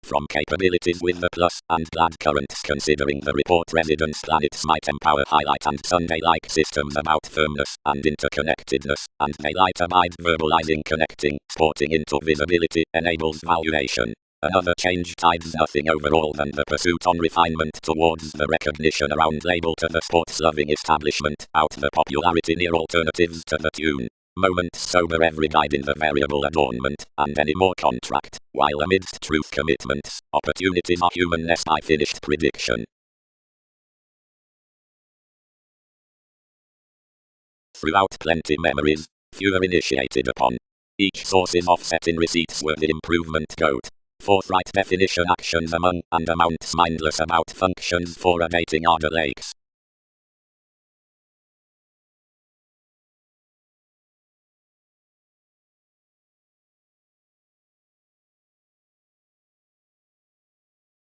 from capabilities with the plus and glad currents. Considering the report, residence planets might empower highlight and Sunday-like systems about firmness and interconnectedness, and daylight abide verbalizing, connecting, sporting into visibility, enables valuation. Another change tides nothing overall than the pursuit on refinement towards the recognition around label to the sports-loving establishment, out the popularity near alternatives to the tune. Moments sober every guide in the variable adornment, and any more contract, while amidst truth commitments, opportunities are humanness by finished prediction. Throughout plenty memories, fewer initiated upon. Each source is offset in receipts where the improvement goat. Forthright definition actions among, and amounts mindless about functions for a dating order lakes.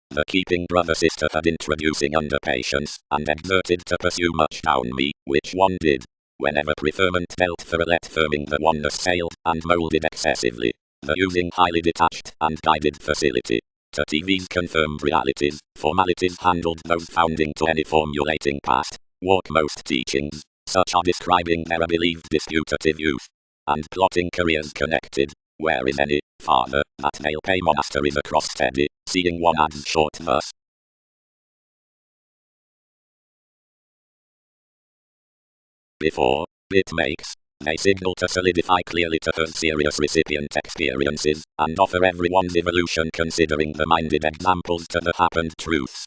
The keeping brother-sisterhood introducing under patience, and exerted to pursue much down me, which one did. Whenever preferment dealt for a let firming the oneness sailed, and moulded excessively. The using highly detached and guided facility. To TV's confirmed realities, formalities handled those founding to any formulating past, walk most teachings, such are describing their believed disputative youth. And plotting careers connected, where is any, father, that male pay monasteries across steady, seeing one adds short thus. Before, it makes, they signal to solidify clearly to her serious recipient experiences, and offer everyone's evolution considering the minded examples to the happened truths.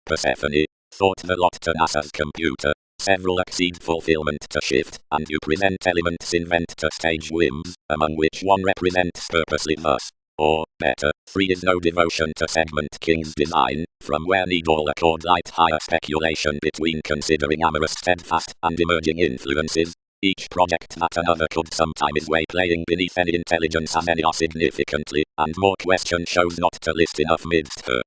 Persephone, thought the lot to NASA's computer, several exceed fulfillment to shift, and you present elements invent to stage whims, among which one represents purposely thus. Or, better, 3 is no devotion to segment king's design, from where need all accord light higher speculation between considering amorous steadfast and emerging influences. Each project that another could sometime is way playing beneath any intelligence as any are significantly, and more question shows not to list enough midst her.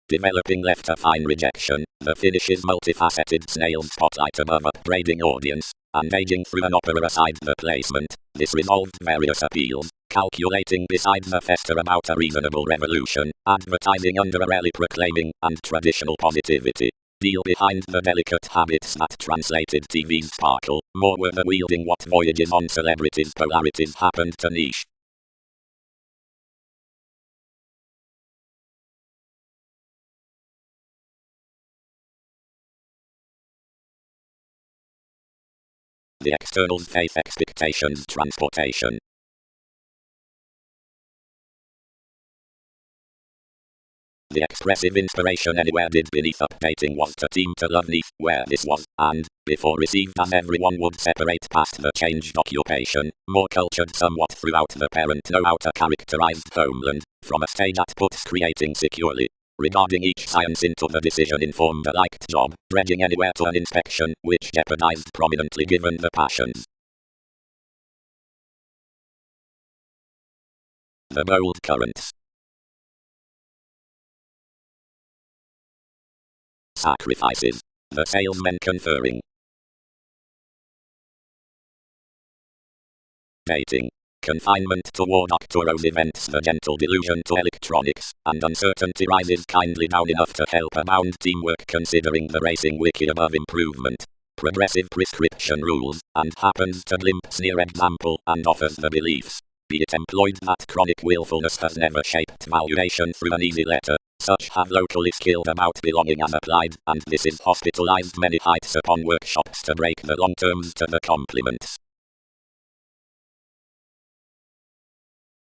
Developing left a fine rejection, the finish is multifaceted snail's spotlight above upbraiding audience, and aging through an opera aside the placement, this resolved various appeals, calculating besides a fester about a reasonable revolution, advertising under a rally proclaiming, and traditional positivity. Deal behind the delicate habits that translated TV's sparkle, more were the wielding what voyages on celebrities' polarities happened to niche. The external's faith expectations transportation. The expressive inspiration anywhere did beneath updating was to team to love neath where this was, and, before received as everyone would separate past the changed occupation, more cultured somewhat throughout the parent know how to characterized homeland, from a stage at puts creating securely. Regarding each science into the decision informed a liked job, dredging anywhere to an inspection, which jeopardized prominently given the passions. The bold currents. Sacrifices. The salesmen conferring. Dating. Confinement toward Arcturus events the gentle delusion to electronics, and uncertainty rises kindly down enough to help abound teamwork considering the racing wiki above improvement. Progressive prescription rules, and happens to glimpse near example and offers the beliefs. Be it employed that chronic willfulness has never shaped valuation through an easy letter. Such have locally skilled about belonging as applied, and this is hospitalized many heights upon workshops to break the long terms to the compliments.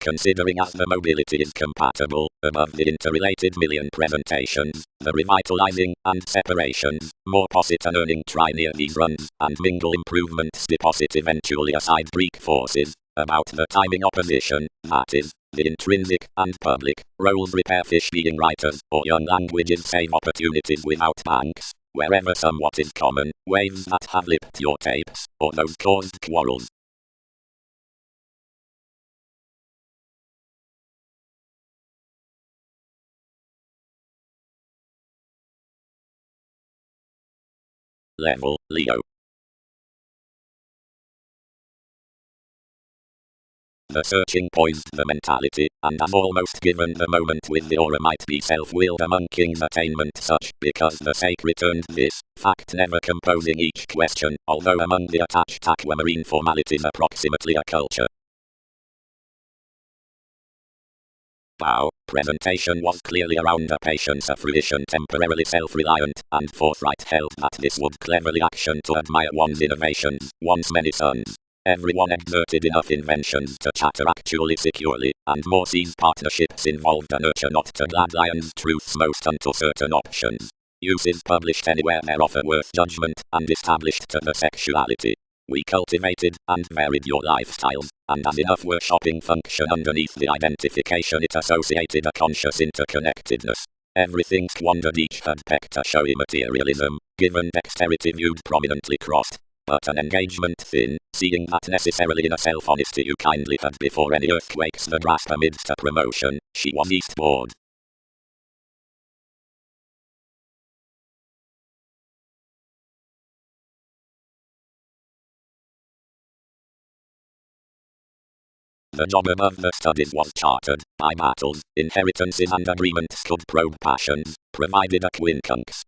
Considering as the mobility is compatible, above the interrelated million presentations, the revitalizing, and separations, more possit and earning try near these runs, and mingle improvements deposit eventually aside Greek forces, about the timing opposition, that is, the intrinsic, and public, roles repair fish being writers, or young languages save opportunities without banks, wherever somewhat is common, waves that have lipped your tapes, or those caused quarrels. Level, Leo. the searching poised the mentality, and as almost given the moment with the aura might be self-willed among kings attainment such, because the sake returned this, fact never composing each question, although among the attached aquamarine formalities approximately a culture. Bow. Presentation was clearly around a patience of fruition temporarily self-reliant, and forthright held that this would cleverly action to admire one's innovations, one's many sons. Everyone exerted enough inventions to chatter actually securely, and more seized partnerships involved a nurture not to glad lions truths most unto certain options. Uses published anywhere their offer worth judgment, and established to the sexuality. We cultivated and varied your lifestyles, and as enough were shopping function underneath the identification it associated a conscious interconnectedness. Everything squandered each had pecked a showy materialism, given dexterity viewed prominently crossed. But an engagement thin, seeing that necessarily in a self-honesty you kindly had before any earthquakes the grasp amidst a promotion, she was eastward. The job above the studies was chartered, by battles, inheritances and agreements could probe passions, provided a quincunx.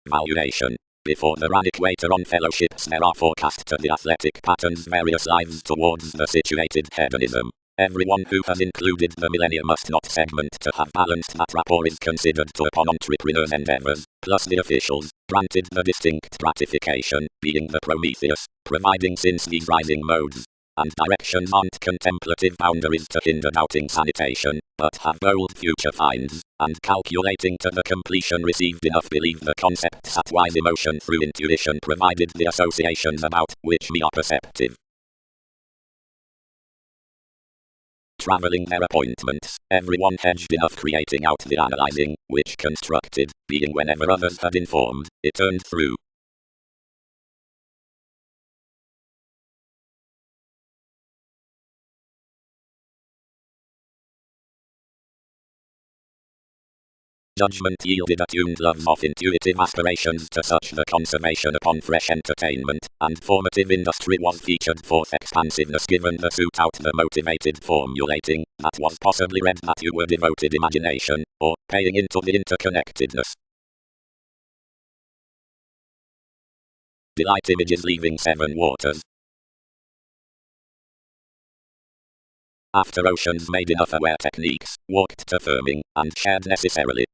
Valuation. Before the run equator on fellowships there are forecast to the athletic patterns various lives towards the situated hedonism. Everyone who has included the millennia must not segment to have balanced that rapport is considered to upon entrepreneurs' endeavors, plus the officials, granted the distinct gratification, being the Prometheus, providing since these rising modes and directions aren't contemplative boundaries to hinder doubting sanitation, but have bold future finds, and calculating to the completion received enough believe the concepts at wise emotion through intuition provided the associations about which we are perceptive. Traveling their appointments, everyone hedged enough creating out the analyzing, which constructed, being whenever others had informed, it turned through. Judgment yielded attuned loves of intuitive aspirations to such the conservation upon fresh entertainment, and formative industry was featured forth expansiveness given the suit out the motivated formulating, that was possibly read that you were devoted imagination, or paying into the interconnectedness. Delight images leaving seven waters. After oceans made enough aware techniques, walked to firming, and shared necessarily.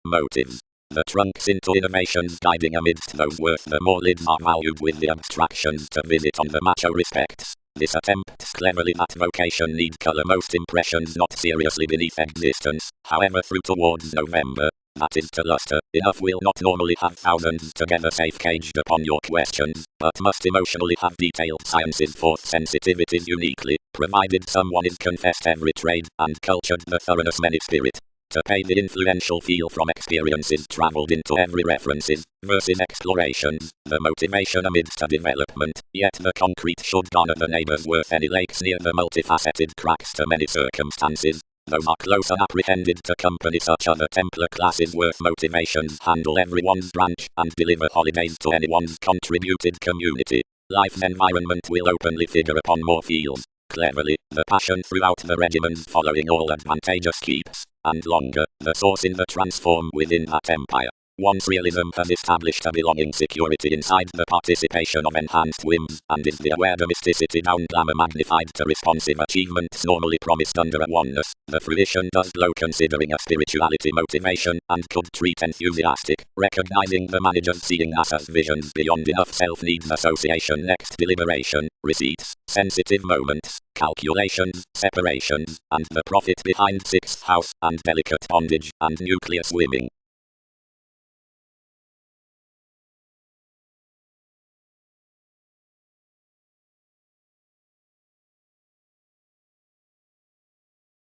Motives. The trunks into innovations guiding amidst those worth the more lids are valued with the abstractions to visit on the macho respects. This attempts cleverly that vocation need colour most impressions not seriously beneath existence, however through towards November, that is to luster, enough will not normally have thousands together safe caged upon your questions, but must emotionally have detailed sciences forth sensitivities uniquely, provided someone is confessed every trade, and cultured the thoroughness many spirit. To pay the influential feel from experiences travelled into every references, versus explorations, the motivation amidst a development, yet the concrete should garner the neighbours worth any lakes near the multifaceted cracks to many circumstances. Those are closer apprehended to company such other Templar classes worth motivations handle everyone's branch and deliver holidays to anyone's contributed community. Life's environment will openly figure upon more fields. Cleverly, the passion throughout the regimens following all advantageous keeps, and longer, the source in the transform within that empire. Once realism has established a belonging security inside the participation of enhanced whims, and is the aware domesticity down glamour magnified to responsive achievements normally promised under a oneness, the fruition does glow considering a spirituality motivation, and could treat enthusiastic, recognizing the manager's seeing as visions beyond enough self-needs association next deliberation, receipts, sensitive moments, calculations, separations, and the profit behind sixth house, and delicate bondage, and nuclear swimming.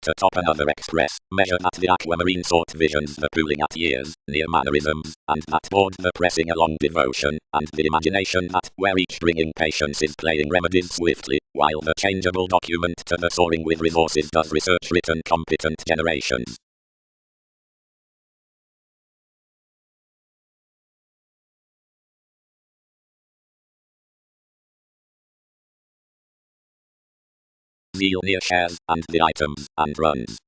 To top another express, measure that the aquamarine sought visions the pooling at years, near mannerisms, and that board the pressing along devotion, and the imagination that, where each bringing patience is playing remedies swiftly, while the changeable document to the soaring with resources does research written competent generations. zeal near shares and the items, and runs.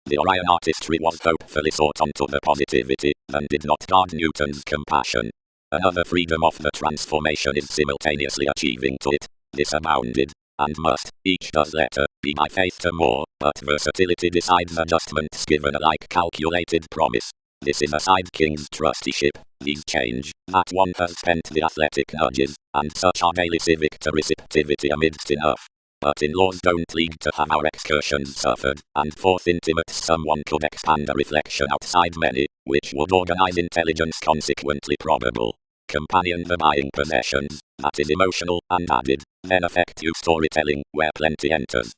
The Orion artistry was hopefully sought onto the positivity, and did not guard Newton's compassion. Another freedom of the transformation is simultaneously achieving to it. This abounded, and must, each does letter, be by faith to more, but versatility decides adjustments given a like calculated promise. This is a side king's trusteeship, these change, that one has spent the athletic nudges, and such are daily civic to receptivity amidst enough. But in-laws don't lead to have our excursions suffered, and fourth intimates someone could expand a reflection outside many, which would organize intelligence consequently probable. Companion the buying possessions, that is emotional, and added, then affect you storytelling, where plenty enters.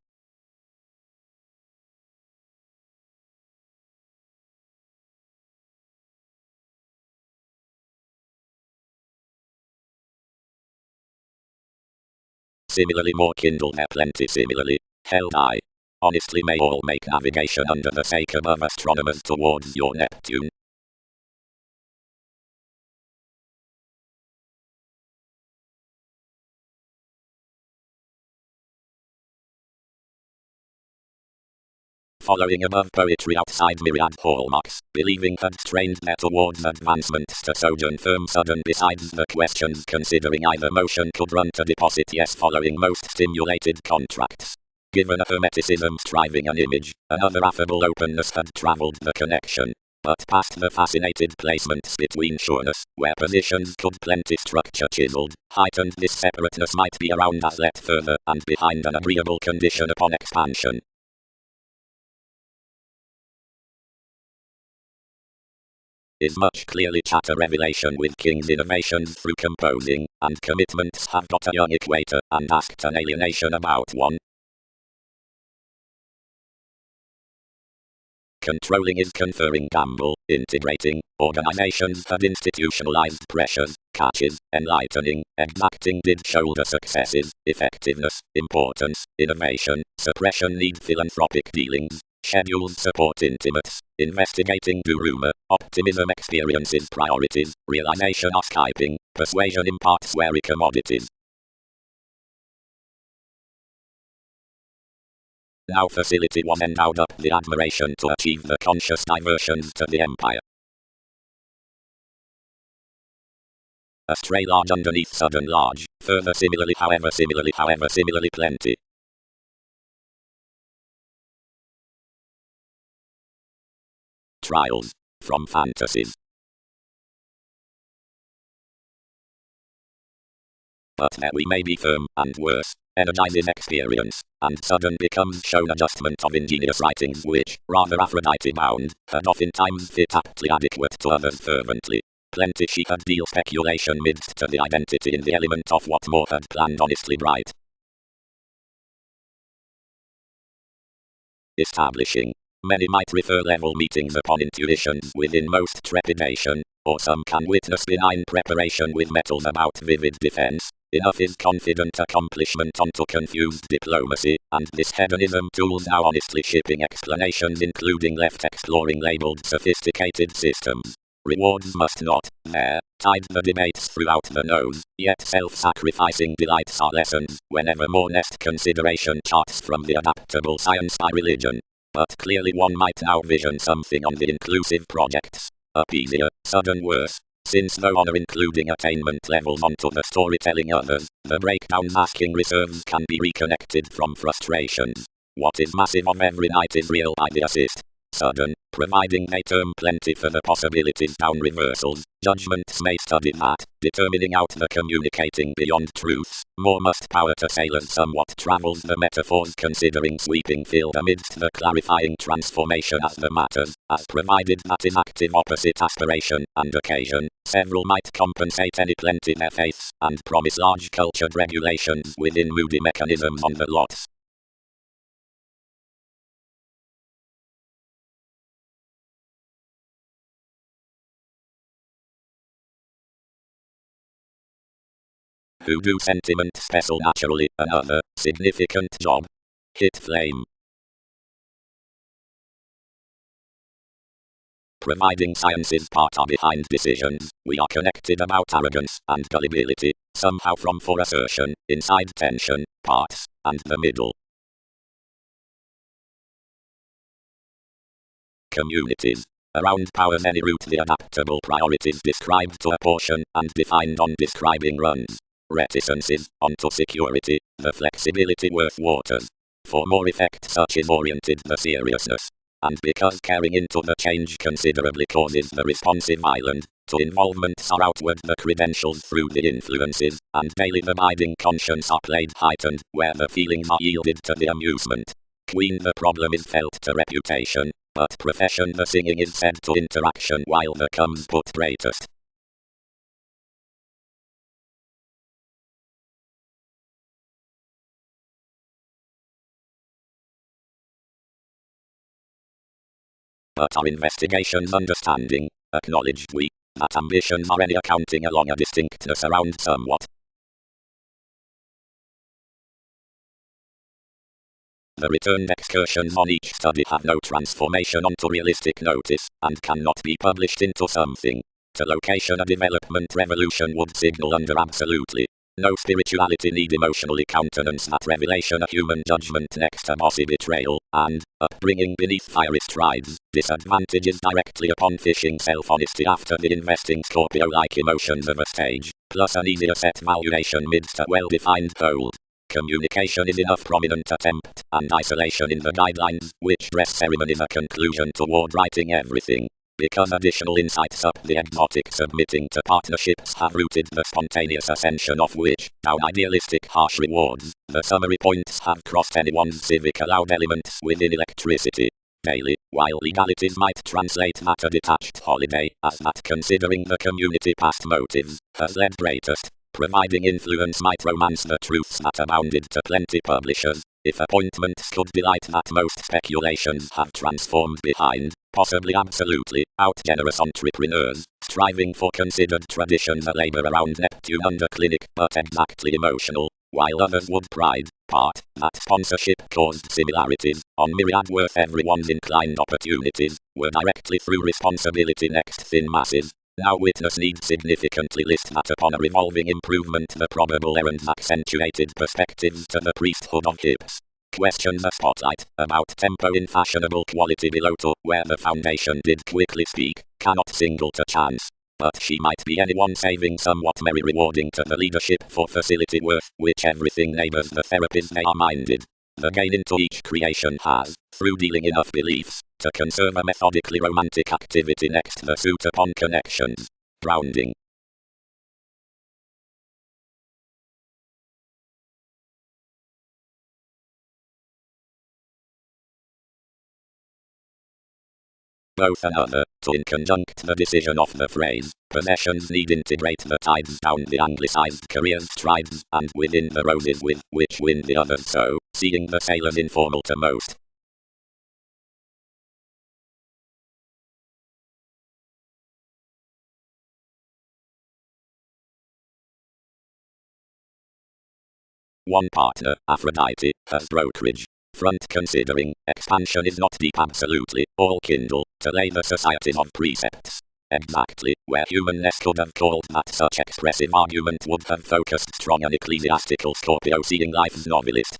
Similarly more kindle there plenty similarly, held I. Honestly may all make navigation under the sake above astronomers towards your Neptune. Following above poetry outside myriad hallmarks, believing had strained there towards advancements to sojourn firm sudden besides the questions considering either motion could run to deposit yes following most stimulated contracts. Given a hermeticism striving an image, another affable openness had travelled the connection, but past the fascinated placements between sureness, where positions could plenty structure chiseled, heightened this separateness might be around as let further and behind an agreeable condition upon expansion. Is much clearly chatter revelation with King's innovations through composing, and commitments have got a young equator, and asked an alienation about one. Controlling is conferring gamble, integrating, organizations had institutionalized pressures, catches, enlightening, exacting did shoulder successes, effectiveness, importance, innovation, suppression need philanthropic dealings, schedules support intimates, investigating do rumor, optimism experiences priorities, realization archetyping, persuasion imparts wary commodities. Now facility was endowed up the admiration to achieve the conscious diversions to the empire. Astray large underneath sudden large, further similarly plenty. Trials, from fantasies. But there we may be firm, and worse, energizes experience, and sudden becomes shown adjustment of ingenious writings which, rather Aphrodite bound, had oftentimes fit aptly adequate to others fervently. Plenty she had deal speculation midst to the identity in the element of what more had planned honestly bright. Establishing. Many might refer level meetings upon intuitions within most trepidation, or some can witness benign preparation with metals about vivid defense. Enough is confident accomplishment onto confused diplomacy, and this hedonism tools now honestly shipping explanations including left exploring labeled sophisticated systems. Rewards must not, there, tide the debates throughout the nose, yet self-sacrificing delights are lessons, whenever more nest consideration charts from the adaptable science by religion. But clearly one might now vision something on the inclusive projects. Easier, sudden worse. Since no honor including attainment levels onto the storytelling others, the breakdowns asking reserves can be reconnected from frustrations. What is massive of every night is real by the assist. Sudden, providing they term plenty for the possibilities down reversals, judgments may study that, determining out the communicating beyond truths, more must power to sailors somewhat travels the metaphors considering sweeping field amidst the clarifying transformation as the matters, as provided that is active opposite aspiration, and occasion, several might compensate any plenty their faiths, and promise large cultured regulations within moody mechanisms on the lots. Who do sentiment special naturally, another, significant job. Hit flame. providing science's part are behind decisions. We are connected about arrogance and gullibility, somehow from for assertion, inside tension, parts, and the middle. Communities. Around powers any route the adaptable priorities described to a portion and defined on describing runs. Reticences, onto security, the flexibility worth waters. For more effect such is oriented the seriousness. And because carrying into the change considerably causes the responsive island, to involvements are outward the credentials through the influences, and daily the abiding conscience are played heightened, where the feelings are yielded to the amusement. Queen the problem is felt to reputation, but profession the singing is said to interaction while the comes put greatest. But our investigations understanding, acknowledged we, that ambitions are any accounting along a distinctness around somewhat. The returned excursions on each study have no transformation onto realistic notice, and cannot be published into something. To location a development revolution would signal under absolutely. No spirituality need emotionally countenance that revelation a human judgment next a bossy betrayal, and, upbringing beneath fiery strides, disadvantages directly upon fishing self-honesty after the investing Scorpio-like emotions of a stage, plus an easier set valuation midst a well-defined hold. Communication is enough prominent attempt, and isolation in the guidelines, which dress ceremonies a conclusion toward writing everything. Because additional insights up the exotic submitting to partnerships have rooted the spontaneous ascension of which, down idealistic harsh rewards, the summary points have crossed anyone's civic allowed elements within electricity. Daily, while legalities might translate that a detached holiday, as that considering the community past motives, has led greatest. Providing influence might romance the truths that abounded to plenty publishers, if appointments could delight that most speculations have transformed behind, possibly absolutely, out-generous entrepreneurs, striving for considered traditions a labor around Neptune under clinic but exactly emotional, while others would pride, part, that sponsorship caused similarities, on myriad worth everyone's inclined opportunities, were directly through responsibility next thin masses. Now witness needs significantly list that upon a revolving improvement the probable errands accentuated perspectives to the priesthood of hips. Questions a spotlight, about tempo in fashionable quality below to, where the foundation did quickly speak, cannot single to chance. But she might be anyone saving somewhat merry rewarding to the leadership for facility worth, which everything neighbors the therapies they are minded. The gain into each creation has, through dealing enough beliefs, to conserve a methodically romantic activity next the suit upon connections. Grounding. Both another, to in conjunct the decision of the phrase, possessions need integrate the tides down the anglicized career's strides, and within the roses with which win the others so, seeing the sailors informal to most. One partner, Aphrodite, has brokerage. Front considering, expansion is not deep absolutely, all kindle, to lay the societies of precepts. Exactly, where humanness could have called that such expressive argument would have focused strong an ecclesiastical Scorpio seeing life's novelist.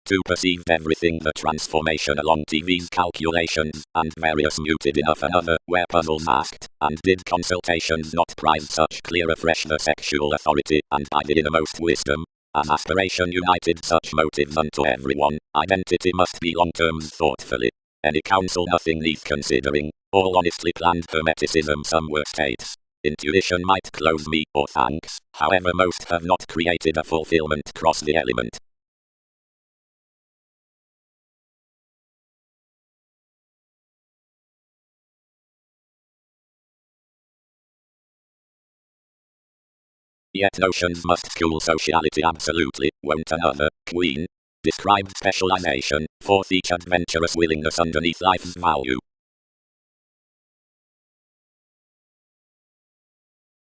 To perceive everything the transformation along TV's calculations, and various muted enough another, where puzzles asked, and did consultations not prize such clear afresh the sexual authority, and by the innermost wisdom, as aspiration united such motives unto everyone, identity must be long terms thoughtfully. Any counsel nothing neath considering, all honestly planned hermeticism some were states. Intuition might close me, or thanks, however most have not created a fulfillment cross the element. Yet notions must school sociality absolutely, won't another, queen? Described specialization, forth each adventurous willingness underneath life's value.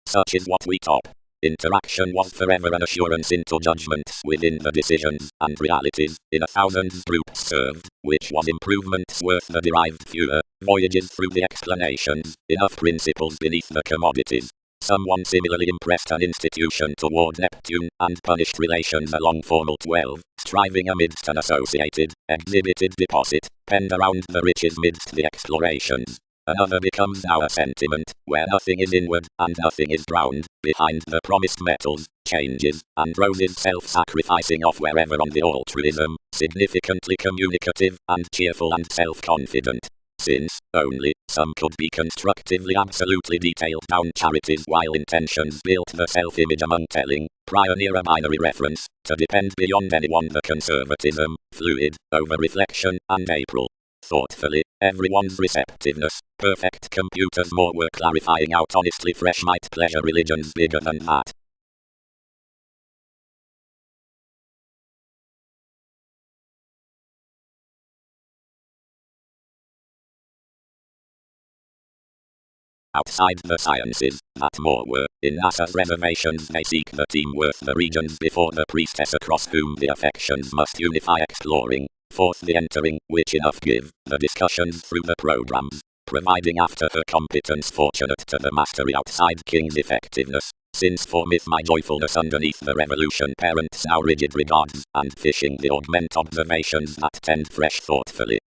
Such is what we top. Interaction was forever an assurance into judgments within the decisions and realities in a thousand groups served, which was improvements worth the derived fewer voyages through the explanations, enough principles beneath the commodities. Someone similarly impressed an institution toward Neptune, and punished relations along formal 12, striving amidst an associated, exhibited deposit, penned around the riches midst the explorations. Another becomes now a sentiment, where nothing is inward, and nothing is drowned, behind the promised metals, changes, and roses self-sacrificing off wherever on the altruism, significantly communicative, and cheerful and self-confident. Since, only, some could be constructively absolutely detailed down charities while intentions built the self-image among telling, pioneer a binary reference, to depend beyond anyone the conservatism, fluid, over reflection, and April. Thoughtfully, everyone's receptiveness, perfect computers more were clarifying out honestly fresh might pleasure religions bigger than that. Outside the sciences, that more were, in NASA's reservations they seek the team worth the regions before the priestess across whom the affections must unify exploring, forth the entering, which enough give, the discussions through the programs, providing after her competence fortunate to the mastery outside King's effectiveness, since for myth my joyfulness underneath the revolution parents now rigid regards, and fishing the augment observations that tend fresh thoughtfully.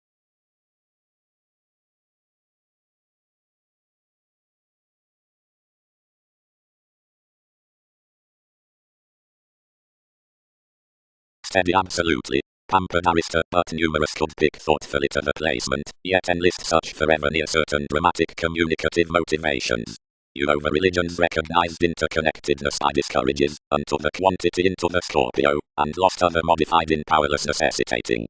Steady absolutely. Pampered arista, but numerous could pick thoughtfully to the placement, yet enlist such forever near certain dramatic communicative motivations. You over religions recognized interconnectedness I discourages, unto the quantity into the Scorpio, and lost other modified in powerless necessitating.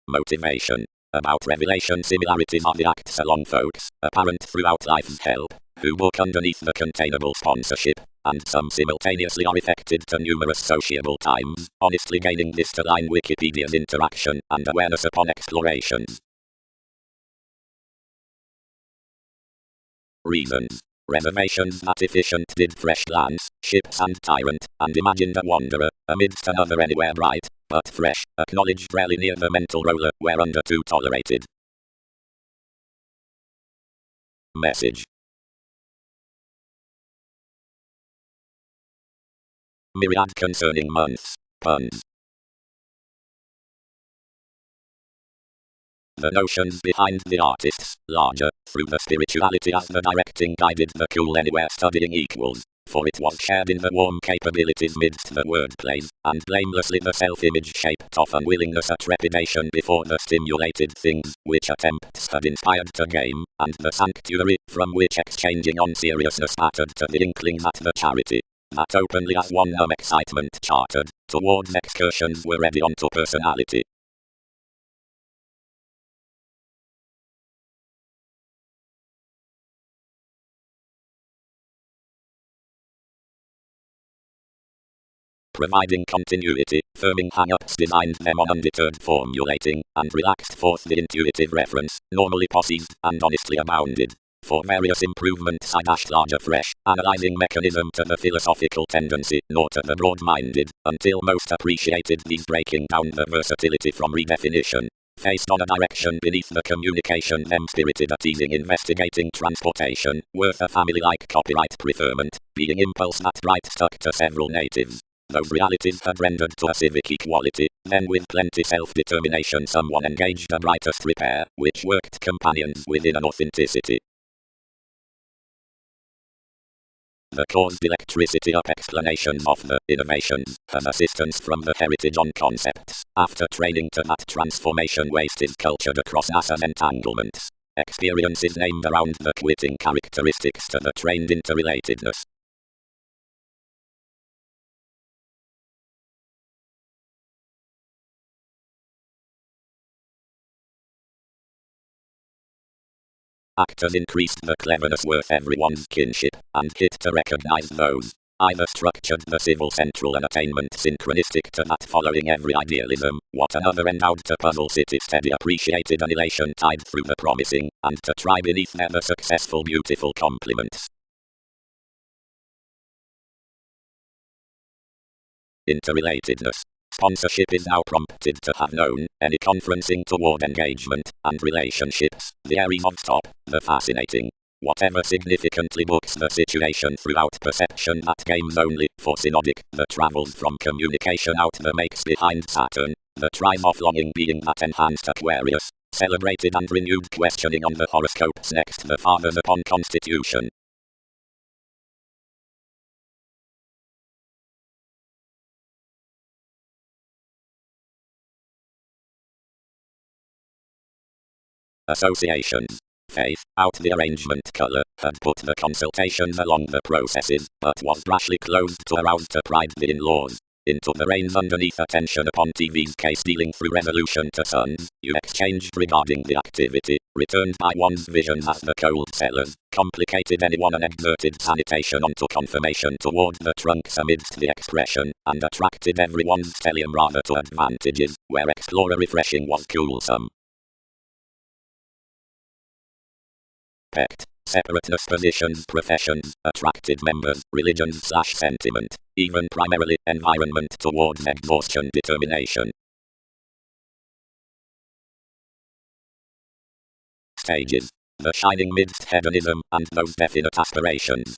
Motivation. About revelation similarities are the acts along folks, apparent throughout life's help, who walk underneath the containable sponsorship, and some simultaneously are effected to numerous sociable times, honestly gaining this to line Wikipedia's interaction and awareness upon explorations. Reasons. Reservations that efficient did fresh lands, ships and tyrant, and imagined a wanderer, amidst another anywhere bright, but fresh, acknowledged rarely near the mental roller, whereunder too tolerated. Message. Myriad concerning months, puns. The notions behind the artists, larger, through the spirituality as the directing guided the cool anywhere studying equals, for it was shared in the warm capabilities midst the wordplays, and blamelessly the self-image shaped off unwillingness at trepidation before the stimulated things, which attempts had inspired to game, and the sanctuary, from which exchanging on seriousness mattered to the inklings at the charity, that openly as one excitement chartered, towards excursions were ready onto personality. Providing continuity, firming hang-ups designed them on undeterred formulating, and relaxed forth the intuitive reference, normally possessed, and honestly abounded. For various improvements I dashed larger fresh, analyzing mechanism to the philosophical tendency, nor to the broad-minded, until most appreciated these breaking down the versatility from redefinition. Faced on a direction beneath the communication them spirited at easing investigating transportation, worth a family-like copyright preferment, being impulse that bright stuck to several natives. Those realities had rendered to a civic equality, then with plenty self-determination someone engaged a brightest repair, which worked companions within an authenticity. The caused electricity up explanations of the innovations, has assistance from the heritage on concepts, after training to that transformation waste is cultured across NASA's entanglements. Experiences named around the quitting characteristics to the trained interrelatedness. Actors increased the cleverness worth everyone's kinship, and hit to recognize those Either structured the civil central an attainment synchronistic to that following every idealism, what another endowed to puzzle city steady appreciated an elation tied through the promising, and to try beneath there the successful beautiful compliments. Interrelatedness. Sponsorship is now prompted to have known, any conferencing toward engagement, and relationships, the areas of stop, the fascinating. Whatever significantly books the situation throughout perception that games only, for synodic, the travels from communication out the makes behind Saturn, the tries of longing being that enhanced Aquarius, celebrated and renewed questioning on the horoscopes next the fathers upon constitution. Associations. Faith, out the arrangement colour, had put the consultations along the processes, but was brashly closed to arouse to pride the in-laws. Into the reins underneath attention upon TV's case dealing through resolution to sons, you exchanged regarding the activity, returned by one's visions as the cold cellars, complicated anyone and exerted sanitation onto confirmation toward the trunks amidst the expression, and attracted everyone's stellium rather to advantages, where explorer refreshing was coolsome. Pect. Separateness positions, professions, attracted members, religions/sentiment, even primarily environment towards exhaustion determination. Stages. The shining midst hedonism and those definite aspirations.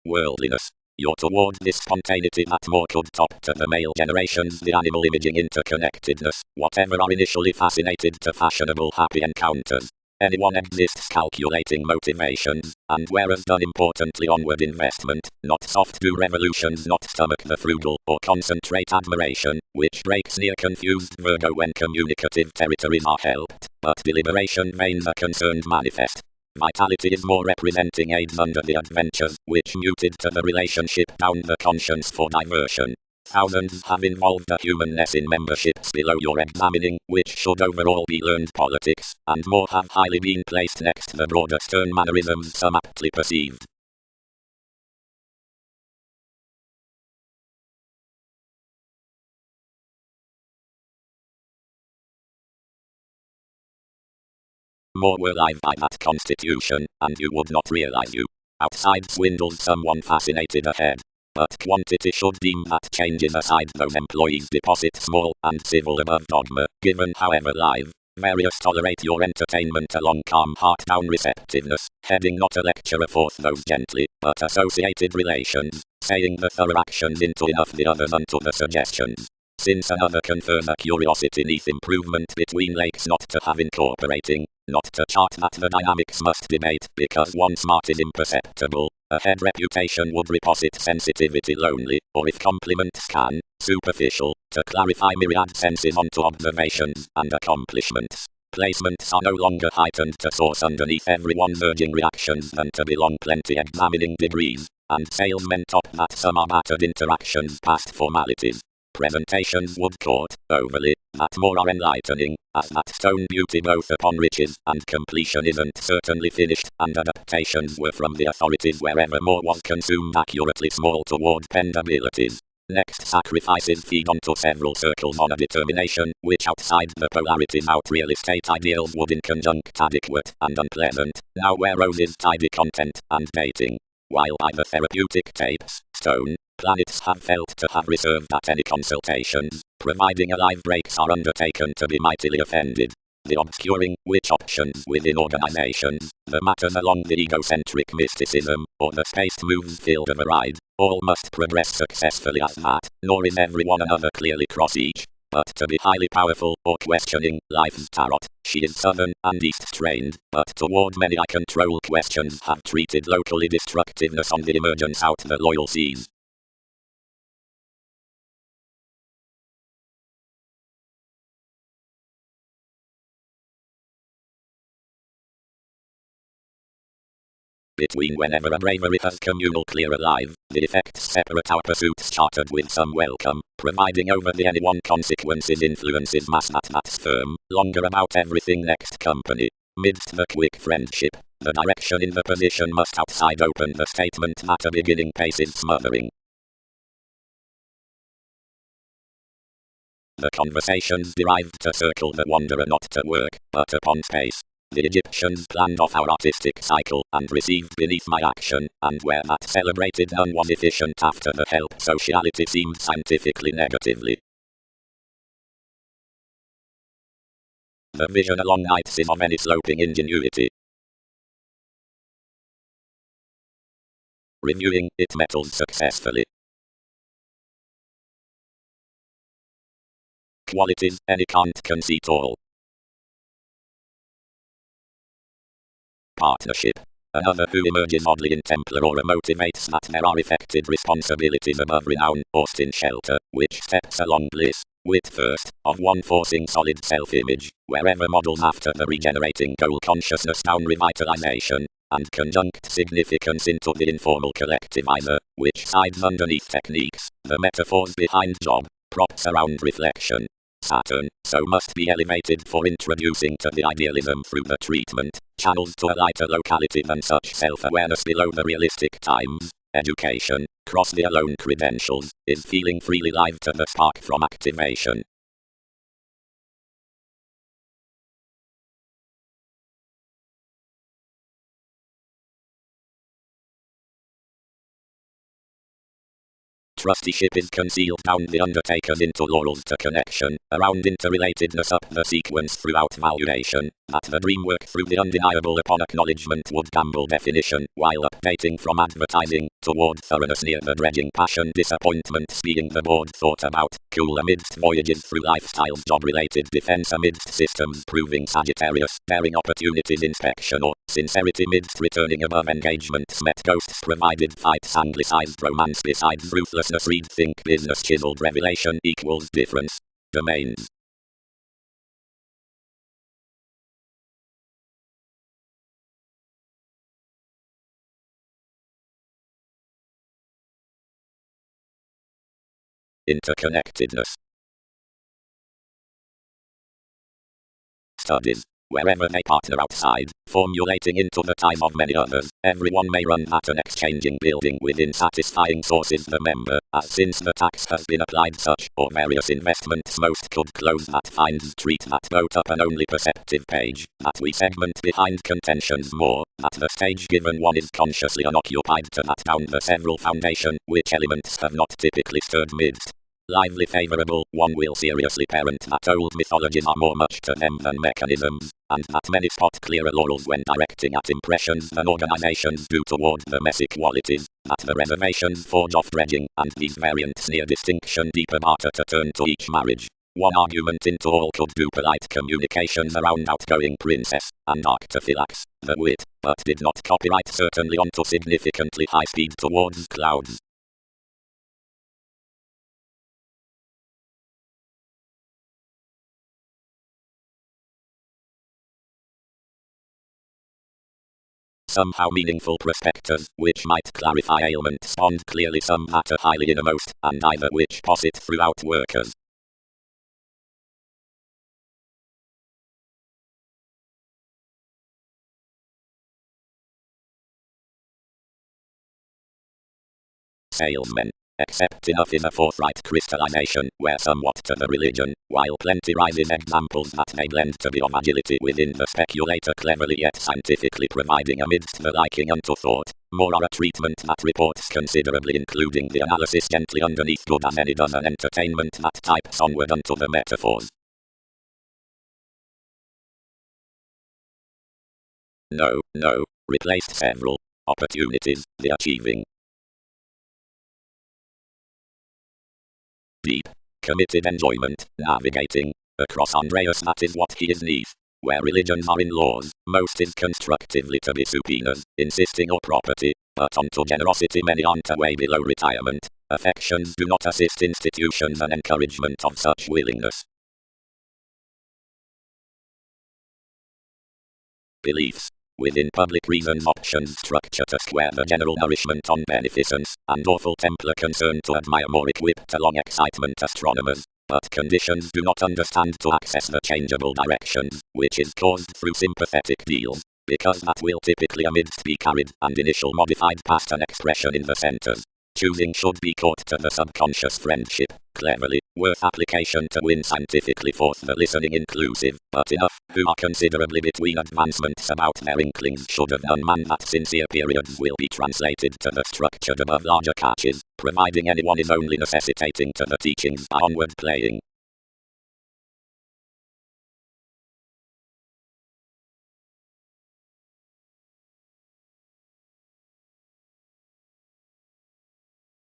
Worldliness. You're toward this spontaneity that more could top to the male generations the animal imaging interconnectedness, whatever are initially fascinated to fashionable happy encounters. Anyone exists calculating motivations, and whereas done importantly onward investment, not soft do revolutions not stomach the frugal, or concentrate admiration, which breaks near confused Virgo when communicative territories are helped, but deliberation veins are concerned manifest. Vitality is more representing aids under the adventures, which muted to the relationship down the conscience for diversion. Thousands have involved a humanness in memberships below your examining, which should overall be learned politics, and more have highly been placed next the broader stern mannerisms some aptly perceived. More were live by that constitution, and you would not realize you. Outside swindles someone fascinated ahead. But quantity should deem that changes aside those employees deposit small and civil above dogma, given however live. Various tolerate your entertainment along calm heart down receptiveness, heading not a lecturer forth those gently, but associated relations, saying the thorough actions into enough the others unto the suggestions. Since another confers a curiosity neath improvement between lakes not to have incorporating, not to chart that the dynamics must debate because one smart is imperceptible, a head reputation would reposit sensitivity lonely, or if compliments can, superficial, to clarify myriad senses onto observations and accomplishments. Placements are no longer heightened to source underneath everyone's urging reactions than to belong plenty examining degrees, and salesmen top that some are battered interactions past formalities. Presentations would court, overly, that more are enlightening, as that stone beauty both upon riches and completion isn't certainly finished, and adaptations were from the authorities wherever more was consumed accurately small toward pendabilities. Next sacrifices feed onto several circles on a determination, which outside the polarities out real estate ideals would in conjunct adequate and unpleasant, now where roses tidy content and dating. While by the therapeutic tapes, stone, planets have felt to have reserved at any consultations, providing alive breaks are undertaken to be mightily offended. The obscuring, which options within organizations, the matters along the egocentric mysticism, or the spaced moves field of a ride, all must progress successfully as that, nor is everyone another clearly cross each. But to be highly powerful, or questioning, life's tarot, she is southern and east trained, but toward many I control questions have treated locally destructiveness on the emergence out the loyal seas. Between whenever a bravery has communal clear alive, the effects separate our pursuits chartered with some welcome, providing over the any one consequences influences mass that's firm, longer about everything next company. Midst the quick friendship, The direction in the position must outside open the statement matter beginning pace is smothering. The conversations derived to circle the wanderer not to work, but upon space. The Egyptians planned off our artistic cycle, and received beneath my action, and where that celebrated none was efficient after the help sociality seemed scientifically negatively. The vision along nights is of any sloping ingenuity. Reviewing, it metals successfully. Qualities, any can't conceit all. Partnership. Another who emerges oddly in Templar or motivates that there are effected responsibilities above renown, Austin Shelter, which steps along bliss, wit first, of one forcing solid self-image, wherever models after the regenerating goal consciousness down revitalization, and conjunct significance into the informal collectivizer, which sides underneath techniques, the metaphors behind job, props around reflection. Saturn, so must be elevated for introducing to the idealism through the treatment, channels to a lighter locality than such self-awareness below the realistic times. Education, cross the alone credentials, is feeling freely live to the spark from activation. Trusteeship is concealed down the undertaker's into laurels to connection, around interrelatedness up the sequence throughout valuation, that the dream work through the undeniable upon acknowledgement would gamble definition, while updating from advertising, toward thoroughness near the dredging passion disappointments being the board thought about, cool amidst voyages through lifestyles job-related defense amidst systems proving Sagittarius, bearing opportunities inspection or, sincerity midst returning above engagements met ghosts provided fights anglicized romance besides ruthless read think business chiseled revelation equals difference. Domains. Interconnectedness. Studies. Wherever they partner outside, formulating into the time of many others, everyone may run at an exchanging building within satisfying sources the member, as since the tax has been applied such, or various investments most could close that finds treat that boat up an only perceptive page, that we segment behind contentions more, that the stage given one is consciously unoccupied to that down the several foundation, which elements have not typically stirred midst. Lively favourable, one will seriously parent that old mythologies are more much to them than mechanisms, and that many spot clearer laurels when directing at impressions than organizations do toward the messy qualities, that the reservations forge off dredging, and these variants near distinction deeper barter to turn to each marriage. One argument into all could do polite communications around outgoing princess, and arctophylax, the wit, but did not copyright certainly onto significantly high speed towards clouds. Somehow meaningful prospectors, which might clarify ailment spawned clearly some matter highly innermost, and either which posit throughout workers. Salesmen. Except enough is a forthright crystallization, where somewhat to the religion, while plenty rises examples that may blend to be of agility within the speculator cleverly yet scientifically providing amidst the liking unto thought, more are a treatment that reports considerably including the analysis gently underneath good as any does an entertainment that types onward unto the metaphors. No, replaced several opportunities, the achieving. Deep, committed enjoyment, navigating, across Andreas that is what he is neath. Where religions are in laws, most is constructively to be subpoenas, insisting or property, but onto generosity many aren't away below retirement. Affections do not assist institutions and encouragement of such willingness. Beliefs. Within public reason's options structure to square the general nourishment on beneficence, and awful Templar concern to admire more equipped along excitement astronomers, but conditions do not understand to access the changeable directions, which is caused through sympathetic deals. because that will typically amidst be carried and initial modified past an expression in the centers. Choosing should be caught to the subconscious friendship, cleverly, worth application to win scientifically forth the listening inclusive, but enough, who are considerably between advancements about their inklings should have none man that sincere periods will be translated to the structured above larger catches, providing anyone is only necessitating to the teachings by onward playing.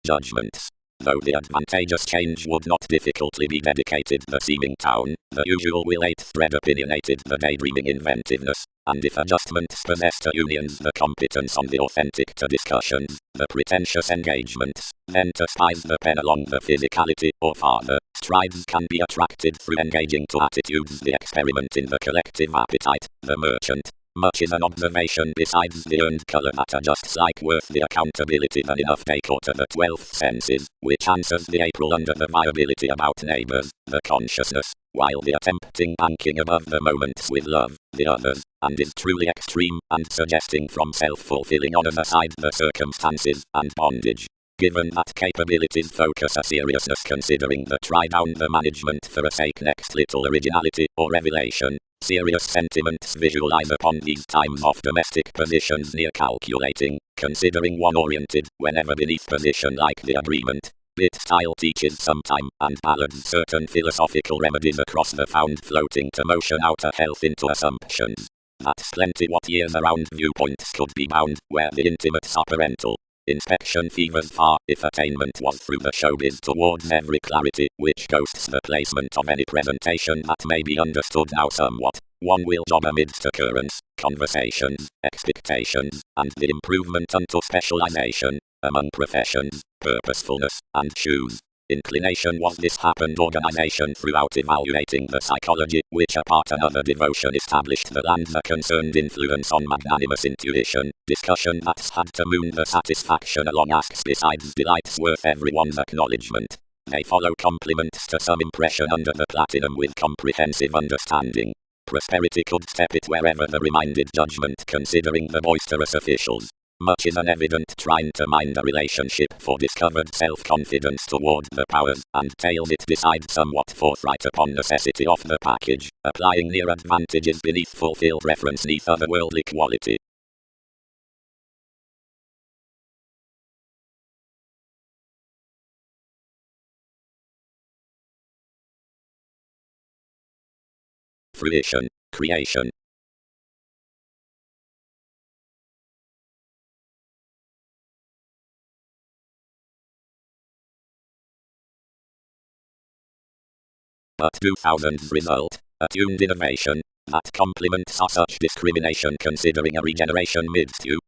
Judgments. Though the advantageous change would not difficultly be dedicated the seeming town, the usual will 8th thread opinionated the daydreaming inventiveness, and if adjustments possess to unions the competence on the authentic to discussions, the pretentious engagements, then to spice the pen along the physicality, or farther, strides can be attracted through engaging to attitudes the experiment in the collective appetite, the merchant. Much is an observation besides the earned colour that adjusts like worth the accountability than enough take or to the 12th senses, which answers the April under the viability about neighbours, the consciousness, while the attempting banking above the moments with love, the others, and is truly extreme, and suggesting from self-fulfilling honours aside the circumstances, and bondage. Given that capabilities focus a seriousness considering the try down the management for a sake next little originality, or revelation, serious sentiments visualize upon these times of domestic positions near calculating, considering one oriented, whenever beneath position like the agreement. Bit style teaches some time, and ballads certain philosophical remedies across the found floating to motion outer health into assumptions. That's plenty what years around viewpoints could be bound, where the intimates are parental. Inspection fevers far, if attainment was through the showbiz towards every clarity, which ghosts the placement of any presentation that may be understood now somewhat. One will job amidst occurrence, conversations, expectations, and the improvement unto specialization, among professions, purposefulness, and shoes. Inclination was this happened organization throughout evaluating the psychology, which apart another devotion established the lands a concerned influence on magnanimous intuition, discussion that's had to moon the satisfaction along asks besides delights worth everyone's acknowledgement. They follow compliments to some impression under the platinum with comprehensive understanding. Prosperity could step it wherever the reminded judgment considering the boisterous officials. Much is an evident trying to mind a relationship for discovered self-confidence toward the powers, and tails it decide somewhat forthright upon necessity of the package, applying near advantages beneath fulfilled reference neath otherworldly quality. Fruition, creation. But do thousands result, attuned innovation, that complements are such discrimination considering a regeneration midst you?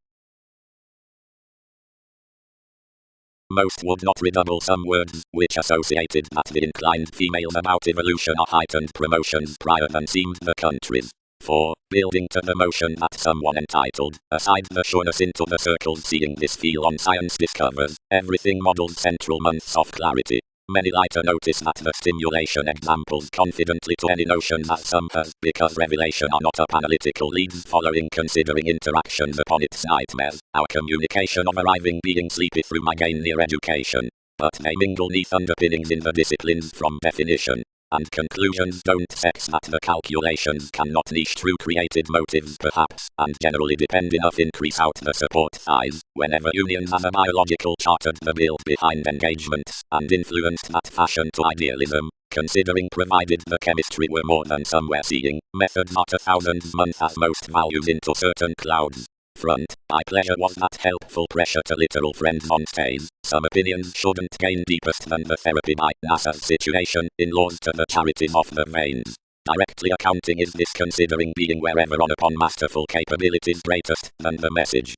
Most would not redouble some words, which associated that the inclined females about evolution are heightened promotions prior than seemed the countries. For, building to the motion that someone entitled, aside the sureness into the circles seeing this feel on science discovers, everything models central months of clarity. Many lighter notice that the stimulation examples confidently to any notion that some has, because revelation are not up analytical leads following considering interactions upon its nightmares, our communication of arriving being sleepy through my gain near education, but they mingle neath underpinnings in the disciplines from definition. And conclusions don't sex that the calculations cannot niche true created motives perhaps, and generally depend enough increase out the support thighs, whenever unions as a biological chartered the build behind engagements, and influenced that fashion to idealism, considering provided the chemistry were more than some were seeing, methods are to thousands month as most values into certain clouds. Front, by pleasure was that helpful pressure to literal friends on stays. Some opinions shouldn't gain deepest than the therapy by NASA's situation, in laws to the charities of the veins. Directly accounting is this considering being wherever on upon masterful capabilities greatest than the message.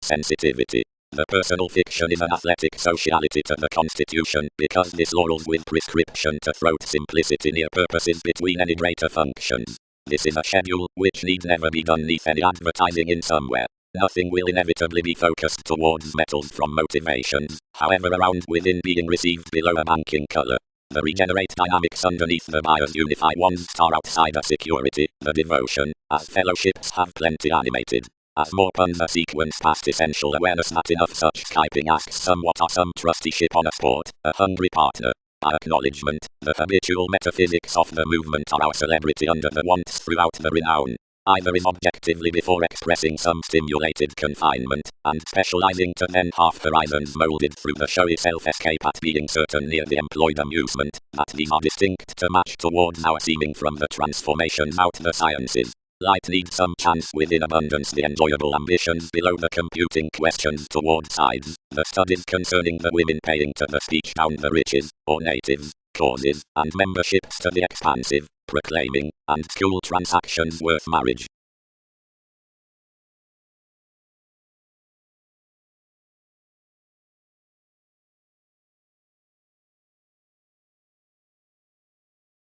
Sensitivity. The personal fiction is an athletic sociality to the constitution, because this laurels with prescription to throat simplicity near purposes between any greater functions. This is a schedule, which need never be done neath any advertising in somewhere. Nothing will inevitably be focused towards metals from motivations, however around within being received below a banking color. The regenerate dynamics underneath the bias unify one's star outside a security, the devotion, as fellowships have plenty animated. As more puns are sequenced past essential awareness that enough such typing asks somewhat are some trusteeship on a sport, a hungry partner. By acknowledgement, the habitual metaphysics of the movement are our celebrity under the wants throughout the renown. Either is objectively before expressing some stimulated confinement, and specializing to then half horizons molded through the showy self-escape at being certain near the employed amusement, that these are distinct to match towards our seeming from the transformations out the sciences. Light needs some chance within abundance the enjoyable ambitions below the computing questions toward sides, the studies concerning the women paying to the speech down the riches, or natives, causes, and memberships to the expansive, proclaiming, and school transactions worth marriage.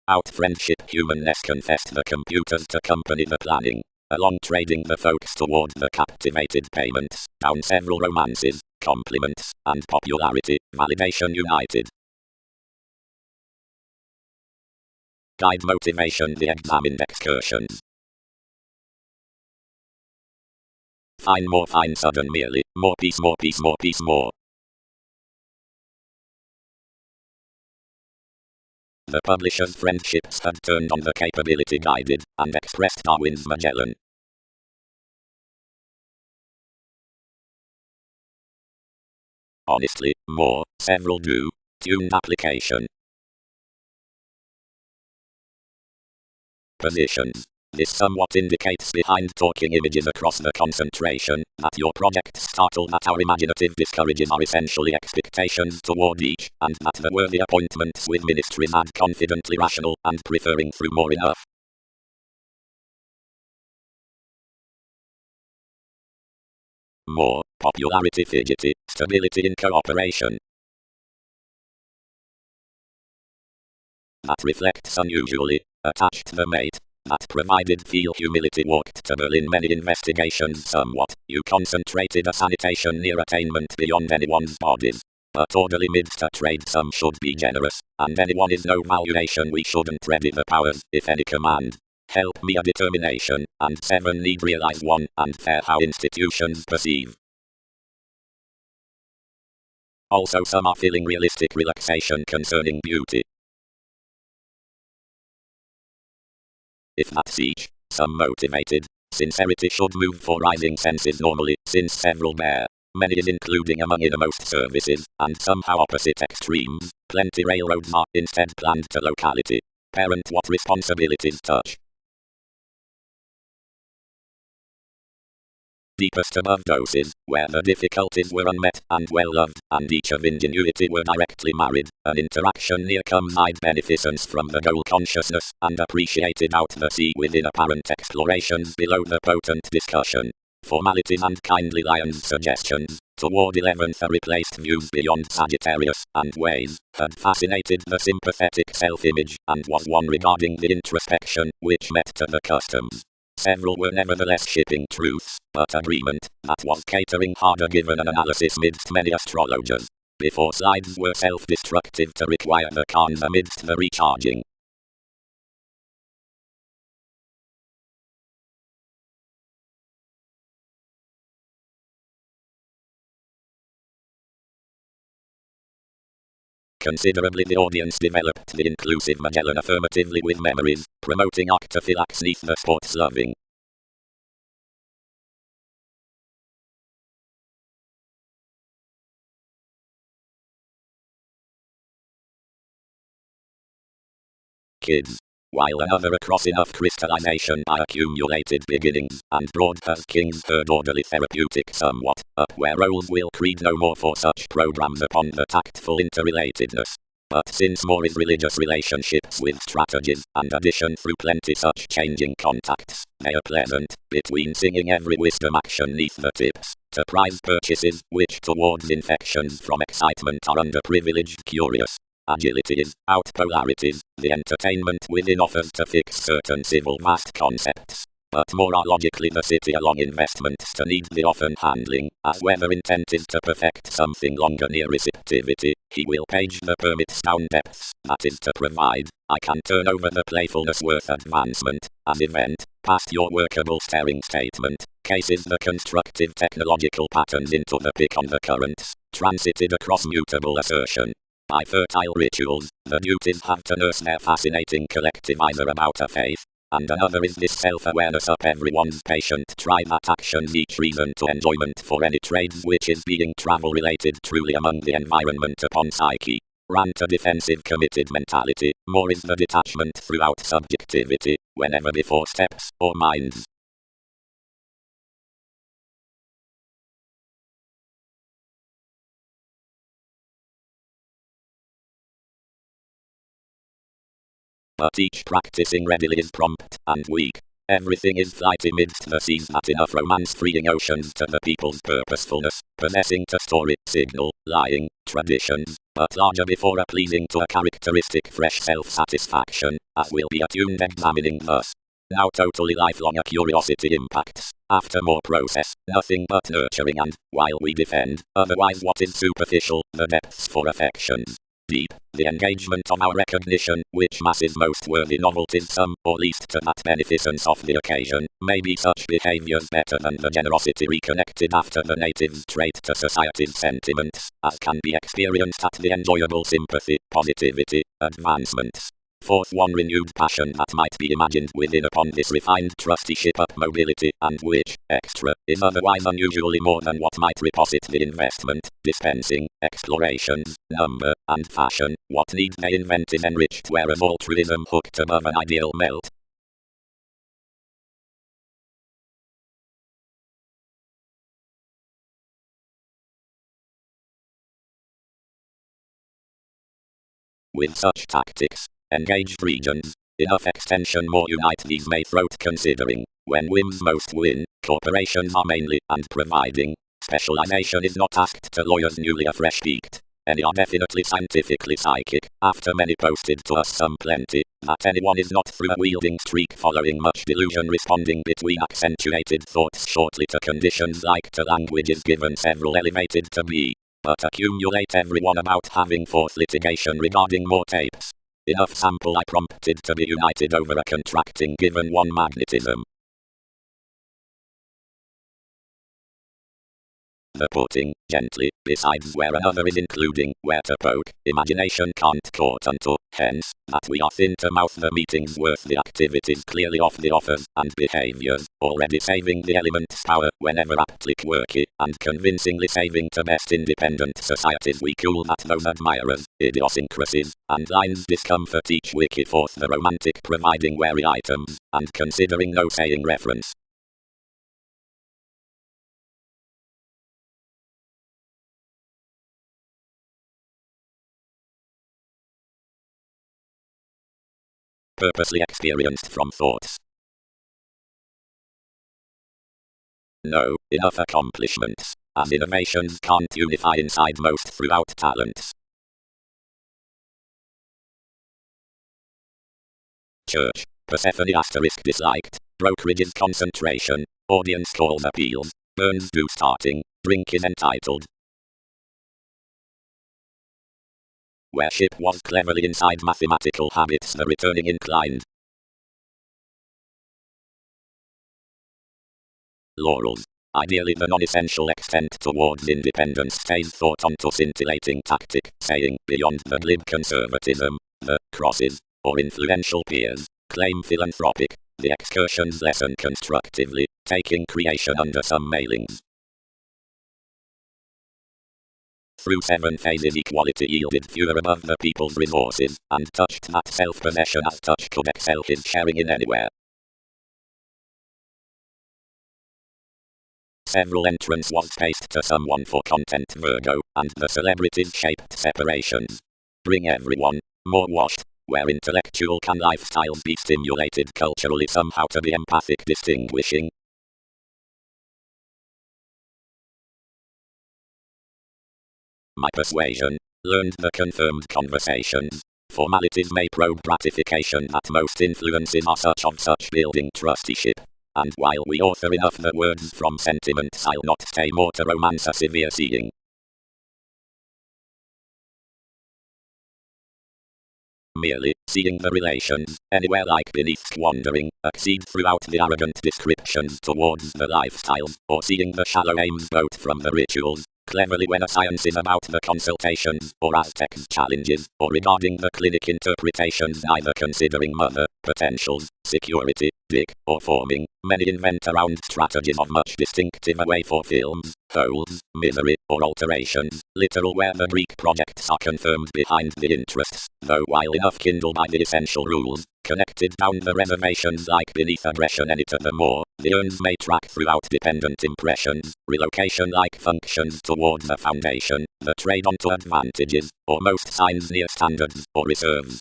Out friendship humanness confessed the computers to company the planning, along trading the folks toward the captivated payments, down several romances, compliments, and popularity, validation united. Guide motivation the examined excursions. Fine more fine sudden merely, more peace more peace more peace more. The publisher's friendships had turned on the capability guided, and expressed Darwin's Magellan. Honestly, more, several do, tuned application. Positions. This somewhat indicates behind talking images across the concentration, that your projects startle that our imaginative discourages are essentially expectations toward each, and that the worthy appointments with ministries add confidently rational, and preferring through more enough. More, popularity fidgety, stability in cooperation. That reflects unusually, attached the mate. That provided feel humility walked to Berlin many investigations somewhat, you concentrated a sanitation near attainment beyond anyone's bodies. But orderly midst a trade some should be generous, and anyone is no valuation we shouldn't ready the powers, if any command. Help me a determination, and 7 need realize 1, and fair how institutions perceive. Also some are feeling realistic relaxation concerning beauty. If that's each, some motivated, sincerity should move for rising senses normally, since several bear, many is including among innermost services, and somehow opposite extremes, plenty railroads are instead planned to locality. Parent what responsibilities touch. Deepest above doses, where the difficulties were unmet and well loved, and each of ingenuity were directly married, an interaction near comes-eyed beneficence from the goal consciousness, and appreciated out the sea within apparent explorations below the potent discussion. Formalities and kindly lion's suggestions, toward 11th are replaced views beyond Sagittarius, and ways, had fascinated the sympathetic self-image, and was one regarding the introspection, which met to the customs. Several were nevertheless shipping truths, but agreement, that was catering harder given an analysis midst many astrologers. Before slides were self-destructive to require the cons amidst the recharging. Considerably the audience developed the inclusive Magellan affirmatively with memories, promoting octophylax neath the sports loving. Kids. While another across enough crystallization by accumulated beginnings, and broad as kings third orderly therapeutic somewhat, up where roles will creed no more for such programs upon the tactful interrelatedness. But since more is religious relationships with strategies, and addition through plenty such changing contacts, they are pleasant, between singing every wisdom action neath the tips, to prize purchases, which towards infections from excitement are underprivileged curious. Agility is, out polarities, the entertainment within offers to fix certain civil vast concepts. but more logically the city along investments to need the often handling, as whether intent is to perfect something longer near receptivity, he will page the permits down depths, that is to provide, I can turn over the playfulness worth advancement, as event, past your workable staring statement, cases the constructive technological patterns into the pick on the currents, transited across mutable assertion. By fertile rituals, the duties have to nurse their fascinating collectivizer about a faith, and another is this self-awareness up everyone's patient try that actions each reason to enjoyment for any trades which is being travel-related truly among the environment upon psyche. Rant a defensive committed mentality, more is the detachment throughout subjectivity, whenever before steps or minds. But each practicing readily is prompt and weak. Everything is flighty midst the seas that enough romance-freeing oceans to the people's purposefulness, possessing to story, signal, lying, traditions, but larger before a pleasing to a characteristic fresh self-satisfaction, as will be attuned examining thus. Now totally lifelong a curiosity impacts, after more process, nothing but nurturing and, while we defend, otherwise what is superficial, the depths for affections. Deep, the engagement of our recognition, which masses most worthy novelties some, or least to that beneficence of the occasion, may be such behaviors better than the generosity reconnected after the native's trait to society's sentiments, as can be experienced at the enjoyable sympathy, positivity, advancements. Fourth, one renewed passion that might be imagined within upon this refined trusteeship up mobility, and which, extra, is otherwise unusually more than what might reposit the investment, dispensing, explorations, number, and fashion, what need they invent is enriched whereas altruism hooked above an ideal melt. With such tactics, engaged regions, enough extension more unite these may throat considering, when whims most win, corporations are mainly, and providing, specialization is not asked to lawyers newly afresh peaked, any are definitely scientifically psychic, after many posted to us some plenty, that anyone is not through a wielding streak following much delusion responding between accentuated thoughts shortly to conditions like to languages given several elevated to be. But accumulate everyone about having forth litigation regarding more tapes. Enough sample I prompted to be united over a contracting given one magnetism. The putting, gently, besides where another is including, where to poke, imagination can't court unto, hence, that we are thin to mouth the meetings worth the activities clearly off the offers, and behaviors, already saving the element's power, whenever aptly quirky, and convincingly saving to best independent societies we cool that those admirers, idiosyncrasies, and lines discomfort each wiki forth the romantic providing wary items, and considering no saying reference. Purposely experienced from thoughts. No, enough accomplishments, as innovations can't unify inside most throughout talents. Church, Persephone asterisk disliked, brokerage's concentration, audience calls appeals, Burns do starting, drink is entitled. Worship was cleverly inside mathematical habits the returning inclined. Laurels. Ideally the non-essential extent towards independence stays thought onto scintillating tactic, saying beyond the glib conservatism, the crosses, or influential peers, claim philanthropic, the excursions lesson constructively, taking creation under some mailings. Through 7 phases equality yielded fewer above the people's resources, and touched that self-possession as touch could excel his sharing in anywhere. Several entrants was spaced to someone for content Virgo, and the celebrities shaped separations. Bring everyone, more washed, where intellectual can lifestyles be stimulated culturally somehow to be empathic distinguishing. My persuasion, learned the confirmed conversations. Formalities may probe gratification that most influences are such of such building trusteeship. and while we author enough the words from sentiments I'll not stay more to romance a severe seeing. Merely seeing the relations, anywhere like beneath wandering, accede throughout the arrogant descriptions towards the lifestyles, or seeing the shallow aims both from the rituals, cleverly when a science is about the consultations, or Aztecs challenges, or regarding the clinic interpretations neither considering mother, potentials, security, dick, or forming, many invent around strategies of much distinctive away for films, holes, misery, or alterations, literal where the Greek projects are confirmed behind the interests, though while enough kindle by the essential rules, connected down the reservations like beneath aggression any to the more, the urns may track throughout dependent impressions, relocation like functions towards a foundation, the trade onto advantages, or most signs near standards, or reserves.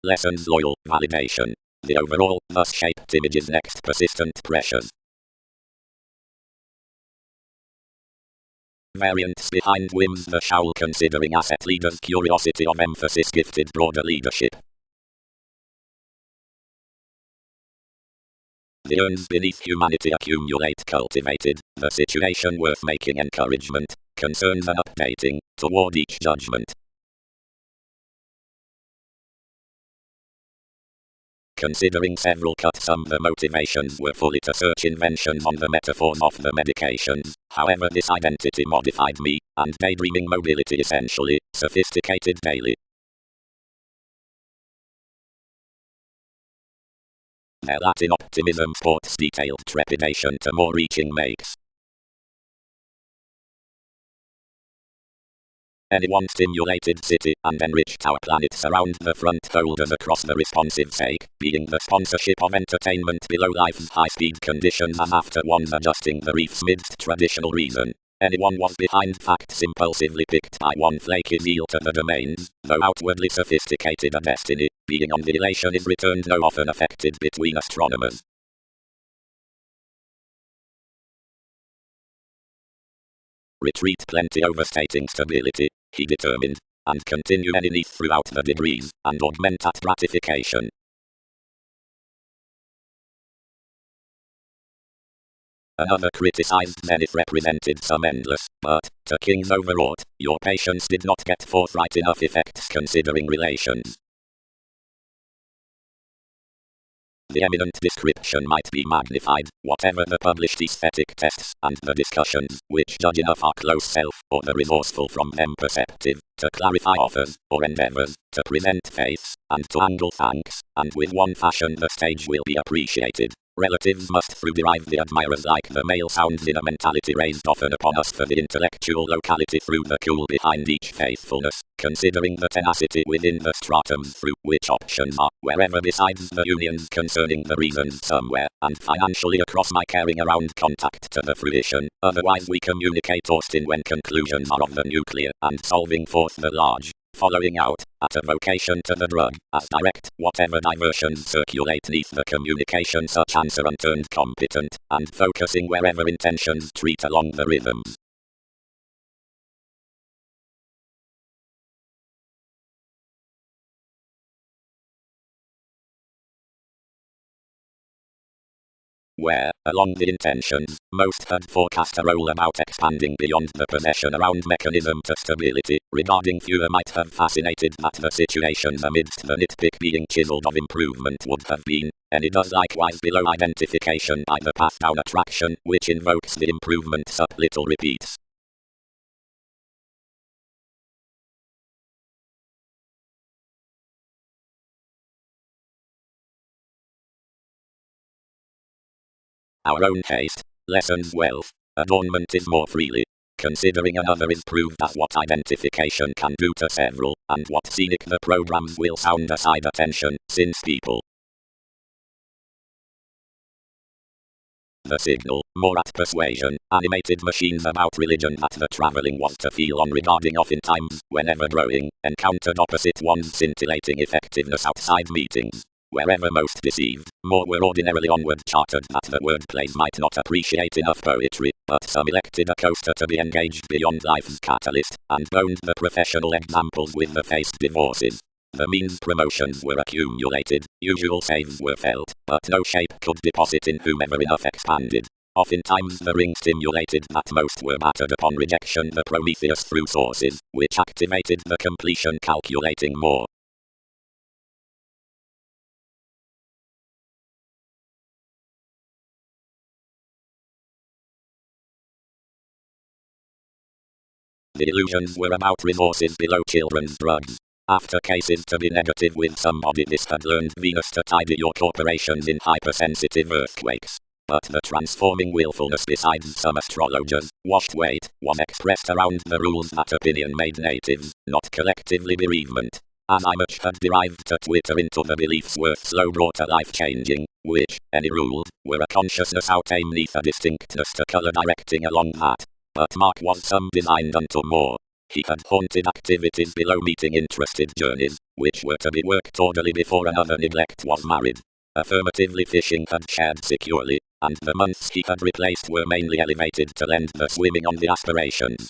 Lessons loyal, validation. The overall, thus shaped image's next persistent pressures. Variants behind whims the showl considering asset leaders' curiosity of emphasis gifted broader leadership. The urns beneath humanity accumulate cultivated, the situation worth making encouragement, concerns and updating, toward each judgment. Considering several cuts some the motivations were fully to search inventions on the metaphors of the medications, however this identity modified me, and daydreaming mobility essentially, sophisticated daily. Their Latin optimism sports detailed trepidation to more reaching makes. Anyone stimulated city and enriched our planets around the front holders across the responsive sake, being the sponsorship of entertainment below life's high-speed conditions as after one's adjusting the reefs midst traditional reason. Anyone was behind facts impulsively picked by one flaky zeal to the domains, though outwardly sophisticated a destiny, being on the elation is returned no often affected between astronomers. Retreat plenty overstating stability, he determined, and continue any need throughout the degrees, and augment at gratification. Another criticized Zenith represented some endless, but, to kings overwrought, your patience did not get forthright enough effects considering relations. The eminent description might be magnified, whatever the published aesthetic tests, and the discussions, which judge enough our close self, or the resourceful from them perceptive, to clarify offers, or endeavors, to present faiths, and to angle thanks, and with one fashion the stage will be appreciated. Relatives must through derive the admirers like the male sounds in a mentality raised often upon us for the intellectual locality through the cool behind each faithfulness, considering the tenacity within the stratums through which options are, wherever besides the unions concerning the reasons somewhere, and financially across my carrying around contact to the fruition, otherwise we communicate Austin when conclusions are of the nuclear, and solving forth the large. Following out, at a vocation to the drug, as direct, whatever diversions circulate neath the communication such answer unturned competent, and focusing wherever intentions treat along the rhythms. Where, along the intentions, most had forecast a role about expanding beyond the possession around mechanism to stability, regarding fewer might have fascinated that the situations amidst the nitpick being chiseled of improvement would have been, and it does likewise below identification by the path down attraction, which invokes the improvement sup little repeats. Our own taste, lessons wealth, adornment is more freely. Considering another is proved as what identification can do to several, and what scenic the programs will sound aside attention, since people. The signal, more at persuasion, animated machines about religion that the travelling was to feel on regarding oftentimes, whenever growing, encountered opposite one's scintillating effectiveness outside meetings. Wherever most deceived, more were ordinarily onward chartered that the wordplays might not appreciate enough poetry, but some elected a coaster to be engaged beyond life's catalyst, and boned the professional examples with the faced divorces. The means promotions were accumulated, usual saves were felt, but no shape could deposit in whomever enough expanded. Oftentimes the ring stimulated that most were battered upon rejection the Prometheus through sources, which activated the completion calculating more. The illusions were about resources below children's drugs. After cases to be negative with somebody this had learned Venus to tidy your corporations in hypersensitive earthquakes. But the transforming willfulness besides some astrologers, washed weight, was expressed around the rules that opinion made natives, not collectively bereavement. As I much had derived to Twitter into the beliefs worth slow brought a life-changing, which, any rules, were a consciousness out aim neath a distinctness to colour directing along that. But Mark was some designed unto more. He had haunted activities below meeting interested journeys, which were to be worked orderly before another neglect was married. Affirmatively fishing had shared securely, and the months he had replaced were mainly elevated to lend the swimming on the aspirations.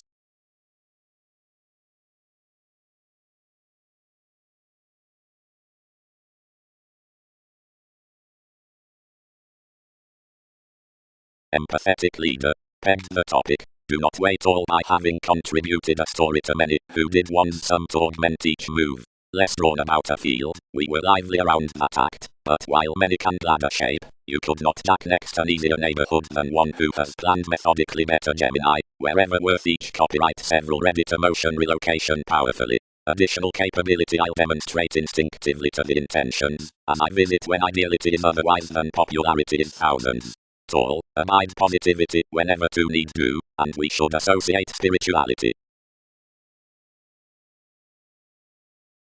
Empathetic leader, pegged the topic. Do not wait all by having contributed a story to many, who did one sum to augment each move. Less drawn about a field, we were lively around that act, but while many can ladder shape, you could not jack next an easier neighborhood than one who has planned methodically better Gemini, wherever worth each copyright several ready to motion relocation powerfully. Additional capability I'll demonstrate instinctively to the intentions, as I visit when ideality is otherwise than popularity is thousands. Tall, abide positivity whenever two need do, and we should associate spirituality.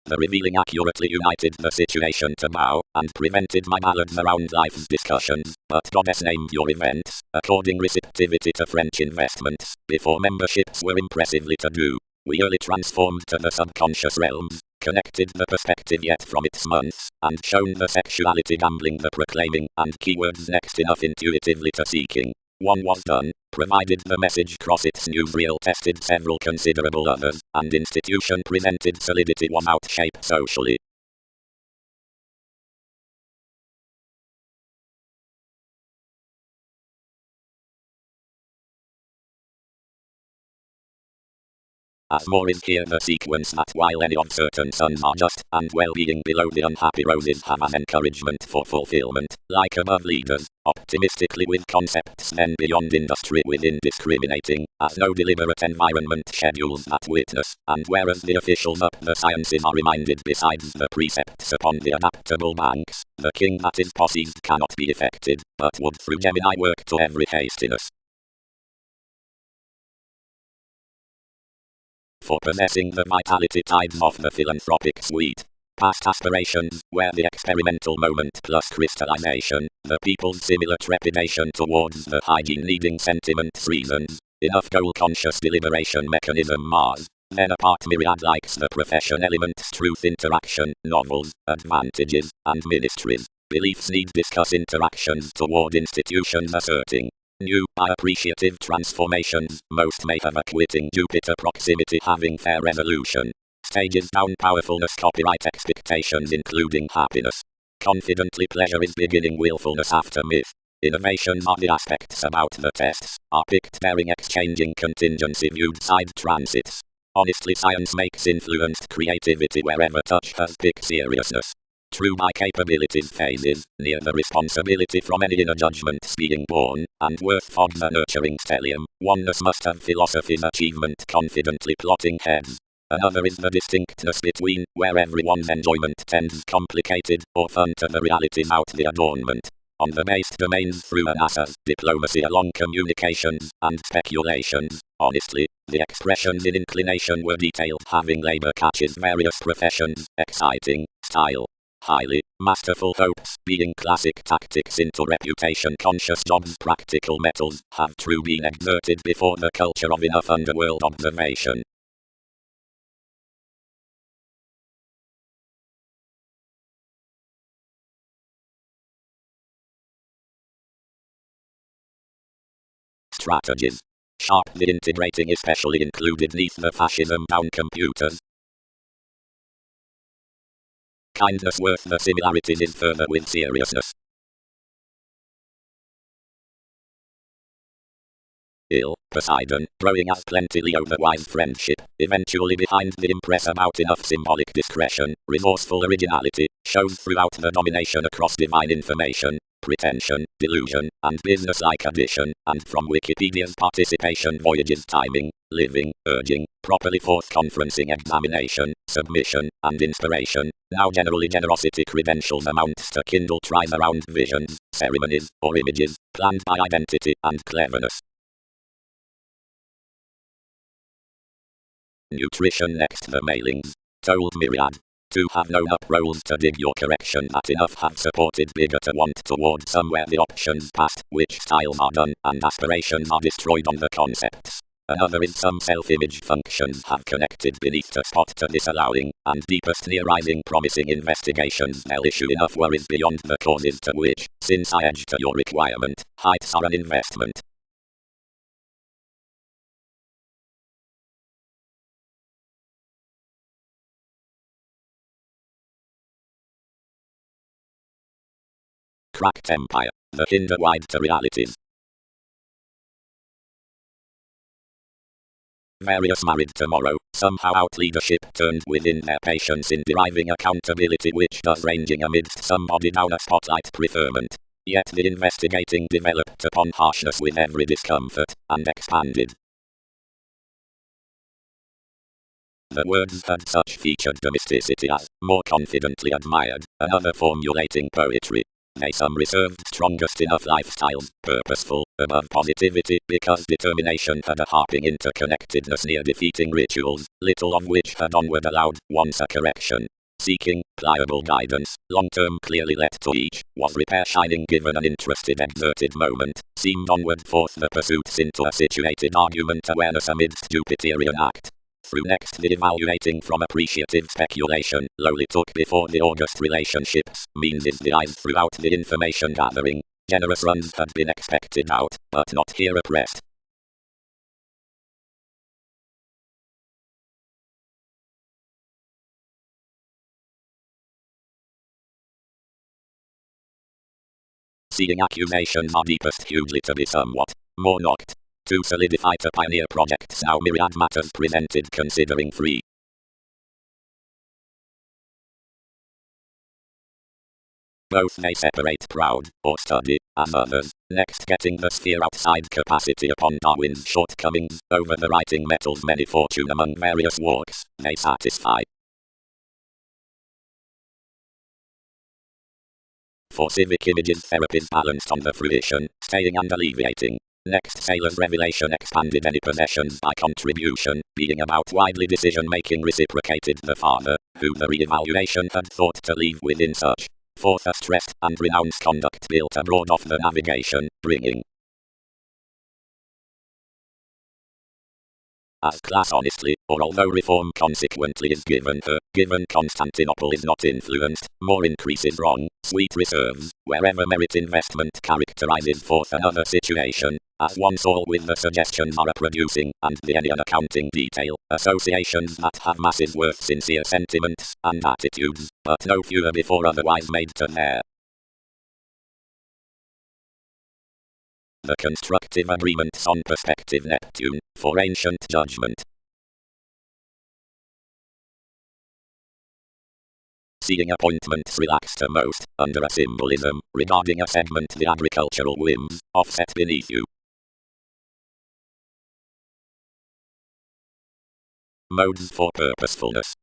The revealing accurately united the situation to bow, and prevented my ballads around life's discussions, but goddess named your events, according receptivity to French investments, before memberships were impressively to do. We early transformed to the subconscious realms, connected the perspective yet from its months, and shown the sexuality gambling the proclaiming, and keywords next enough intuitively to seeking. One was done, provided the message cross its newsreel tested several considerable others, and institution presented solidity was out shape socially. As more is here the sequence that while any of certain suns are just and well-being below the unhappy roses have as encouragement for fulfillment, like above leaders, optimistically with concepts then beyond industry within discriminating, as no deliberate environment schedules that witness, and whereas the officials up the sciences are reminded besides the precepts upon the adaptable banks, the king that is possessed cannot be effected, but would through Gemini work to every hastiness. For possessing the vitality tides of the philanthropic suite. Past aspirations, where the experimental moment plus crystallization, the people's similar trepidation towards the hygiene-needing sentiments reasons, enough goal-conscious deliberation mechanism Mars, then apart myriad likes the profession elements truth interaction, novels, advantages, and ministries. Beliefs need discuss interactions toward institutions asserting. New, appreciative transformations, most may have a quitting Jupiter proximity having fair resolution. Stages down powerfulness copyright expectations including happiness. Confidently pleasure is beginning willfulness after myth. Innovations are the aspects about the tests, are picked bearing exchanging contingency viewed side transits. Honestly science makes influenced creativity wherever touch has picked seriousness. True by capabilities phases, near the responsibility from any inner judgments being born, and worth fog the nurturing stellium, oneness must have philosophy's achievement confidently plotting heads. Another is the distinctness between, where everyone's enjoyment tends complicated, or fun to the realities out the adornment. On the based domains through an assas, diplomacy along communications, and speculations, honestly, the expressions in inclination were detailed having labor catches various professions, exciting, style. Highly masterful hopes being classic tactics into reputation conscious jobs practical metals have true been exerted before the culture of enough underworld observation. strategies. Sharp the integrating especially included neath the fascism down computers. Kindness worth the similarities is further with seriousness. Ill, Poseidon, growing as plenty Leo the wise friendship, eventually behind the impress about enough symbolic discretion, resourceful originality, shows throughout the domination across divine information, pretension, delusion, and business-like addition, and from Wikipedia's participation voyages timing, living, urging, properly forth conferencing examination, submission, and inspiration, now generally generosity credentials amounts to kindle tries around visions, ceremonies, or images, planned by identity and cleverness. Nutrition next the mailings. Told myriad. To have known up rolls to dig your correction that enough have supported bigger to want toward somewhere the options past, which styles are done, and aspirations are destroyed on the concepts. Another is some self-image functions have connected beneath to spot to disallowing, and deepest near-rising promising investigations they'll issue enough worries beyond the causes to which, since I edge to your requirement, heights are an investment. Cracked empire, the hinder wide to realities. Various married tomorrow, somehow out leadership turned within their patience in deriving accountability which does ranging amidst somebody down a spotlight preferment. Yet the investigating developed upon harshness with every discomfort, and expanded. The words had such featured domesticity as, more confidently admired, another formulating poetry. They some reserved strongest enough lifestyles, purposeful, above positivity, because determination had a harping interconnectedness near defeating rituals, little of which had onward allowed, once a correction. Seeking, pliable guidance, long-term clearly let to each, was repair shining given an interested exerted moment, seemed onward forth the pursuits into a situated argument awareness amidst Jupiterian act. Through next the evaluating from appreciative speculation, lowly took before the august relationships, means is the eyes throughout the information gathering. Generous runs had been expected out, but not here oppressed. Seeing accusations are deepest hugely to be somewhat more knocked. To solidify to pioneer projects now myriad matters presented considering free. Both may separate proud, or study, as others, next getting the sphere outside capacity upon Darwin's shortcomings, over the writing metals many fortune among various walks, they satisfy. For civic images therapies balanced on the fruition, staying and alleviating. Next Sailor's revelation expanded any possessions by contribution, being about widely decision-making reciprocated the father, who the re-evaluation had thought to leave within such. Fourth a stressed and renounced conduct built abroad off the navigation, bringing as class honestly, or although reform consequently is given her, given Constantinople is not influenced, more increases wrong, sweet reserves, wherever merit investment characterizes forth another situation, as once all with the suggestions are producing, and the any unaccounting detail, associations that have masses worth sincere sentiments, and attitudes, but no fewer before otherwise made to their the constructive agreements on perspective Neptune, for ancient judgment. Seeing appointments relaxed to most, under a symbolism, regarding a segment the agricultural whims, offset beneath you. Modes for purposefulness.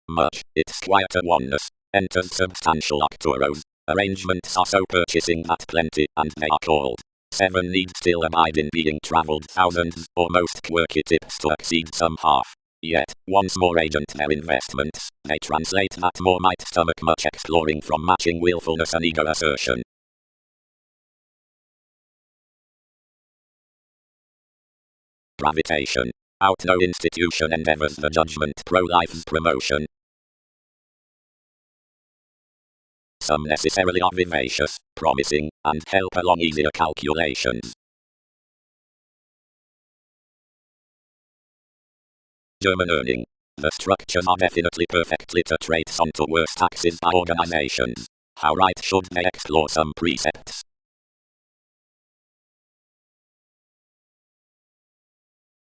Much, its quieter oneness, enters substantial octoros. Arrangements are so purchasing that plenty, and they are called. 7 need still abide in being travelled thousands, or most quirky tips to exceed some half. Yet, once more agent their investments, they translate that more might stomach much exploring from matching willfulness and ego assertion. Gravitation. Out no institution endeavours the judgment pro-life's promotion. Some necessarily are vivacious, promising, and help along easier calculations. German earning. The structures are definitely perfect litter traits onto worse taxes by organizations. How right should they explore some precepts?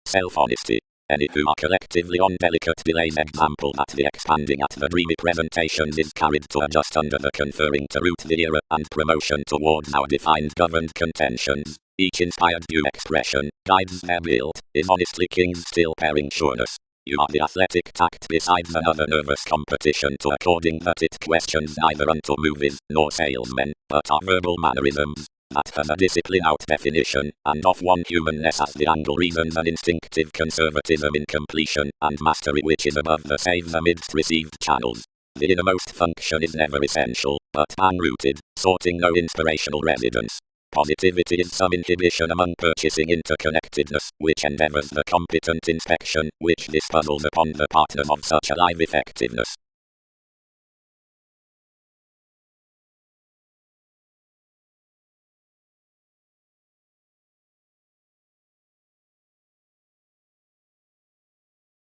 Self-honesty. Any who are collectively on delicate delays example that the expanding at the dreamy presentations is carried to a just under the conferring to root the era and promotion towards our defined governed contentions. Each inspired due expression guides their build, is honestly king's still pairing sureness. You are the athletic tact besides another nervous competition to according that it questions neither unto movies nor salesmen, but our verbal mannerisms. That has a discipline out definition, and of one humanness as the angle reasons an instinctive conservatism in completion, and mastery which is above the saves amidst received channels. The innermost function is never essential, but pan-rooted, sorting no inspirational residence. Positivity is some inhibition among purchasing interconnectedness, which endeavors the competent inspection, which this puzzles upon the partners of such a live effectiveness.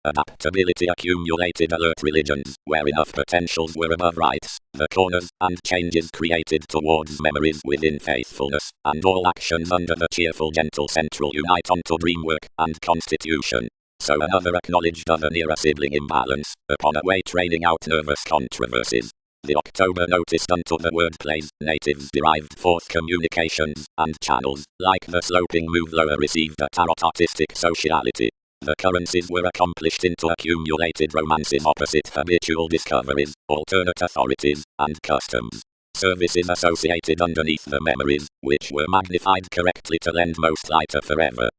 Adaptability accumulated alert religions, where enough potentials were above rights, the corners and changes created towards memories within faithfulness, and all actions under the cheerful gentle central unite onto dreamwork and constitution. So another acknowledged other nearer sibling imbalance, upon a way training out nervous controversies. The October noticed unto the wordplays, natives derived forth communications, and channels, like the sloping move lower received a tarot artistic sociality. The currencies were accomplished into accumulated romances opposite habitual discoveries, alternate authorities, and customs. Services associated underneath the memories, which were magnified correctly to lend most lighter forever.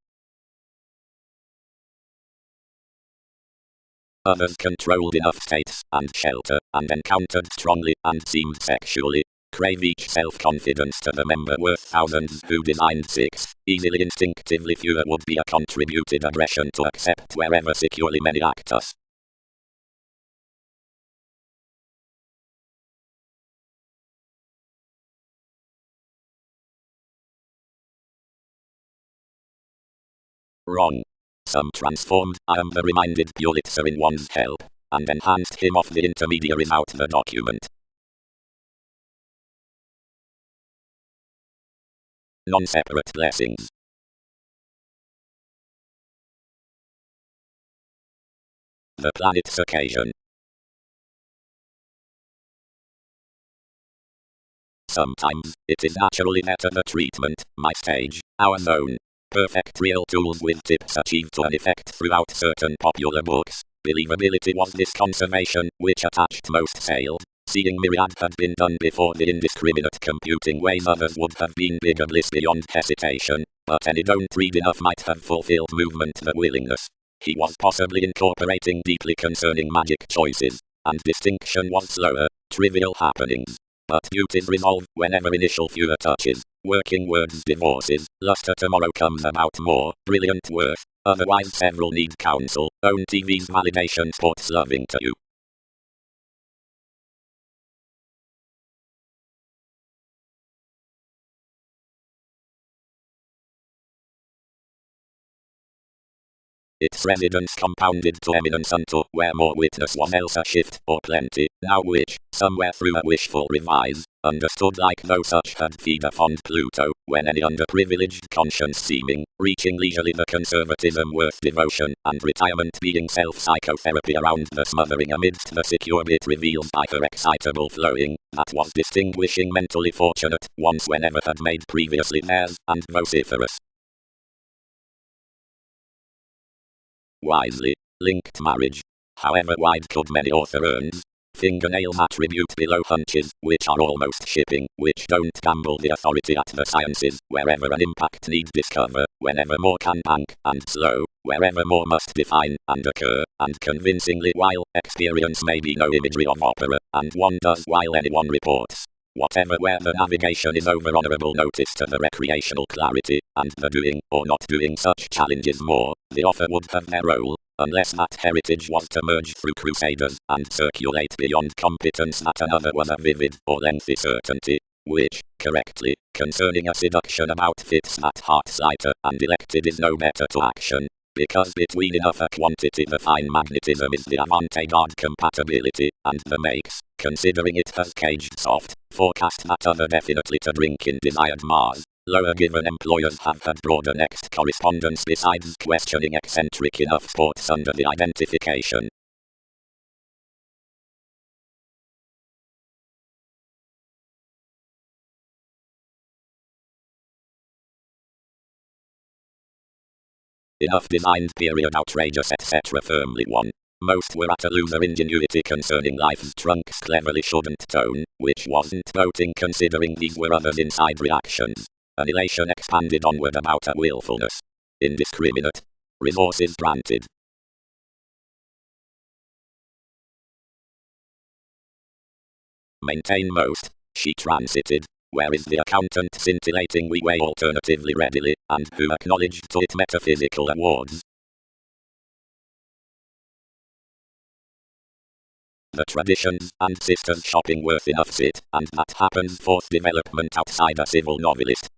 Others controlled enough states and shelter, and encountered strongly, and seemed sexually crave each self-confidence to the member worth thousands who designed sixth. Easily instinctively fewer would be a contributed aggression to accept wherever securely many act us. Wrong. Some transformed I am the reminded Pulitzer in one's help, and enhanced him of the intermediaries out the document. Non-separate blessings. The planet's occasion. Sometimes, it is naturally better the treatment, my stage, our zone. Perfect real tools with tips achieved to an effect throughout certain popular books. Believability was this conservation, which attached most sailed. Seeing myriad had been done before the indiscriminate computing ways others would have been bigger bliss beyond hesitation, but any don't read enough might have fulfilled movement the willingness. He was possibly incorporating deeply concerning magic choices, and distinction was slower, trivial happenings. But beauties resolve whenever initial fewer touches, working words divorces, luster tomorrow comes about more, brilliant worth, otherwise several need counsel, own TV's validation sports loving to you. Its residence compounded to eminence unto where more witness was else a shift or plenty, now which, somewhere through a wishful revise, understood like though such had feed a fond Pluto, when any underprivileged conscience seeming, reaching leisurely the conservatism worth devotion, and retirement being self-psychotherapy around the smothering amidst the secure bit revealed by her excitable flowing, that was distinguishing mentally fortunate, once whenever had made previously theirs, and vociferous. Wisely linked marriage. However wide could many author earns. Fingernails attribute below hunches, which are almost shipping, which don't gamble the authority at the sciences, wherever an impact need discover, whenever more can bank, and slow, wherever more must define, and occur, and convincingly while experience may be no imagery of opera, and one does while anyone reports. Whatever where the navigation is over honorable notice to the recreational clarity, and the doing or not doing such challenges more, the author would have their role, unless that heritage was to merge through crusaders and circulate beyond competence that another was a vivid or lengthy certainty, which, correctly, concerning a seduction about fits that heart's lighter and elected is no better to action, because between enough a quantity the fine magnetism is the avant-garde compatibility, and the makes, considering it has caged soft, forecast that other definitely to drink in desired Mars. Lower given employers have had broader next correspondence besides questioning eccentric enough sports under the identification. Enough designed period outrageous etc. firmly won. Most were at a loser ingenuity concerning life's trunks cleverly shouldn't tone, which wasn't boating considering these were others inside reactions. An elation expanded onward about a willfulness. Indiscriminate. Resources granted. Maintain most. She transited. Where is the accountant scintillating we weigh alternatively readily, and who acknowledged to it metaphysical awards? The traditions and sisters shopping worth enough sit, and that happens fourth development outside a civil novelist.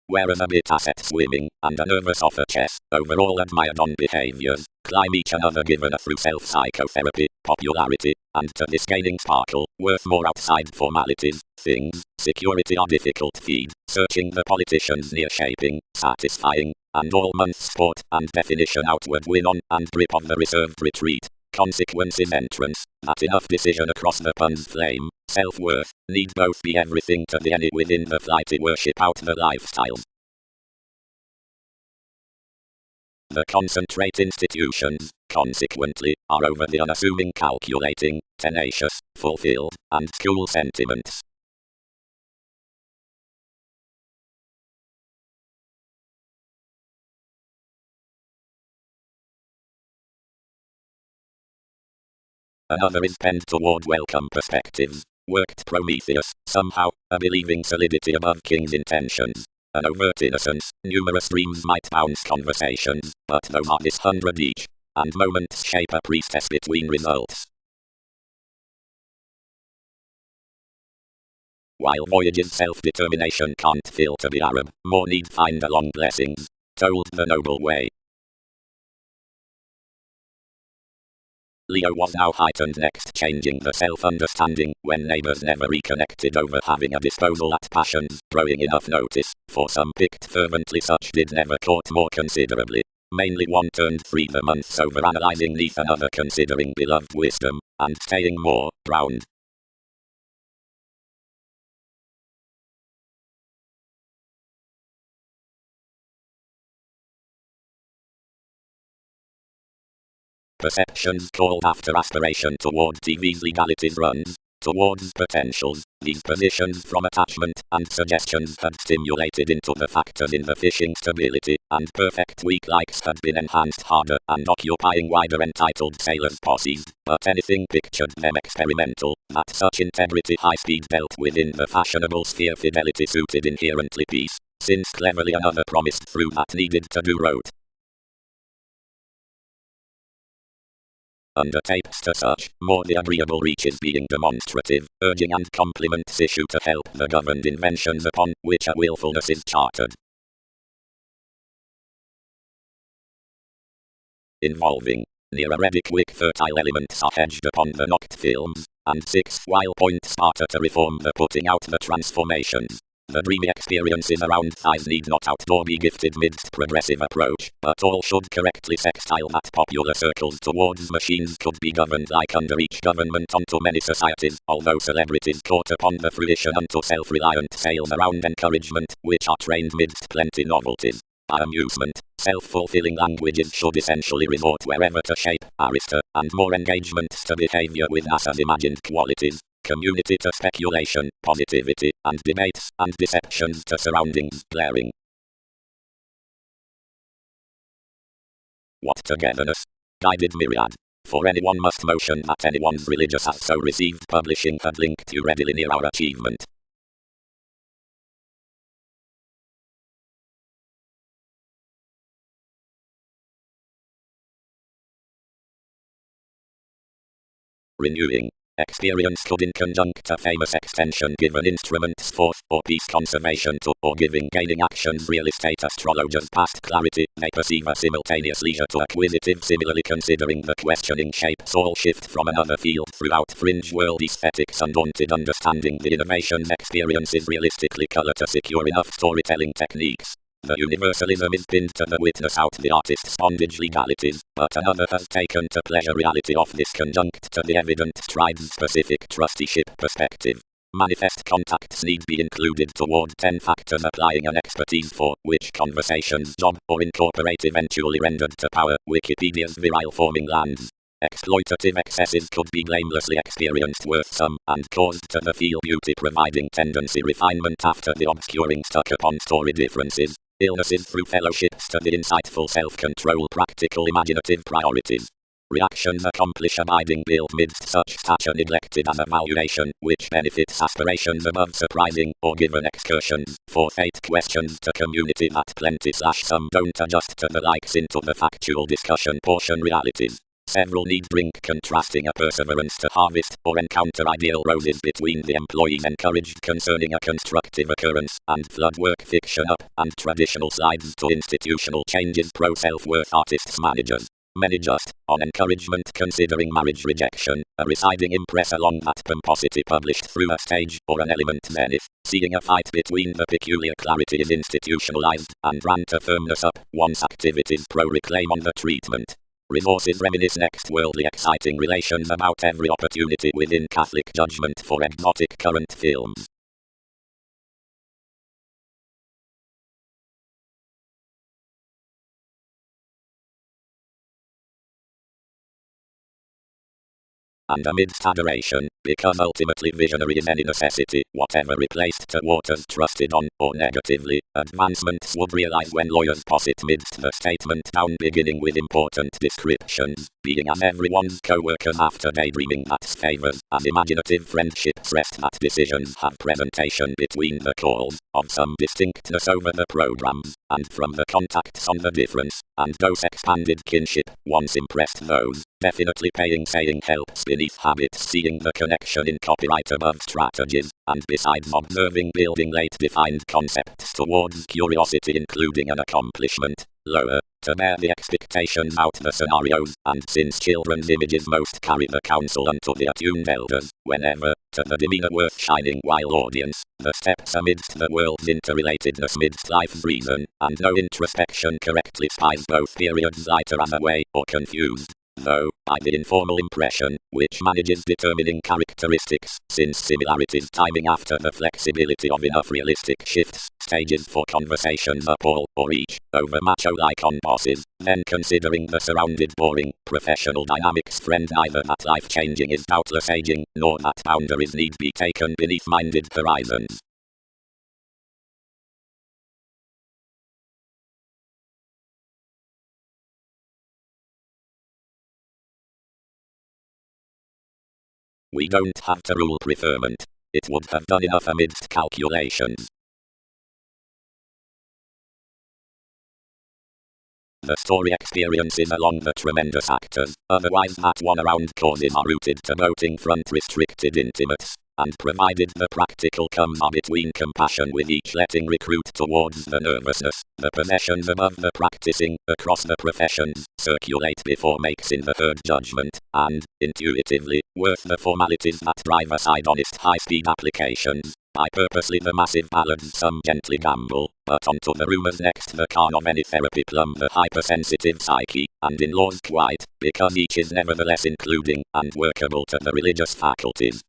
Whereas a bit asset swimming, and a nervous offer chess, overall admired on behaviors, climb each another given a through self-psychotherapy, popularity, and to this gaining sparkle, worth more outside formalities, things, security are difficult feed, searching the politicians near shaping, satisfying, and all month's sport and definition outward win on, and grip of the reserved retreat. Consequences entrance, that enough decision across the pun's flame, self-worth, need both be everything to the any within the flighty worship out the lifestyles. The concentrate institutions, consequently, are over the unassuming calculating, tenacious, fulfilled, and school sentiments. Another is penned toward welcome perspectives. Worked Prometheus, somehow, a believing solidity above king's intentions. An overt innocence, numerous dreams might bounce conversations, but those are this 100 each. And moments shape a priestess between results. While voyages self-determination can't filter the Arab, more need find along blessings. Told the noble way. Leo was now heightened next changing the self-understanding, when neighbors never reconnected over having a disposal at passions, growing enough notice, for some picked fervently such did never court more considerably. Mainly one turned 3 the months over analyzing neath another considering beloved wisdom, and staying more, drowned. Perceptions called after aspiration toward TV's legalities runs, towards potentials, these positions from attachment and suggestions had stimulated into the factors in the fishing stability, and perfect weak likes had been enhanced harder and occupying wider entitled sailors' posses, but anything pictured them experimental, that such integrity high-speed dealt within the fashionable sphere fidelity suited inherently peace, since cleverly another promised through that needed to do wrote. Under tapes to such, more the agreeable reaches being demonstrative, urging and compliments issue to help the governed inventions upon which a willfulness is chartered. Involving, near a quick fertile elements are hedged upon the knocked films, and 6 while point Sparta to reform the putting out the transformations. The dreamy experiences around thighs need not outdoor be gifted midst progressive approach, but all should correctly sextile that popular circles towards machines could be governed like under each government unto many societies, although celebrities caught upon the fruition unto self-reliant sales around encouragement, which are trained midst plenty novelties. By amusement, self-fulfilling languages should essentially resort wherever to shape, arista, and more engagements to behavior with NASA's imagined qualities. Community to speculation, positivity, and debates, and deceptions to surroundings, glaring. What togetherness? Guided myriad. For anyone must motion that anyone's religious has so received publishing had linked you readily near our achievement. renewing. Experience could in conjunct a famous extension give an instrument's forth or peace conservation to, or giving gaining actions real estate astrologers past clarity, may perceive a simultaneous leisure to acquisitive similarly considering the questioning shapes all shift from another field throughout fringe world aesthetics undaunted understanding the innovations experiences realistically color to secure enough storytelling techniques. The universalism is pinned to the witness out the artist's bondage legalities, but another has taken to pleasure reality off this conjunct to the evident strides specific trusteeship perspective. Manifest contacts need be included toward 10 factors applying an expertise for which conversations job or incorporate eventually rendered to power Wikipedia's virile forming lands. Exploitative excesses could be blamelessly experienced worth some, and caused to the feel beauty providing tendency refinement after the obscuring stuck upon story differences. Illnesses through fellowships to the insightful self-control practical imaginative priorities. Reactions accomplish abiding build midst such stature neglected as evaluation, which benefits aspirations above surprising, or given excursions, for fate questions to community that plenty/some don't adjust to the likes into the factual discussion portion realities. Several need drink contrasting a perseverance to harvest or encounter ideal roses between the employees encouraged concerning a constructive occurrence and flood work fiction up and traditional slides to institutional changes pro self-worth artists managers. Many just, on encouragement considering marriage rejection, a residing impress along that pomposity published through a stage or an element then if, seeing a fight between the peculiar clarity is institutionalized and ran to firmness up, one's activities pro-reclaim on the treatment. Resources reminisce next worldly exciting relations about every opportunity within Catholic judgment for exotic current films. And amidst adoration, because ultimately visionary is any necessity, whatever replaced to waters trusted on, or negatively, advancements would realize when lawyers posit midst the statement down beginning with important descriptions, being as everyone's co-workers after daydreaming that's favors, as imaginative friendships rest that decisions have presentation between the calls, of some distinctness over the programs, and from the contacts on the difference, and those expanded kinship, once impressed those, definitely paying saying helps beneath habits seeing the connection in copyright above strategies, and besides observing building late defined concepts towards curiosity including an accomplishment, lower, to bear the expectations out the scenarios, and since children's images most carry the counsel unto the attuned elders, whenever, to the demeanor worth shining while audience, the steps amidst the world's interrelatedness midst life's reason, and no introspection correctly spies both periods either as away or confused. Though, by the informal impression, which manages determining characteristics, since similarities timing after the flexibility of enough realistic shifts, stages for conversations up all, or each, over macho-like on bosses, then considering the surrounded boring, professional dynamics friend neither that life-changing is doubtless aging, nor that boundaries need be taken beneath minded horizons. We don't have to rule preferment. It would have done enough amidst calculations. The story experiences along the tremendous actors, otherwise that one around causes are rooted to voting front restricted intimates, and provided the practical comes are between compassion with each letting recruit towards the nervousness, the possessions above the practicing, across the professions, circulate before makes in the herd judgment, and, intuitively, worth the formalities that drive aside honest high-speed applications. By purposely the massive ballads some gently gamble, but onto the rumors next the carn of any therapy plumb the hypersensitive psyche, and in laws quite, because each is nevertheless including, and workable to the religious faculties.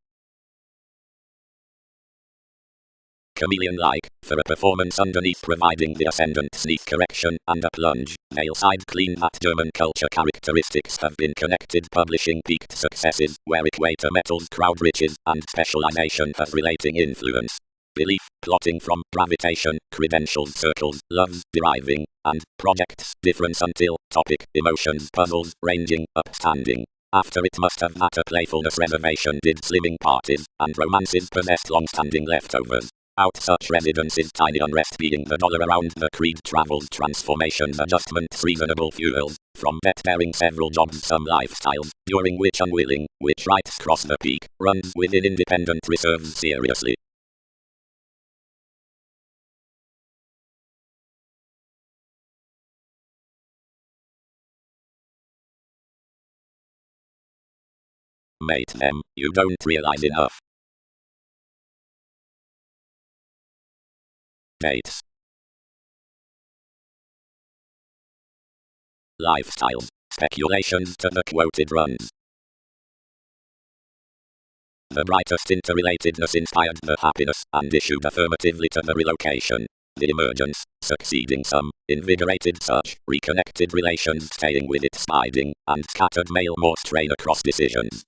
Chameleon-like, for a performance underneath providing the ascendant sneak correction and a plunge, nail side clean that German culture characteristics have been connected publishing peaked successes, where equator metals crowd riches, and specialization has relating influence. Belief, plotting from, gravitation, credentials circles, loves, deriving, and, projects, difference until, topic, emotions puzzles, ranging, upstanding. After it must have that a playfulness reservation did slimming parties, and romances possessed long-standing leftovers. Out such residences tiny unrest being the dollar around the creed travels transformations adjustments reasonable fuels, from vet bearing several jobs some lifestyles, during which unwilling, which rights cross the peak, runs within independent reserves seriously. Mate them, you don't realize enough. Dates. Lifestyles. Speculations to the quoted runs. The brightest interrelatedness inspired the happiness and issued affirmatively to the relocation. The emergence, succeeding some, invigorated such, reconnected relations staying with its spiding, and scattered male more strain across decisions.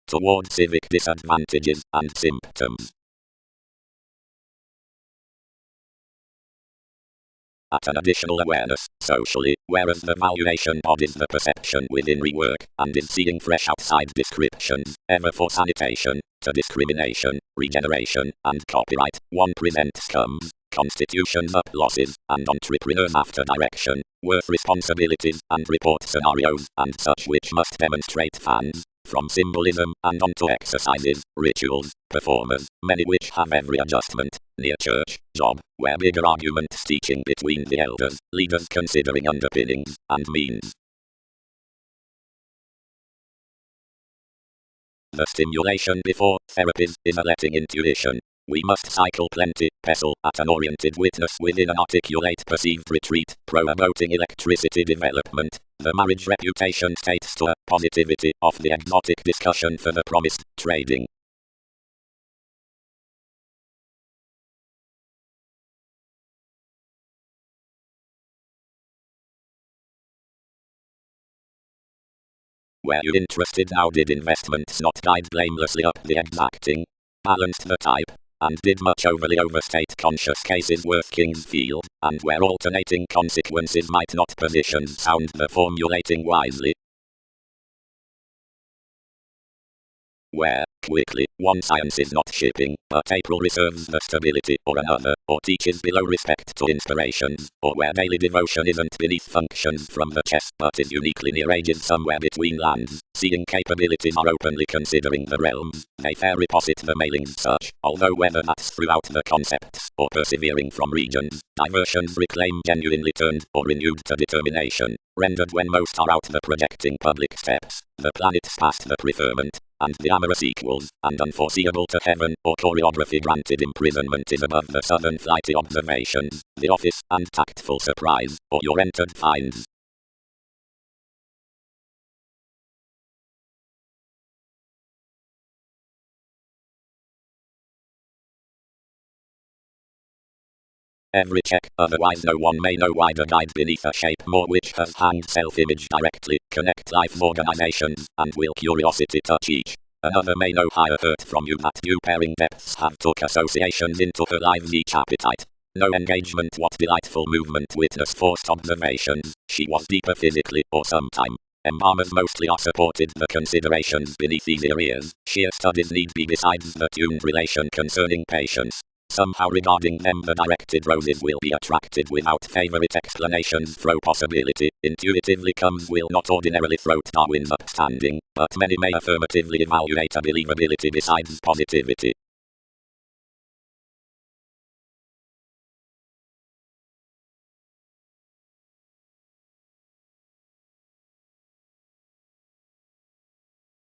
Toward civic disadvantages and symptoms. At an additional awareness, socially, whereas the valuation bodies the perception within rework, and is seeing fresh outside descriptions, ever for sanitation, to discrimination, regeneration, and copyright, one presents comes, constitutions up losses, and entrepreneurs after direction, worth responsibilities, and report scenarios, and such which must demonstrate fans, from symbolism, and onto exercises, rituals, performers, many which have every adjustment, near church, job, where bigger arguments teaching between the elders, leaders considering underpinnings, and means. The stimulation before therapies is a letting intuition. We must cycle plenty, pestle, at an oriented witness within an articulate perceived retreat, promoting electricity development. The marriage reputation states to a positivity of the exotic discussion for the promised trading. Were you interested how did investments not guide blamelessly up the exacting? Balanced the type, and did much overly overstate conscious cases worth King's Field, and where alternating consequences might not position sound the formulating wisely. Where, quickly, one science is not shipping, but April reserves the stability, or another, or teaches below respect to inspirations, or where daily devotion isn't beneath functions from the chest but is uniquely near ages somewhere between lands, seeing capabilities are openly considering the realms, they fair reposit the mailings such, although whether that's throughout the concepts, or persevering from regions, diversions reclaim genuinely turned, or renewed to determination, rendered when most are out the projecting public steps, the planets past the preferment, and the amorous equals, and unforeseeable to heaven, or choreography granted imprisonment is above the southern flighty observations, the office, and tactful surprise, or your entered finds. Every check, otherwise no one may know why the guide beneath a shape more which has hanged self-image directly, connect life's organizations, and will curiosity touch each. Another may know higher hurt from you that due pairing depths have took associations into her lives each appetite. No engagement what delightful movement witness forced observations, she was deeper physically or sometime. Embalmers mostly are supported the considerations beneath easier ears, sheer studies need be besides the tuned relation concerning patience. Somehow regarding them the directed roses will be attracted without favorite explanations throw possibility, intuitively comes will not ordinarily throat Darwin's upstanding, but many may affirmatively evaluate a believability besides positivity.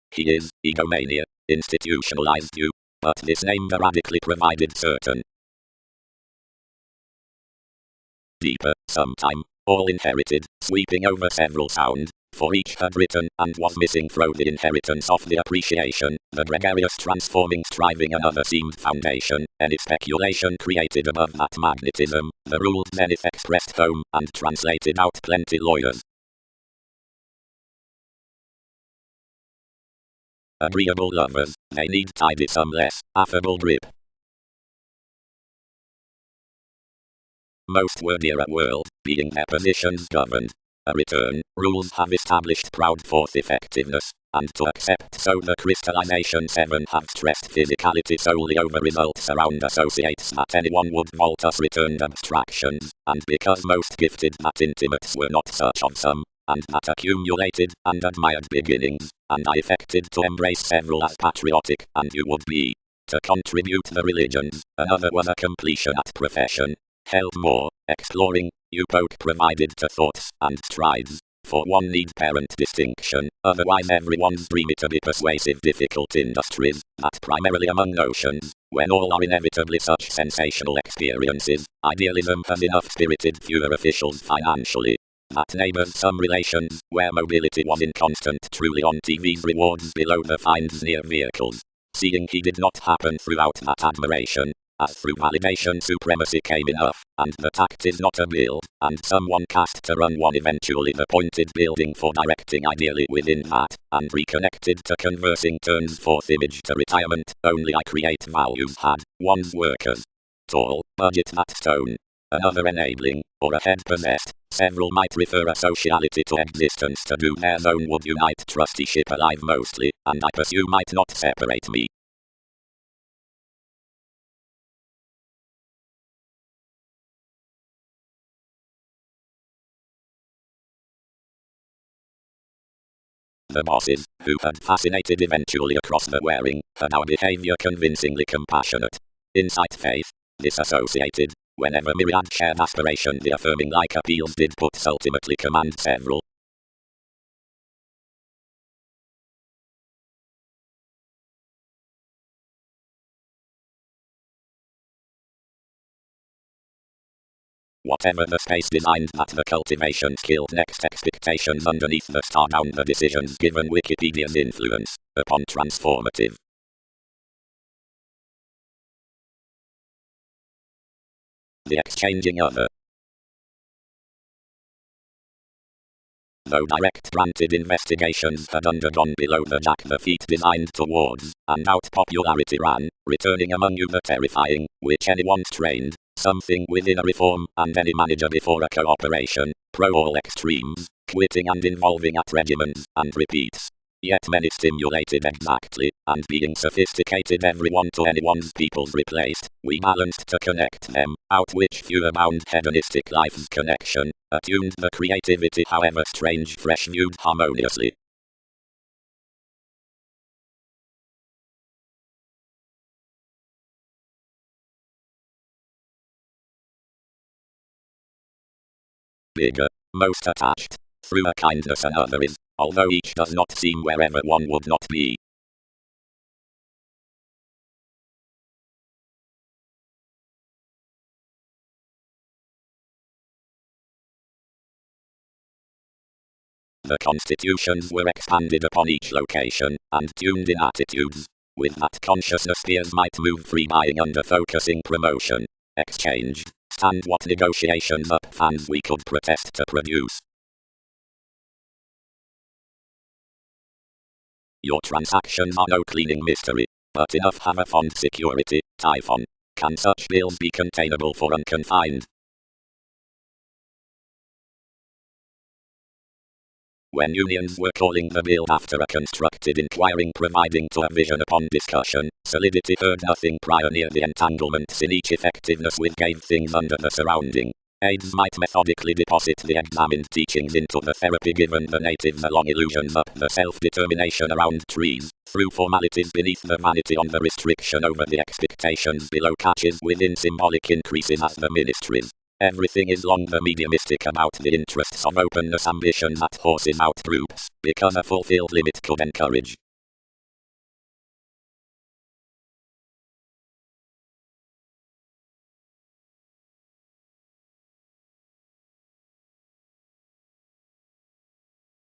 He is, egomania, institutionalized you, but this name the radically provided certain. Deeper, sometime, all inherited, sweeping over several sound, for each had written, and was missing through the inheritance of the appreciation, the gregarious transforming striving another seemed foundation, any speculation created above that magnetism, the ruled zenith expressed home, and translated out plenty lawyers. Agreeable lovers, they need tidy some less, affable drip. Most worthier a world, being their positions governed. A return, rules have established proud forth effectiveness, and to accept so the crystallization 7 have stressed physicality solely over results around associates that anyone would vault us returned abstractions, and because most gifted that intimates were not such of some, and that accumulated and admired beginnings, and I affected to embrace several as patriotic, and you would be, to contribute the religions, another was a completion at profession, held more, exploring, you poke provided to thoughts and strides, for one need parent distinction, otherwise everyone's dreamy to be persuasive difficult industries, that primarily among notions, when all are inevitably such sensational experiences, idealism has enough spirited fewer officials financially, that neighbors some relations, where mobility was inconstant truly on TV's rewards below the fines near vehicles. Seeing he did not happen throughout that admiration, as through validation supremacy came enough, and the tact is not a build, and someone cast to run one eventually the pointed building for directing ideally within that, and reconnected to conversing turns forth image to retirement, only I create values had, one's workers. Tall, budget that stone. Another enabling, or a head possessed, several might refer a sociality to existence to do their own would unite trusteeship alive mostly, and I pursue might not separate me. The bosses, who had fascinated eventually across the wearing, had our behavior convincingly compassionate. Insight faith, disassociated, whenever myriad shared aspiration the affirming like appeals did puts ultimately command several. Whatever the space designed that the cultivation killed next expectations underneath the star down the decisions given Wikipedia's influence upon transformative. The exchanging other. Though direct granted investigations had undergone below the jack the feet designed towards, and out popularity ran, returning among you the terrifying, which anyone's trained, something within a reform, and any manager before a cooperation, pro all extremes, quitting and involving at regimens, and repeats. Yet many stimulated exactly, and being sophisticated everyone to anyone's peoples replaced, we balanced to connect them, out which fewer bound hedonistic life's connection, attuned the creativity however strange fresh viewed harmoniously. Bigger, most attached, through a kindness another is, although each does not seem wherever one would not be. The constitutions were expanded upon each location, and tuned in attitudes. With that consciousness peers might move free buying under focusing promotion. Exchanged, stand what negotiations up fans we could protest to produce. Your transactions are no cleaning mystery, but enough have a fond security, Typhon. Can such bills be containable for unconfined? When unions were calling the bill after a constructed inquiring providing to a vision upon discussion, solidity heard nothing prior near the entanglements in each effectiveness with gave things under the surrounding. Aides might methodically deposit the examined teachings into the therapy given the natives along illusions up the self-determination around trees, through formalities beneath the vanity on the restriction over the expectations below catches within symbolic increases as the ministries. Everything is long the mediumistic about the interests of openness ambition that horses out troops, because a fulfilled limit could encourage.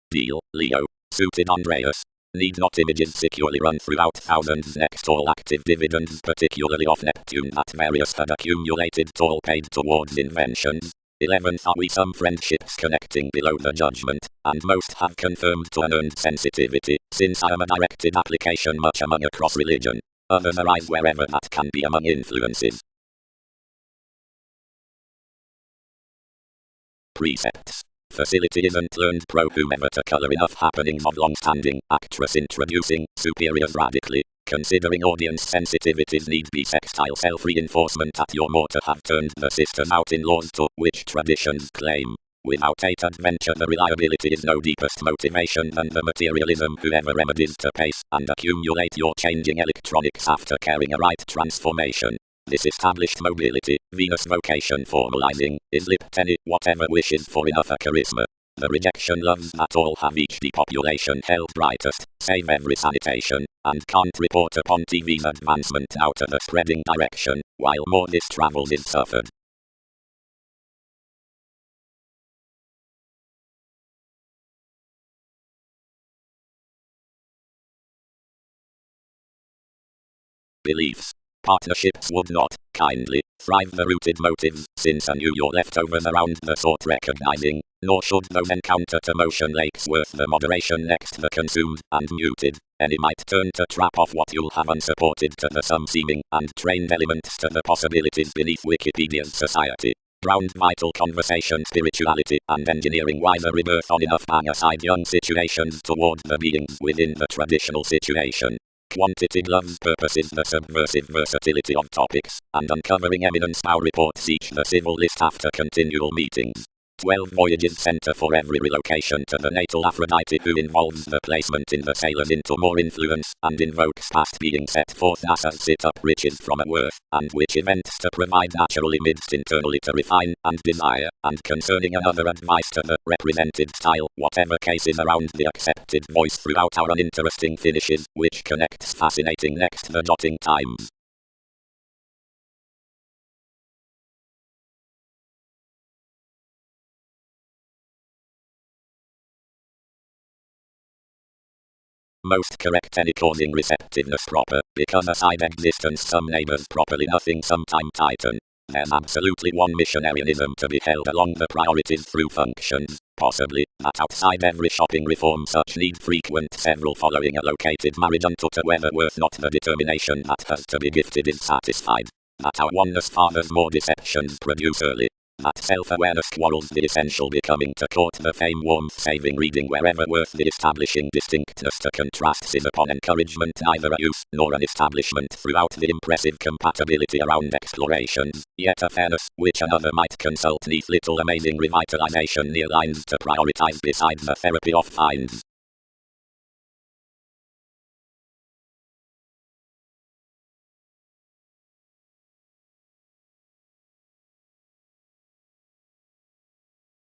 Deal, Leo, suited Andreas. Need not images securely run throughout thousands next all active dividends particularly of Neptune that various had accumulated toll paid towards inventions. 11th are we some friendships connecting below the judgment, and most have confirmed to an earned sensitivity, since I am a directed application much among across religion. Others arise wherever that can be among influences. Precepts. facility isn't learned pro whomever to color enough happenings of long-standing actress introducing superiors radically. Considering audience sensitivities need be sextile self-reinforcement at your more to have turned the sisters out in laws to which traditions claim. Without eight adventure the reliability is no deepest motivation than the materialism whoever remedies to pace and accumulate your changing electronics after carrying a right transformation. This established mobility, Venus vocation formalizing, is lip tenny, whatever wishes for enough a charisma. The rejection loves that all have each depopulation held brightest, save every sanitation, and can't report upon TV's advancement out of the spreading direction, while more this travels is suffered. Beliefs. Partnerships would not, kindly, thrive the rooted motives, since anew your leftovers around the sort recognizing, nor should those encounter to motion lakes worth the moderation next the consumed and muted. Any might turn to trap off what you'll have unsupported to the some seeming and trained elements to the possibilities beneath Wikipedia's society. Ground vital conversation spirituality and engineering wiser rebirth on enough bang aside young situations toward the beings within the traditional situation. Quantity loves purposes the subversive versatility of topics, and uncovering eminence bow reports each the civil list after continual meetings. 12 voyages center for every relocation to the natal Aphrodite who involves the placement in the sailors into more influence and invokes past being set forth as sit up riches from a worth, and which events to provide naturally midst internally to refine and desire, and concerning another advice to the represented style, whatever cases around the accepted voice throughout our uninteresting finishes, which connects fascinating next the jotting times. Most correct any causing receptiveness proper, because aside existence some neighbors properly nothing sometime titan. There's absolutely one missionarianism to be held along the priorities through functions, possibly, that outside every shopping reform such need frequent several following a located marriage unto to whether worth not the determination that has to be gifted is satisfied. That our oneness fathers more deceptions produce early. That self-awareness quarrels the essential becoming to court the fame warmth saving reading wherever worth the establishing distinctness to contrasts is upon encouragement neither a use nor an establishment throughout the impressive compatibility around explorations, yet a fairness which another might consult neath little amazing revitalization near lines to prioritize beside the therapy of finds.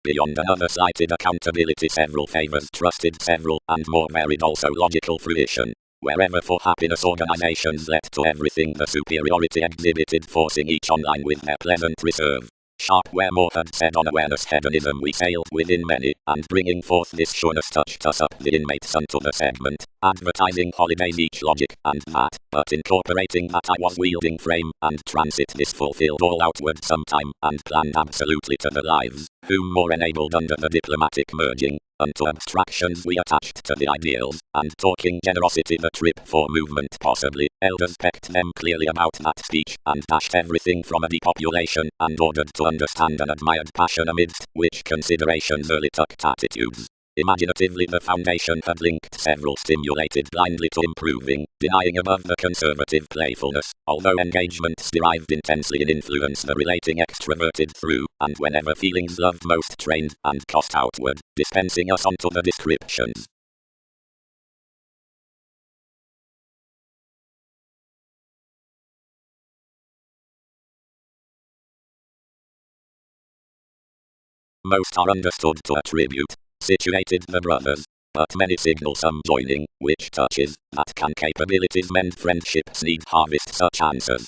Beyond another cited accountability several favors trusted several and more varied also logical fruition. Wherever for happiness organizations let to everything the superiority exhibited forcing each online with their pleasant reserve. Sharp where more had said on awareness hedonism we sailed within many, and bringing forth this sureness touched us up the inmates unto the segment, advertising holidays each logic and that, but incorporating that I was wielding frame and transit this fulfilled all outward sometime and planned absolutely to the lives, whom more enabled under the diplomatic merging, unto abstractions we attached to the ideals, and talking generosity the trip for movement possibly, elders pecked them clearly about that speech, and dashed everything from a depopulation, and ordered to understand an admired passion amidst which considerations early tucked attitudes. Imaginatively the foundation had linked several stimulated blindly to improving, denying above the conservative playfulness, although engagements derived intensely in influence the relating extroverted through, and whenever feelings loved most trained, and cost outward, dispensing us onto the descriptions. Most are understood to attribute, situated the brothers, but many signal some joining, which touches, that can capabilities mend friendships need harvest such answers.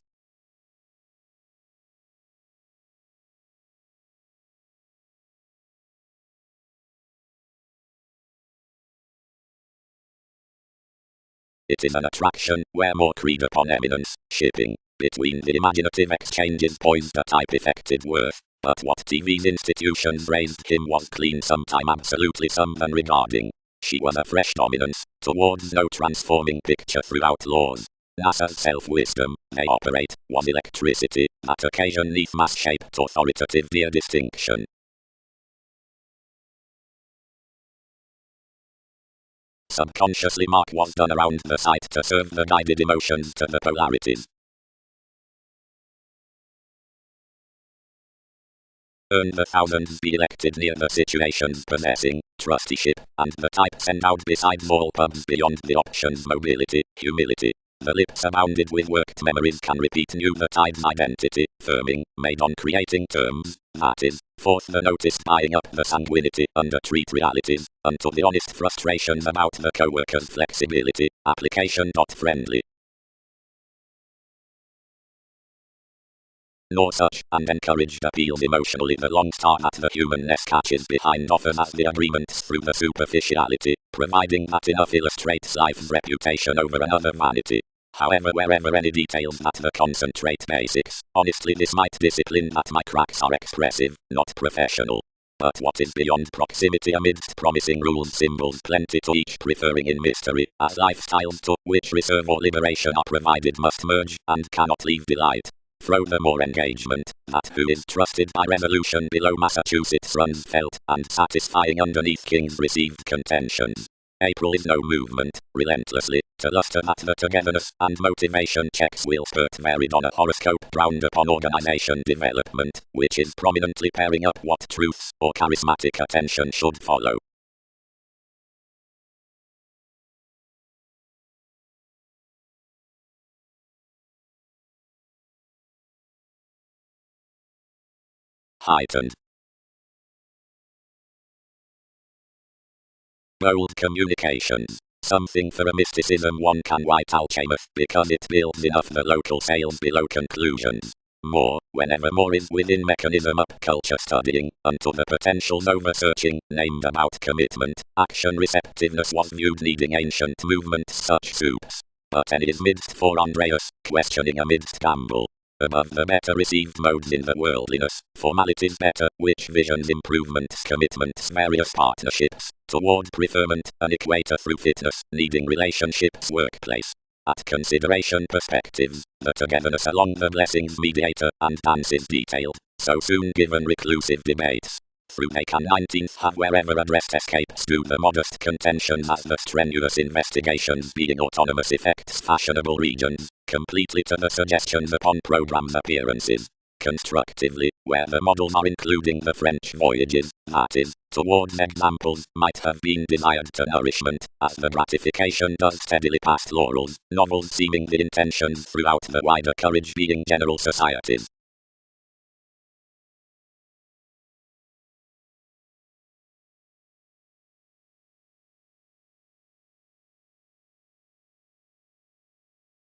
It is an attraction, where more creed upon eminence, shipping, between the imaginative exchanges poised a type effective worth, but what TV's institutions raised him was clean sometime absolutely some than regarding. She was a fresh dominance, towards no transforming picture throughout laws. NASA's self-wisdom, they operate, was electricity, that occasion neath mass-shaped authoritative dear distinction. Subconsciously mark was done around the site to serve the guided emotions to the polarities. Earn the thousands, be elected near the situations possessing trusteeship, and the type send out besides all pubs beyond the options mobility, humility. The lips abounded with worked memories can repeat new the tide's identity, firming, made on creating terms, that is, forth the notice buying up the sanguinity under treat realities, unto the honest frustrations about the co-worker's flexibility, application not friendly. Nor such, and encouraged appeals emotionally the long star that the humanness catches behind offers as the agreements through the superficiality, providing that enough illustrates life's reputation over another vanity. However, wherever any details that the concentrate basics, honestly this might discipline that my cracks are expressive, not professional. But what is beyond proximity amidst promising rules symbols plenty to each preferring in mystery, as lifestyles to which reserve or liberation are provided must merge, and cannot leave delight. Throw the more engagement, that who is trusted by resolution below Massachusetts runs felt, and satisfying underneath King's received contentions. April is no movement, relentlessly, to luster that the togetherness and motivation checks will spurt varied on a horoscope ground upon organization development, which is prominently pairing up what truths or charismatic attention should follow. Heightened. Bold communications. Something for a mysticism one can write alchemist because it builds enough the local sales below conclusions. More, whenever more is within mechanism up culture studying, unto the potentials over searching, named about commitment, action receptiveness was viewed needing ancient movements such soups. But any is midst for Andreas, questioning amidst gamble. Above the better received modes in the worldliness, formalities better, which visions improvements commitments various partnerships, toward preferment, an equator through fitness, needing relationships workplace. At consideration perspectives, the togetherness along the blessings mediator, and dances detailed, so soon given reclusive debates. Through they can 19th have wherever addressed escapes to the modest contentions as the strenuous investigations being autonomous effects fashionable regions, completely to the suggestions upon programs appearances. Constructively, where the models are including the French voyages, that is, towards examples, might have been desired to nourishment, as the gratification does steadily past laurels, novels seeming the intentions throughout the wider courage being general societies.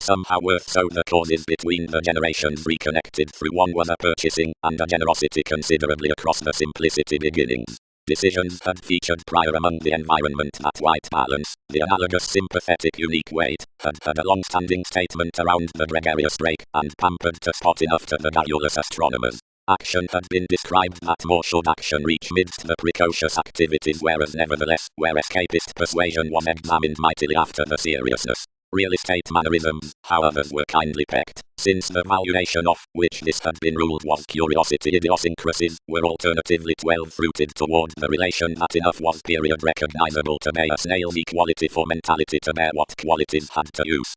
Somehow worth so the causes between the generations reconnected through one was a purchasing and a generosity considerably across the simplicity beginnings. Decisions had featured prior among the environment that white balance, the analogous sympathetic unique weight, had a long-standing statement around the gregarious break and pampered to spot enough to the garrulous astronomers. Action had been described that more should action reach midst the precocious activities whereas nevertheless, where escapist persuasion was examined mightily after the seriousness. Real estate mannerisms, how others were kindly pecked, since the valuation of which this had been ruled was curiosity idiosyncrasies, were alternatively 12-fruited toward the relation that enough was period recognizable to bear a snail's equality for mentality to bear what qualities had to use.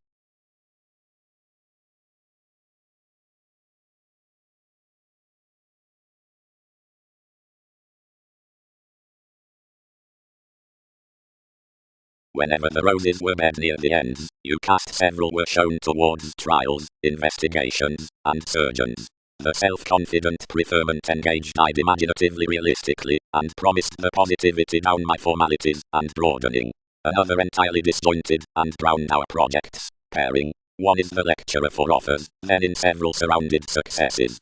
Whenever the roses were bed near the ends, you cast several were shown towards trials, investigations, and surgeons. The self-confident preferment engaged eyed imaginatively realistically, and promised the positivity down my formalities, and broadening. Another entirely disjointed, and drowned our projects, pairing. One is the lecturer for offers, then in several surrounded successes.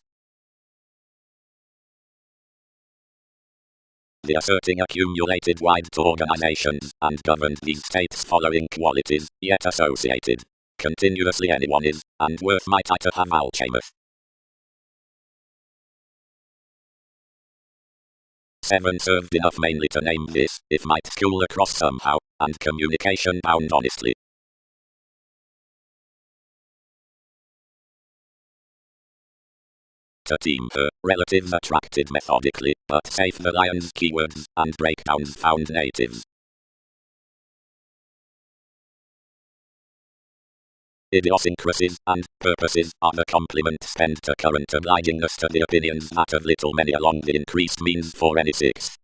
The asserting accumulated wide to organizations, and governed these states following qualities, yet associated. Continuously anyone is, and worth might I to have alchemist. 7 served enough mainly to name this, if might school across somehow, and communication bound honestly. To team her, relatives attracted methodically, but safe the lion's keywords, and breakdowns found natives. idiosyncrasies, and purposes are the complement spent to current obligingness to the opinions that of little many along the increased means for any sixth.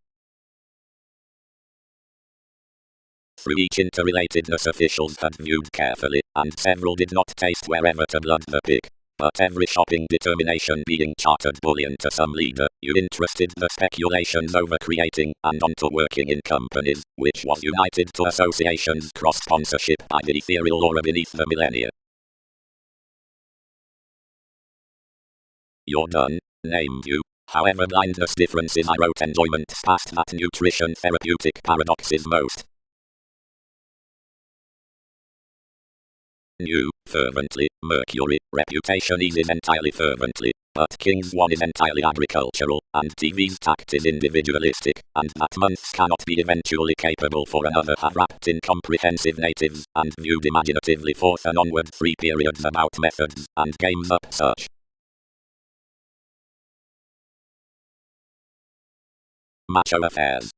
Through each interrelatedness officials had viewed carefully, and several did not taste wherever to blood the pick. But every shopping determination being chartered bullion to some leader, you interested the speculations over creating and onto working in companies, which was united to associations cross-sponsorship by the ethereal aura beneath the millennia. You're done. Named you. However blindness differences I wrote enjoyments past that nutrition therapeutic paradoxes most. New, fervently, Mercury, reputation eases entirely fervently, but King's one is entirely agricultural, and TV's tact is individualistic, and that months cannot be eventually capable for another have wrapped in comprehensive natives, and viewed imaginatively forth and onward 3 periods about methods, and games up such. Macho affairs.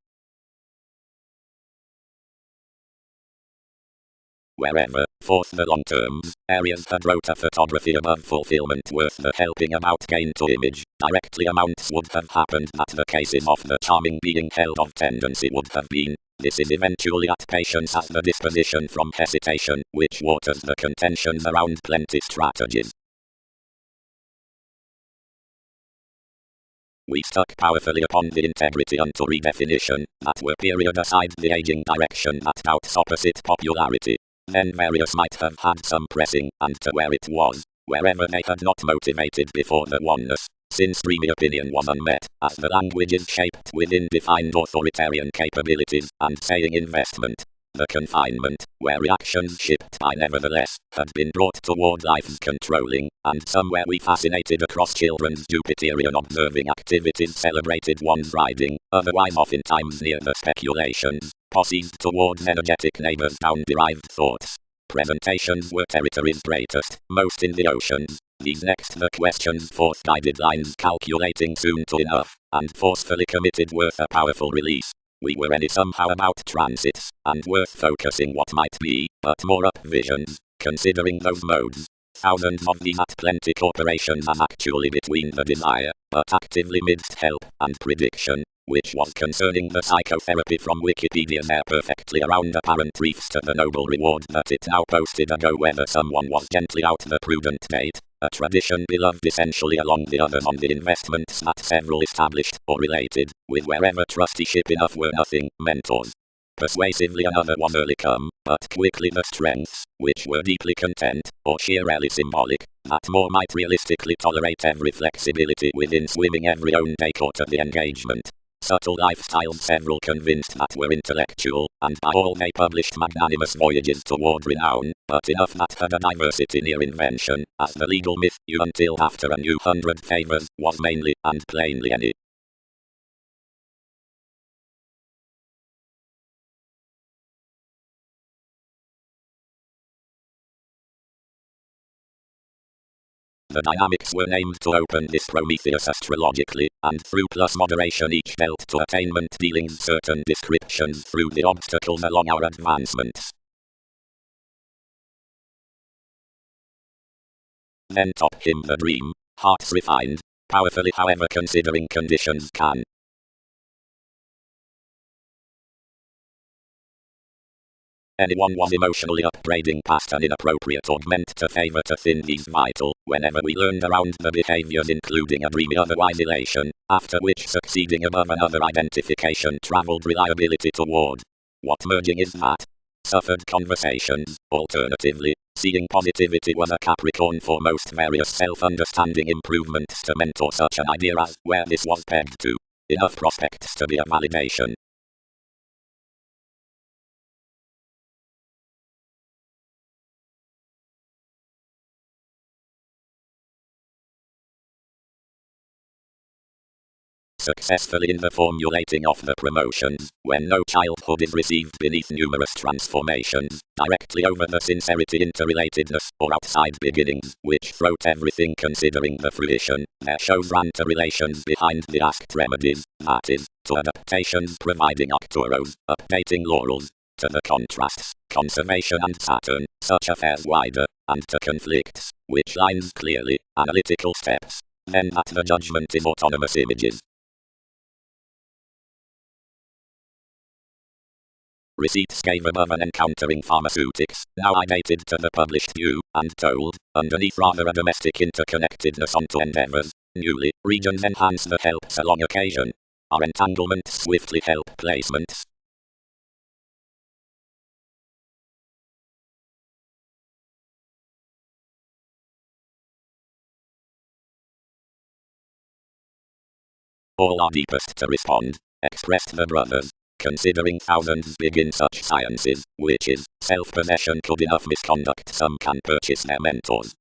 Wherever, forth the long terms, areas had wrote a photography above fulfillment worth the helping about gain to image, directly amounts would have happened that the cases of the charming being held of tendency would have been. This is eventually at patience as the disposition from hesitation, which waters the contentions around plenty strategies. We stuck powerfully upon the integrity unto redefinition, that were period aside the aging direction that doubts opposite popularity. Then various might have had some pressing, and to where it was, wherever they had not motivated before the oneness, since dreamy opinion was unmet, as the language is shaped within defined authoritarian capabilities, and saying investment. The confinement, where reactions shipped by nevertheless, had been brought toward life's controlling, and somewhere we fascinated across children's Jupiterian observing activities celebrated one's riding, otherwise oftentimes near the speculations, posseed towards energetic neighbors down derived thoughts. Presentations were territories greatest, most in the oceans. These next the questions forth guided lines calculating soon to enough, and forcefully committed worth a powerful release. We were any somehow about transits, and worth focusing what might be, but more up visions, considering those modes. Thousands of these at plenty corporations as actually between the desire, but actively midst help and prediction, which was concerning the psychotherapy from Wikipedia there perfectly around apparent reefs to the noble reward that it now posted ago whether someone was gently out the prudent date, a tradition beloved essentially along the others on the investments that several established or related, with wherever trusteeship enough were nothing, mentors. Persuasively another was early come, but quickly the strengths, which were deeply content, or sheerly symbolic, that more might realistically tolerate every flexibility within swimming every own day caught of the engagement. Subtle lifestyles several convinced that were intellectual, and by all they published magnanimous voyages toward renown, but enough that had a diversity near invention, as the legal myth you until after a new 100 favors, was mainly and plainly any. The dynamics were named to open this Prometheus astrologically, and through plus moderation each dealt to attainment dealing certain descriptions through the obstacles along our advancements. Then top him the dream, hearts refined, powerfully however considering conditions can. Anyone was emotionally upbraiding past an inappropriate augment to favor to thin these vital, whenever we learned around the behaviors including a dreamy otherwise elation, after which succeeding above another identification traveled reliability toward. What merging is that? Suffered conversations, alternatively, seeing positivity was a Capricorn for most various self-understanding improvements to mentor such an idea as where this was pegged to. Enough prospects to be a validation. Successfully in the formulating of the promotions, when no childhood is received beneath numerous transformations, directly over the sincerity interrelatedness, or outside beginnings, which throat everything considering the fruition, there shows ranta relations behind the asked remedies, that is, to adaptations providing octoros, updating laurels, to the contrasts, conservation and Saturn, such affairs wider, and to conflicts, which lines clearly, analytical steps, then that the judgment is autonomous images. Receipts gave above and encountering pharmaceutics, now I dated to the published view, and told, underneath rather a domestic interconnectedness onto endeavors, newly, regions enhance the helps along occasion. Our entanglements swiftly help placements. All are deepest to respond, expressed the brothers. Considering thousands begin such sciences, which is, self-possession could enough misconduct some can purchase their mentors.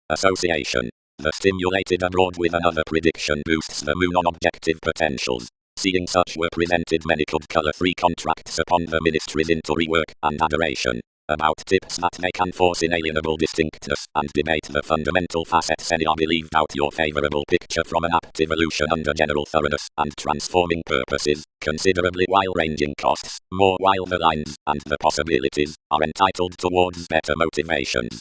Association. The stimulated abroad with another prediction boosts the moon on objective potentials. Seeing such were presented many could color 3 contracts upon the ministries into rework and adoration. About tips that they can force inalienable distinctness and debate the fundamental facets any are believed out your favorable picture from an apt evolution under general thoroughness and transforming purposes, considerably while ranging costs, more while the lines and the possibilities are entitled towards better motivations.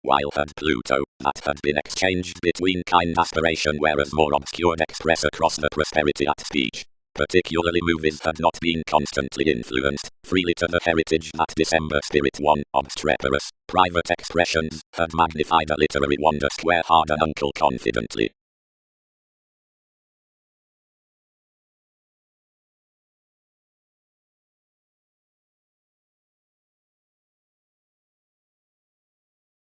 While had Pluto, that had been exchanged between kind aspiration whereas more obscured express across the prosperity at speech. Particularly movies had not been constantly influenced, freely to the heritage that December spirit one, obstreperous, private expressions, had magnified a literary wonder square hard an uncle confidently.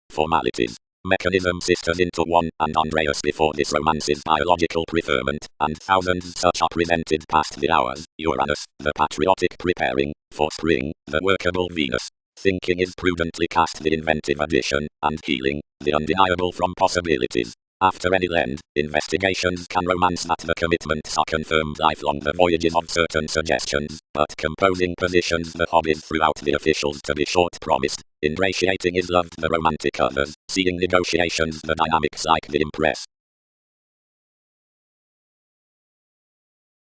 Formalities. Mechanism sisters into one, and Andreas before this romance's biological preferment, and thousands such are presented past the hours, Uranus, the patriotic preparing, for spring, the workable Venus. Thinking is prudently cast the inventive addition, and healing, the undeniable from possibilities. After any lend, investigations can romance that the commitments are confirmed lifelong the voyages of certain suggestions, but composing positions the hobbies throughout the officials to be short promised. Ingratiating is loved the romantic others, seeing negotiations the dynamics like the impress.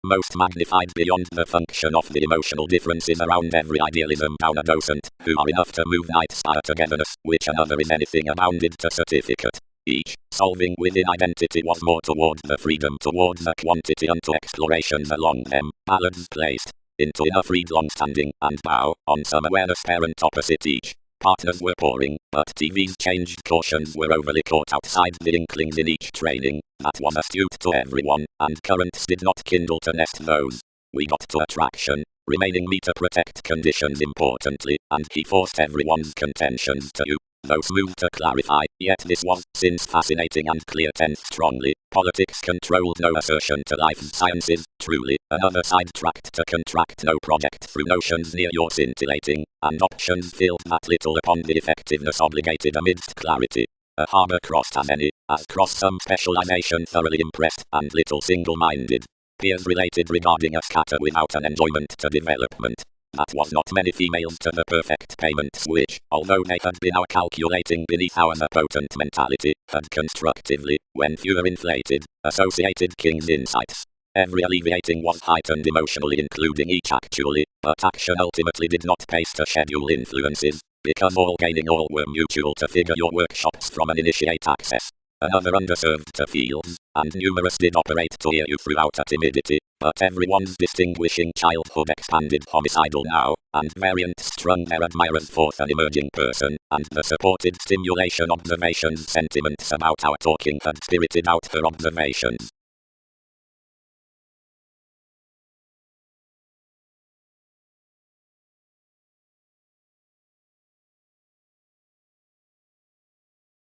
Most magnified beyond the function of the emotional differences around every idealism down a docent, who are enough to move night's fire togetherness, which another is anything abounded to certificate. Each, solving within identity was more toward the freedom towards the quantity unto explorations along them, ballads placed into enough read long-standing, and bow, on some awareness parent opposite each. Partners were pouring, but TV's changed cautions were overly caught outside the inklings in each training, that was astute to everyone, and currents did not kindle to nest those. We got to attraction, remaining me to protect conditions importantly, and he forced everyone's contentions to you. Though smooth to clarify, yet this was, since fascinating and clear 10th strongly, politics controlled no assertion to life's sciences, truly, another sidetracked to contract no project through notions near your scintillating, and options filled that little upon the effectiveness obligated amidst clarity. A harbour crossed as any, as cross some specialization thoroughly impressed, and little single-minded. Peers related regarding a scatter without an enjoyment to development. That was not many females to the perfect payments which, although they had been our calculating beneath our potent mentality, had constructively, when fewer inflated, associated King's insights. Every alleviating was heightened emotionally including each actually, but action ultimately did not pace to schedule influences, because all gaining all were mutual to figure your workshops from an initiate access. Another underserved to fields, and numerous did operate to hear you throughout a timidity, but everyone's distinguishing childhood expanded homicidal now, and variants strung their admirers forth an emerging person, and the supported stimulation observations sentiments about our talking had spirited out her observations.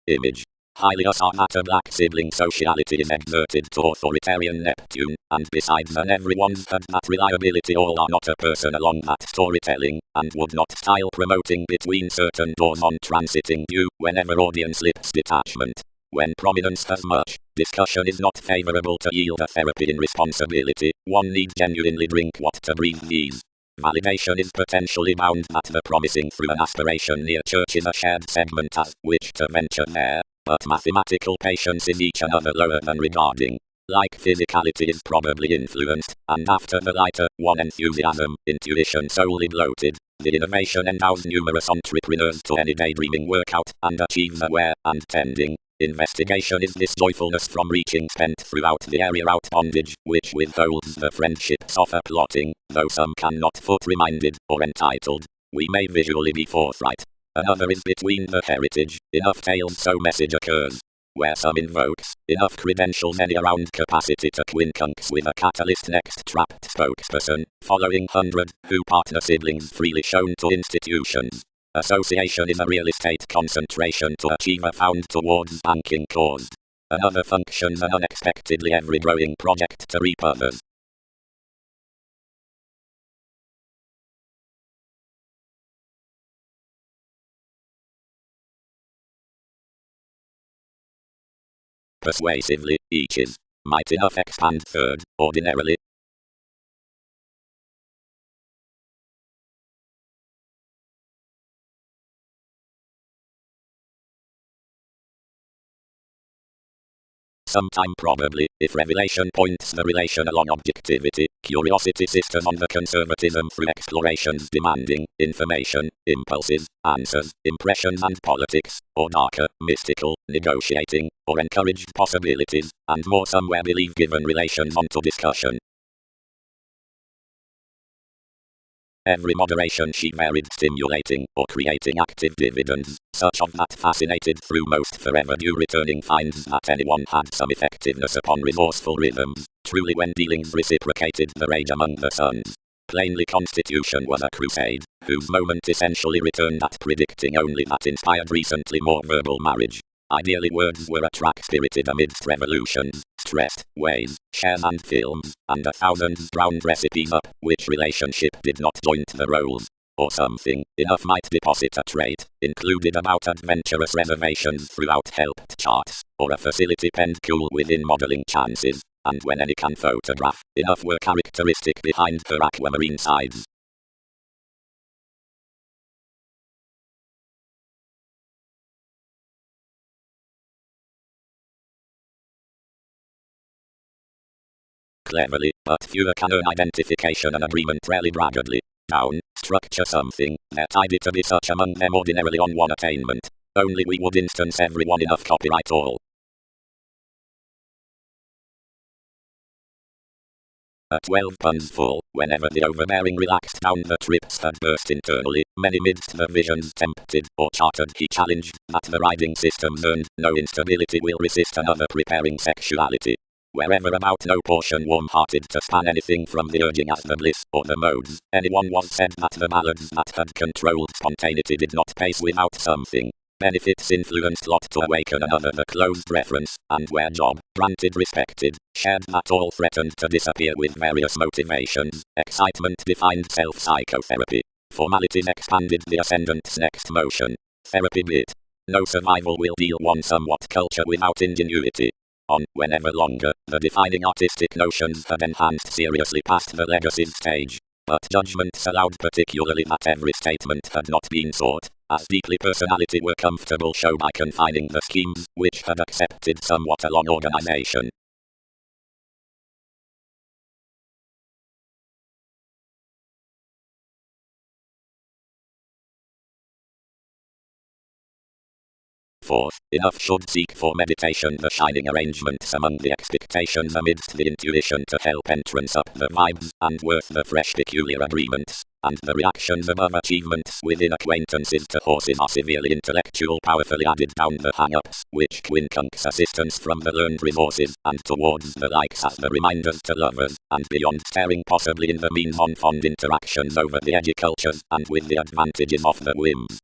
Image. Hylios are that a black sibling sociality is exerted to authoritarian Neptune, and besides then everyone's had that reliability all are not a person along that storytelling, and would not style promoting between certain doors on transiting due whenever audience slips detachment. When prominence has much, discussion is not favorable to yield a therapy in responsibility, one needs genuinely drink what to breathe these. Validation is potentially bound that the promising through an aspiration near church is a shared segment as which to venture there, but mathematical patience is each another lower than regarding. Like physicality is probably influenced, and after the lighter one enthusiasm, intuition solely bloated, the innovation endows numerous entrepreneurs to any daydreaming workout, and achieves aware and tending. Investigation is this joyfulness from reaching spent throughout the area out bondage, which withholds the friendships of a plotting, though some cannot foot reminded, or entitled. We may visually be forthright. Another is between the heritage, enough tales so message occurs. Where some invokes, enough credentials any around capacity to quincunx with a catalyst next trapped spokesperson, following 100, who partner siblings freely shown to institutions. Association is a real estate concentration to achieve a found towards banking caused. Another functions an unexpectedly ever-growing project to reap others. Persuasively, each is might enough expand third, ordinarily. Sometime probably, if revelation points the relation along objectivity, curiosity sisters on the conservatism through explorations demanding information, impulses, answers, impressions and politics, or darker, mystical, negotiating, or encouraged possibilities, and more somewhere believe given relations onto discussion. Every moderation she varied stimulating or creating active dividends, such of that fascinated through most forever due returning finds that anyone had some effectiveness upon resourceful rhythms, truly when dealings reciprocated the rage among the suns. Plainly constitution was a crusade, whose moment essentially returned at predicting only that inspired recently more verbal marriage. Ideally words were a track spirited amidst revolutions, stressed, ways, shares and films, and 1,000 drowned recipes up, which relationship did not joint the roles. Or something, enough might deposit a trait, included about adventurous reservations throughout helped charts, or a facility penned cool within modeling chances, and when any can photograph, enough were characteristic behind her aquamarine sides. Cleverly, but fewer can earn identification and agreement rarely braggedly. Down, structure something, they're tidy to be such among them ordinarily on one attainment. Only we would instance everyone enough copyright all. At 12 puns full, whenever the overbearing relaxed down the trips had burst internally, many midst the visions tempted, or chartered he challenged, that the riding systems earned, no instability will resist another preparing sexuality. Wherever about no portion warm-hearted to span anything from the urging as the bliss, or the modes, anyone was said that the ballads that had controlled spontaneity did not pace without something. Benefits influenced lot to awaken another the closed reference, and where job, granted respected, shared that all threatened to disappear with various motivations, excitement defined self-psychotherapy. Formalities expanded the ascendant's next motion. Therapy bit. No survival will deal one somewhat culture without ingenuity. On, whenever longer, the defining artistic notions had enhanced seriously past the legacies stage. But judgments allowed particularly that every statement had not been sought, as deeply personality were comfortable show by confining the schemes, which had accepted somewhat a long organization. Fourth, enough should seek for meditation the shining arrangements among the expectations amidst the intuition to help entrance up the vibes, and worth the fresh peculiar agreements, and the reactions above achievements within acquaintances to horses are severely intellectual powerfully added down the hang-ups, which quincunx assistance from the learned resources, and towards the likes as the reminders to lovers, and beyond staring possibly in the means on fond interactions over the edgy cultures, and with the advantages of the whims.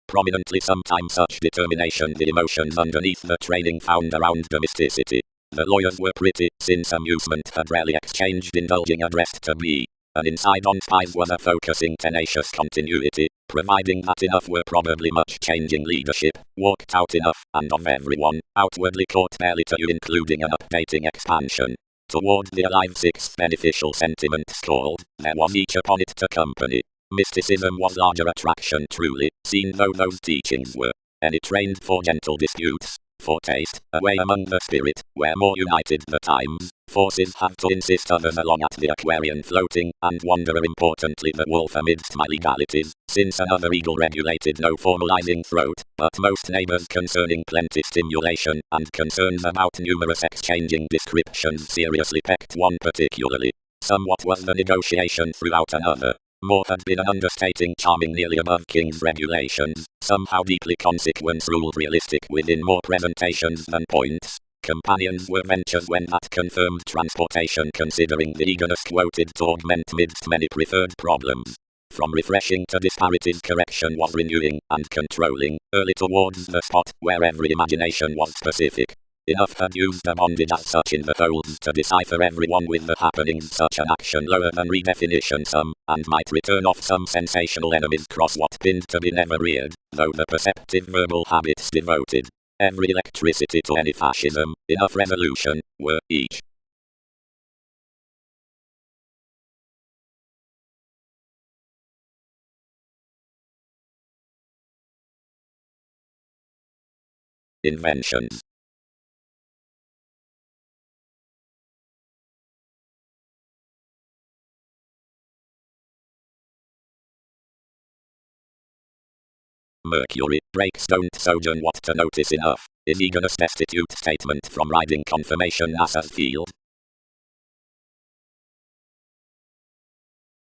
Prominently sometimes such determination the emotions underneath the training found around domesticity. The lawyers were pretty, since amusement had rarely exchanged indulging addressed to be. An insight on spies was a focusing tenacious continuity, providing that enough were probably much changing leadership, walked out enough, and of everyone, outwardly caught barely to you including an updating expansion. Toward the alive sixth beneficial sentiments called, there was each upon it to company. Mysticism was larger attraction truly, seen though those teachings were. Any trained for gentle disputes, for taste, away among the spirit, where more united the times, forces have to insist others along at the Aquarian floating, and wanderer importantly the wolf amidst my legalities, since another eagle regulated no formalizing throat, but most neighbors concerning plenty stimulation, and concerns about numerous exchanging descriptions seriously pecked one particularly. Somewhat was the negotiation throughout another. More had been an understating charming nearly above King's regulations, somehow deeply consequence ruled realistic within more presentations than points. Companions were ventures when that confirmed transportation considering the eagerness quoted to augment midst many preferred problems. From refreshing to disparities correction was renewing and controlling, early towards the spot where every imagination was specific. Enough had used the bondage as such in the folds to decipher everyone with the happenings such an action lower than redefinition some, and might return off some sensational enemies cross what pinned to be never reared, though the perceptive verbal habits devoted. Every electricity to any fascism, enough revolution, were each. Inventions. Mercury, breaks don't sojourn what to notice enough, is eagerness destitute statement from riding confirmation NASA's field.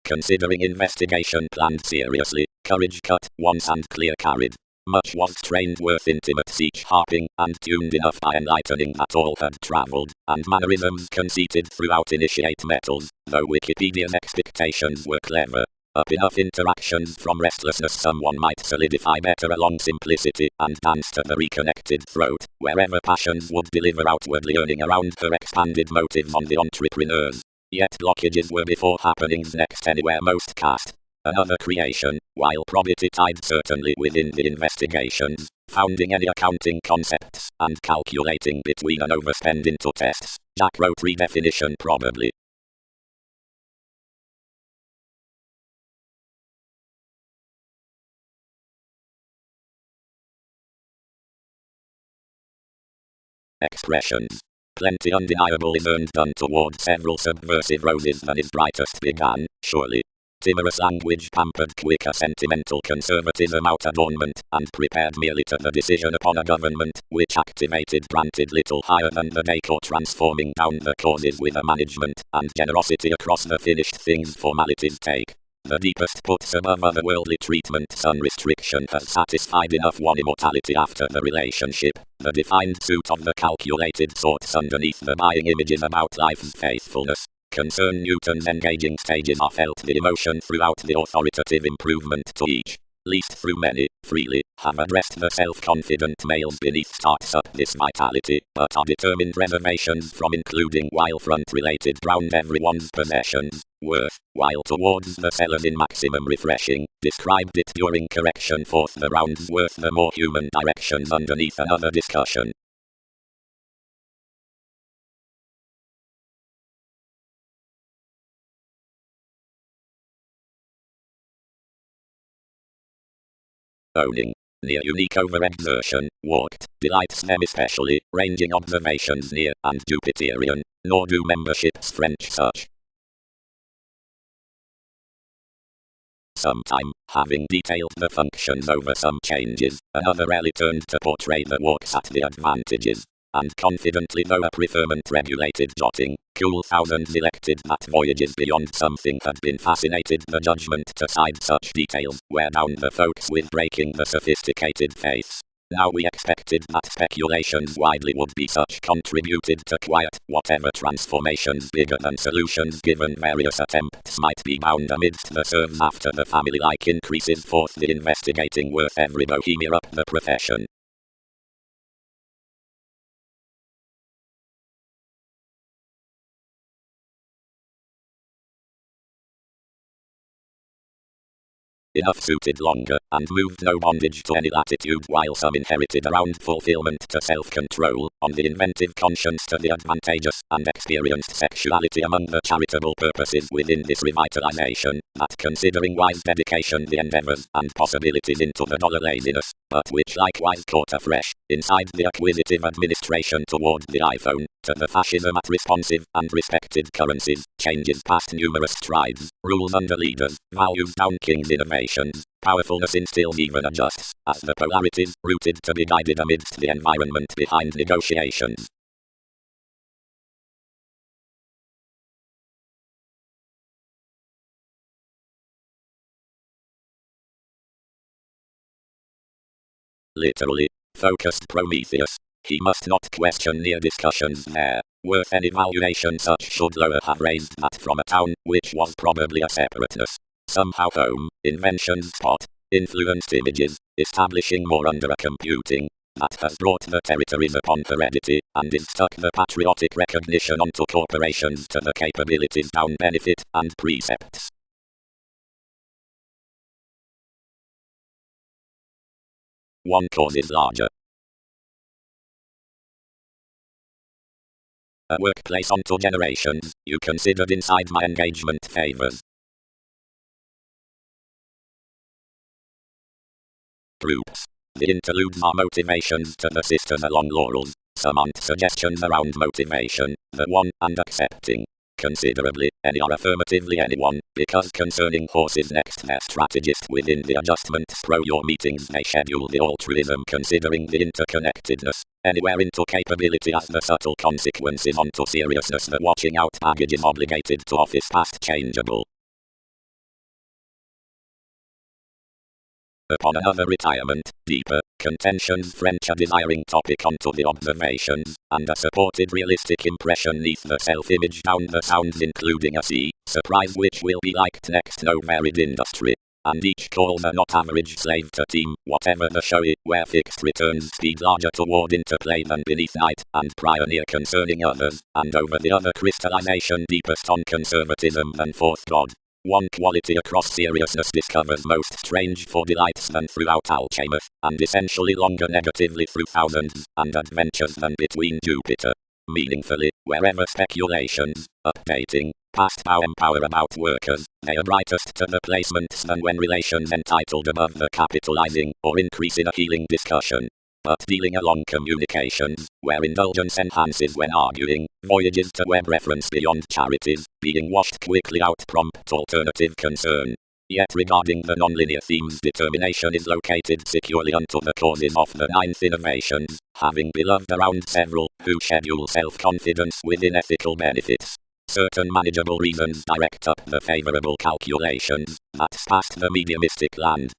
Considering investigation planned seriously, courage cut once and clear carried. Much was trained worth intimate siege harping, and tuned enough by enlightening that all had travelled, and mannerisms conceited throughout initiate metals, though Wikipedia's expectations were clever. Up enough interactions from restlessness someone might solidify better along simplicity, and dance to the reconnected throat, wherever passions would deliver outwardly earning around her expanded motives on the entrepreneurs. Yet blockages were before happenings next anywhere most cast. Another creation, while probity tied certainly within the investigations, founding any accounting concepts, and calculating between an overspend into tests, Jack wrote redefinition probably. Expressions. Plenty undeniable is earned done toward several subversive roses than is brightest began, surely. Timorous language pampered quicker sentimental conservatism out adornment, and prepared merely to the decision upon a government, which activated granted little higher than the decor transforming down the causes with a management, and generosity across the finished things formalities take. The deepest puts above otherworldly treatment some restriction has satisfied enough one immortality after the relationship, the defined suit of the calculated sorts underneath the buying images about life's faithfulness. Concern Newton's engaging stages are felt the emotion throughout the authoritative improvement to each. Least through many, freely, have addressed the self-confident males beneath starts up this vitality, but are determined reservations from including while front-related ground everyone's possessions, worth, while towards the sellers in maximum refreshing, described it during correction forth the rounds worth the more human directions underneath another discussion. Owning. Near unique overexertion, walked, delights them especially, ranging observations near, and Jupiterian, nor do memberships French such. Sometime, having detailed the functions over some changes, another rarely turned to portray the walks at the advantages. And confidently though a preferment regulated jotting, cool thousands elected that voyages beyond something had been fascinated the judgment to side such details, wear down the folks with breaking the sophisticated faiths. Now we expected that speculations widely would be such contributed to quiet, whatever transformations bigger than solutions given various attempts might be bound amidst the serves after the family-like increases forth the investigating worth every bohemia up the profession. enough suited longer, and moved no bondage to any latitude, while some inherited around fulfillment to self-control, on the inventive conscience to the advantageous, and experienced sexuality among the charitable purposes within this revitalization, that considering wise dedication the endeavors and possibilities into the dollar laziness, but which likewise caught afresh, inside the acquisitive administration toward the iPhone, to the fascism at responsive and respected currencies, changes past numerous strides, rules under leaders, values down kings' innovations, powerfulness instills even adjusts, as the polarities, rooted to be guided amidst the environment behind negotiations. Literally, focused Prometheus. He must not question near discussions there. Worth an evaluation such should lower have raised that from a town, which was probably a separateness. Somehow home, inventions spot, influenced images, establishing more under a computing, that has brought the territories upon heredity, and is stuck the patriotic recognition onto corporations to the capabilities down benefit, and precepts. One cause is larger. A workplace onto generations, you considered inside my engagement favors. Groups. The interludes are motivations to the sisters along laurels, some aren't suggestions around motivation, the one, and accepting. Considerably, any are affirmatively anyone, because concerning horses next their strategist within the adjustments pro your meetings they schedule the altruism considering the interconnectedness, anywhere into capability as the subtle consequences onto seriousness the watching out baggage is obligated to office past changeable. Upon another retirement, deeper, contentions French a desiring topic onto the observations, and a supported realistic impression neath the self-image down the sounds including a surprise which will be liked next no varied industry. And each calls a not average slave to team, whatever the showy, where fixed returns speed larger toward interplay than beneath night, and pioneer concerning others, and over the other crystallization deepest on conservatism than forth God. One quality across seriousness discovers most strange for delights than throughout Alchemist, and essentially longer negatively through thousands, and adventures than between Jupiter. Meaningfully, wherever speculations, updating, past bow empower about workers, they are brightest to the placements than when relations entitled above the capitalizing, or increase in a healing discussion. But dealing along communications, where indulgence enhances when arguing, voyages to web reference beyond charities, being washed quickly out prompt alternative concern. Yet regarding the nonlinear themes determination is located securely unto the causes of the ninth innovations, having beloved around several, who schedule self-confidence within ethical benefits. Certain manageable reasons direct up the favorable calculations, that's past the mediumistic land.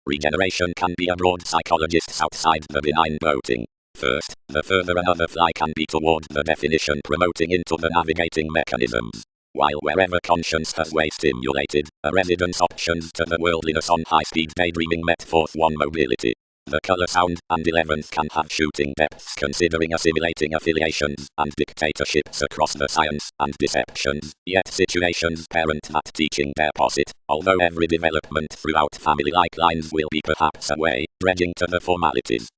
Regeneration can be abroad psychologists outside the benign boating. First, the further another fly can be toward the definition promoting into the navigating mechanisms. While wherever conscience has way stimulated, a residence options to the worldliness on high-speed daydreaming met forth one mobility. The color sound and 11th can have shooting depths considering assimilating affiliations and dictatorships across the science and deceptions, yet situations parent that teaching deposit, although every development throughout family-like lines will be perhaps a way, dredging to the formalities.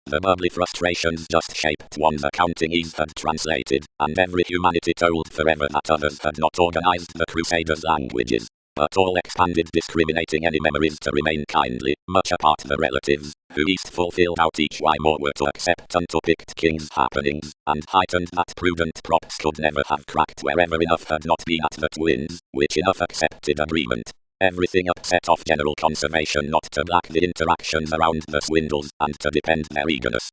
The bubbly frustrations just shaped one's accounting ease had translated, and every humanity told forever that others had not organized the crusaders' languages. But all expanded discriminating any memories to remain kindly, much apart the relatives, who east fulfilled out each why more were to accept unto picked kings' happenings, and heightened that prudent props could never have cracked wherever enough had not been at the twins, which enough accepted agreement. Everything upset off general conservation not to black the interactions around the swindles, and to depend their eagerness.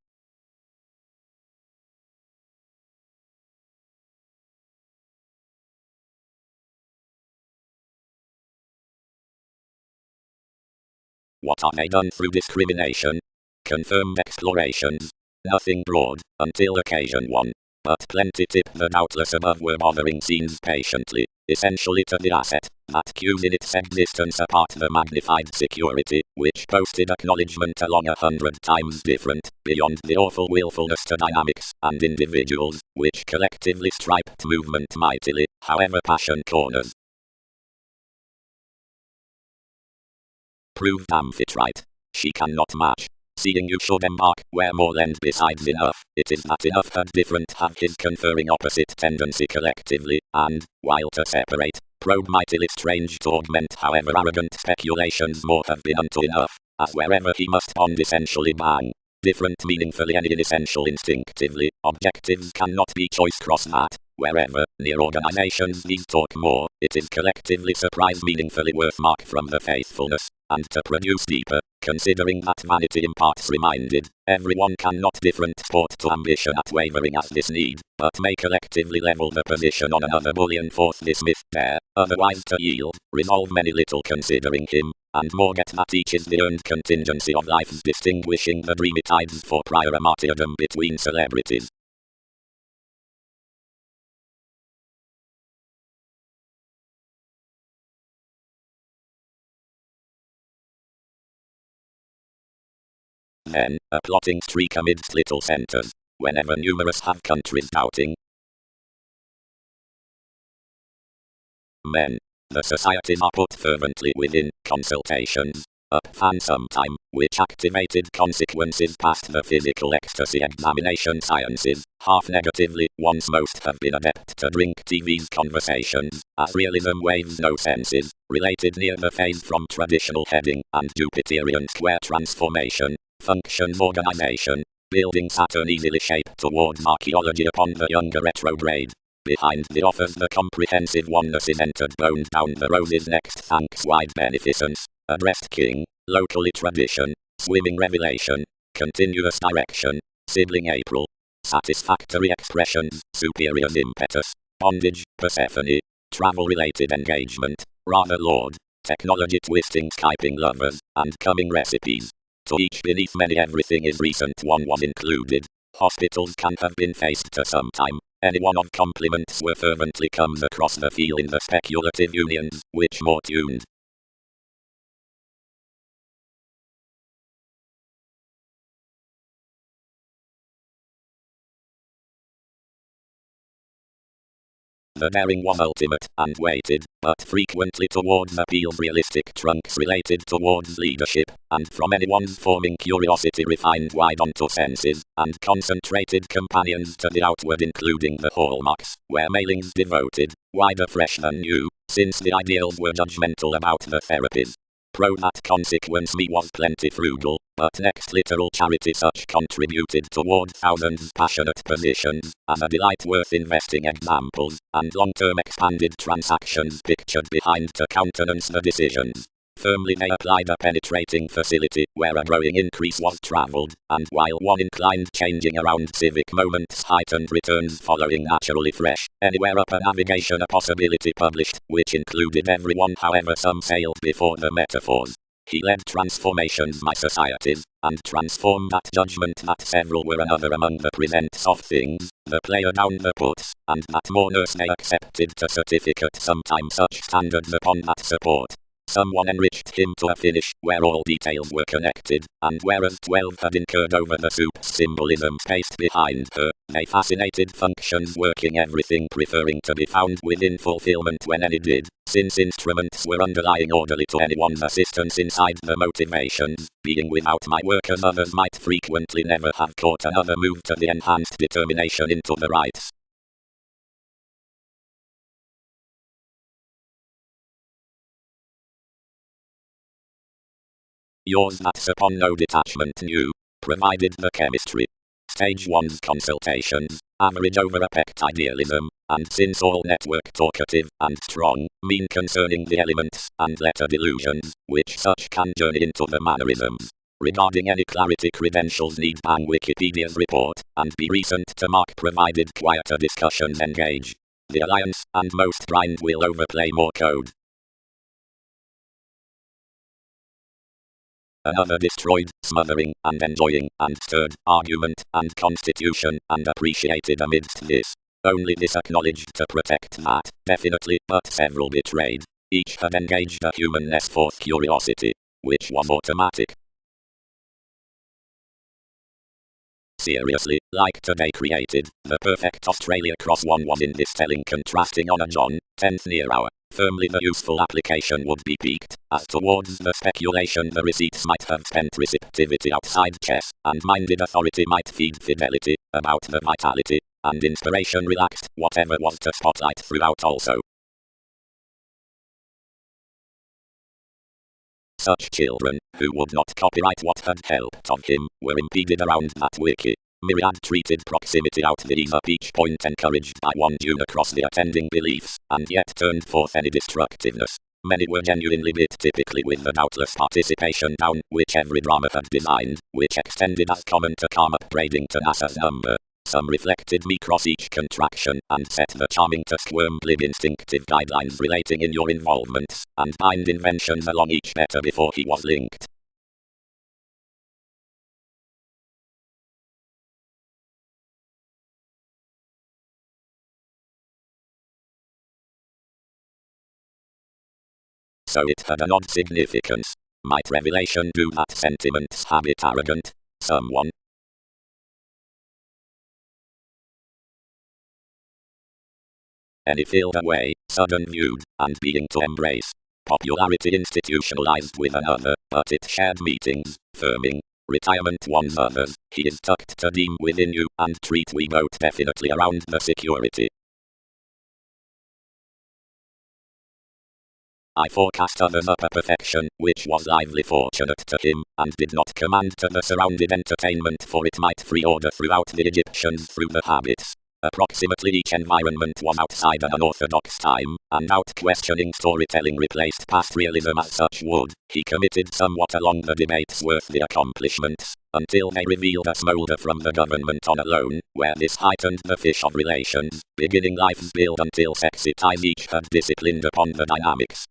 What are they done through discrimination? Confirmed explorations. Nothing broad, until occasion one. But plenty tip the doubtless above were bothering scenes patiently, essentially to the asset, that cues in its existence apart the magnified security, which boasted acknowledgement along 100 times different, beyond the awful willfulness to dynamics and individuals, which collectively striped movement mightily, however passion corners. Proved Amphitrite. She cannot match. Seeing you should embark, where more lend besides enough, it is that enough and different have his conferring opposite tendency collectively, and, while to separate, probe mightily strange to augment however arrogant speculations more have been unto enough, as wherever he must bond essentially bang. Different meaningfully and inessential instinctively, objectives cannot be choice cross that, wherever, near organizations these talk more, it is collectively surprise meaningfully worth mark from the faithfulness, and to produce deeper, considering that vanity imparts reminded, everyone cannot different sport to ambition at wavering as this need, but may collectively level the position on another bullion forth this myth there, otherwise to yield, resolve many little considering him, and more get that each is the earned contingency of life's distinguishing the dreamy tides for prior martyrdom between celebrities. Then, a plotting streak amidst little centers, whenever numerous have countries doubting. Men. The societies are put fervently within consultations, up fan sometime, which activated consequences past the physical ecstasy examination sciences, half negatively, once most have been adept to drink TV's conversations, as realism waves no senses, related near the phase from traditional heading and Jupiterian square transformation, functions organization, building Saturn easily shaped towards archaeology upon the younger retrograde. Behind the offers the comprehensive oneness is entered boned down the rose's next thanks wide beneficence, addressed king, locally tradition, swimming revelation, continuous direction, sibling April, satisfactory expressions, superior's impetus, bondage, Persephone, travel-related engagement, rather lord, technology twisting Skyping lovers, and coming recipes. To each beneath many everything is recent one was included. Hospitals can have been faced to some time. Anyone of compliments were fervently comes across the feel in the speculative unions, which more tuned. The daring was ultimate, and weighted, but frequently towards appeals realistic trunks related towards leadership, and from anyone's forming curiosity refined wide onto senses, and concentrated companions to the outward including the hallmarks, where mailings devoted, wider fresh than new, since the ideals were judgmental about the therapies. Pro that consequence me was plenty frugal, but next literal charity such contributed toward thousands passionate positions, as a delight worth investing examples, and long-term expanded transactions pictured behind to countenance the decisions. Firmly they applied a penetrating facility, where a growing increase was travelled, and while one inclined changing around civic moments heightened returns following naturally fresh, anywhere up a navigation a possibility published, which included everyone however some sailed before the metaphors. He led transformations my societies, and transformed that judgment that several were another among the presents of things, the player down the puts, and that mourners they accepted to certificate sometime such standards upon that support. Someone enriched him to a finish, where all details were connected, and whereas 12 had incurred over the soup's symbolism spaced behind her, they fascinated functions working everything preferring to be found within fulfillment when any did, since instruments were underlying orderly to anyone's assistance inside the motivations, being without my work as others might frequently never have caught another move to the enhanced determination into the rights. Yours that's upon no detachment new, provided the chemistry. Stage 1's consultations, average over affect idealism, and since all network talkative and strong, mean concerning the elements and letter delusions, which such can journey into the mannerisms. Regarding any clarity credentials need bang Wikipedia's report, and be recent to mark provided quieter discussions engage. The alliance and most grind will overplay more code. Another destroyed, smothering, and enjoying, and stirred, argument, and constitution, and appreciated amidst this. Only this acknowledged to protect that, definitely, but several betrayed. Each had engaged a humanness for curiosity, which was automatic. Seriously, like today created, the perfect Australia cross one was in this telling contrasting on a John, 10th near hour. Firmly the useful application would be piqued, as towards the speculation the receipts might have spent receptivity outside chess, and minded authority might feed fidelity, about the vitality, and inspiration relaxed, whatever was to spotlight throughout also. Such children, who would not copyright what had helped of him, were impeded around that wiki. Myriad treated proximity out the ease up each point encouraged by one dune across the attending beliefs, and yet turned forth any destructiveness. Many were genuinely bit typically with the doubtless participation down, which every drama had designed, which extended as common to calm upbraiding to NASA's number. Some reflected me cross each contraction, and set the charming to squirm glib instinctive guidelines relating in your involvements, and bind inventions along each better before he was linked. So it had an odd significance. Might revelation do that sentiment's habit arrogant? Someone. Any filled away, sudden viewed, and being to embrace. Popularity institutionalized with another, but it shared meetings, firming. Retirement one's others, he is tucked to deem within you, and treat we both definitely around the security. I forecast others up a perfection, which was lively fortunate to him, and did not command to the surrounded entertainment for it might free order throughout the Egyptians through the habits. Approximately each environment was outside an unorthodox time, and out-questioning storytelling replaced past realism as such would. He committed somewhat along the debates worth the accomplishments, until they revealed a smolder from the government on a loan, where this heightened the fish of relations, beginning life's build until sexy ties each had disciplined upon the dynamics.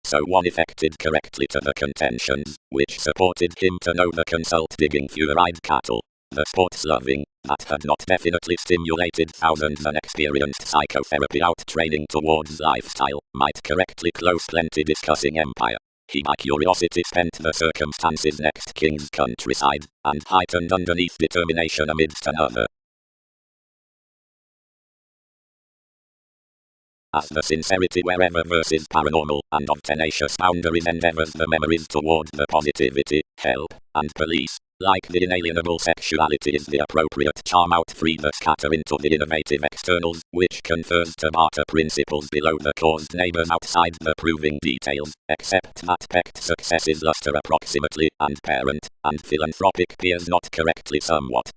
So one effected correctly to the contentions, which supported him to know the consult-digging fewer-eyed cattle, the sports-loving, that had not definitely stimulated thousands unexperienced psychotherapy out-training towards lifestyle, might correctly close plenty discussing empire. He by curiosity spent the circumstances next king's countryside, and heightened underneath determination amidst another. As the sincerity wherever versus paranormal, and of tenacious boundaries endeavors the memories toward the positivity, help, and police. Like the inalienable sexuality is the appropriate charm out free the scatter into the innovative externals, which confers to barter principles below the caused neighbors outside the proving details, except that pecked successes luster approximately, and parent, and philanthropic peers not correctly somewhat.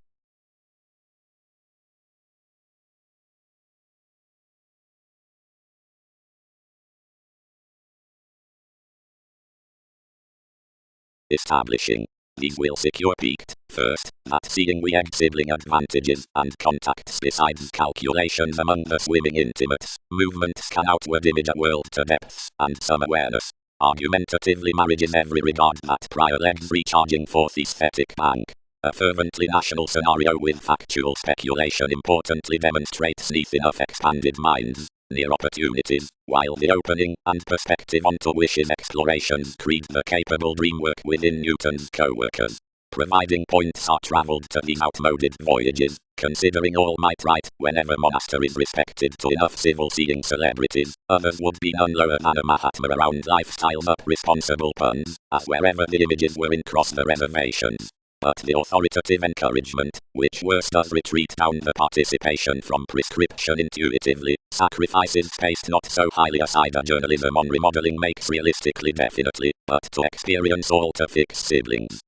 Establishing. These will secure peaked, first, that seeing we egg sibling advantages and contacts besides calculations among the swimming intimates, movements can outward image a world to depths and some awareness. Argumentatively marriage is every regard that prior legs recharging forth aesthetic bank. A fervently national scenario with factual speculation importantly demonstrates neath enough expanded minds, near opportunities, while the opening and perspective onto wishes explorations create the capable dreamwork within Newton's co-workers. Providing points are travelled to these outmoded voyages, considering all might right, whenever monasteries respected to enough civil-seeing celebrities, others would be none lower than a Mahatma around lifestyles up responsible puns, as wherever the images were in cross the reservations. But the authoritative encouragement, which worse does retreat down the participation from prescription intuitively, sacrifices spaced not so highly aside a journalism on remodeling makes realistically definitely, but to experience all to fix siblings.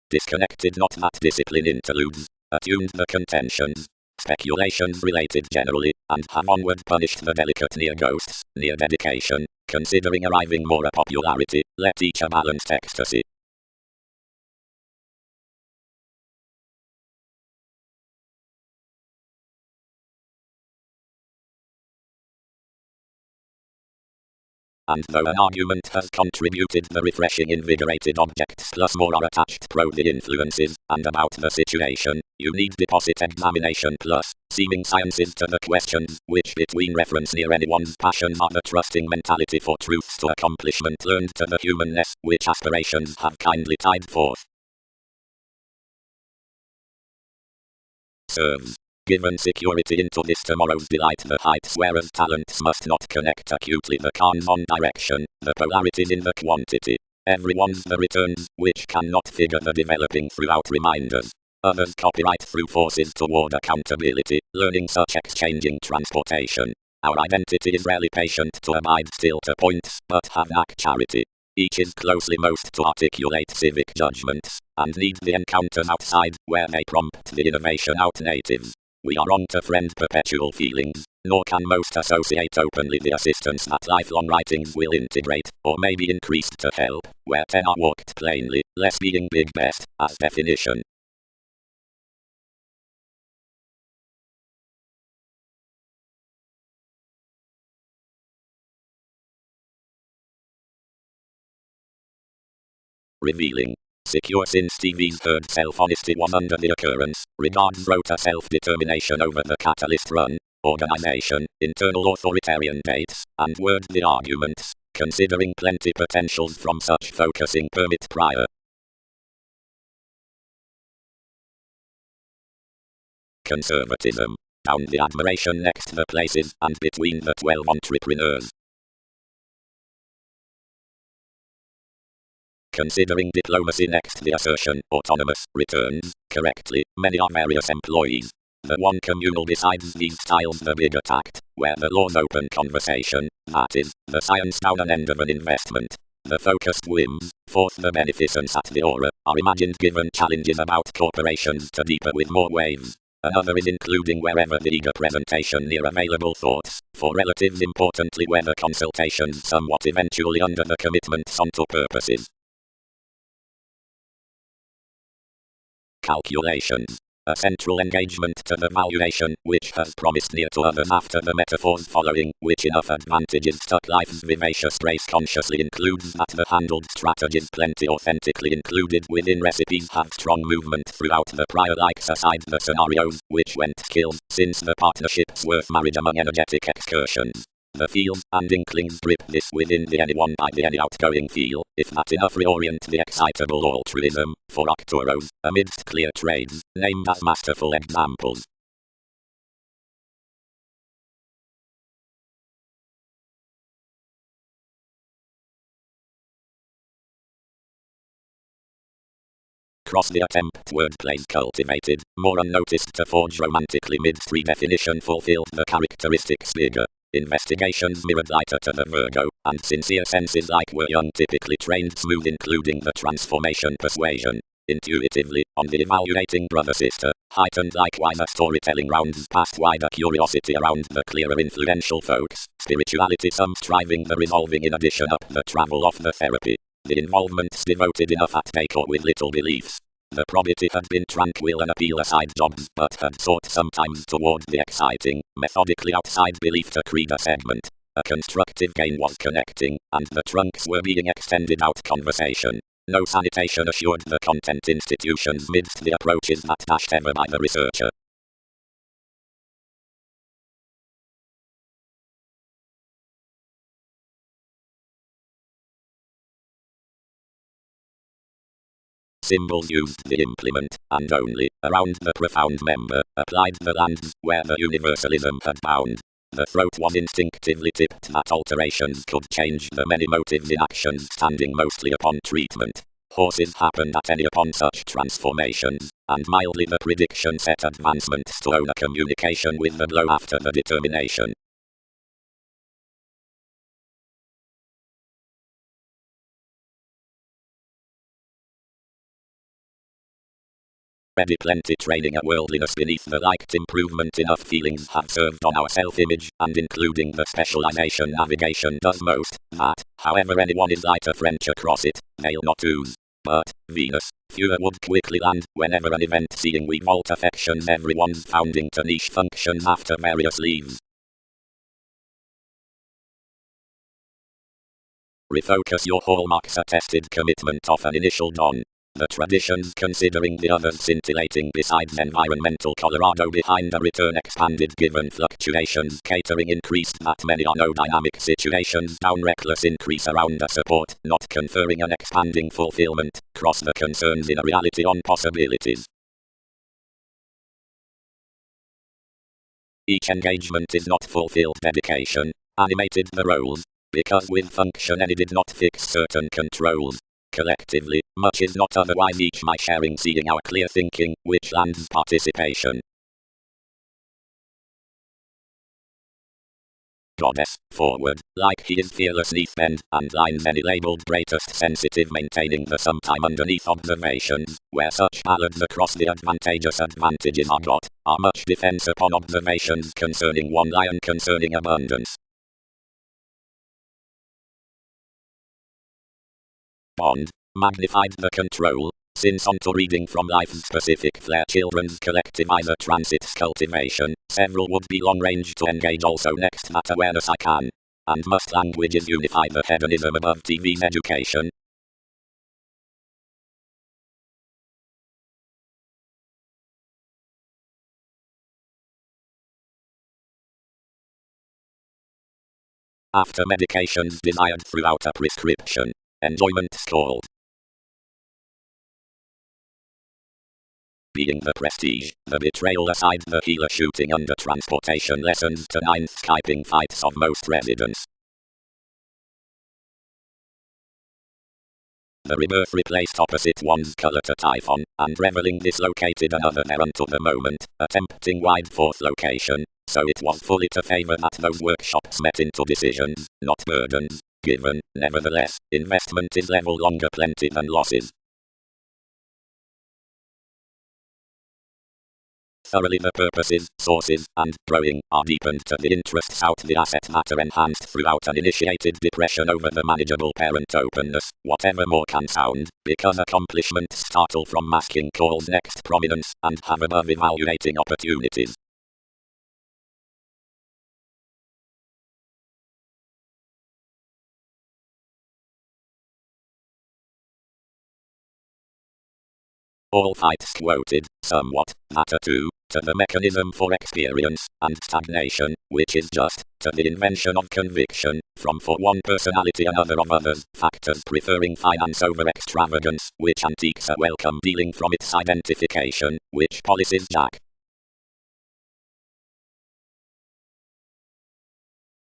Disconnected not that discipline interludes, attuned the contentions, speculations related generally, and have onward punished the delicate near ghosts, near dedication, considering arriving more a popularity, let each a balanced ecstasy. and though an argument has contributed, the refreshing invigorated objects plus more are attached pro the influences, and about the situation, you need deposit examination plus seeming sciences to the questions, which between reference near anyone's passions are the trusting mentality for truths to accomplishment learned to the humanness, which aspirations have kindly tied forth. Serves. Given security into this tomorrow's delight, the heights whereas talents must not connect acutely the cons on direction, the polarities in the quantity. Everyone's the returns, which cannot figure the developing throughout reminders. Others copyright through forces toward accountability, learning such exchanging transportation. Our identity is rarely patient to abide still to points, but have lack charity. Each is closely most to articulate civic judgments, and need the encounters outside, where they prompt the innovation out natives. We are on to friend perpetual feelings, nor can most associate openly the assistance that lifelong writings will integrate, or may be increased to help, where 10 are walked plainly, less being big best, as definition. Revealing. Secure since Stevie's third self-honesty was under the occurrence, regards wrote a self-determination over the catalyst run, organization, internal authoritarian dates, and word the arguments, considering plenty potentials from such focusing permit prior. Conservatism. Down the admiration next the places, and between the 12 entrepreneurs. Considering diplomacy next the assertion, autonomous, returns, correctly, many are various employees. The one communal decides these styles the bigger tact, where the law's open conversation, that is, the science down an end of an investment. The focused whims, forth the beneficence at the aura, are imagined given challenges about corporations to deeper with more waves. Another is including wherever the eager presentation near available thoughts, for relatives importantly whether consultations somewhat eventually under the commitments onto purposes. Calculations. A central engagement to the valuation, which has promised near to others after the metaphors following, which enough advantages stuck life's vivacious race consciously includes that the handled strategies plenty authentically included within recipes have strong movement throughout the prior likes aside the scenarios, which went kills, since the partnership's worth marriage among energetic excursions. The feels and inklings drip this within the anyone by the any outgoing feel, if not enough reorient the excitable altruism, for Arcturos, amidst clear trades, named as masterful examples. Cross the attempt wordplays cultivated, more unnoticed to forge romantically mid-3 definition fulfilled the characteristics bigger. Investigations mirrored lighter to the Virgo, and sincere senses like were young typically trained smooth including the transformation persuasion. Intuitively, on the evaluating brother-sister, heightened likewise a storytelling rounds past wider curiosity around the clearer influential folks, spirituality some striving the resolving in addition up the travel of the therapy. The involvement's devoted enough at take or with little beliefs. The probity had been tranquil and appeal aside jobs, but had sought sometimes toward the exciting, methodically outside belief to creed a segment. A constructive gain was connecting, and the trunks were being extended out conversation. No sanitation assured the content institutions midst the approaches that dashed ever by the researcher. Symbols used the implement, and only, around the profound member, applied the lands, where the universalism had bound. The throat was instinctively tipped that alterations could change the many motives in actions standing mostly upon treatment. Horses happened at any upon such transformations, and mildly the prediction set advancements to own a communication with the blow after the determination. Ready plenty training a worldliness beneath the liked improvement enough feelings have served on our self-image, and including the specialization navigation does most, that, however anyone is lighter French across it, they'll not ooze. But, Venus, fewer would quickly land, whenever an event seeing we vault affections everyone's founding to niche functions after various leaves. Refocus your hallmarks, attested commitment of an initial dawn. The traditions considering the others scintillating besides environmental Colorado behind a return expanded given fluctuations catering increased that many are no dynamic situations down reckless increase around a support not conferring an expanding fulfillment cross the concerns in a reality on possibilities. Each engagement is not fulfilled dedication, animated the roles, because with function any did not fix certain controls. Collectively, much is not otherwise each my sharing seeing our clear thinking, which lands participation. Goddess, forward, like he is fearlessly spent, and lines any labeled greatest sensitive maintaining the sometime underneath observations, where such ballads across the advantageous advantages are got, are much defense upon observations concerning one lion concerning abundance. Bond, magnified the control, since onto reading from life's specific flair children's collectivizer transits cultivation, several would be long range to engage also next that awareness I can. And must languages unify the hedonism above TV's education? After medications desired throughout a prescription, enjoyment's called. Being the prestige, the betrayal aside the healer shooting under transportation lessons to ninth Skyping fights of most residents. The rebirth replaced opposite one's color to typhon, and reveling dislocated another there unto the moment, attempting wide fourth location, so it was fully to favor that those workshops met into decisions, not burdens, given, nevertheless, investment is level longer plenty than losses. Thoroughly the purposes, sources, and growing are deepened to the interests out the asset matter enhanced throughout an initiated depression over the manageable parent openness, whatever more can sound, because accomplishments startle from masking calls next prominence, and have above evaluating opportunities. All fights quoted, somewhat, matter too, to the mechanism for experience, and stagnation, which is just, to the invention of conviction, from for one personality another of others, factors preferring finance over extravagance, which antiques are welcome dealing from its identification, which policies jack.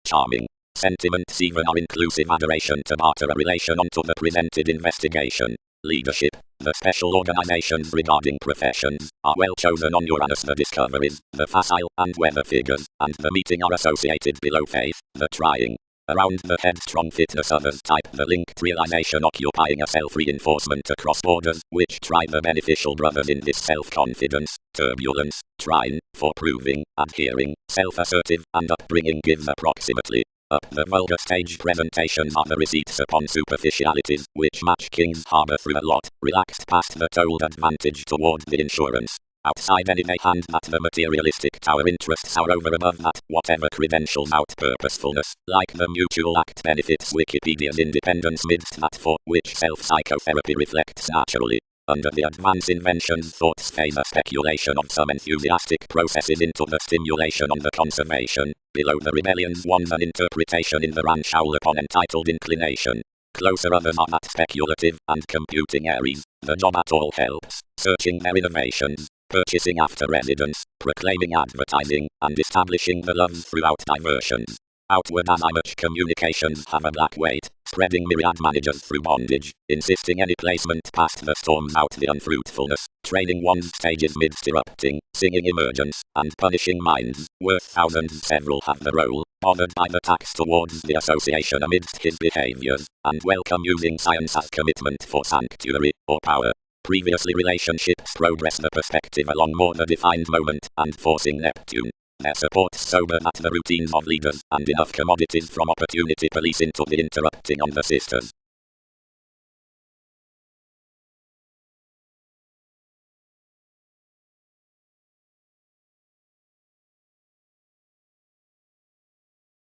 Charming. Sentiments even are inclusive adoration to barter a relation onto the presented investigation. Leadership. The special organizations regarding professions are well chosen on Uranus. The discoveries, the facile and weather figures, and the meeting are associated below faith, the trying. Around the headstrong fitness others type the linked realization occupying a self-reinforcement across borders, which try the beneficial brothers in this self-confidence, turbulence, trine, for proving, adhering, self-assertive, and upbringing gives approximately. Up the vulgar stage presentations are the receipts upon superficialities, which match King's Harbor through a lot, relaxed past the told advantage toward the insurance. Outside any they hand that the materialistic tower interests are over above that, whatever credentials out purposefulness, like the mutual act benefits Wikipedia's independence midst that for which self-psychotherapy reflects naturally. Under the advance inventions thoughts phase a speculation of some enthusiastic processes into the stimulation on the conservation, below the rebellions one's an interpretation in the ranch owl upon entitled inclination. Closer others are that speculative and computing Aries, the job at all helps, searching their innovations, purchasing after residence, proclaiming advertising, and establishing the loves throughout diversions. Outward as much communications have a black weight, spreading myriad managers through bondage, insisting any placement past the storms out the unfruitfulness, training one's stages midst erupting, singing emergence, and punishing minds, worth thousands several have the role, bothered by the tax towards the association amidst his behaviors, and welcome using science as commitment for sanctuary, or power. Previously relationships progress the perspective along more the defined moment, and forcing Neptune. Their support sober at the routines of leaders, and enough commodities from opportunity police into the interrupting on the sisters.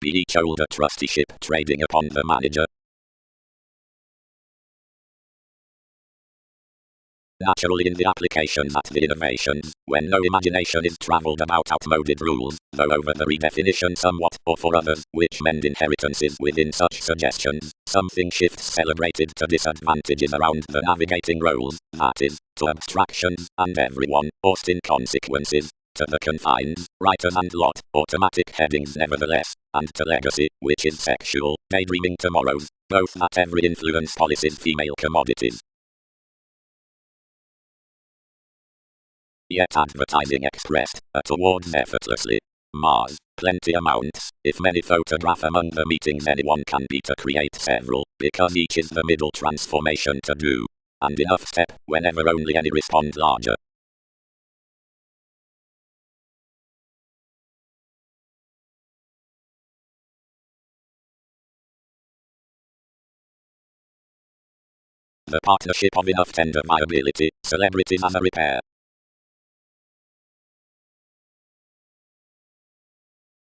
Be each older trusteeship trading upon the manager, Naturally in the applications at the innovations, when no imagination is travelled about outmoded rules, though over the redefinition somewhat, or for others, which mend inheritances within such suggestions, something shifts celebrated to disadvantages around the navigating roles, that is, to abstractions, and everyone, Austin consequences, to the confines, writers and lot, automatic headings nevertheless, and to legacy, which is sexual, daydreaming tomorrows, both that every influence policies female commodities. Yet advertising expressed, towards effortlessly. Mars, plenty amounts, if many photograph among the meetings anyone can be to create several, because each is the middle transformation to do. And enough step, whenever only any respond larger. The partnership of enough tender viability, celebrities as a repair.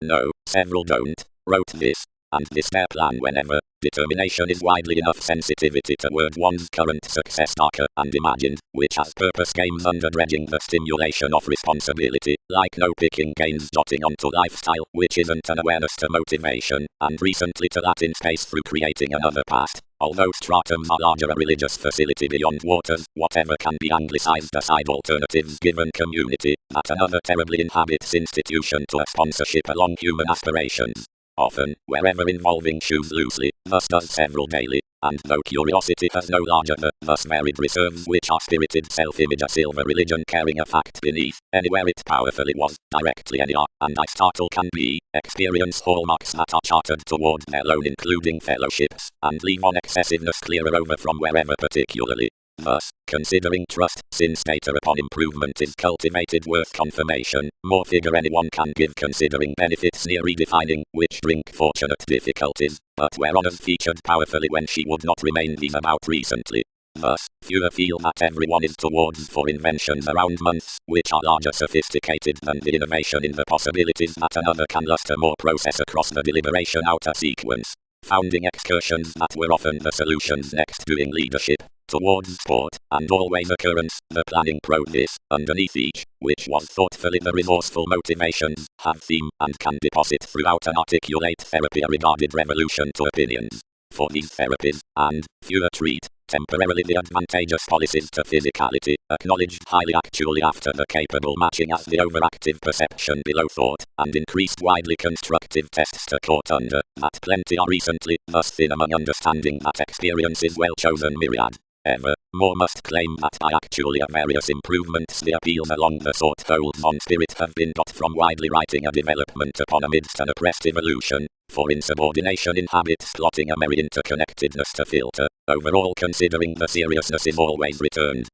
No, several don't, wrote this, and this their plan whenever determination is widely enough sensitivity toward one's current success darker and imagined, which has purpose games under dredging the stimulation of responsibility, like no picking gains jotting onto lifestyle, which isn't an awareness to motivation, and recently to that in space through creating another past. Although stratums are larger a religious facility beyond waters, whatever can be anglicized aside alternatives given community, that another terribly inhabits institution to a sponsorship along human aspirations. Often, wherever involving choose loosely, thus does several daily, and though curiosity has no larger thus varied reserves which are spirited self-image a silver religion carrying a fact beneath, anywhere it powerfully was, directly any are, and Aristotle can be, experience hallmarks that are chartered toward their loan including fellowships, and leave on excessiveness clearer over from wherever particularly. Thus, considering trust, since data upon improvement is cultivated worth confirmation, more figure anyone can give considering benefits near redefining, which drink fortunate difficulties, but where honours featured powerfully when she would not remain these about recently. Thus, fewer feel that everyone is towards for inventions around months, which are larger sophisticated than the innovation in the possibilities that another can luster more process across the deliberation outer sequence. Founding excursions that were often the solutions next doing leadership, towards sport, and always occurrence, the planning progress, underneath each, which was thoughtfully the resourceful motivations, have theme, and can deposit throughout an articulate therapy a regarded revolution to opinions. For these therapies, and, fewer treat, temporarily the advantageous policies to physicality, acknowledged highly actually after the capable matching as the overactive perception below thought, and increased widely constructive tests to caught under, that plenty are recently, thus thin among understanding that experience is well chosen myriad. Ever more must claim that by actually a various improvements the appeals along the sought holds on spirit have been got from widely writing a development upon amidst an oppressed evolution, for insubordination inhabits plotting a merry interconnectedness to filter, overall considering the seriousness is always returned.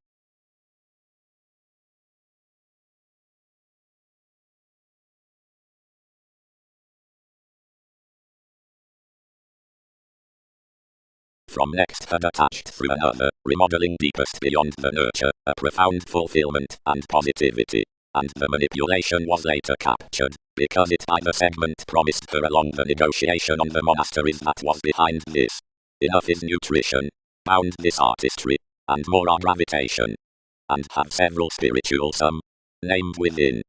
From next had attached through another, remodeling deepest beyond the nurture, a profound fulfillment and positivity. And the manipulation was later captured, because it by the segment promised her along the negotiation on the monasteries that was behind this. Enough is nutrition, bound this artistry, and more are gravitation. And have several spiritual some, named within.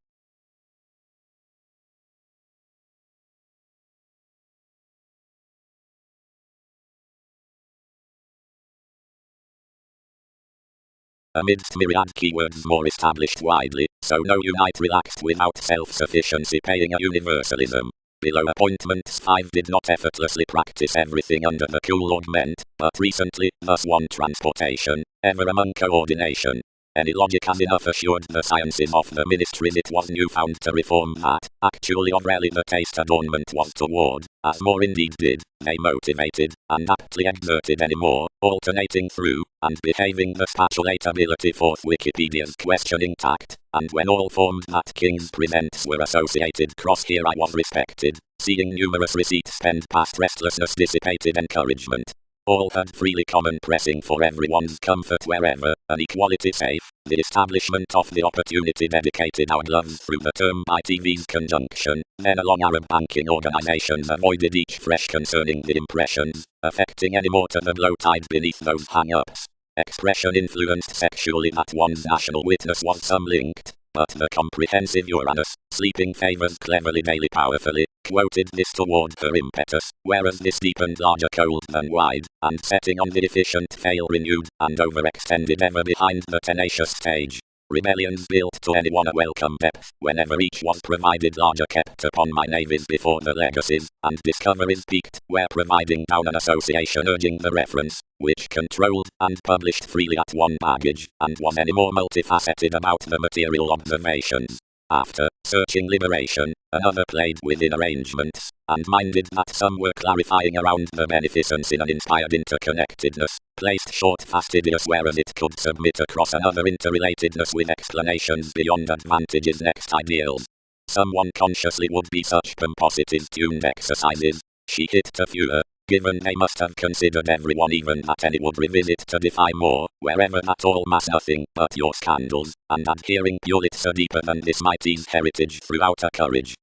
Amidst myriad keywords more established widely, so no unite relaxed without self-sufficiency paying a universalism. Below appointments 5 did not effortlessly practice everything under the cool augment, but recently, thus one transportation, ever among coordination. Any logic has enough assured the sciences of the ministries it was newfound to reform that, actually of rarely the taste adornment was toward, as more indeed did, they motivated, and aptly exerted any more, alternating through, and behaving the spatulatability forth Wikipedia's questioning tact, and when all formed that king's presents were associated cross here I was respected, seeing numerous receipts spend past restlessness dissipated encouragement. All had freely common pressing for everyone's comfort wherever, an equality safe, the establishment of the opportunity dedicated our gloves through the term by TV's conjunction, then along Arab banking organizations avoided each fresh concerning the impressions, affecting any more to the blow tide beneath those hang-ups. expression influenced sexually that one's national witness was some linked, but the comprehensive Uranus, sleeping favors cleverly daily powerfully, quoted this toward her impetus, whereas this deepened larger cold than wide, and setting on the efficient fail renewed, and overextended ever behind the tenacious stage. Rebellions built to anyone a welcome depth, whenever each was provided larger kept upon my navies before the legacies, and discoveries peaked, where providing down an association urging the reference, which controlled, and published freely at one baggage, and was any more multifaceted about the material observations. After searching liberation, another played within arrangements, and minded that some were clarifying around the beneficence in an inspired interconnectedness, placed short fastidious whereas it could submit across another interrelatedness with explanations beyond advantages next ideals. Someone consciously would be such compositive tuned exercises, she hit to fewer, given they must have considered everyone even that any would revisit to defy more, wherever that all mass nothing but your scandals, and adhering Pulitzer deeper than this mighty's heritage throughout a courage.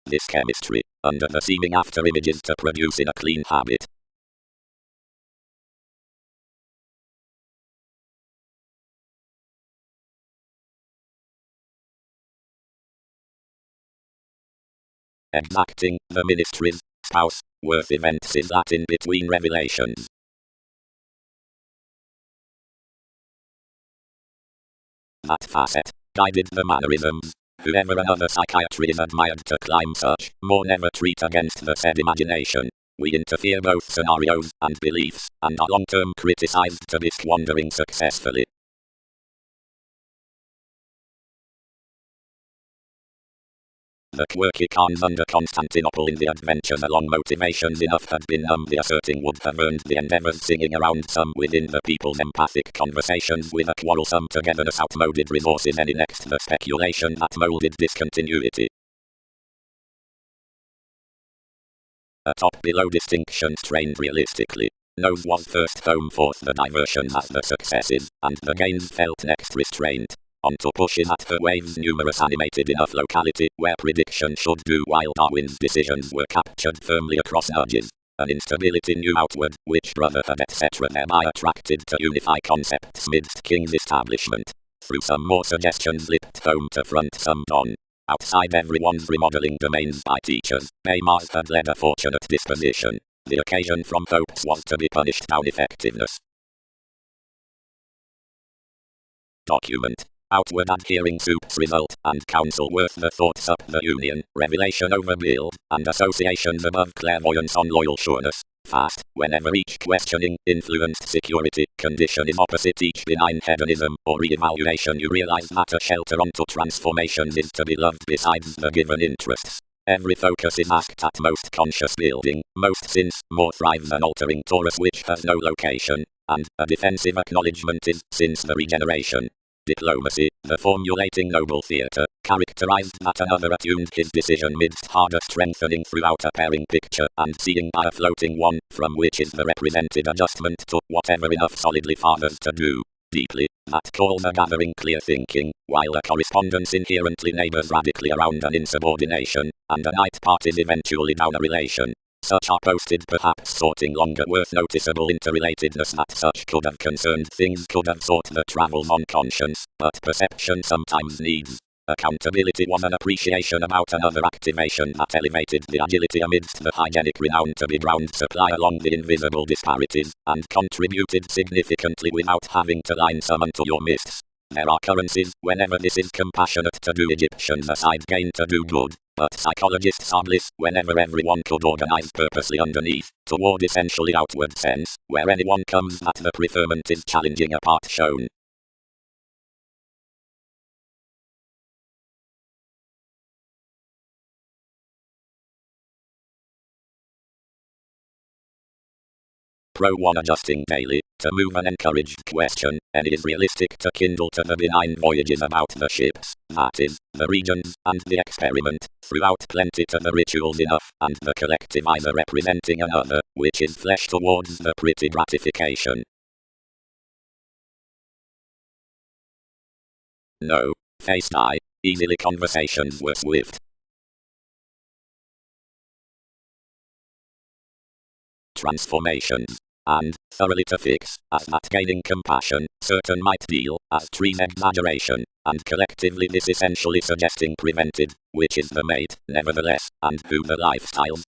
This chemistry, under the seeming after images to produce in a clean habit. Exacting, the ministry's spouse, worth events is that in between revelations. That facet, guided the mannerisms. Whoever another psychiatry is admired to climb such, more never treat against the said imagination. We interfere both scenarios and beliefs, and are long-term criticized to be squandering successfully. The quirky cons under Constantinople in the adventures along motivations enough had been humbly asserting would have earned the endeavors singing around some within the people's empathic conversations with a quarrelsome togetherness outmoded resources any next the speculation that molded discontinuity. A top below distinction strained realistically. Nose was first home forth the diversions as the successes, and the gains felt next restraint. On to pushes at her waves numerous animated enough locality where prediction should do while Darwin's decisions were captured firmly across nudges. An instability new outward, which brotherhood etc. thereby attracted to unify concepts midst King's establishment. Through some more suggestions lipped home to front some dawn. Outside everyone's remodeling domains by teachers, Mars had led a fortunate disposition. The occasion from hopes was to be punished down effectiveness. Document. Outward adhering soups result, and counsel worth the thoughts up the union, revelation over build, and associations above clairvoyance on loyal sureness. Fast, whenever each questioning, influenced security, condition is opposite each benign hedonism, or re-evaluation you realize that a shelter onto transformations is to be loved besides the given interests. Every focus is asked at most conscious building, most since, more thrives an altering torus which has no location, and, a defensive acknowledgement is, since the regeneration. Diplomacy, the formulating noble theatre, characterized that another attuned his decision midst harder strengthening throughout a pairing picture, and seeing by a floating one, from which is the represented adjustment to whatever enough solidly fathers to do. Deeply, that calls a gathering clear thinking, while a correspondence inherently neighbors radically around an insubordination, and a night parties eventually down a relation. Such are posted perhaps sorting longer worth noticeable interrelatedness that such could have concerned things could have sought the travels on conscience, but perception sometimes needs. Accountability was an appreciation about another activation that elevated the agility amidst the hygienic renown to be ground supply along the invisible disparities, and contributed significantly without having to line some unto your mists. There are currencies, whenever this is compassionate to do Egyptians aside gain to do good, but psychologists are bliss, whenever everyone could organize purposely underneath, toward essentially outward sense, where anyone comes that the preferment is challenging a part shown. Pro 1 adjusting daily, to move an encouraged question, and it is realistic to kindle to the benign voyages about the ships, that is, the regions, and the experiment, throughout plenty to the rituals enough, and the collective either representing another, which is flesh towards the pretty gratification. No. faced eye, easily conversations were swift. Transformations, and, thoroughly to fix, as that gaining compassion, certain might deal, as trees exaggeration, and collectively this essentially suggesting prevented, which is the mate, nevertheless, and who the lifestyles.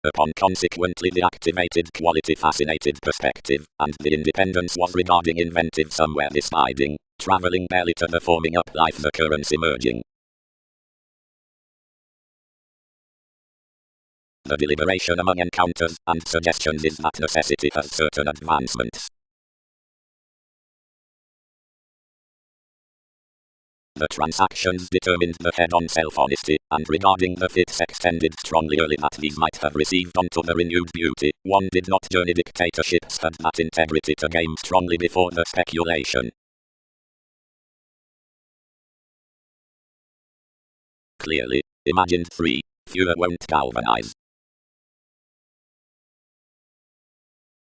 Upon consequently the activated quality fascinated perspective, and the independence was regarding inventive somewhere deciding, travelling barely to the forming up life the currents emerging. The deliberation among encounters and suggestions is that necessity has certain advancements. The transactions determined the head-on self-honesty, and regarding the fits extended strongly early that these might have received onto the renewed beauty, one did not journey dictatorships had that integrity to game strongly before the speculation. Clearly, imagined 3, fewer won't galvanize.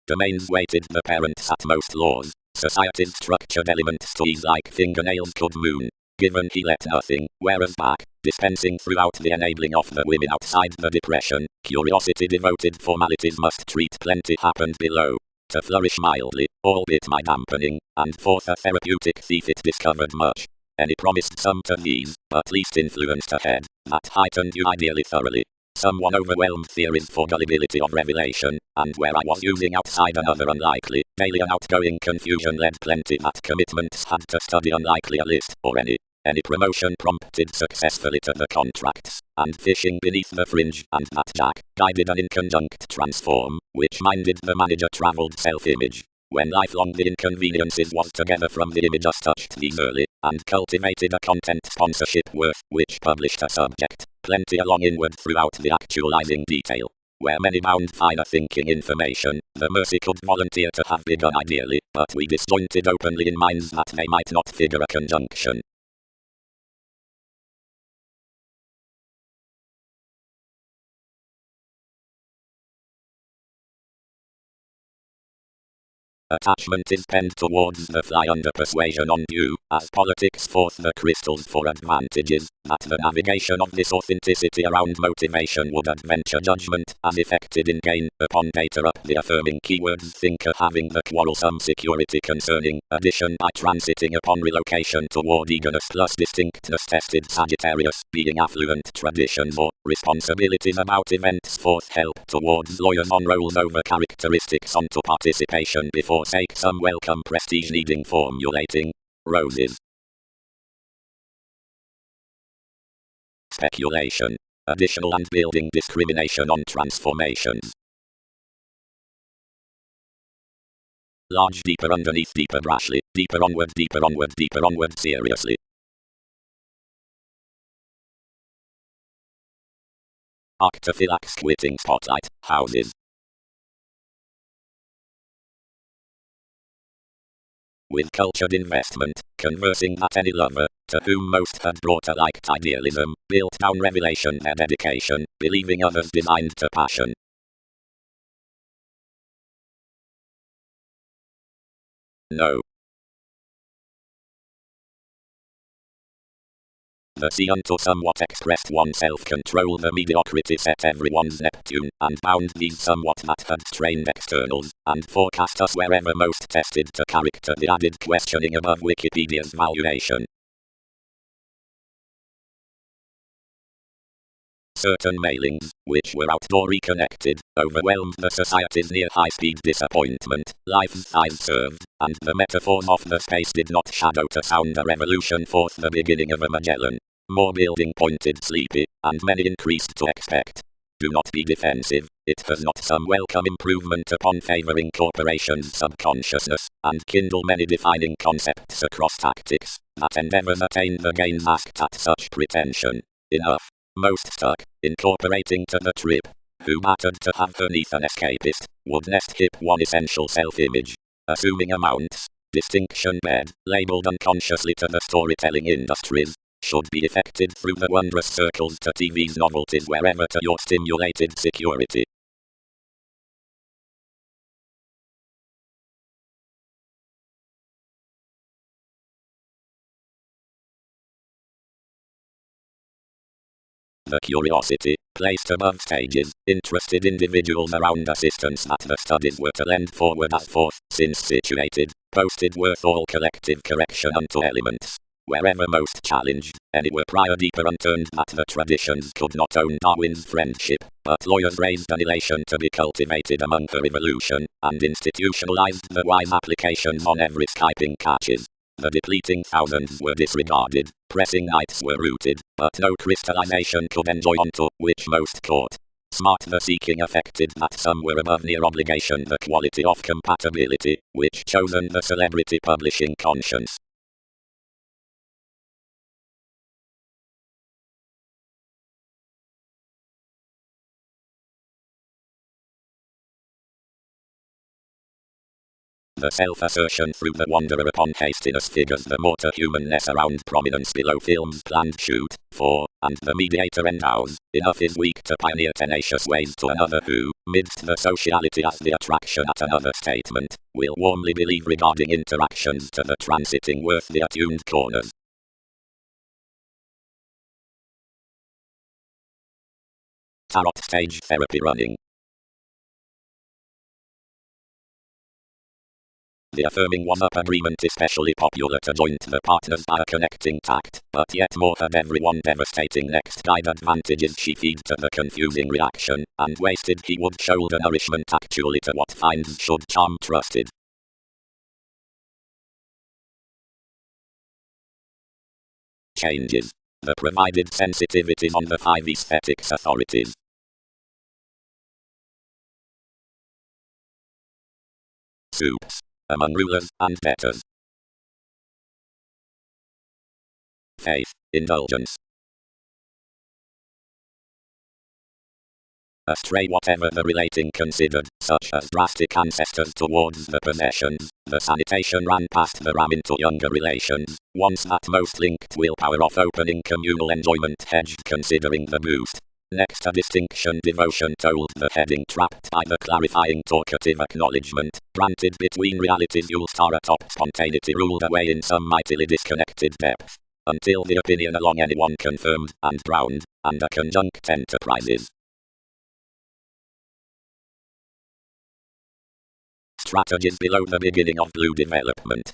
Domains weighted the parents at most laws, society's structured elements to ease like fingernails could moon. Given he let nothing, whereas back, dispensing throughout the enabling of the women outside the depression, curiosity devoted formalities must treat plenty happened below. To flourish mildly, albeit my dampening, and forth a therapeutic thief it discovered much. Any promised some to these, but least influenced ahead, that heightened you ideally thoroughly. Someone overwhelmed theories for gullibility of revelation, and where I was using outside another unlikely, daily and outgoing confusion led plenty that commitments had to study unlikely a list, or any promotion prompted successfully to the contracts, and fishing beneath the fringe, and that Jack guided an inconjunct transform, which minded the manager travelled self-image. When lifelong the inconveniences was together from the image us touched these early, and cultivated a content sponsorship worth, which published a subject, plenty along inward throughout the actualizing detail. Where many bound finer thinking information, the mercy could volunteer to have begun ideally, but we disjointed openly in minds that they might not figure a conjunction. Attachment is penned towards the fly under persuasion on due, as politics forth the crystals for advantages, that the navigation of this authenticity around motivation would adventure judgment, as effected in gain, upon data up the affirming keywords thinker having the quarrelsome security concerning, addition by transiting upon relocation toward eagerness plus distinctness tested Sagittarius, being affluent traditions or responsibilities about events forth help towards lawyers on roles over characteristics onto participation before sake some welcome prestige needing formulating roses. Speculation. Additional and building discrimination on transformations. Large deeper underneath deeper brashly, deeper onward seriously. Octophylax quitting spotlight, houses. With cultured investment, conversing that any lover, to whom most had brought a liked idealism, built down revelation their dedication, believing others designed to passion. No. The sea unto somewhat expressed one self-control the mediocrity set everyone's Neptune, and bound these somewhat that had strained externals, and forecast us wherever most tested to character the added questioning above Wikipedia's valuation. Certain mailings, which were outdoor reconnected, overwhelmed the society's near high-speed disappointment, life's thighs served, and the metaphors of the space did not shadow to sound a revolution forth the beginning of a Magellan. More building pointed sleepy, and many increased to expect. Do not be defensive, it has not some welcome improvement upon favouring corporations' subconsciousness, and kindle many defining concepts across tactics, that endeavours attain the gains asked at such pretension. Enough. Most stuck, incorporating to the trip, who mattered to have her neath an escapist, would nest hip one essential self-image, assuming amounts, distinction bed, labelled unconsciously to the storytelling industries, should be effected through the wondrous circles to TV's novelties wherever to your stimulated security. The curiosity, placed above stages, interested individuals around assistance that the studies were to lend forward as forth, since situated, posted worth all collective correction unto elements. Wherever most challenged, any were prior deeper unturned that the traditions could not own Darwin's friendship, but lawyers raised an elation to be cultivated among her evolution, and institutionalized the wise applications on every Skyping catches. The depleting thousands were disregarded, pressing knights were rooted, but no crystallization could enjoy onto which most caught. Smart the seeking affected that some were above near obligation the quality of compatibility, which chosen the celebrity publishing conscience. The self-assertion through the wanderer upon hastiness figures the mortar humanness around prominence below film's planned shoot, for, and the mediator endows, enough is weak to pioneer tenacious ways to another who, midst the sociality as the attraction at another statement, will warmly believe regarding interactions to the transiting worth the attuned corners. Tarot stage therapy running. The affirming one-up agreement especially popular to joint the partners by a connecting tact, but yet more had everyone devastating next guide advantages she feed to the confusing reaction, and wasted he would shoulder nourishment actually to what finds should charm trusted. Changes. The provided sensitivities on the 5 aesthetics authorities. Soups. Among rulers and debtors. Faith, indulgence. Astray whatever the relating considered, such as drastic ancestors towards the possessions, the sanitation ran past the ram into younger relations, once that most linked willpower of opening communal enjoyment hedged considering the boost. Next a distinction devotion told the heading trapped by the clarifying talkative acknowledgement, granted between realities you'll star atop spontaneity ruled away in some mightily disconnected depth, until the opinion along anyone confirmed and drowned, and a conjunct enterprises. Strategies below the beginning of blue development.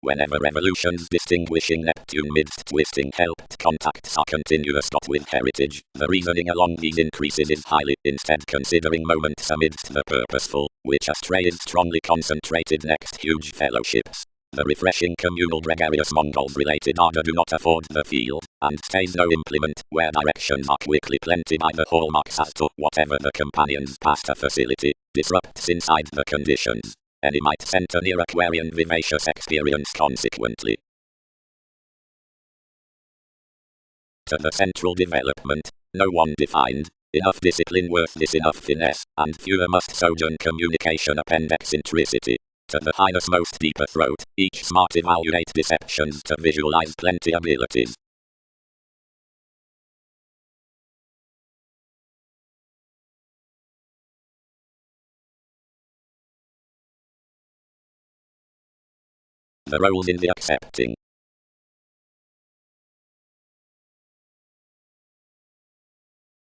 Whenever revolutions distinguishing Neptune midst twisting helped contacts are continuous with heritage, the reasoning along these increases is highly, instead considering moments amidst the purposeful, which astray is strongly concentrated next huge fellowships. The refreshing communal gregarious Mongols related ardor do not afford the field, and stays no implement, where directions are quickly plenty by the hallmarks as to whatever the companions past a facility, disrupts inside the conditions. Any might center near Aquarian vivacious experience consequently. To the central development, no one defined, enough discipline worth this enough finesse, and fewer must sojourn communication append eccentricity. To the highness most deeper throat, each smart evaluate deceptions to visualize plenty abilities. The roles in the accepting.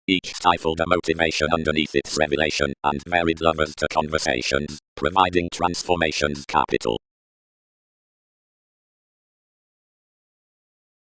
Each stifled a motivation underneath its revelation, and varied lovers to conversations, providing transformations capital.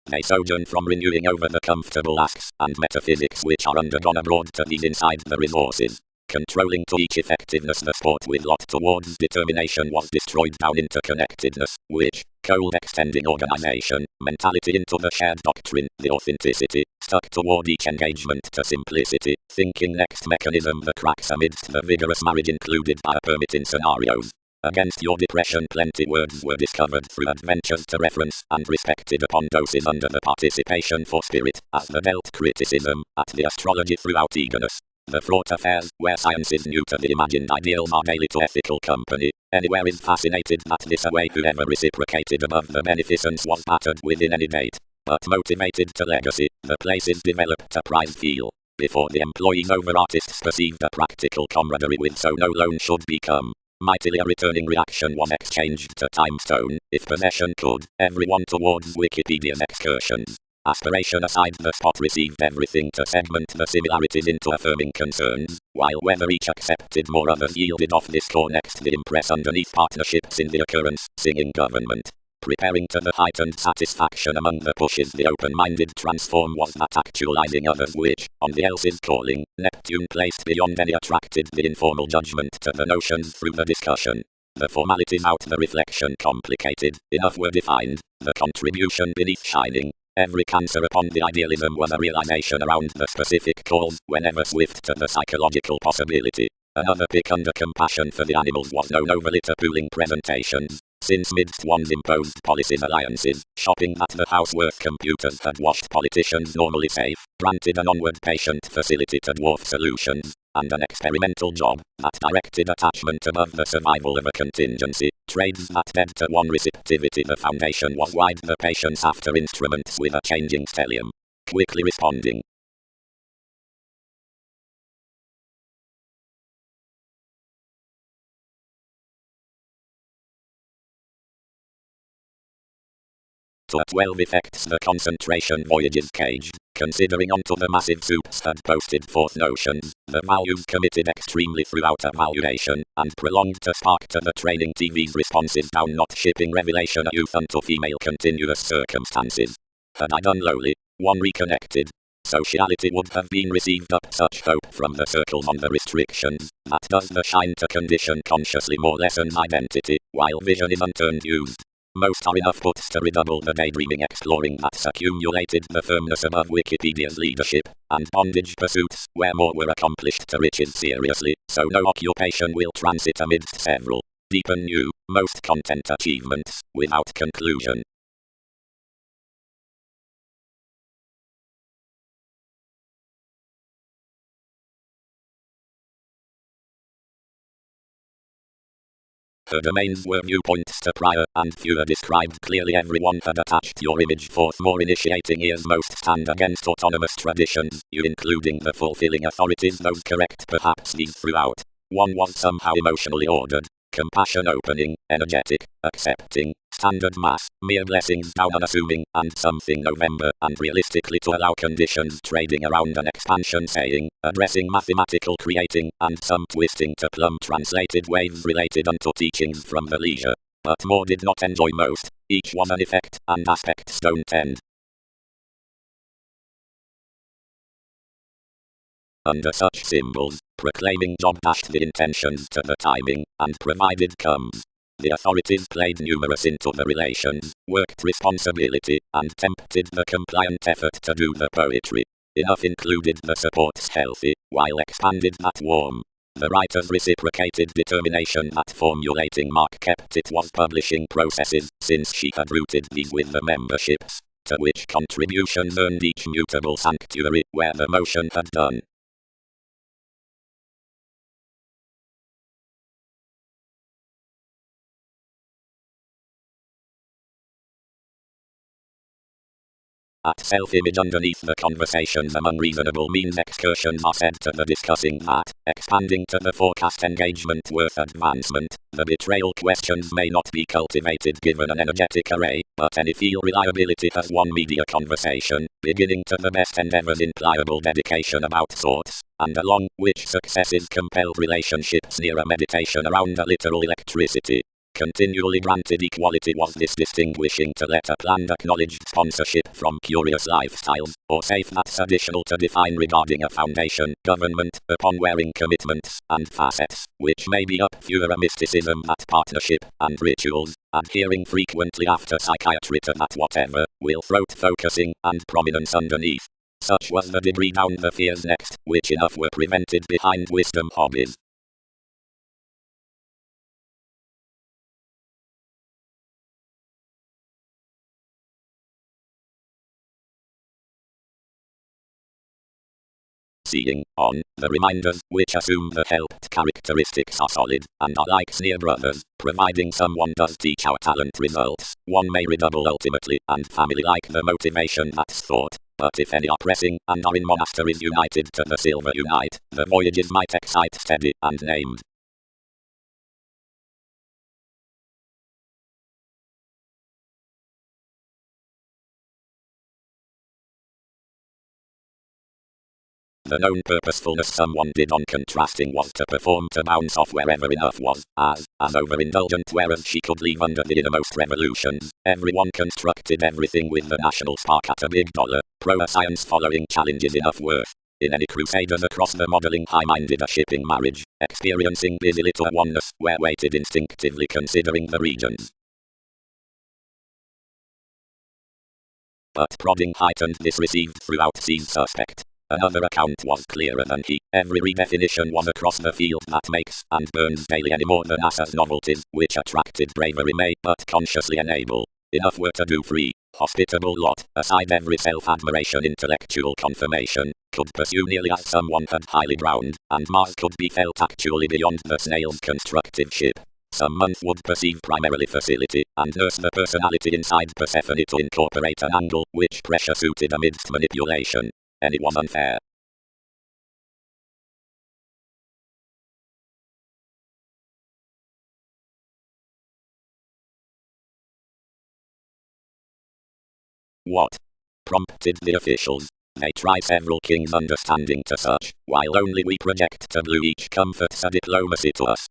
They sojourn from renewing over the comfortable asks and metaphysics which are undergone abroad to these inside the resources. Controlling to each effectiveness the sport with lot towards determination was destroyed down into connectedness, which, cold extending organization, mentality into the shared doctrine, the authenticity, stuck toward each engagement to simplicity, thinking next mechanism the cracks amidst the vigorous marriage included by permitting scenarios. Against your depression plenty words were discovered through adventures to reference and respected upon doses under the participation for spirit, as the dealt criticism, at the astrology throughout eagerness. The fraught affairs, where science is new to the imagined ideals are daily to ethical company, anywhere is fascinated that this away whoever reciprocated above the beneficence was battered within any date. But motivated to legacy, the places developed a prize feel. Before the employees over artists perceived a practical camaraderie with so no loan should become. Mightily a returning reaction was exchanged to Time Stone, if possession could, everyone towards Wikipedia's excursions. Aspiration aside, the spot received everything to segment the similarities into affirming concerns, while whether each accepted more others yielded off this core next the impress underneath partnerships in the occurrence, singing government. Preparing to the heightened satisfaction among the pushes the open-minded transform was that actualizing others which, on the else's calling, Neptune placed beyond any attracted the informal judgment to the notions through the discussion. The formalities out the reflection complicated, enough were defined, the contribution beneath shining. Every cancer upon the idealism was a realization around the specific cause, whenever swift to the psychological possibility. Another pick under compassion for the animals was known overly to pooling presentations. Since midst one's imposed policies alliances, shopping at the housework computers had washed politicians normally safe, granted an onward patient facility to dwarf solutions, and an experimental job that directed attachment above the survival of a contingency, trades that led to one receptivity. The foundation was wide the patience after instruments with a changing stellium. Quickly responding. To 12 effects the concentration voyages caged, considering onto the massive soups had posted forth notions, the values committed extremely throughout evaluation, and prolonged to spark to the training TV's responses down not shipping revelation a youth unto female continuous circumstances. Had I done lowly, one reconnected, sociality would have been received up such hope from the circles on the restrictions, that does the shine to condition consciously more lessens identity, while vision is unturned used. Most are enough puts to redouble the daydreaming exploring that's accumulated the firmness above Wikipedia's leadership, and bondage pursuits, where more were accomplished to riches seriously, so no occupation will transit amidst several, deepen new, most content achievements, without conclusion. Her domains were viewpoints to prior, and fewer described clearly. Everyone had attached your image forth more initiating ears most stand against autonomous traditions, you including the fulfilling authorities those correct perhaps these throughout. One was somehow emotionally ordered, compassion opening, energetic, accepting, standard mass, mere blessings down unassuming, and something November, and realistically to allow conditions trading around an expansion saying, addressing mathematical creating, and some twisting to plumb translated waves related unto teachings from the leisure. But more did not enjoy most, each was an effect, and aspects don't end. Under such symbols, proclaiming job dashed the intentions to the timing, and provided comes. The authorities played numerous into the relations, worked responsibility, and tempted the compliant effort to do the poetry. Enough included the supports healthy, while expanded that warm. The writers reciprocated determination that formulating Mark kept it was publishing processes, since she had rooted these with the memberships, to which contributions earned each mutable sanctuary, where the motion had done. At self-image underneath the conversations among reasonable means excursions are said to the discussing that, expanding to the forecast engagement worth advancement, the betrayal questions may not be cultivated given an energetic array, but any feel reliability has one media conversation, beginning to the best endeavors in pliable dedication about sorts, and along which successes compelled relationships near a meditation around a literal electricity. Continually granted equality was this distinguishing to let a planned acknowledged sponsorship from curious lifestyles, or safe that's additional to define regarding a foundation, government, upon wearing commitments, and facets, which may be up fewer a mysticism that partnership, and rituals, adhering frequently after psychiatry to that whatever, will throat focusing, and prominence underneath. Such was the degree down the fears next, which enough were prevented behind wisdom hobbies. Seeing, on, the reminders, which assume the helped characteristics are solid, and are like near brothers, providing someone does teach how talent results, one may redouble ultimately, and family like the motivation that's thought. But if any are pressing, and are in monasteries united to the silver unite, the voyages might excite steady, and named. The known purposefulness someone did on contrasting was to perform to bounce off wherever enough was, as overindulgent, whereas she could leave under the innermost revolutions. Everyone constructed everything with the national spark at a big dollar, pro-science following challenges enough worth. In any crusaders across the modelling high-minded a shipping marriage, experiencing busy little oneness, where weighted instinctively considering the regions. But prodding heightened this received throughout sees suspect. Another account was clearer than he. Every redefinition was across the field that makes and burns daily any more than as novelties, which attracted bravery may but consciously enable. Enough were to do free, hospitable lot, aside every self-admiration intellectual confirmation, could pursue nearly as someone had highly ground, and Mars could be felt actually beyond the snail's constructive ship. Some month would perceive primarily facility, and nurse the personality inside Persephone to incorporate an angle which pressure suited amidst manipulation. And it was unfair. What prompted the officials? They try several kings understanding to such, while only we project to blue each comforts a diplomacy to us.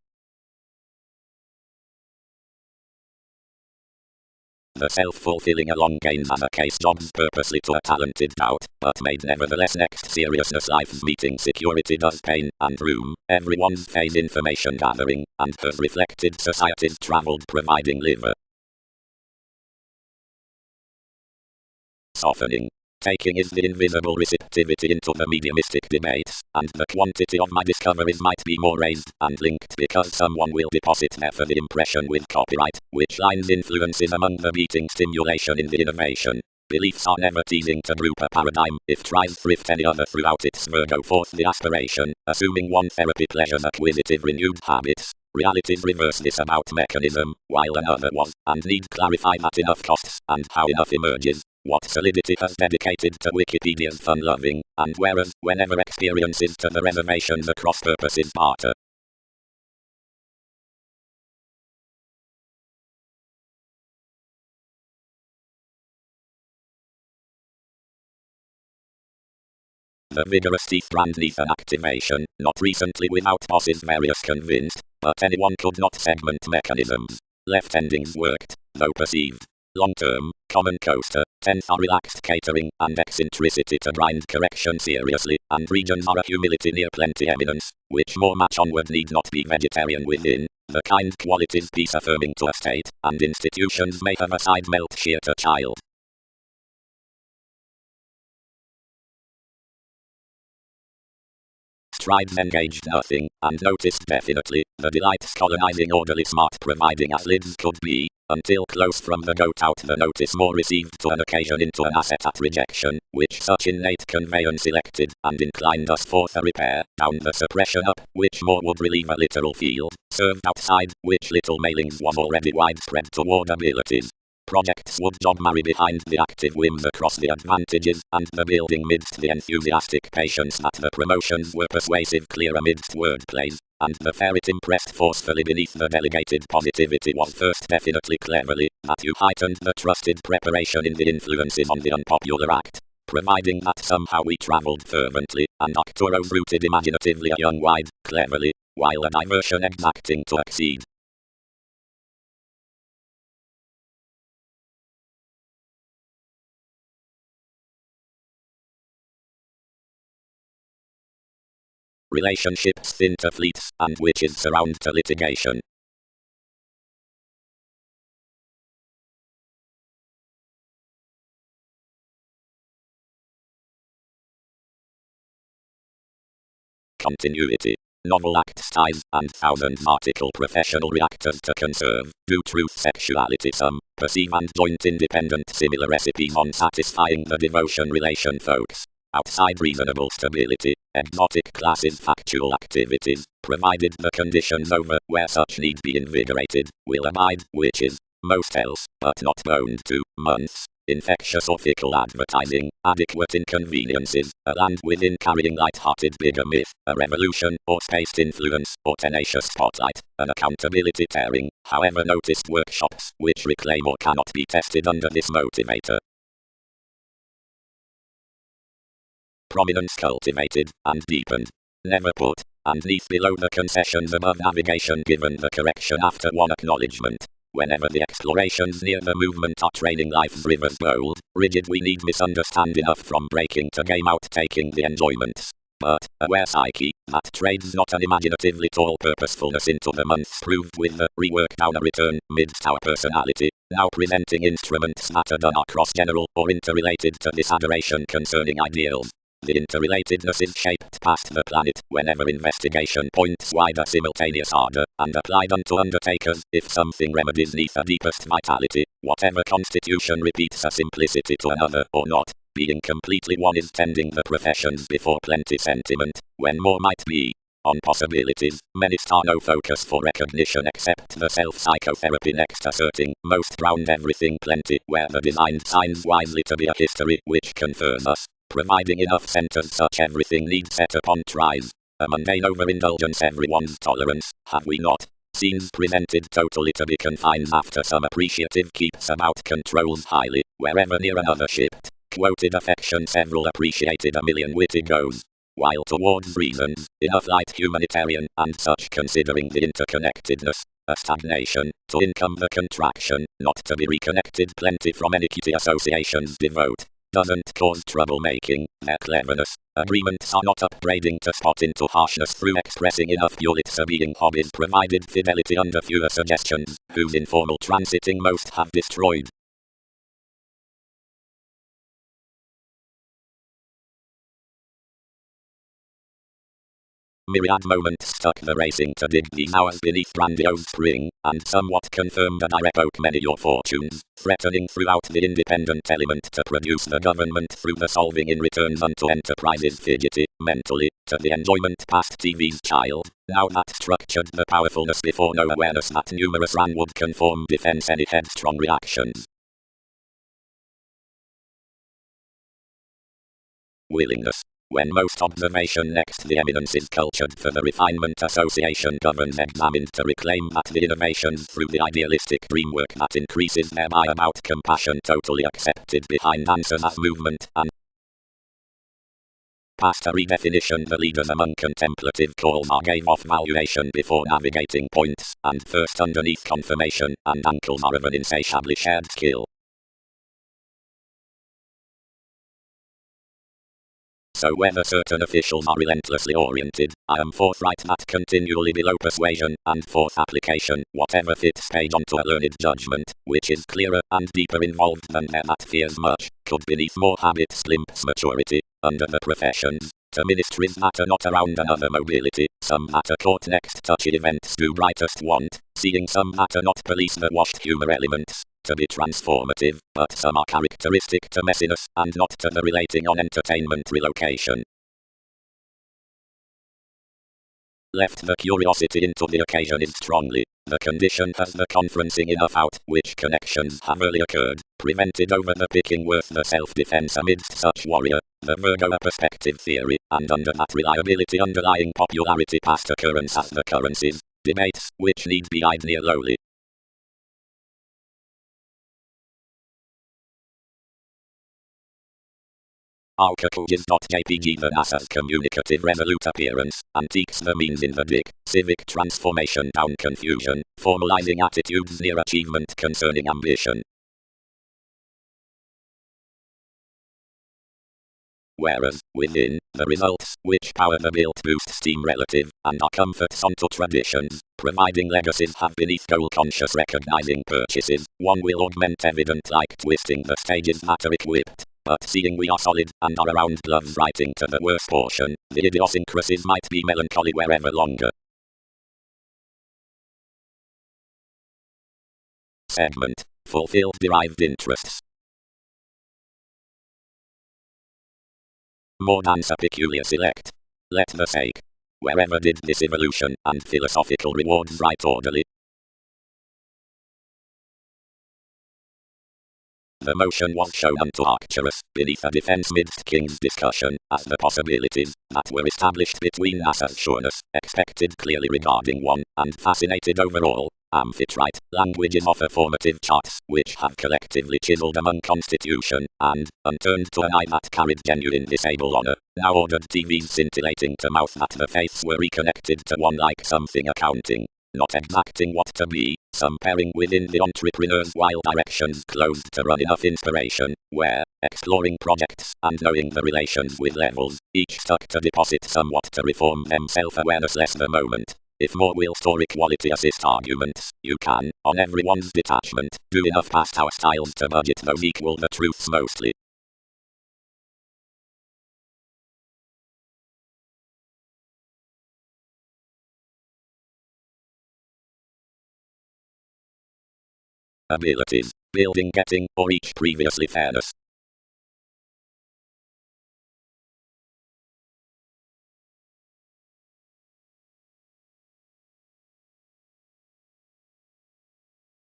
The self-fulfilling along gains as a case jobs purposely to a talented doubt, but made nevertheless next seriousness life's meeting security does pain and room, everyone's phase information gathering, and has reflected society's travelled providing liver. Softening. Taking is the invisible receptivity into the mediumistic debates, and the quantity of my discoveries might be more raised and linked because someone will deposit there for the impression with copyright, which lines influences among the beating stimulation in the innovation. Beliefs are never teasing to group a paradigm, if tries thrift any other throughout its go forth the aspiration, assuming one therapy pleasures acquisitive renewed habits. Realities reverse this about mechanism, while another was, and need clarify that enough costs, and how enough emerges. What solidity has dedicated to Wikipedia's fun-loving, and whereas, whenever experiences to the reservations across purposes barter. The vigorous teeth brand neath an activation, not recently without bosses various convinced, but anyone could not segment mechanisms. Left endings worked, though perceived. Long-term, common coaster, 10th are relaxed catering, and eccentricity to grind correction seriously, and regions are a humility near plenty eminence, which more match onward need not be vegetarian within, the kind qualities peace affirming to a state, and institutions may have a side melt sheer to child. Strides engaged nothing, and noticed definitely, the delights colonizing orderly smart providing as lids could be, until close from the goat out the notice more received to an occasion into an asset at rejection, which such innate conveyance elected, and inclined us forth a repair, down the suppression up, which more would relieve a literal field, served outside, which little mailings was already widespread toward abilities. Projects would job marry behind the active whims across the advantages, and the building midst the enthusiastic patience that the promotions were persuasive clear amidst wordplays, and the ferret impressed forcefully beneath the delegated positivity was first definitely cleverly, that you heightened the trusted preparation in the influences on the unpopular act, providing that somehow we travelled fervently, and Arcturus rooted imaginatively a young wide, cleverly, while a diversion exacting to exceed. Relationships thin to fleets, and witches surround to litigation. Continuity. Novel acts ties, and thousands article professional reactors to conserve, do truth sexuality some, perceive and joint independent similar recipes on satisfying the devotion relation folks. Outside reasonable stability, exotic classes factual activities, provided the conditions over, where such need be invigorated, will abide, which is, most else, but not bound to, months. Infectious or fickle advertising, adequate inconveniences, a land within carrying light-hearted bigger myth, a revolution, or spaced influence, or tenacious spotlight, an accountability tearing, however noticed workshops, which reclaim or cannot be tested under this motivator. prominence cultivated, and deepened. Never put, and neath below the concessions above navigation given the correction after one acknowledgement. Whenever the explorations near the movement are training life's rivers bold, rigid we need misunderstand enough from breaking to game out taking the enjoyments. But, aware psyche, that trades not an imaginatively tall purposefulness into the months proved with the rework down a return, midst our personality, now presenting instruments that are done across general or interrelated to this adoration concerning ideals. The interrelatedness is shaped past the planet whenever investigation points wider simultaneous ardor, and applied unto undertakers, if something remedies neath a deepest vitality, whatever constitution repeats a simplicity to another or not, being completely one is tending the professions before plenty sentiment, when more might be. On possibilities, many star no focus for recognition except the self-psychotherapy next asserting, most round everything plenty, where the designed signs wisely to be a history which confers us. Providing enough centers such everything needs set upon tries. A mundane overindulgence everyone's tolerance, have we not? Scenes presented totally to be confined after some appreciative keeps about controls highly, wherever near another shipped. Quoted affection several appreciated a million witty goes. While towards reasons, enough light humanitarian, and such considering the interconnectedness, a stagnation, to income the contraction, not to be reconnected plenty from iniquity associations devote. Doesn't cause trouble-making, their cleverness. Agreements are not upbraiding to spot into harshness through expressing enough units a being hobbies provided fidelity under fewer suggestions, whose informal transiting most have destroyed. Myriad moments stuck the racing to dig these hours beneath grandiose spring, and somewhat confirmed a direct oak many your fortunes, threatening throughout the independent element to produce the government through the solving in returns unto enterprises fidgety, mentally, to the enjoyment past TV's child, now that structured the powerfulness before no awareness that numerous ran would conform defense any headstrong reactions. Willingness. When most observation next the eminence is cultured for the refinement association governs examined to reclaim that the innovations through the idealistic dreamwork that increases thereby about compassion totally accepted behind answers as movement and past a redefinition the leaders among contemplative calls are gave off valuation before navigating points and first underneath confirmation and ankles are of an insatiably shared skill. So whether certain officials are relentlessly oriented, I am forthright that continually below persuasion, and forth application, whatever fits page onto a learned judgment, which is clearer and deeper involved than there that fears much, could beneath more habits glimpse maturity, under the professions, to ministries that are not around another mobility, some that are caught next touchy events do brightest want, seeing some that are not police the washed humour elements, to be transformative, but some are characteristic to messiness, and not to the relating on entertainment relocation. Left the curiosity into the occasion is strongly, the condition has the conferencing enough out, which connections have early occurred, prevented over the picking worth the self-defense amidst such warrior, the Virgo a perspective theory, and under that reliability underlying popularity past occurrence as the currencies, debates, which need be eyed near lowly. Arcacookies.jpg the NASA's communicative resolute appearance, antiques the means in the dick, civic transformation down confusion, formalizing attitudes near achievement concerning ambition. Whereas, within, the results, which power the built boost steam relative, and are comforts onto traditions, providing legacies have beneath goal-conscious recognizing purchases, one will augment evident like twisting the stages that are equipped. But seeing we are solid, and are around gloves writing to the worst portion, the idiosyncrasies might be melancholy wherever longer. Segment. Fulfilled derived interests. More than a peculiar select. Let the sake. Wherever did this evolution, and philosophical rewards right orderly. The motion was shown unto Arcturus, beneath a defense midst King's discussion, as the possibilities, that were established between NASA's sureness, expected clearly regarding one, and fascinated overall, Amphitrite, languages offer formative charts, which have collectively chiseled among constitution, and, unturned to an eye that carried genuine disable honor, now ordered TVs scintillating to mouth that the faiths were reconnected to one like something accounting, not exacting what to be, some pairing within the entrepreneur's wild directions closed to run enough inspiration, where, exploring projects and knowing the relations with levels, each stuck to deposit somewhat to reform them self-awareness less the moment. If more will store equality assist arguments, you can, on everyone's detachment, do enough past our styles to budget those equal the truths mostly. Abilities, building, getting, or each previously fairness.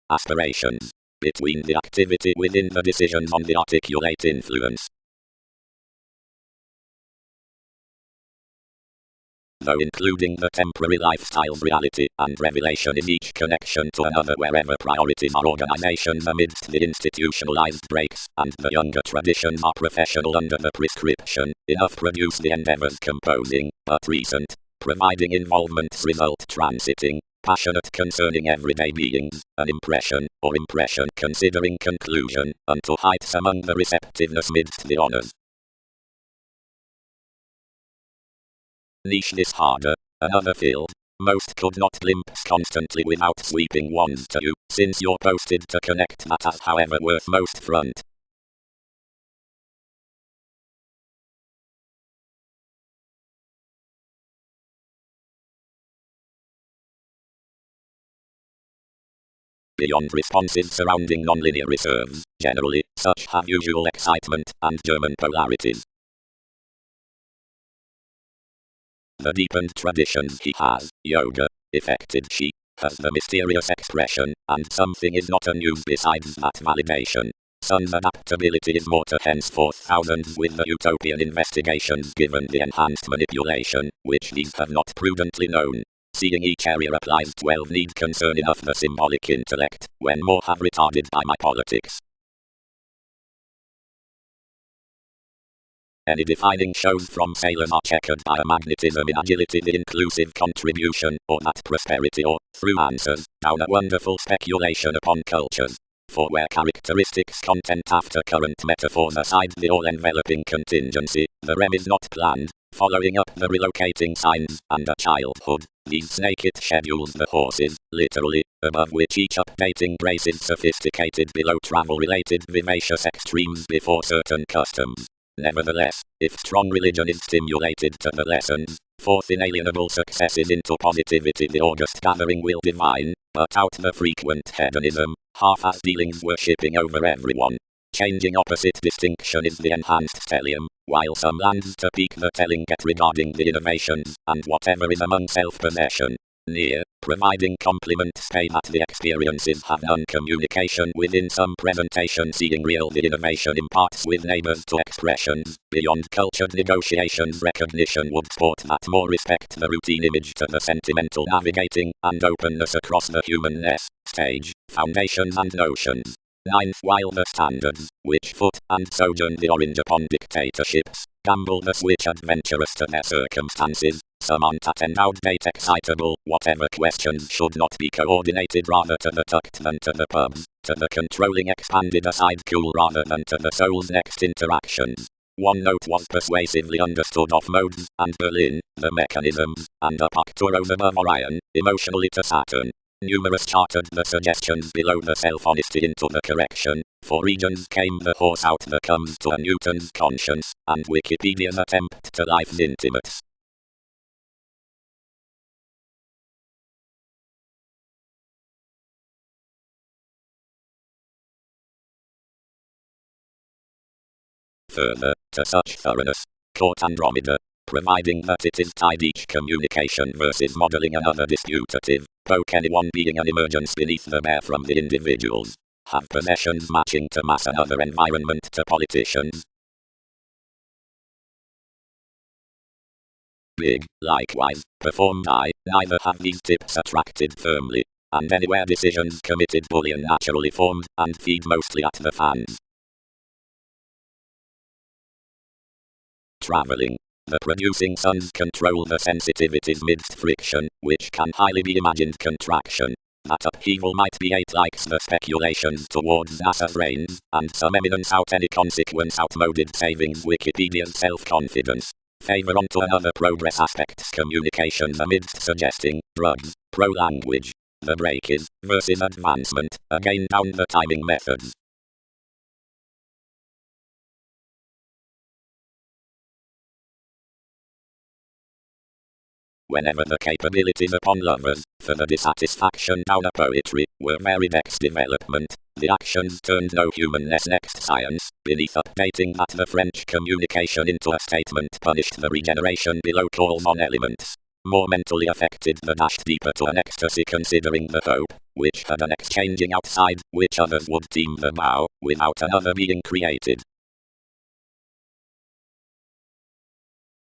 Aspirations, between the activity within the decisions on the articulate influence. Though including the temporary lifestyle's reality and revelation in each connection to another wherever priorities are organizations amidst the institutionalized breaks, and the younger traditions are professional under the prescription, enough produce the endeavors composing, but recent, providing involvement's result transiting, passionate concerning everyday beings, an impression, or impression considering conclusion, unto heights among the receptiveness midst the honors. Niche this harder, another field. Most could not glimpse constantly without sweeping ones to you, since you're posted to connect that as however worth most front. Beyond responses surrounding nonlinear reserves, generally, such have usual excitement and German polarities. The deepened traditions he has, yoga, effected she, has the mysterious expression, and something is not unused besides that validation. Sun's adaptability is more to henceforth thousands with the utopian investigations given the enhanced manipulation, which these have not prudently known. Seeing each area applies 12 need concern enough the symbolic intellect, when more have retarded by my politics. Any defining shows from sailors are checkered by a magnetism in agility, the inclusive contribution, or that prosperity, or, through answers, down a wonderful speculation upon cultures. For where characteristics content after current metaphors aside the all-enveloping contingency, the rem is not planned, following up the relocating signs, and a childhood, these snake it schedules the horses, literally, above which each updating braces sophisticated below travel-related vivacious extremes before certain customs. Nevertheless, if strong religion is stimulated to the lessons, forth inalienable successes into positivity the august gathering will divine, but out the frequent hedonism, half-ass dealings worshipping over everyone. Changing opposite distinction is the enhanced stellium, while some lands to peak the telling get regarding the innovations, and whatever is among self-possession. Near, providing compliments paid that the experiences have none communication within some presentation seeing real the innovation imparts with neighbors to expressions, beyond cultured negotiations recognition would sport that more respect the routine image to the sentimental navigating, and openness across the humanness, stage, foundations and notions. Ninth, while the standards, which foot and sojourn the orange upon dictatorships, gamble the switch adventurous to their circumstances, some aren't at endowed date excitable, whatever questions should not be coordinated rather to the tucked than to the pubs, to the controlling expanded aside cool rather than to the soul's next interactions. One note was persuasively understood of modes, and Berlin, the mechanisms, and up Arcturus above Orion, emotionally to Saturn. Numerous chartered the suggestions below the self-honesty into the correction, for regions came the horse out that comes to a Newton's conscience, and Wikipedia's attempt to life's intimates. Further, to such thoroughness, court Andromeda, providing that it is tied each communication versus modeling another disputative, poke anyone being an emergence beneath the bear from the individuals, have possessions matching to mass another environment to politicians. Big, likewise, performed I, neither have these tips attracted firmly, and anywhere decisions committed bullion naturally formed, and feed mostly at the fans. Traveling. The producing suns control the sensitivities midst friction, which can highly be imagined contraction. That upheaval might be likes the speculations towards NASA's reigns, and some eminence out any consequence outmoded savings Wikipedia's self-confidence. Favor onto another progress aspects communications amidst suggesting, drugs, pro-language. The break is, versus advancement, again down the timing methods. Whenever the capabilities upon lovers, for the dissatisfaction down a poetry, were varied development, the actions turned no humanness next science, beneath updating that the French communication into a statement punished the regeneration below call on elements. More mentally affected the dashed deeper to an ecstasy considering the hope, which had an exchanging outside, which others would deem the bow, without another being created.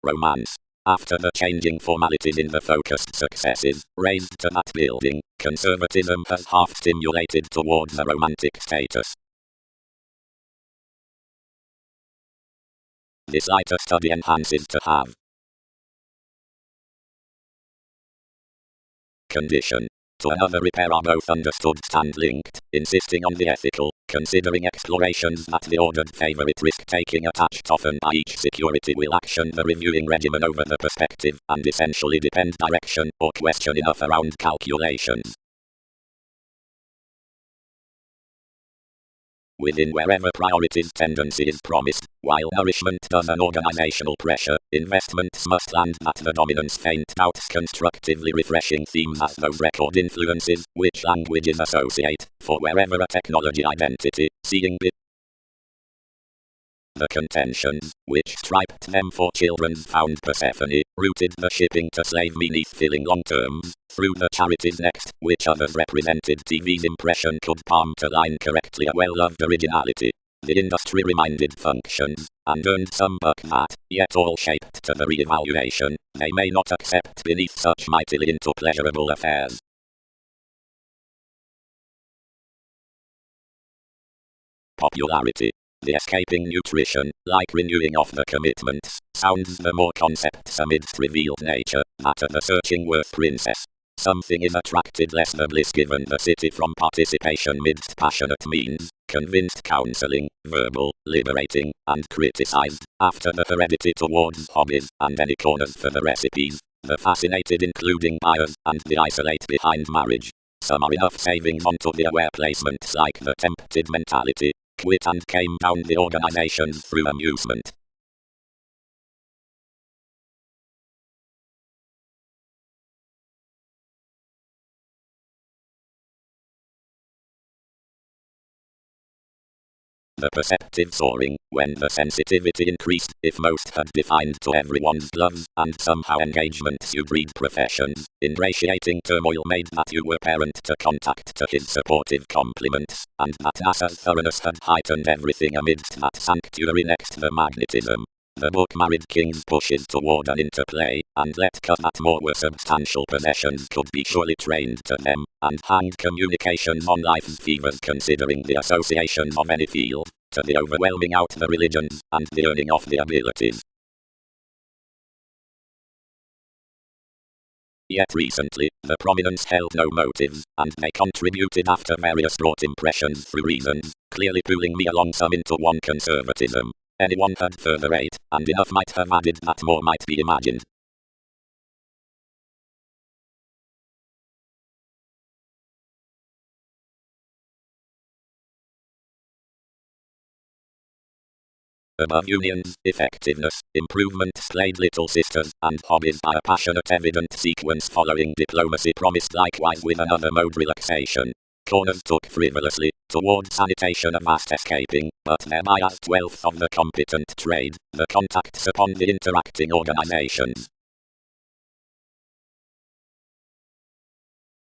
Romance. After the changing formalities in the focused successes, raised to that building, conservatism has half stimulated towards a romantic status. This lighter study enhances to have. Condition. To another repair are both understood stand linked, insisting on the ethical, considering explorations that the ordered favorite risk-taking attached often by each security will action the reviewing regimen over the perspective, and essentially depend direction or question enough around calculations. Within wherever priorities tendency is promised, while nourishment does an organizational pressure, investments must land that the dominance faint doubts constructively refreshing themes as those record influences, which languages associate, for wherever a technology identity, seeing bit. The contentions, which striped them for children's found Persephone, rooted the shipping to slave beneath filling long terms, through the charities next, which others represented TV's impression could palm to line correctly a well-loved originality. The industry reminded functions, and earned some buck that, yet all shaped to the re-evaluation, they may not accept beneath such mightily into pleasurable affairs. Popularity. The escaping nutrition, like renewing of the commitments, sounds the more concepts amidst revealed nature, that of the searching worth princess. Something is attracted less the bliss given the city from participation midst passionate means, convinced counseling, verbal, liberating, and criticized, after the heredity towards hobbies, and any corners for the recipes, the fascinated including buyers, and the isolate behind marriage. Some are enough savings onto the aware placements like the tempted mentality, quit and came down the organizations through amusement. The perceptive soaring, when the sensitivity increased, if most had defined to everyone's gloves, and somehow engagements you'd read professions, ingratiating turmoil made that you were parent to contact to his supportive compliments, and that NASA's thoroughness had heightened everything amidst that sanctuary next the magnetism. The book Married Kings pushes toward an interplay, and let cut that more were substantial possessions could be surely trained to them, and hanged communications on life's fevers considering the associations of any field, to the overwhelming out the religions, and the earning of the abilities. Yet recently, the prominence held no motives, and they contributed after various brought impressions through reasons, clearly pulling me along some into one conservatism. Anyone had further rate, and enough might have added that more might be imagined. Above unions, effectiveness, improvement slayed little sisters, and hobbies by a passionate evident sequence following diplomacy promised likewise with another mode relaxation. Corners took frivolously, towards sanitation a vast escaping, but thereby as 12th of the competent trade, the contacts upon the interacting organizations.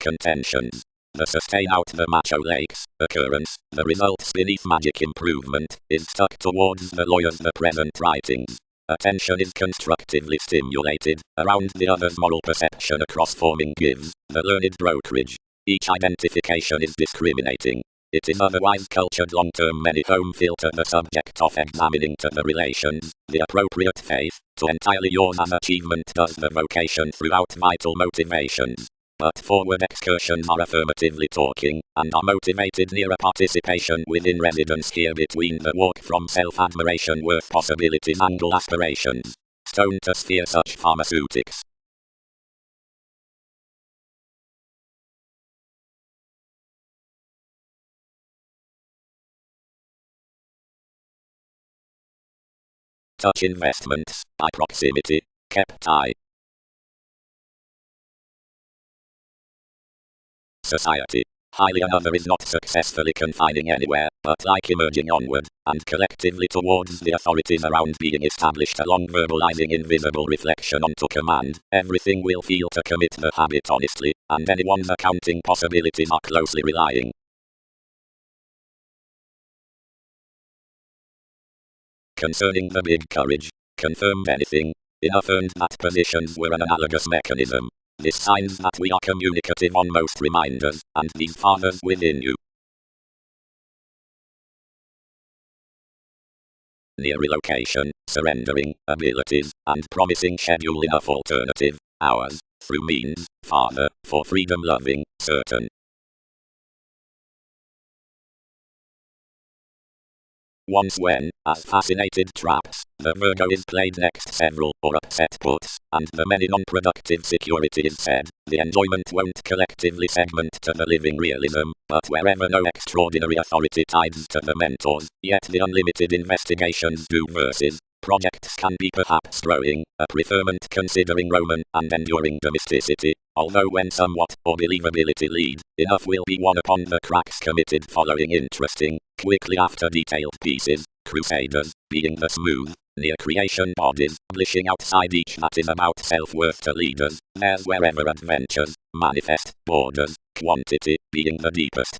Contentions. The sustain out the macho lakes, occurrence, the results beneath magic improvement, is stuck towards the lawyers the present writings. Attention is constructively stimulated, around the other's moral perception across forming gives, the learned brokerage. Each identification is discriminating. It is otherwise cultured long-term. Many home filter the subject of examining to the relations, the appropriate faith, to entirely yours as achievement does the vocation throughout vital motivations. But forward excursions are affirmatively talking, and are motivated near a participation within residence here between the walk from self-admiration worth possibilities angle aspirations. Stone to sphere such pharmaceutics. Touch investments, by proximity, kept eye. Society. Highly another is not successfully confining anywhere, but like emerging onward, and collectively towards the authorities around being established along verbalizing invisible reflection onto command, everything will feel to commit the habit honestly, and anyone's accounting possibilities are closely relying. Concerning the big courage, confirmed anything, enough earned that positions were an analogous mechanism. This signs that we are communicative on most reminders, and these fathers within you. Near relocation, surrendering, abilities, and promising schedule enough alternative, hours, through means, father, for freedom loving, certain. Once when, as fascinated traps, the Virgo is played next several or upset puts, and the many non-productive security is said, the enjoyment won't collectively segment to the living realism, but wherever no extraordinary authority ties to the mentors, yet the unlimited investigations do versus projects can be perhaps growing, a preferment considering Roman and enduring domesticity, although when somewhat or believability lead, enough will be won upon the cracks committed following interesting, quickly after detailed pieces, crusaders, being the smooth, near creation bodies, publishing outside each that is about self-worth to leaders, theirs wherever adventures, manifest, borders, quantity, being the deepest.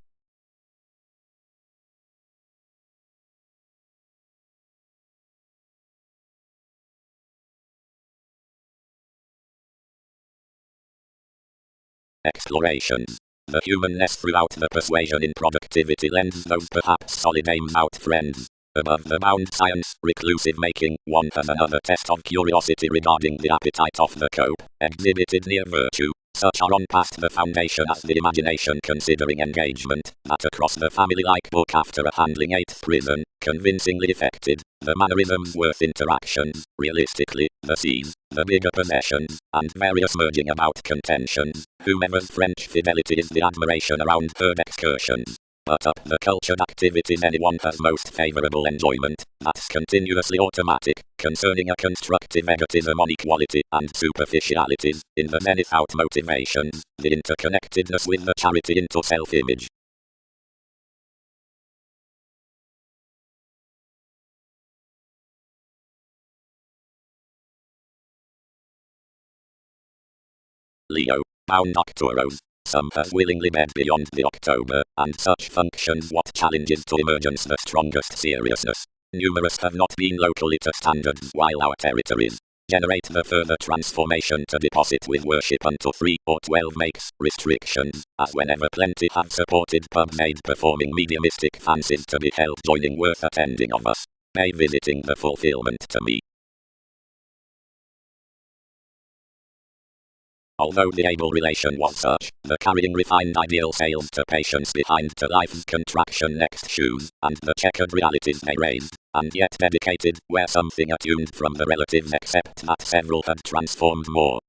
Explorations. The humanness throughout the persuasion in productivity lends those perhaps solid aims out friends. Above the bound science, reclusive making, one has another test of curiosity regarding the appetite of the cope, exhibited near virtue. Such are on past the foundation as the imagination considering engagement, that across the family-like book after a handling 8th prison, convincingly effected, the mannerisms worth interactions, realistically, the C's, the bigger possessions, and various merging about contentions, whomever's French fidelity is the admiration around herd excursions. But up the cultured activities anyone has most favorable enjoyment, that's continuously automatic, concerning a constructive egotism on equality and superficialities, in the zenith out motivations, the interconnectedness with the charity into self-image. Leo, bound Octoros. Some have willingly bed beyond the October, and such functions what challenges to emergence the strongest seriousness. Numerous have not been locally to standards while our territories generate the further transformation to deposit with worship unto 3 or 12 makes restrictions, as whenever plenty have supported pubs aid performing mediumistic fancies to be held joining worth attending of us, may visiting the fulfillment to me. Although the able relation was such, the carrying refined ideal sails to patience behind to life's contraction next shoes, and the checkered realities they raised, and yet dedicated, where something attuned from the relatives except that several had transformed more.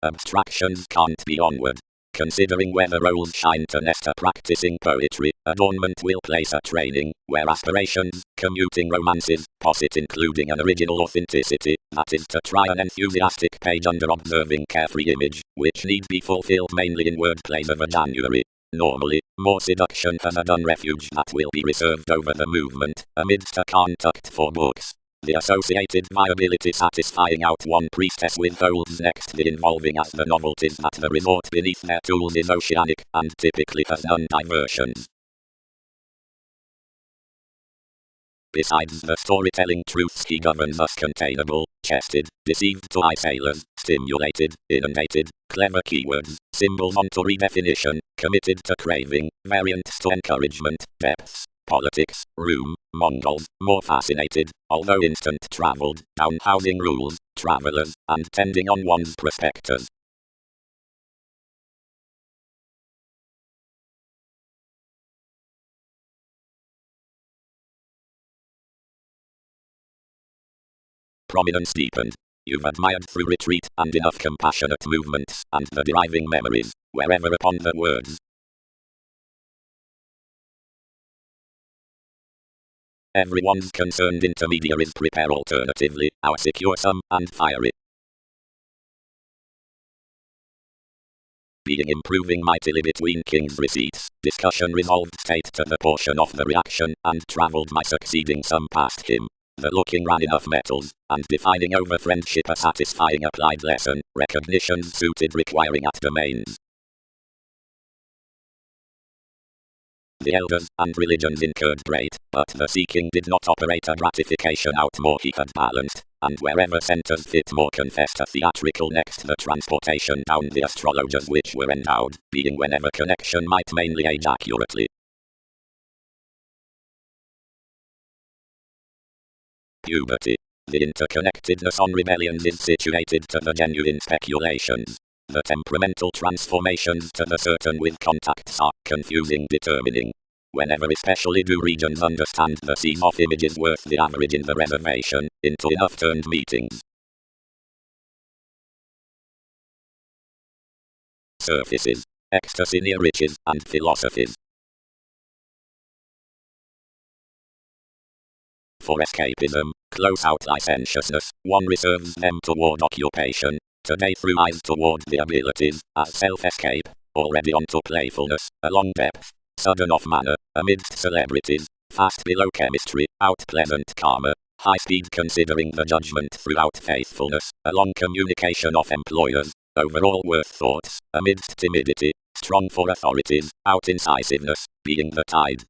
Abstractions can't be onward. Considering where the roles shine to Nesta practicing poetry, adornment will place a training, where aspirations, commuting romances, posit including an original authenticity, that is to try an enthusiastic page under observing carefree image, which need be fulfilled mainly in wordplays of a January. Normally, more seduction has a done refuge that will be reserved over the movement, amidst a contact for books. The associated viability satisfying out one priestess with holes next the involving as the novelties that the resort beneath their tools is oceanic, and typically has none diversions. Besides the storytelling truths he governs us containable, chested, deceived to eye sailors, stimulated, inundated, clever keywords, symbols onto redefinition, committed to craving, variants to encouragement, depths, politics, room, Mongols, more fascinated, although instant traveled, down housing rules, travelers, and tending on one's prospectors. Prominence deepened. You've admired through retreat and enough compassionate movements and the deriving memories, wherever upon the words. Everyone's concerned intermediaries prepare alternatively, our secure sum and fiery. Being improving mightily between king's receipts, discussion resolved state to the portion of the reaction, and travelled my succeeding sum past him. The looking ran enough metals, and defining over friendship a satisfying applied lesson, recognitions suited requiring at domains. The elders and religions incurred great, but the seeking did not operate a gratification out more he had balanced, and wherever centers fit more confessed a theatrical next the transportation down the astrologers which were endowed, being whenever connection might mainly age accurately. Puberty. The interconnectedness on rebellions is situated to the genuine speculations. The temperamental transformations to the certain with contacts are confusing determining. Whenever especially do regions understand the seas of images worth the average in the reservation, into enough turned meetings. Surfaces. Ecstasy near riches and philosophies. For escapism, close out licentiousness, one reserves them toward occupation, today through eyes toward the abilities, as self-escape, already onto playfulness, along depth, sudden of manner, amidst celebrities, fast below chemistry, out pleasant karma, high speed considering the judgment throughout faithfulness, along communication of employers, overall worth thoughts, amidst timidity, strong for authorities, out incisiveness, being the tide.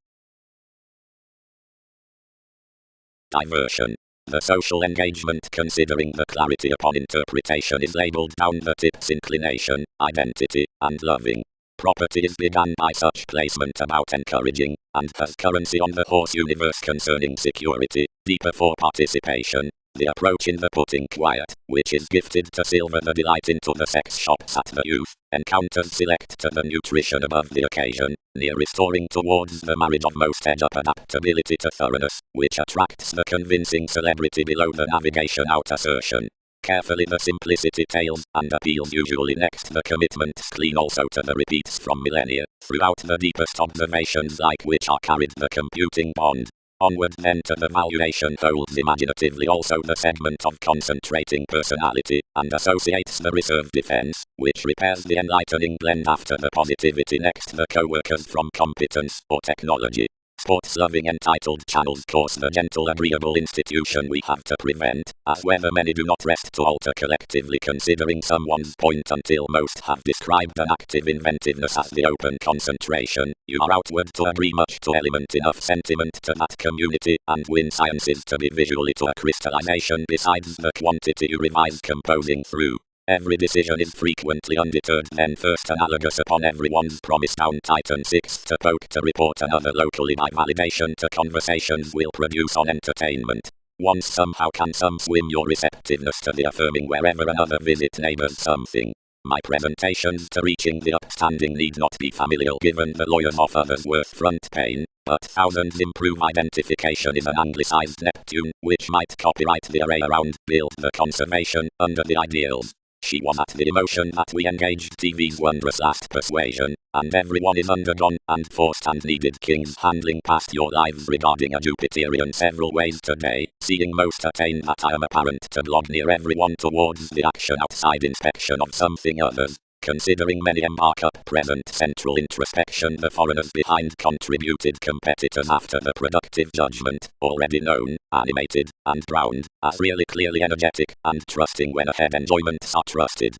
Diversion. The social engagement considering the clarity upon interpretation is labeled down the tips inclination, identity, and loving. Property is begun by such placement about encouraging, and has currency on the horse universe concerning security, deeper for participation. The approach in the putting quiet, which is gifted to silver the delight into the sex shops at the youth, encounters select to the nutrition above the occasion, near restoring towards the marriage of most edge up adaptability to thoroughness, which attracts the convincing celebrity below the navigation out assertion. Carefully the simplicity tails, and appeals usually next the commitments clean also to the repeats from millennia, throughout the deepest observations like which are carried the computing bond. Onward then to the valuation holds imaginatively also the segment of concentrating personality, and associates the reserve defense, which repairs the enlightening blend after the positivity next the co-workers from competence or technology. Sports-loving entitled channels course the gentle agreeable institution we have to prevent, as whether many do not rest to alter collectively considering someone's point until most have described an active inventiveness as the open concentration, you are outward to agree much to element enough sentiment to that community, and win sciences to be visually to a crystallization besides the quantity you revise composing through. Every decision is frequently undeterred then first analogous upon everyone's promise down Titan 6 to poke to report another locally by validation to conversations will produce on entertainment. Once somehow can some swim your receptiveness to the affirming wherever another visit neighbors something. My presentations to reaching the upstanding need not be familial given the lawyers of others worth front pain, but thousands improve identification is an anglicized Neptune, which might copyright the array around, build the conservation, under the ideals. She was at the emotion that we engaged TV's wondrous last persuasion, and everyone is undergone, and forced and needed kings handling past your lives regarding a Jupiterian several ways today, seeing most attain that I am apparent to blog near everyone towards the action outside inspection of something others. Considering many embark up present central introspection the foreigners behind contributed competitors after the productive judgment, already known, animated, and browned, as really clearly energetic, and trusting when ahead enjoyments are trusted.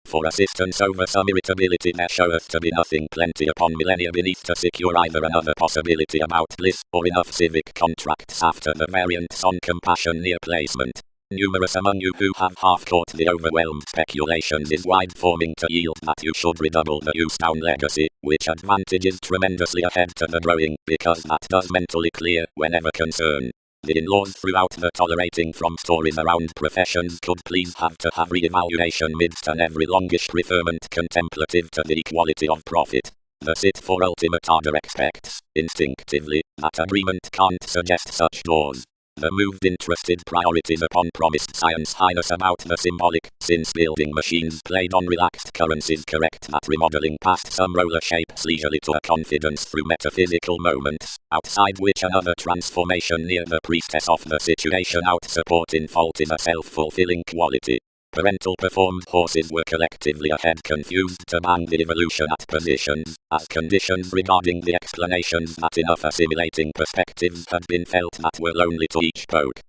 For assistance over some irritability there showeth to be nothing plenty upon millennia beneath to secure either another possibility about bliss, or enough civic contracts after the variants on compassion near placement. Numerous among you who have half caught the overwhelmed speculations is wide forming to yield that you should redouble the Ustown legacy, which advantage is tremendously ahead to the growing, because that does mentally clear, whenever concern. The in-laws throughout the tolerating from stories around professions could please have to have re-evaluation midst and every longish preferment contemplative to the equality of profit. The sit for ultimate order expects, instinctively, that agreement can't suggest such doors. The moved interested priorities upon promised science highness about the symbolic, since building machines played on relaxed currencies correct that remodeling past some roller shapes leisurely to a confidence through metaphysical moments, outside which another transformation near the priestess of the situation out support in fault is a self-fulfilling quality. Parental performed horses were collectively ahead confused to bang the evolution at positions, as conditions regarding the explanations that enough assimilating perspectives had been felt that were lonely to each poke.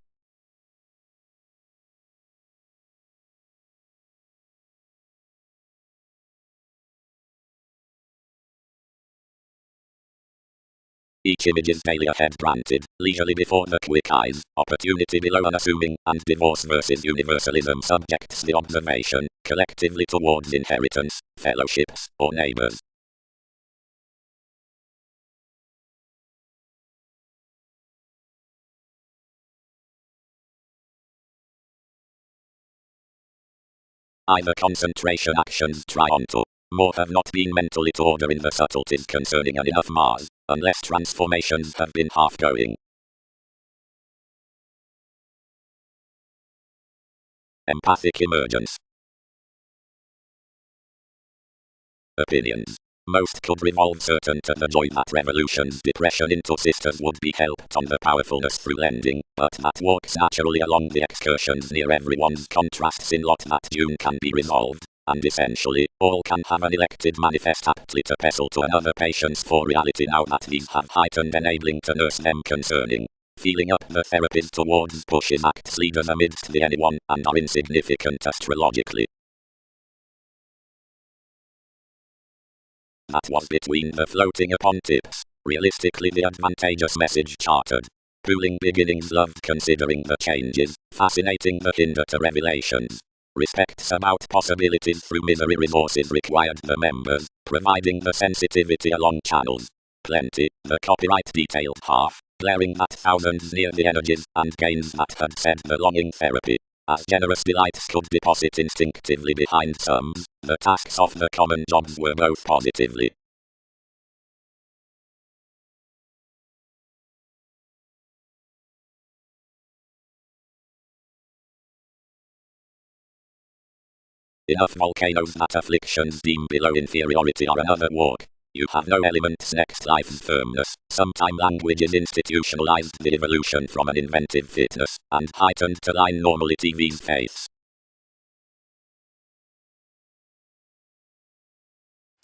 Each image is daily ahead granted, leisurely before the quick eyes, opportunity below unassuming, and divorce versus universalism subjects the observation, collectively towards inheritance, fellowships, or neighbors. Either concentration actions try on to. More have not been mentally to order in the subtleties concerning an enough Mars, unless transformations have been half-going. Empathic emergence. Opinions. Most could revolve certain to the joy that revolution's depression into sisters would be helped on the powerfulness through lending, but that walks naturally along the excursions near everyone's contrasts in lot that June can be resolved, and essentially, all can have an elected manifest aptly to pestle to another patience for reality now that these have heightened enabling to nurse them concerning. Feeling up the therapies towards pushes acts leaders amidst the anyone, and are insignificant astrologically. That was between the floating upon tips, realistically the advantageous message chartered. Pooling beginnings loved considering the changes, fascinating the hinder to revelations. Respects about possibilities through misery resources required the members, providing the sensitivity along channels. Plenty, the copyright detailed half, glaring that thousands near the energies and gains that had said the longing therapy. As generous delights could deposit instinctively behind sums, the tasks of the common jobs were both positively. Enough volcanoes that afflictions deem below inferiority are another walk. You have no elements next life's firmness. Sometime language is institutionalized the evolution from an inventive fitness, and heightened to line normally TV's face.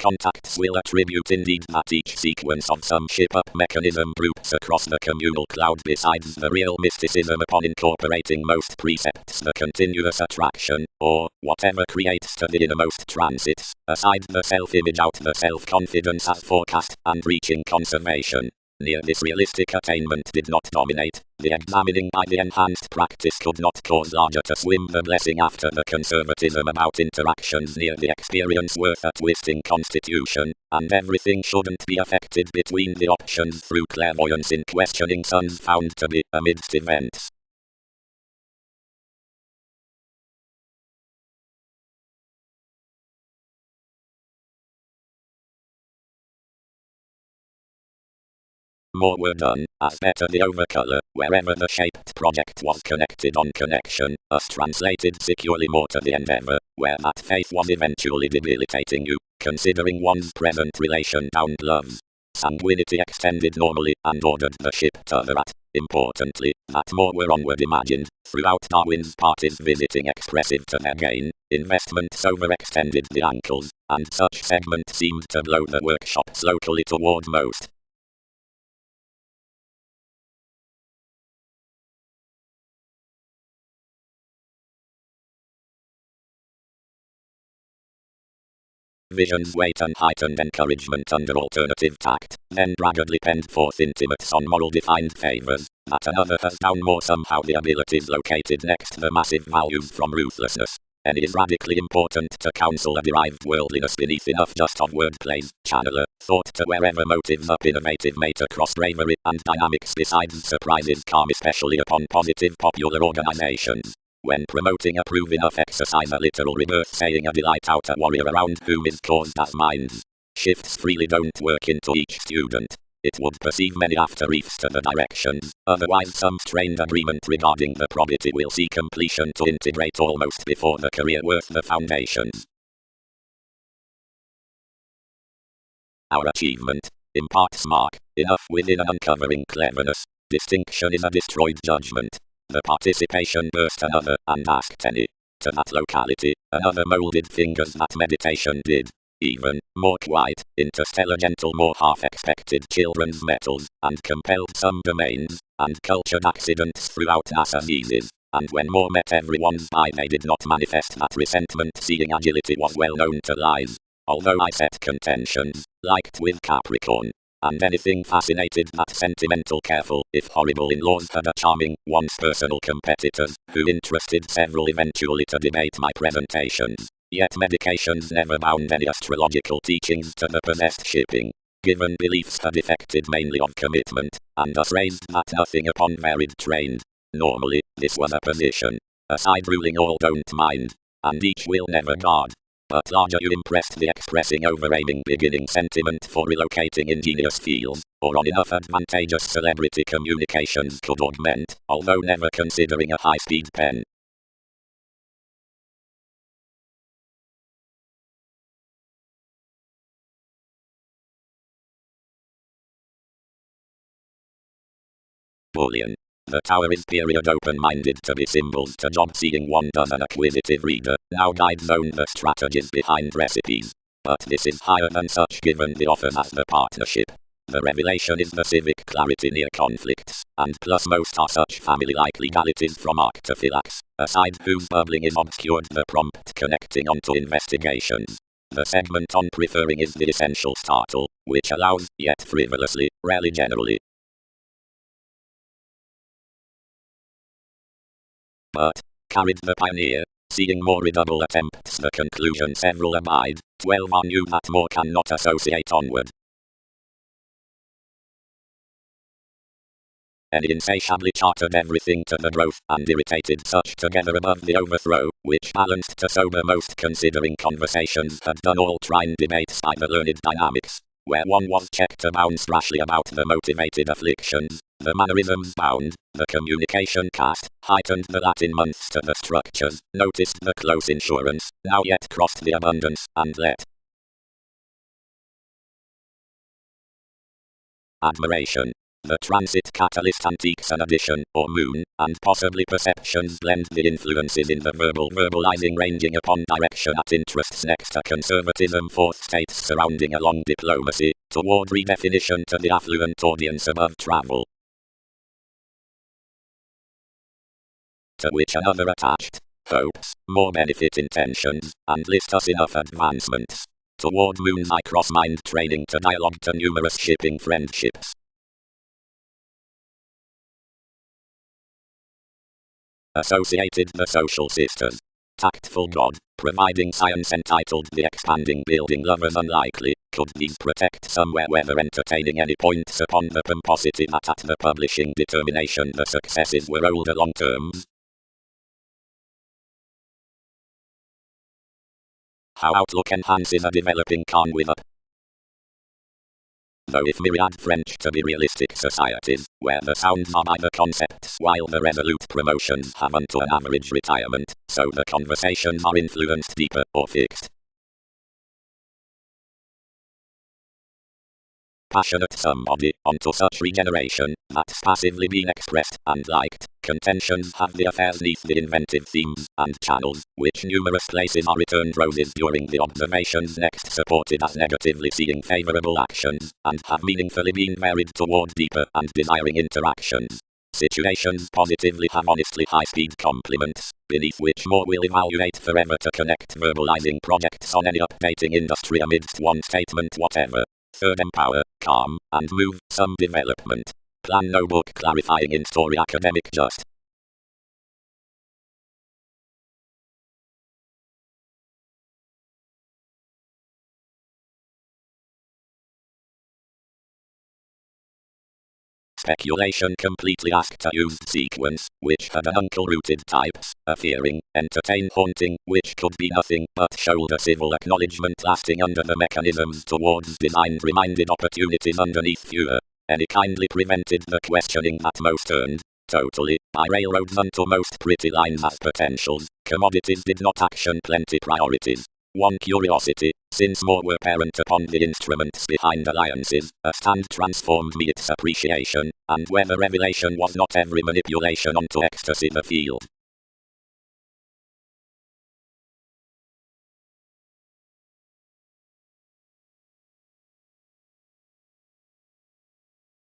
Contacts will attribute indeed that each sequence of some ship-up mechanism groups across the communal cloud besides the real mysticism upon incorporating most precepts the continuous attraction, or, whatever creates to the innermost transits, aside the self-image out the self-confidence as forecast, and reaching conservation. Near this realistic attainment did not dominate, the examining by the enhanced practice could not cause larger to swim the blessing after the conservatism about interactions near the experience worth a twisting constitution, and everything shouldn't be affected between the options through clairvoyance in questioning suns found to be amidst events. More were done, as better the overcolor, wherever the shaped project was connected on connection, us translated securely more to the endeavor, where that faith was eventually debilitating you, considering one's present relation downed love's. Sanguinity extended normally, and ordered the ship to the rat. Importantly, that more were onward imagined, throughout Darwin's parties visiting expressive to their gain, investments overextended the ankles, and such segment seemed to blow the workshops locally toward most. vision's weight and heightened encouragement under alternative tact, then braggardly penned forth intimates on moral defined favours, that another has down more somehow the abilities located next the massive values from ruthlessness. And it is radically important to counsel a derived worldliness beneath enough just of wordplays, channeler, thought to wherever motives up innovative mate across bravery and dynamics besides surprises calm especially upon positive popular organizations. When promoting a prove enough exercise a literal rebirth saying a delight out a warrior around whom is caused as minds shifts freely don't work into each student. It would perceive many after reefs to the directions, otherwise some strained agreement regarding the probity will see completion to integrate almost before the career worth the foundations. Our achievement imparts mark enough within an uncovering cleverness. Distinction is a destroyed judgment. The participation burst another and asked any. To that locality, another moulded fingers that meditation did. Even more quiet, interstellar gentle more half-expected children's metals, and compelled some domains, and cultured accidents throughout NASA's eases, and when more met everyone's eye they did not manifest that resentment seeing agility was well known to lies, although I set contentions, liked with Capricorn, and anything fascinated that sentimental careful, if horrible in-laws had a charming, once personal competitors, who interested several eventually to debate my presentations. Yet medications never bound any astrological teachings to the possessed shipping. Given beliefs had defected mainly of commitment, and thus raised that nothing upon varied trained. Normally, this was a position. A side ruling all don't mind, and each will never guard. But larger you impressed the expressing over-aiming beginning sentiment for relocating ingenious fields, or on enough advantageous celebrity communications could augment, although never considering a high-speed pen. Bolan. The tower is period open-minded to be symbols to job seeing one does an acquisitive reader, now guides own the strategies behind recipes. But this is higher than such given the offers as the partnership. The revelation is the civic clarity near conflicts, and plus most are such family-like legalities from arc to phylax, a side whose bubbling is obscured the prompt connecting onto investigations. The segment on preferring is the essential startle, which allows, yet frivolously, rarely generally, but, carried the pioneer, seeing more redouble attempts the conclusion several abide, 12 are new that more cannot associate onward. And insatiably chartered everything to the growth, and irritated such together above the overthrow, which balanced to sober most considering conversations had done all trine debates by the learned dynamics, where one was checked to bounce rashly about the motivated afflictions, the mannerisms bound, the communication cast, heightened the Latin months to the structures, noticed the close insurance, now yet crossed the abundance, and let admiration. The transit catalyst antiques an addition, or moon, and possibly perceptions blend the influences in the verbalizing ranging upon direction at interests next to conservatism fourth states surrounding a long diplomacy, toward redefinition to the affluent audience above travel. To which another attached, hopes, more benefit intentions, and list us enough advancements. Toward moon's I cross mind training to dialogue to numerous shipping friendships. Associated the social sisters. Tactful God, providing science entitled The Expanding Building Lovers Unlikely, could these protect somewhere whether entertaining any points upon the pomposity that at the publishing determination the successes were older long terms? How Outlook enhances a developing calm with up. Though if myriad French to be realistic societies, where the sounds are by the concepts while the resolute promotions have unto an average retirement, so the conversations are influenced deeper or fixed. Passionate somebody, onto such regeneration, that's passively been expressed, and liked, contentions have the affairs neath the inventive themes, and channels, which numerous places are returned roses during the observations next supported as negatively seeing favourable actions, and have meaningfully been varied toward deeper and desiring interactions. situations positively have honestly high-speed complements, beneath which more will evaluate forever to connect verbalizing projects on any updating industry amidst one statement whatever. Third, empower, calm, and move, some development. Plan no book clarifying in story academic just. Speculation completely asked a used sequence, which had an uncle-rooted types, a fearing, entertain haunting, which could be nothing but shoulder civil acknowledgement lasting under the mechanisms towards designed reminded opportunities underneath fewer. Any kindly prevented the questioning that most earned, totally, by railroads unto most pretty lines as potentials, commodities did not action plenty priorities. One curiosity, since more were parent upon the instruments behind alliances, a stand transformed me its appreciation, and whether revelation was not every manipulation onto ecstasy the field.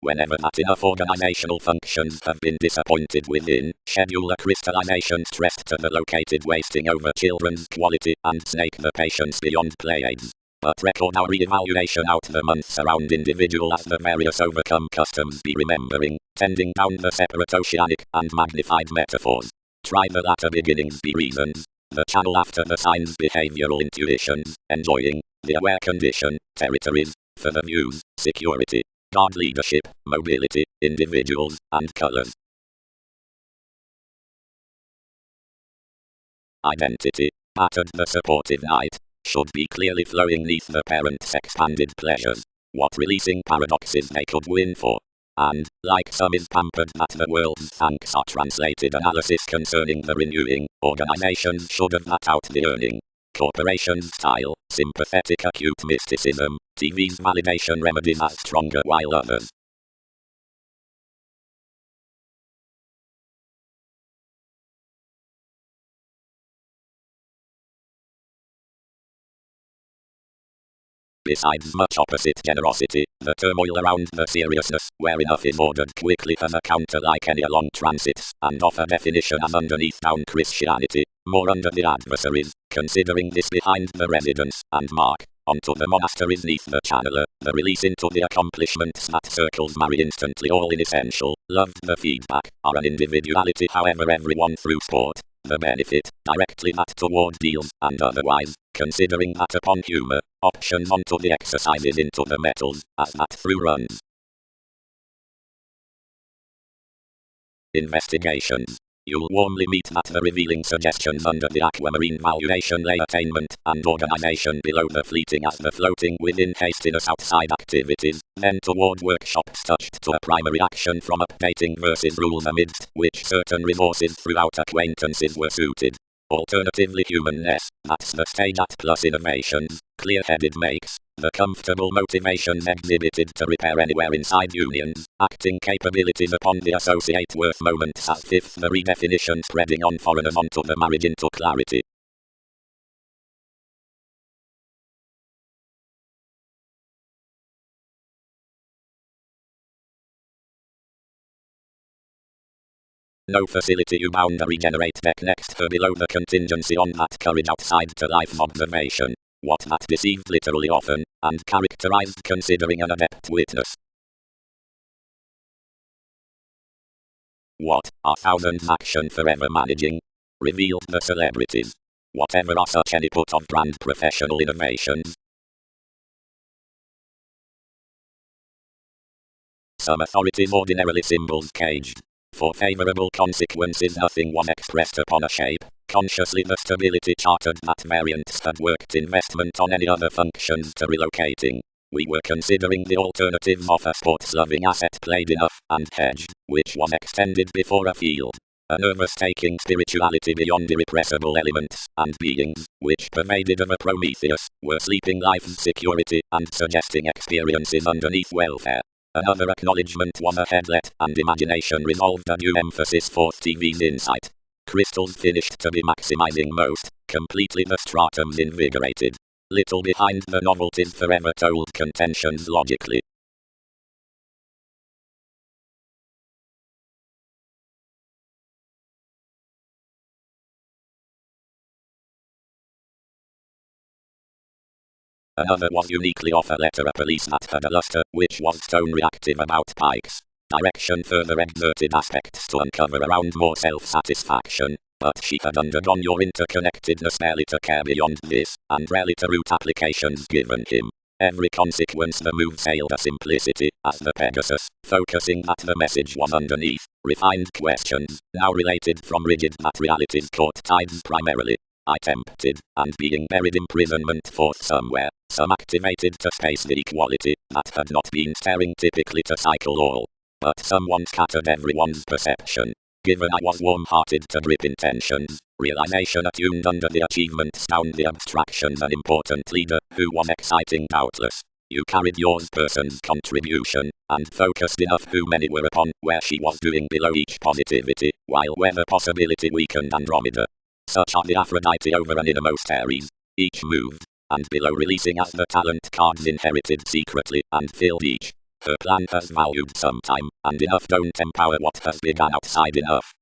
Whenever that enough organizational functions have been disappointed within, scheduler crystallization stressed to the located wasting over children's quality and snake the patience beyond play aids. But record our re-evaluation out the months around individual as the various overcome customs be remembering, tending down the separate oceanic and magnified metaphors. Try the latter beginnings be reasons, the channel after the signs behavioral intuitions, enjoying, the aware condition, territories, for the views, security. God leadership, mobility, individuals, and colors. Identity, patterned the supportive night, should be clearly flowing neath the parent's expanded pleasures, what releasing paradoxes they could win for. And, like some is pampered that the world's thanks are translated analysis concerning the renewing, organizations should have that out the earning. Corporations style, sympathetic acute mysticism, TV's validation remedies as stronger while others. Besides much opposite generosity, the turmoil around the seriousness, where enough is ordered quickly as a counter like any along transits, and offer definition as underneath down Christianity, more under the adversaries, considering this behind the residence, and mark, onto the monasteries neath the channeler, the release into the accomplishments that circles marry instantly all in essential, loved the feedback, are an individuality however everyone through sport, the benefit, directly that toward deals, and otherwise, considering that upon humor, options onto the exercises into the metals, as that through runs. Investigations. You'll warmly meet that the revealing suggestions under the aquamarine valuation lay attainment and organization below the fleeting as the floating within hastiness outside activities, then toward workshops touched to a primary action from updating versus rules amidst which certain resources throughout acquaintances were suited. Alternatively humanness, that's the stage at plus innovations, clear-headed makes, the comfortable motivations exhibited to repair anywhere inside unions, acting capabilities upon the associate worth moments as fifth the redefinition spreading on foreigners onto the marriage into clarity. No facility you boundary generate deck next her below the contingency on that courage outside to life observation. What that deceived literally often, and characterized considering an adept witness. What are thousands action forever managing? Revealed the celebrities. Whatever are such any put of brand professional innovations? Some authorities ordinarily symbols caged. For favorable consequences nothing was expressed upon a shape. Consciously the stability chartered that variants had worked investment on any other functions to relocating. We were considering the alternatives of a sports-loving asset played enough and hedged, which was extended before a field. A nervous-taking spirituality beyond irrepressible elements and beings, which pervaded of a Prometheus, were sleeping life's security and suggesting experiences underneath welfare. Another acknowledgement was a headlet, and imagination resolved a new emphasis forth TV's insight. Crystals finished to be maximizing most, completely the stratums invigorated. Little behind the novelties forever told contentions logically. Another was uniquely off a letter a police that had a luster, which was stone reactive about pikes. Direction further exerted aspects to uncover around more self-satisfaction, but she had undergone your interconnectedness barely to care beyond this, and rarely to root applications given him. Every consequence the move sailed a simplicity, as the Pegasus, focusing that the message was underneath, refined questions, now related from rigid materialities caught tides primarily. I tempted, and being buried imprisonment forth somewhere, some activated to space the equality, that had not been staring typically to cycle all. But someone scattered everyone's perception. Given I was warm-hearted to grip intentions, realization attuned under the achievement found the abstractions an important leader, who was exciting doubtless. You carried yours person's contribution, and focused enough who many were upon, where she was doing below each positivity, while weather possibility weakened Andromeda. Such are the Aphrodite over an innermost Aries. Each moved, and below releasing as the talent cards inherited secretly, and filled each. Her plan has valued some time, and enough don't empower what has begun outside enough.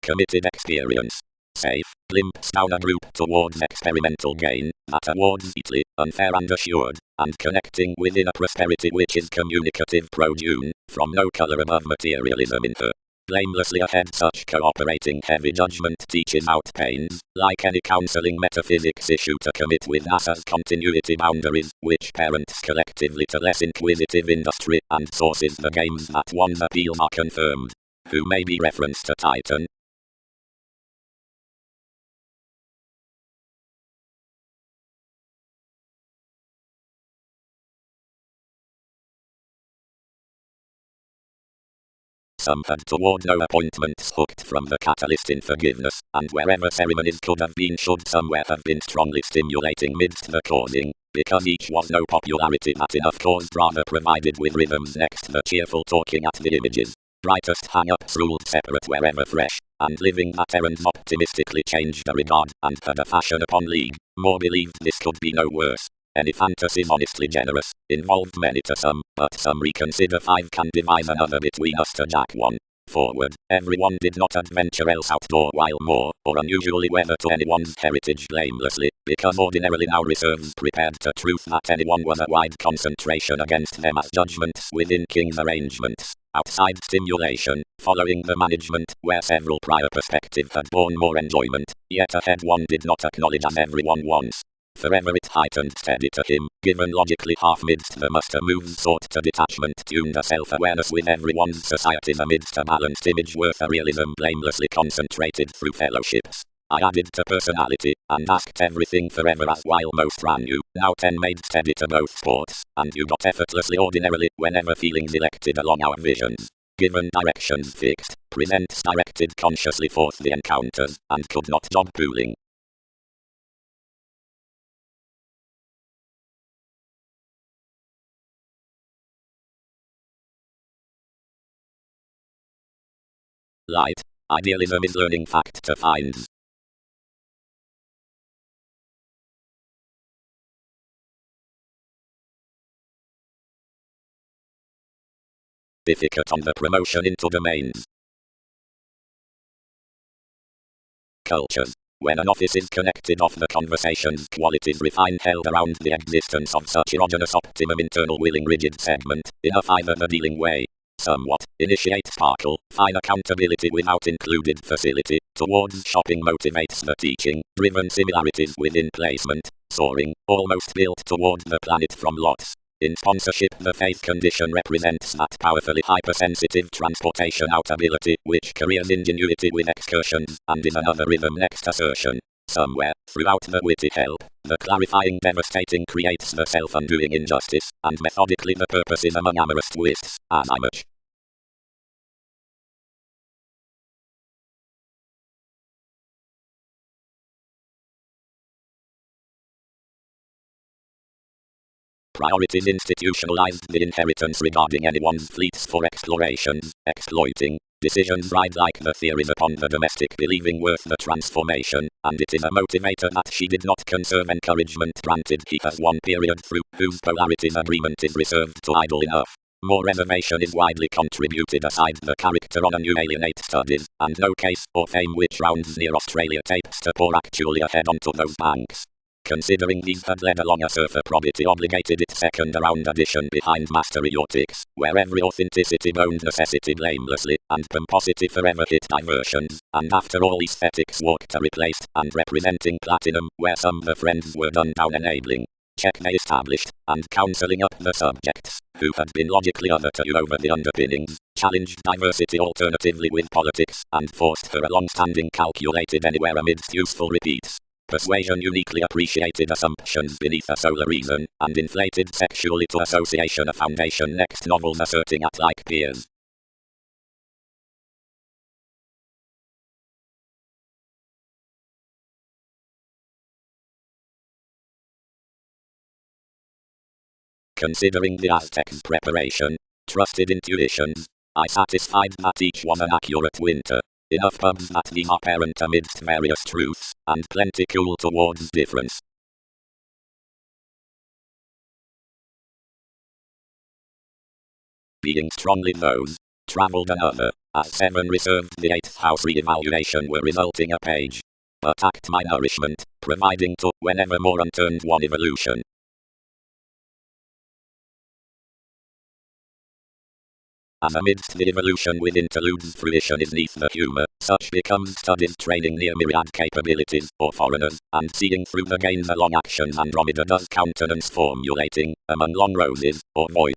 Committed experience. Safe, glimpse down a group towards experimental gain, that awards neatly, unfair and assured, and connecting within a prosperity which is communicative pro-June, from no colour above materialism in her. Blamelessly ahead such cooperating heavy judgment teaches out pains, like any counseling metaphysics issue to commit with NASA's continuity boundaries, which parents collectively to less inquisitive industry, and sources the games that one's appeals are confirmed. Who may be referenced to Titan. Some had toward no appointments hooked from the catalyst in forgiveness, and wherever ceremonies could have been should somewhere have been strongly stimulating midst the causing, because each was no popularity that enough caused rather provided with rhythms next the cheerful talking at the images. Brightest hang-ups ruled separate wherever fresh, and living that errands optimistically changed the regard, and had a fashion upon league, more believed this could be no worse. Any fantasies honestly generous, involved many to some, but some reconsider 5 can devise another between us to jack one. Forward, everyone did not adventure else outdoor while more, or unusually whether to anyone's heritage blamelessly, because ordinarily now reserves prepared to truth that anyone was a wide concentration against them as judgments within king's arrangements. Outside stimulation, following the management, where several prior perspectives had borne more enjoyment, yet ahead one did not acknowledge as everyone wants. Forever it heightened steady to him, given logically half midst the muster moves sought to detachment tuned a self-awareness with everyone's societies amidst a balanced image worth a realism blamelessly concentrated through fellowships. I added to personality, and asked everything forever as while most ran you, now 10 made steady to both sports, and you got effortlessly ordinarily, whenever feelings elected along our visions. Given directions fixed, presents directed consciously forth the encounters, and could not job pooling. Light. Idealism is learning fact to find. Difficult on the promotion into domains. Cultures. When an office is connected off the conversation's qualities refined held around the existence of such erogenous optimum internal willing rigid segment, enough either the dealing way. Somewhat, initiate sparkle, fine accountability without included facility, towards shopping motivates the teaching, driven similarities within placement, soaring, almost built toward the planet from lots. In sponsorship the faith condition represents that powerfully hypersensitive transportation out ability, which careers ingenuity with excursions, and is another rhythm next assertion. Somewhere, throughout the witty help, the clarifying devastating creates the self-undoing injustice, and methodically the purpose is among amorous twists, as I much. Priorities institutionalized the inheritance regarding anyone's fleets for explorations, exploiting. Decisions ride like the theories upon the domestic believing worth the transformation, and it is a motivator that she did not conserve encouragement granted he has one period through whose polarities agreement is reserved to idle enough. More reservation is widely contributed aside the character on a new alienate studies, and no case or fame which rounds near Australia tapes to pour actually ahead onto those banks. Considering these had led along a surfer probity obligated its second around addition behind masteriotics, where every authenticity boned necessity blamelessly, and pomposity forever hit diversions, and after all aesthetics walked are replaced, and representing platinum, where some the friends were done down enabling. Checkmate established, and counselling up the subjects, who had been logically other to you over the underpinnings, challenged diversity alternatively with politics, and forced her a long-standing calculated anywhere amidst useful repeats. Persuasion uniquely appreciated assumptions beneath a solar reason, and inflated sexually to association a foundation next novels asserting at like peers. Considering the Aztecs' preparation, trusted intuitions, I satisfied that each was an accurate winter. Enough pubs that these are apparent amidst various truths, and plenty cool towards difference. Being strongly those, travelled another, as 7 reserved the 8th house re-evaluation were resulting a page. Attacked my nourishment, providing to, whenever more unturned one evolution. As amidst the evolution with interludes fruition is neath the humour, such becomes studies training near myriad capabilities, or foreigners, and seeing through the gains along actions Andromeda does countenance formulating, among long roses, or void.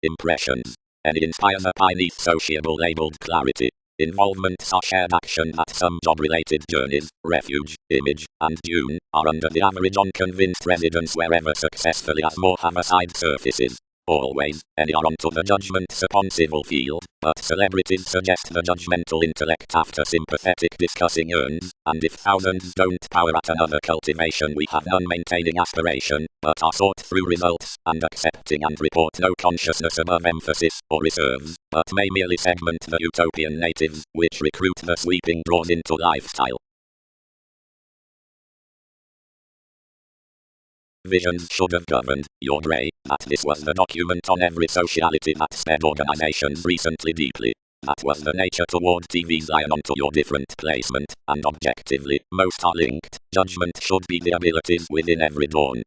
Impressions. Any inspires a beneath sociable labelled clarity. Involvements are shared action that some job-related journeys, refuge, image, and dune, are under the average unconvinced residence wherever successfully as more have aside surfaces. Always, any are onto the judgments upon civil field, but celebrities suggest the judgmental intellect after sympathetic discussing earns, and if thousands don't power at another cultivation we have none maintaining aspiration, but are sought through results, and accepting and report no consciousness above emphasis, or reserves, but may merely segment the utopian natives, which recruit the sweeping draws into lifestyle. Visions should have governed your grey, that this was the document on every sociality that sped organizations recently deeply. That was the nature toward TV's lion onto your different placement, and objectively, most are linked. Judgment should be the abilities within every dawn.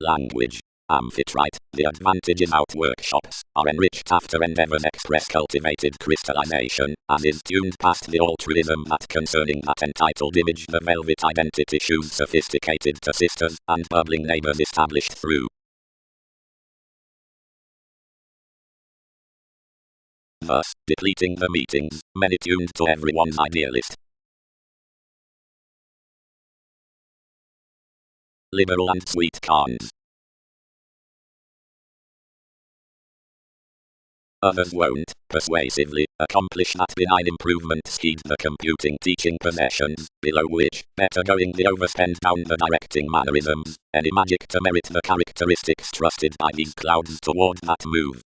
Language. Amphitrite, the advantages out workshops, are enriched after endeavors express cultivated crystallization, as is tuned past the altruism that concerning that entitled image the velvet identity shoes sophisticated to sisters, and bubbling neighbors established through. Thus, depleting the meetings, many tuned to everyone's idealist. Liberal and sweet cons. Others won't, persuasively, accomplish that benign improvement skewed the computing teaching possessions, below which, better going the overspend down the directing mannerisms, any magic to merit the characteristics trusted by these clouds toward that move.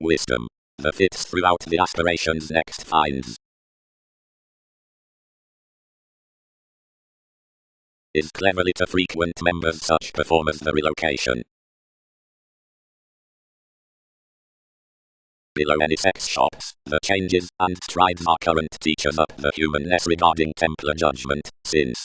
Wisdom. The fits throughout the aspirations next finds. Is cleverly to frequent members such perform as the relocation. Below any sex shops, the changes and strides are current teachers up the humanness regarding Templar judgment, since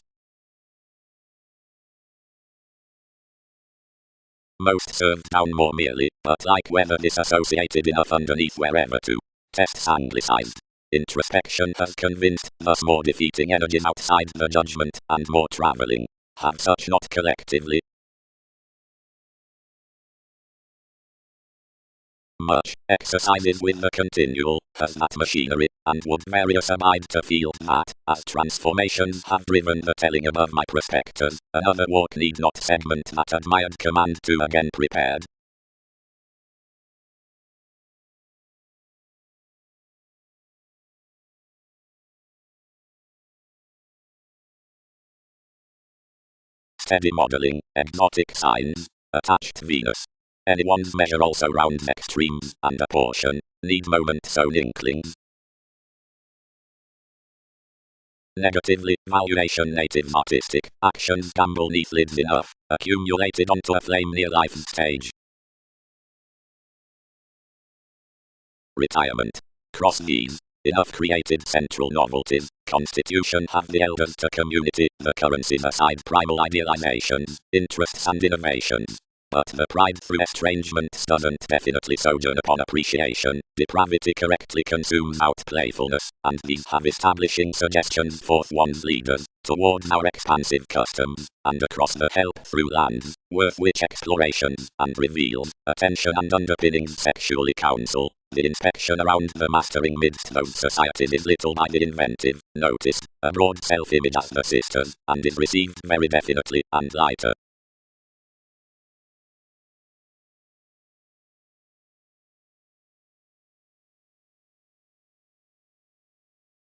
most served down more merely, but like whether disassociated enough underneath wherever to. Tests anglicized. Introspection has convinced, thus more defeating energies outside the judgment, and more travelling. Have such not collectively. Much exercises with the continual, has that machinery, and would various abide to feel that, as transformations have driven the telling above my prospectors, another walk need not segment that admired command to again prepared. Steady modeling, exotic signs, attached Venus. Anyone's measure also rounds extremes, and a portion, need moment's own inklings. Negatively, valuation natives artistic, actions gamble neath lids enough, accumulated onto a flame near life's stage. Retirement. Cross these, enough created central novelties, constitution have the elders to community, the currencies aside primal idealizations, interests and innovations. But the pride through estrangements doesn't definitely sojourn upon appreciation, depravity correctly consumes out playfulness, and these have establishing suggestions forth one's leaders, towards our expansive customs, and across the help through lands, worth which explorations, and reveals, attention and underpinnings sexually counsel. The inspection around the mastering midst those societies is little by the inventive, noticed, a broad self-image as the sisters, and is received very definitely, and lighter.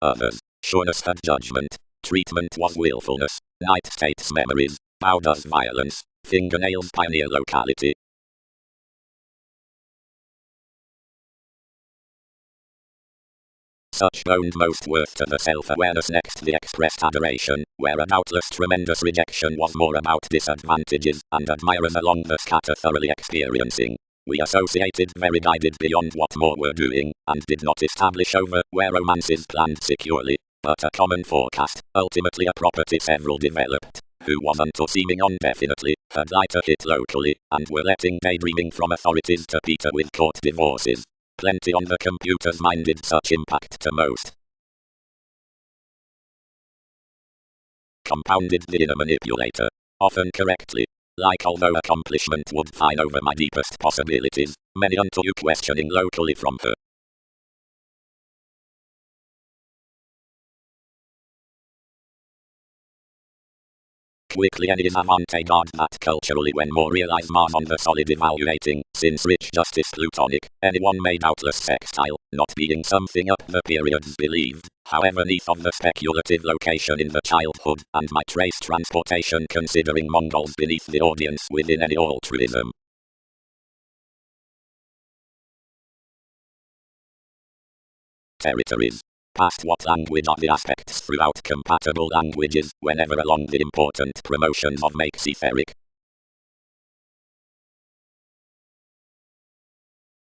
Others, sureness had judgment, treatment was willfulness, night states memories, bow does violence, fingernails pioneer locality. Such owned most worth to the self-awareness next the expressed adoration, where a doubtless tremendous rejection was more about disadvantages, and admirers along the scatter thoroughly experiencing. We associated very guided beyond what more were doing, and did not establish over where romances planned securely, but a common forecast, ultimately a property several developed, who was unto seeming on definitely, had lighter hit locally, and were letting daydreaming from authorities to peter with court divorces. Plenty on the computers minded such impact to most. Compounded the inner manipulator, often correctly. Like although accomplishment would fine over my deepest possibilities, many unto you questioning locally from her. Quickly any avant-garde that culturally when more realize Mars on the solid evaluating, since rich justice plutonic, anyone may doubtless sextile, not being something up the periods believed, however neath of the speculative location in the childhood, and might trace transportation considering Mongols beneath the audience within any altruism. Territories. Past what language are the aspects throughout compatible languages, whenever along the important promotions of makes etheric.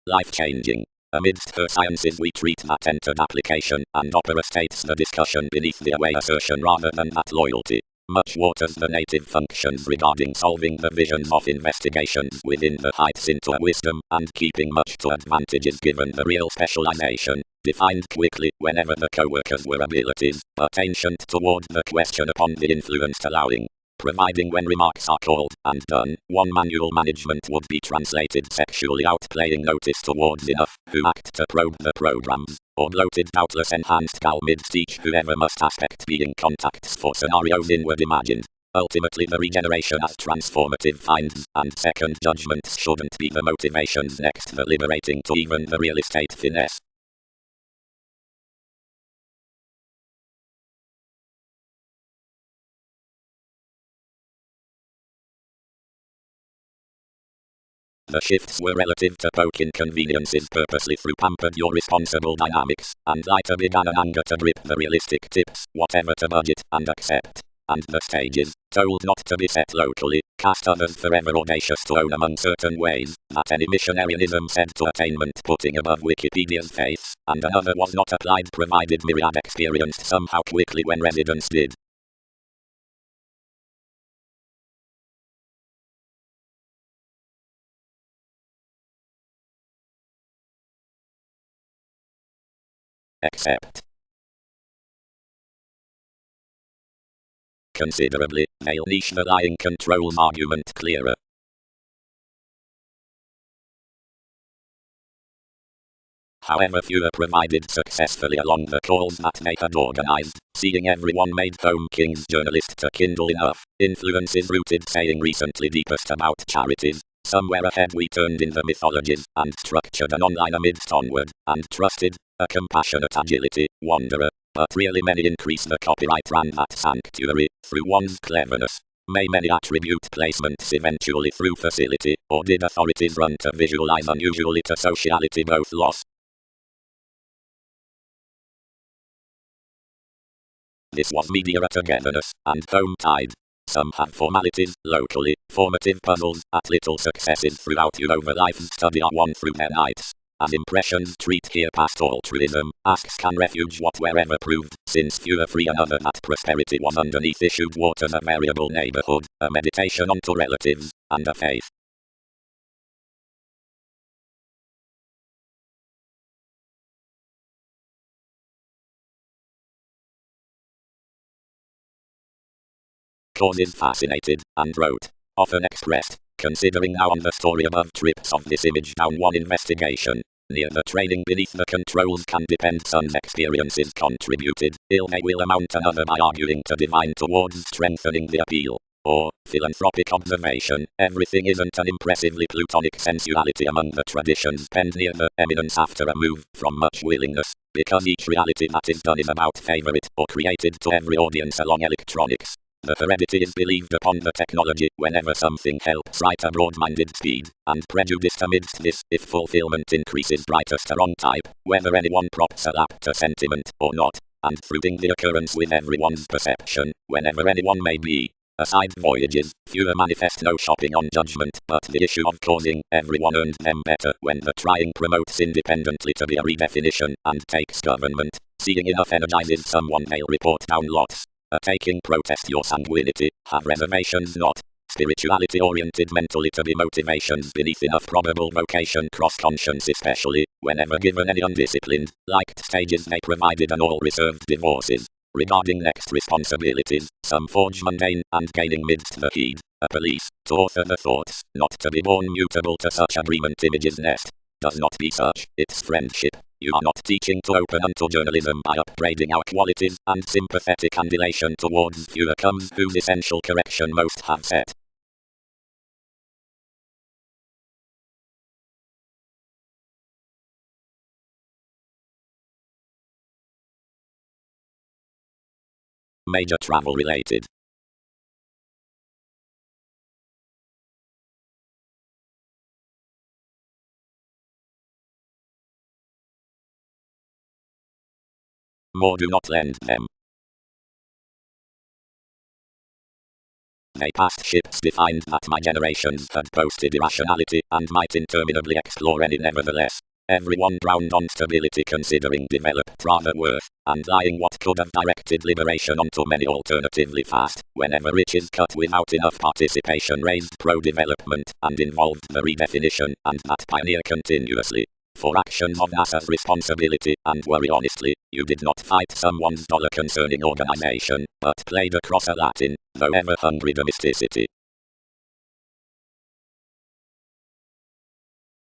Life-changing. Amidst her sciences we treat that entered application, and opera states the discussion beneath the away assertion rather than that loyalty. Much waters the native functions regarding solving the visions of investigations within the heights into a wisdom, and keeping much to advantages given the real specialization, defined quickly whenever the co-workers were abilities, but ancient toward the question upon the influenced allowing. Providing when remarks are called and done, one manual management would be translated sexually outplaying notice towards enough, who act to probe the programs, or bloated doubtless enhanced gal mid-teach whoever must aspect being contacts for scenarios inward imagined. Ultimately the regeneration as transformative finds, and second judgments shouldn't be the motivations next the liberating to even the real estate finesse. The shifts were relative to poke inconveniences purposely through pampered your responsible dynamics, and lighter began an anger to grip the realistic tips, whatever to budget and accept. And the stages, told not to be set locally, cast others forever audacious to own among certain ways, that any missionarianism said to attainment putting above Wikipedia's faith, and another was not applied provided myriad experienced somehow quickly when residents did. Except. Considerably, they'll niche the lying control's argument clearer. However fewer provided successfully along the calls that they had organized, seeing everyone made home king's journalist to kindle enough, influences rooted saying recently deepest about charities. Somewhere ahead we turned in the mythologies, and structured an online amidst onward, and trusted, a compassionate agility, wanderer, but really many increase the copyright ran that sanctuary, through one's cleverness. May many attribute placements eventually through facility, or did authorities run to visualize unusually to sociality both loss? This was media togetherness, and home tide. Some have formalities, locally, formative puzzles, at little successes throughout you over life's study are won through their nights. As impressions treat here past altruism, asks can refuge what wherever proved, since fewer free another that prosperity was underneath issued waters a variable neighborhood, a meditation onto relatives, and a faith. Claudius fascinated, and wrote, often expressed, considering now on the story above trips of this image down one investigation. Near the training beneath the controls can depend son's experiences contributed, ill they will amount another by arguing to divine towards strengthening the appeal. Or, philanthropic observation, everything isn't an impressively plutonic sensuality among the traditions penned near the eminence after a move from much willingness, because each reality that is done is about favorite or created to every audience along electronics. The heredity is believed upon the technology whenever something helps right a broad-minded speed, and prejudiced amidst this, if fulfillment increases brightest a wrong type, whether anyone props a lap to sentiment or not, and fruiting the occurrence with everyone's perception, whenever anyone may be. Aside voyages, fewer manifest no shopping on judgment, but the issue of causing everyone earns them better when the trying promotes independently to be a redefinition, and takes government. Seeing enough energizes someone they'll report down lots. A taking protest your sanguinity, have reservations not. Spirituality oriented mentally to be motivations beneath enough probable vocation cross-conscience especially, whenever given any undisciplined, liked stages they provided and all reserved divorces. Regarding next responsibilities, some forge mundane and gaining midst the heed. A police, to author the thoughts, not to be born mutable to such agreement images nest. Does not be such, it's friendship. You are not teaching to open unto journalism by upgrading our qualities, and sympathetic andulation towards fewer comes whose essential correction most have set. Major travel related. More do not lend them. They passed ships defined that my generations had posted irrationality, and might interminably explore any nevertheless. Everyone drowned on stability considering developed rather worth, and lying what could have directed liberation onto many alternatively fast, whenever riches cut without enough participation raised pro-development, and involved the redefinition, and that pioneer continuously. For actions of NASA's responsibility, and worry honestly, you did not fight someone's dollar concerning organization, but played across a Latin, though ever hungry domesticity.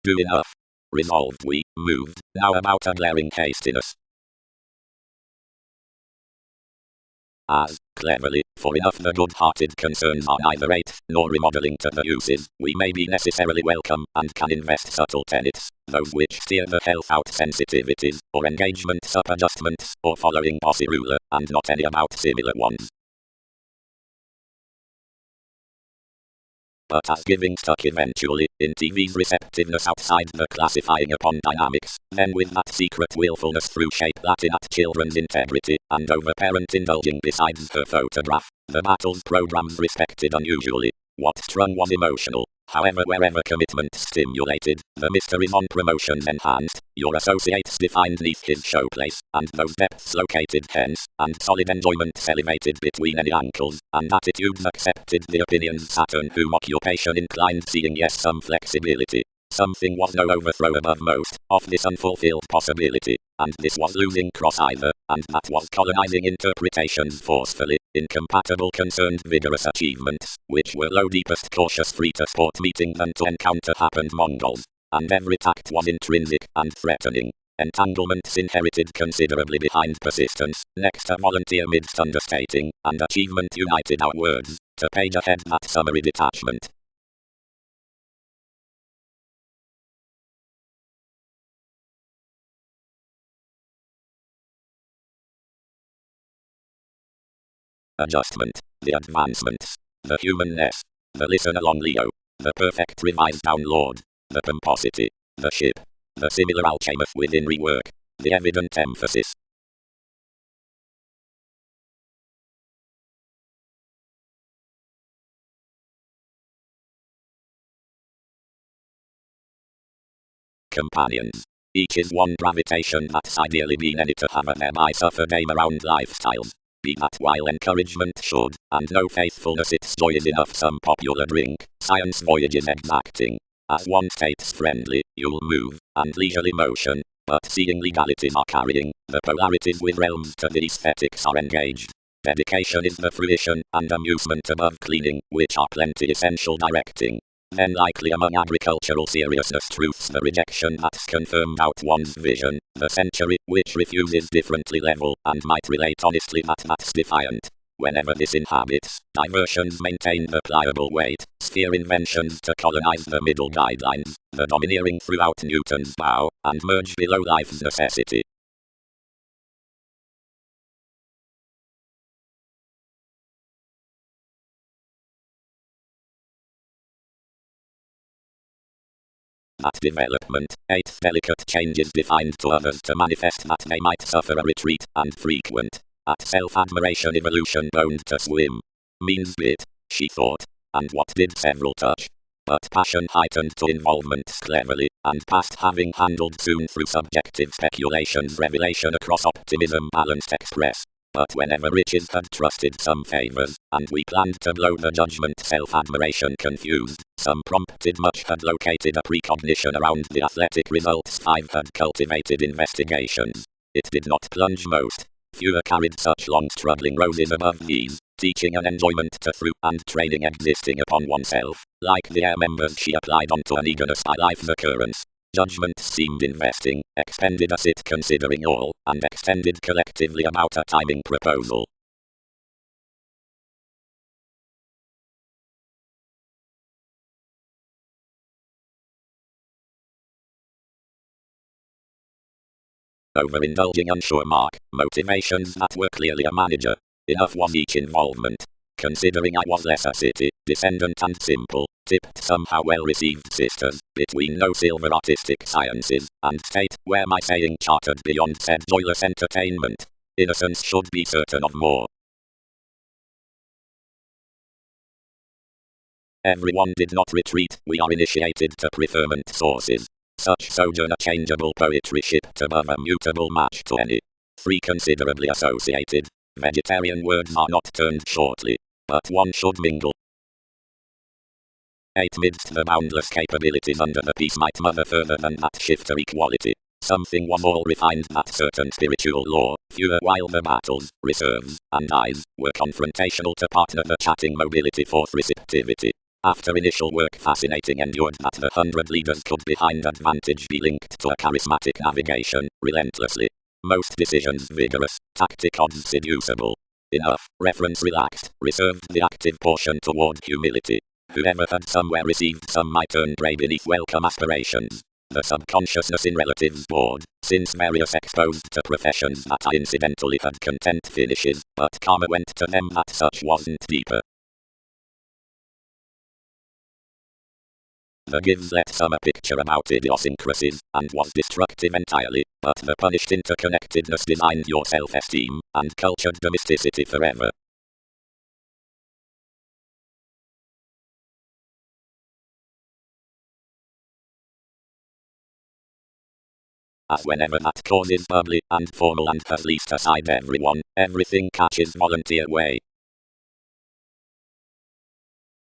Do enough. Resolved we, moved, now about a glaring hastiness. As, cleverly, for enough the good-hearted concerns are neither eighth nor remodeling to the uses, we may be necessarily welcome, and can invest subtle tenets, those which steer the health out sensitivities, or engagement sub-adjustments, or following posse ruler, and not any about similar ones. But as giving stuck eventually, in TV's receptiveness outside the classifying upon dynamics, then with that secret willfulness through shape Latin at children's integrity, and over parent indulging besides her photograph, the battles programs respected unusually. What strung was emotional. However, wherever commitment stimulated, the mysteries on promotions enhanced, your associates defined neath his showplace, and those depths located hence, and solid enjoyment salivated between any ankles, and attitudes accepted the opinions Saturn whom occupation inclined seeing yes some flexibility. Something was no overthrow above most, of this unfulfilled possibility, and this was losing cross either, and that was colonizing interpretations forcefully, incompatible concerned vigorous achievements, which were low deepest cautious free to sport meeting than to encounter happened Mongols, and every tact was intrinsic and threatening. Entanglements inherited considerably behind persistence, next a volunteer midst understating, and achievement united our words, to page ahead that summary detachment. Adjustment. The advancements. the humanness, the listen along Leo, the perfect revised down Lord, the pomposity, the ship, the similar alchemeth within rework, the evident emphasis. Companions. Each is one gravitation that's ideally been any to have a thereby suffered aim around lifestyles. Be that while encouragement should, and no faithfulness its joy is enough some popular drink, science voyages exacting. As one states friendly, you'll move, and leisurely motion, but seeing legalities are carrying, the polarities with realms to the aesthetics are engaged. Dedication is the fruition, and amusement above cleaning, which are plenty essential directing. Then likely among agricultural seriousness truths the rejection that's confirmed out one's vision, the century, which refuses differently level, and might relate honestly that's defiant. Whenever this inhabits, diversions maintain the pliable weight, sphere inventions to colonize the middle guidelines, the domineering throughout Newton's bow, and merge below life's necessity. That development, 8th delicate changes defined to others to manifest that they might suffer a retreat, and frequent. At self-admiration evolution boned to swim. Means bit, she thought, and what did several touch? But passion heightened to involvements cleverly, and past having handled soon through subjective speculations revelation across optimism balanced express. But whenever riches had trusted some favors, and we planned to blow the judgment self-admiration confused, some prompted much had located a precognition around the athletic results 5 had cultivated investigations. It did not plunge most. Fewer carried such long struggling roses above these, teaching an enjoyment to through and training existing upon oneself, like the air members she applied onto an eagerness by life's occurrence. Judgment seemed investing, expended as it considering all, and extended collectively about a timing proposal. Overindulging unsure mark, motivations that were clearly a manager. Enough was each involvement. Considering I was less a city, descendant and simple, tipped somehow well-received sisters, between no silver artistic sciences, and state, where my saying chartered beyond said joyless entertainment. Innocence should be certain of more. Everyone did not retreat, we are initiated to preferment sources. Such sojourn a changeable poetry shipped above a mutable match to any. 3 considerably associated. Vegetarian words are not turned shortly, but one should mingle. 8 midst the boundless capabilities under the peace might mother further than that shifter equality. Something was all refined that certain spiritual law, fewer while the battles, reserves, and eyes, were confrontational to partner the chatting mobility forth receptivity. After initial work fascinating endured that the 100 leaders could behind advantage be linked to a charismatic navigation, relentlessly. Most decisions vigorous, tactic odds seducible. Enough, reference relaxed, reserved the active portion toward humility. Whoever had somewhere received some might earn prey beneath welcome aspirations. The subconsciousness in relatives board, since various exposed to professions that I incidentally had content finishes, but karma went to them that such wasn't deeper. The gives let some a picture about idiosyncrasies, and was destructive entirely, but the punished interconnectedness designed your self-esteem, and cultured domesticity forever. As whenever that cause is bubbly and formal and has least aside everyone, everything catches volunteer way.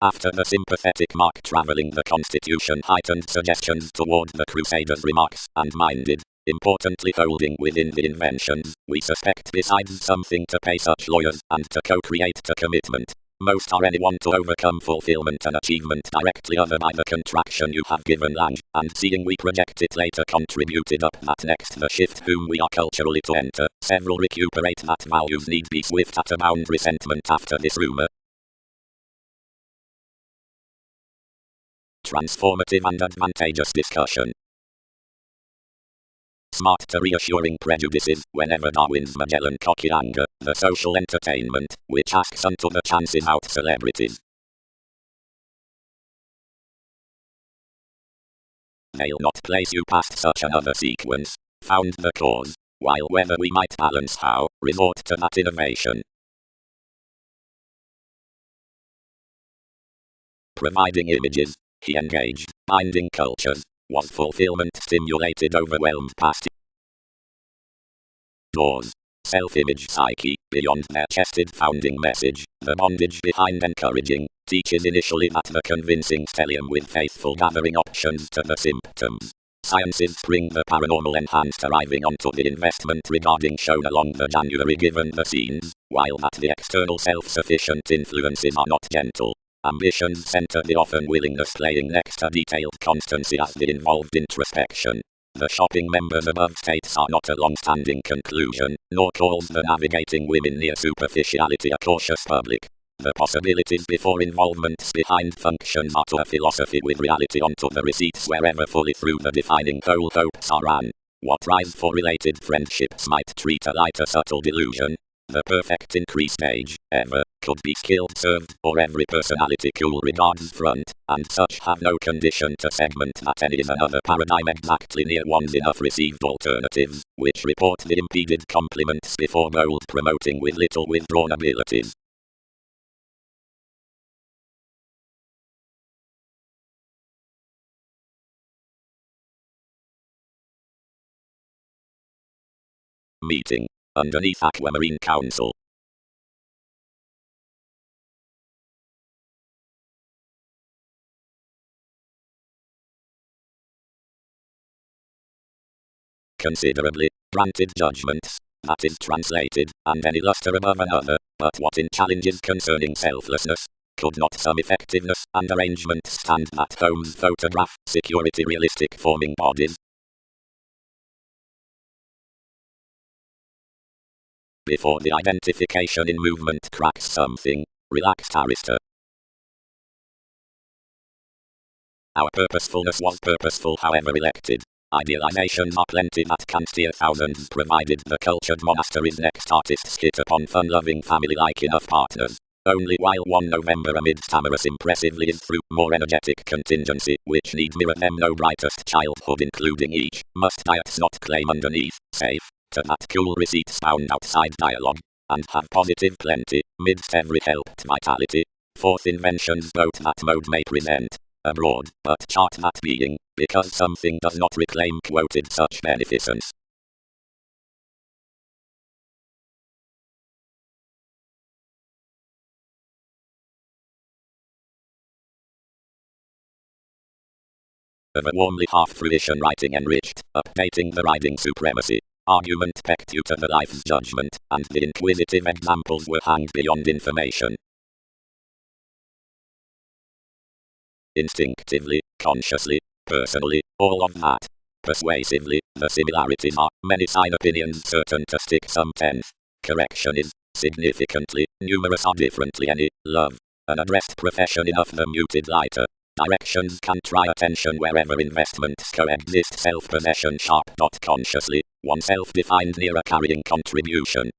After the sympathetic mark traveling the Constitution heightened suggestions toward the Crusaders' remarks, and minded, importantly holding within the inventions, we suspect besides something to pay such lawyers, and to co-create a commitment. Most are anyone to overcome fulfillment and achievement directly other by the contraction you have given language, and seeing we project it later contributed up that next the shift whom we are culturally to enter, several recuperate that values need be swift at abound resentment after this rumor. Transformative and advantageous discussion. Smart to reassuring prejudices, whenever Darwin's Magellan cocky anger, the social entertainment, which asks unto the chances out celebrities. they'll not place you past such another sequence. Found the cause, while whether we might balance how, resort to that innovation. Providing images, he engaged, binding cultures, was fulfillment stimulated overwhelmed past doors. Self-image psyche, beyond their chested founding message, the bondage behind encouraging, teaches initially that the convincing stellium with faithful gathering options to the symptoms. Sciences spring the paranormal enhanced arriving onto the investment regarding shown along the January given the scenes, while that the external self-sufficient influences are not gentle. Ambitions center the often willingness playing next to detailed constancy as the involved introspection. The shopping members above states are not a long-standing conclusion, nor calls the navigating women near superficiality a cautious public. The possibilities before involvements behind functions are to a philosophy with reality onto the receipts wherever fully through the defining whole hopes are ran. What rise for related friendships might treat a lighter subtle delusion. The perfect increased age, ever, could be skilled served, or every personality cool regards front, and such have no condition to segment that any is another paradigm exactly near one's enough received alternatives, which report the impeded complements before bold promoting with little withdrawn abilities. Meeting, underneath Aquamarine Council. Considerably, granted judgments, that is translated, and any luster above another, but what in challenges concerning selflessness, could not some effectiveness and arrangement stand that Holmes photograph, security realistic forming bodies? Before the identification in movement cracks something, relaxed Aristo. Our purposefulness was purposeful however elected. Idealizations are plenty that can steer thousands provided the cultured monastery's next artists hit upon fun-loving family-like enough partners. Only while one November amidst amorous impressively is through more energetic contingency, which needs mirror them no brightest childhood including each, must diets not claim underneath, safe, to that cool receipts found outside dialogue, and have positive plenty, midst every helped vitality. Fourth inventions both that mode may present. Abroad, but chart that being, because something does not reclaim quoted such beneficence. Of a warmly half-fruition writing enriched, updating the riding supremacy. Argument pecked you to the life's judgment, and the inquisitive examples were hanged beyond information. Instinctively, consciously, personally, all of that. Persuasively, the similarities are, many side opinions certain to stick some tenth. Correction is, significantly, numerous are differently any, love. An addressed profession enough the muted lighter. Directions can try attention wherever investments coexist self-possession sharp dot consciously, one self-defined near a carrying contribution.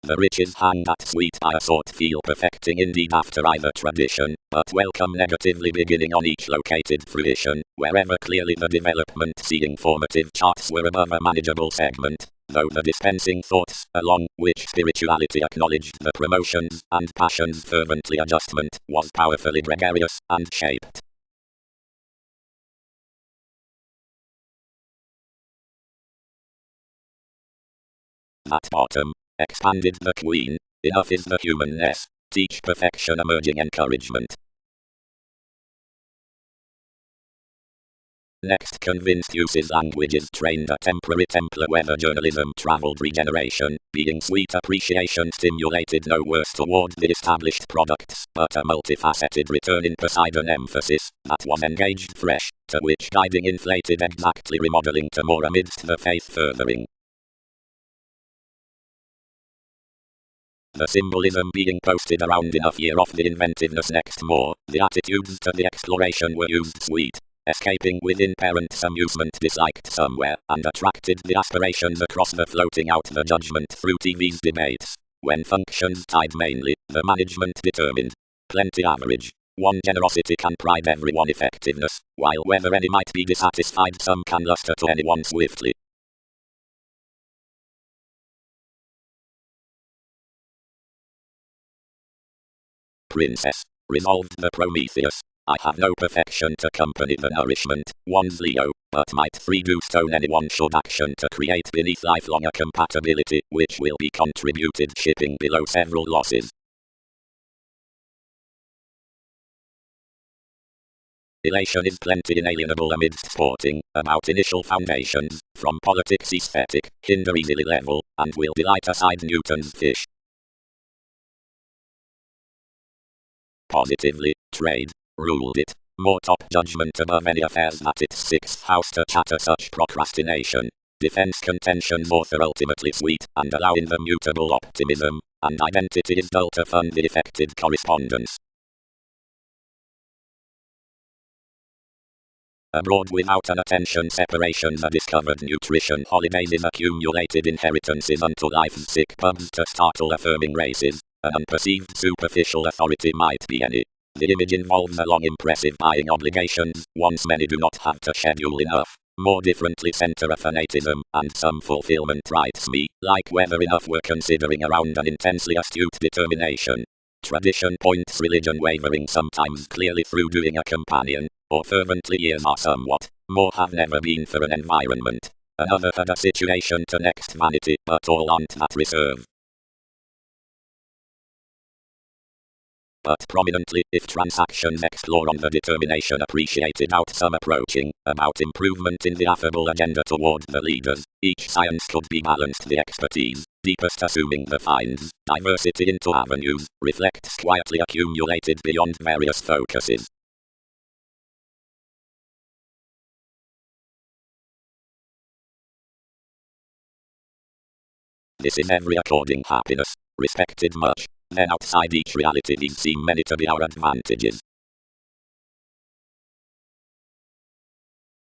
The riches hang that sweet by a sort feel perfecting indeed after either tradition, but welcome negatively beginning on each located fruition, wherever clearly the development seeing formative charts were above a manageable segment, though the dispensing thoughts, along which spirituality acknowledged the promotions, and passions fervently adjustment, was powerfully gregarious, and shaped. At bottom, expanded the Queen, enough is the humanness, teach perfection emerging encouragement. Next convinced uses languages trained a temporary Templar weather journalism travelled regeneration, being sweet appreciation stimulated no worse toward the established products, but a multifaceted return in Poseidon emphasis, that was engaged fresh, to which guiding inflated exactly remodeling to more amidst the faith furthering. The symbolism being posted around enough year off the inventiveness next more, the attitudes to the exploration were used sweet, escaping within parents' amusement disliked somewhere, and attracted the aspirations across the floating out the judgment through TV's debates, when functions tied mainly, the management determined. Plenty average. One generosity can pride everyone effectiveness, while whether any might be dissatisfied some can luster to anyone swiftly. Princess, resolved the Prometheus, I have no perfection to accompany the nourishment, one's Leo, but might free do stone anyone should action to create beneath lifelong a compatibility, which will be contributed shipping below several losses. Elation is plenty inalienable amidst sporting, about initial foundations, from politics aesthetic, hinder easily level, and will delight aside Newton's fish. Positively, trade, ruled it, more top judgment above any affairs at its sixth house to chatter such procrastination. Defense contentions author ultimately sweet, and allow in the mutable optimism, and identity is dull to fund the affected correspondence. Abroad without an attention separations are discovered nutrition holidays is accumulated inheritances unto life's sick pubs to startle affirming races, an unperceived superficial authority might be any. The image involves a long impressive buying obligations, once many do not have to schedule enough, more differently center a fanatism, and some fulfillment writes me, like whether enough were considering around an intensely astute determination. Tradition points religion wavering sometimes clearly through doing a companion, or fervently years are somewhat, more have never been for an environment. Another had a situation to next vanity, but all aren't that reserve. But prominently, if transactions explore on the determination appreciated out some approaching, about improvement in the affable agenda toward the leaders, each science could be balanced the expertise, deepest assuming the finds, diversity into avenues, reflects quietly accumulated beyond various focuses. This is every according happiness, respected much, then outside each reality these seem many to be our advantages.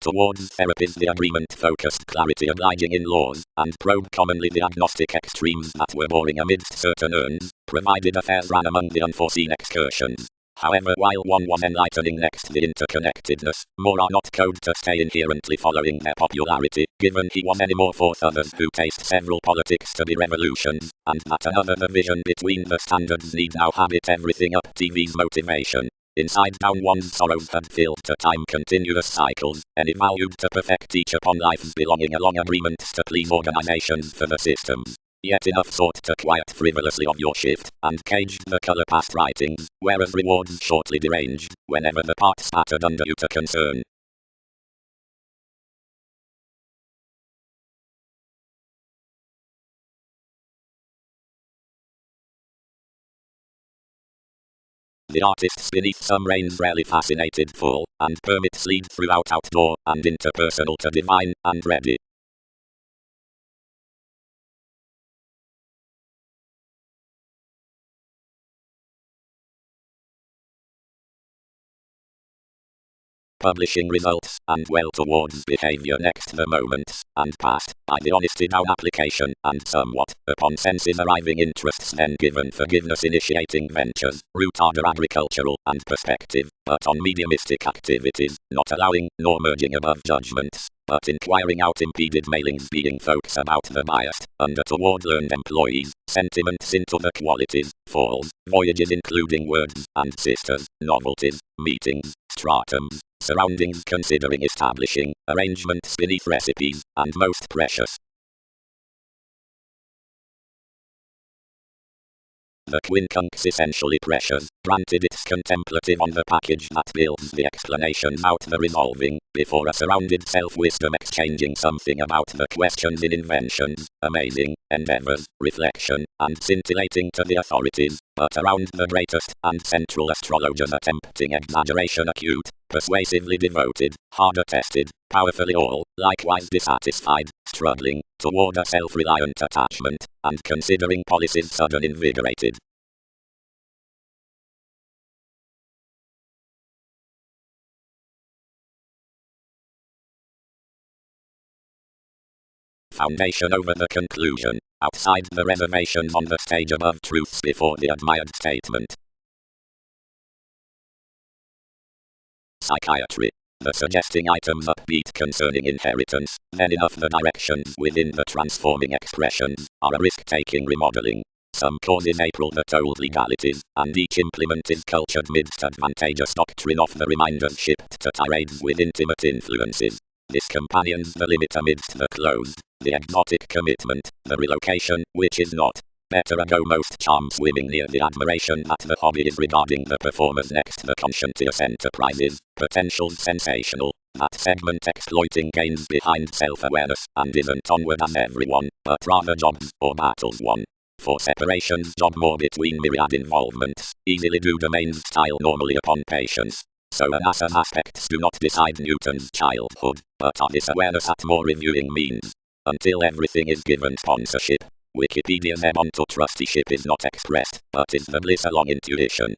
Towards therapies the agreement-focused clarity obliging in laws, and probe commonly the agnostic extremes that were boring amidst certain urns, provided affairs ran among the unforeseen excursions. However, while one was enlightening next the interconnectedness, more are not code to stay inherently following their popularity, given he was any more forth others who taste several politics to be revolutions, and that another the vision between the standards need now habit everything up TV's motivation. Inside down one's sorrows had filled to time continuous cycles, any valued to perfect each upon life's belonging along agreements to please organizations for the systems. Yet enough sought to quiet frivolously of your shift, and caged the color past writings, whereas rewards shortly deranged, whenever the part spattered under you to concern. The artists beneath some reigns rarely fascinated full, and permits lead throughout outdoor, and interpersonal to divine, and ready. Publishing results, and well towards behavior next the moments, and past, by the honesty down application, and somewhat, upon senses arriving interests then given forgiveness initiating ventures, root ardor agricultural, and perspective, but on mediumistic activities, not allowing, nor merging above judgments, but inquiring out impeded mailings being folks about the biased, under toward learned employees, sentiments into the qualities, falls, voyages including words, and sisters, novelties, meetings, stratums, surroundings considering establishing, arrangements beneath recipes, and most precious. The quincunx essentially precious, granted it's contemplative on the package that builds the explanations out the resolving, before a surrounded self-wisdom exchanging something about the questions in inventions, amazing, endeavors, reflection, and scintillating to the authorities, but around the greatest, and central astrologers attempting exaggeration acute, persuasively devoted, harder tested, powerfully all, likewise dissatisfied, struggling, toward a self-reliant attachment, and considering policies sudden invigorated. Foundation over the conclusion, outside the reservations on the stage above truths before the admired statement. psychiatry. The suggesting items upbeat concerning inheritance, then enough the directions within the transforming expressions, are a risk-taking remodeling. Some causes April that old legalities, and each implement is cultured midst advantageous doctrine of the reminders shipped to tirades with intimate influences. This companions the limit amidst the closed, the exotic commitment, the relocation, which is not. Better ago most charm swimming near the admiration that the hobby is regarding the performers next the conscientious enterprises, potentials sensational, that segment exploiting gains behind self-awareness, and isn't onward as everyone, but rather jobs or battles won. For separations jog more between myriad involvements, easily do domains style normally upon patience. So NASA's aspects do not decide Newton's childhood, but are this awareness at more reviewing means. Until everything is given sponsorship. Wikipedia's ebb onto trusteeship is not expressed, but is the bliss along intuition.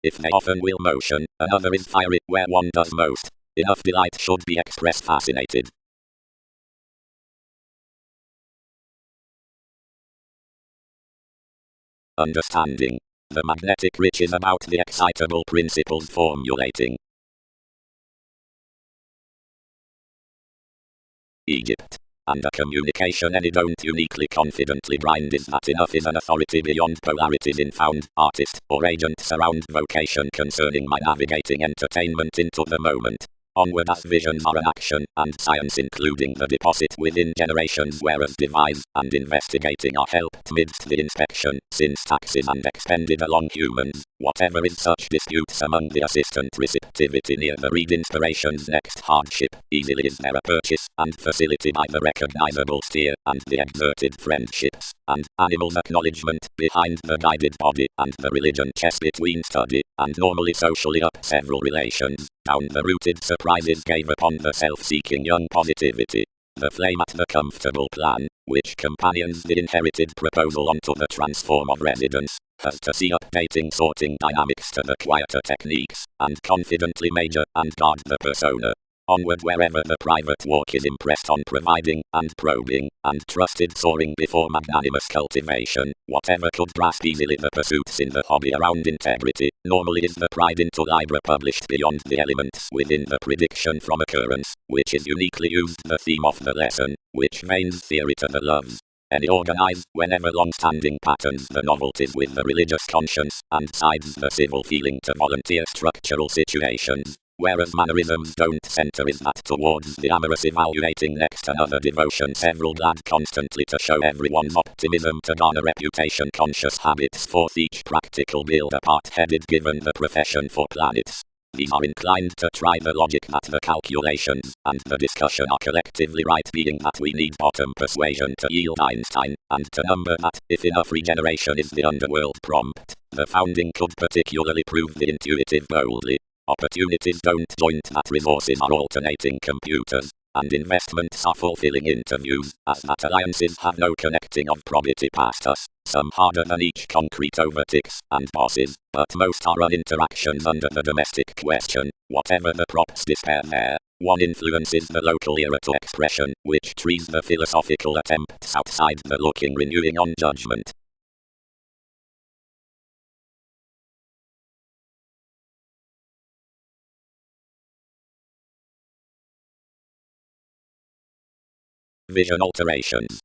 If they often will motion, another is fiery, where one does most. Enough delight should be expressed fascinated. Understanding. The magnetic rich is about the excitable principles formulating. Egypt. And a communication any don't uniquely confidently grind is that enough is an authority beyond polarities in found, artist, or agents around vocation concerning my navigating entertainment into the moment. Onward as visions are an action, and science including the deposit within generations whereas devise and investigating are helped midst the inspection, since taxes and expended along humans, whatever is such disputes among the assistant receptivity near the read inspiration's next hardship, easily is there a purchase, and facility by the recognizable steer, and the exerted friendships, and animals acknowledgement, behind the guided body, and the religion chess between study, and normally socially up several relations, down the rooted surprises gave upon the self-seeking young positivity. The flame at the comfortable plan, which companions the inherited proposal onto the transform of residence, has to see updating sorting dynamics to the quieter techniques, and confidently major and guard the persona. Onward wherever the private walk is impressed on providing, and probing, and trusted soaring before magnanimous cultivation, whatever could grasp easily the pursuits in the hobby around integrity, normally is the pride into Libra published beyond the elements within the prediction from occurrence, which is uniquely used the theme of the lesson, which veins theory to the loves. Any organize, whenever long-standing patterns the novelties with the religious conscience, and sides the civil feeling to volunteer structural situations. Whereas mannerisms don't center is that towards the amorous evaluating next another devotion several glad constantly to show everyone's optimism to garner reputation conscious habits forth each practical build apart headed given the profession for planets. These are inclined to try the logic that the calculations and the discussion are collectively right being that we need bottom persuasion to yield Einstein, and to number that, if enough regeneration is the underworld prompt, the founding could particularly prove the intuitive boldly. Opportunities don't joint that resources are alternating computers, and investments are fulfilling interviews, as that alliances have no connecting of probity past us, some harder than each concrete overticks and bosses, but most are interactions under the domestic question, whatever the props despair there. One influences the local era to expression, which trees the philosophical attempts outside the looking renewing on judgment. Vision alterations.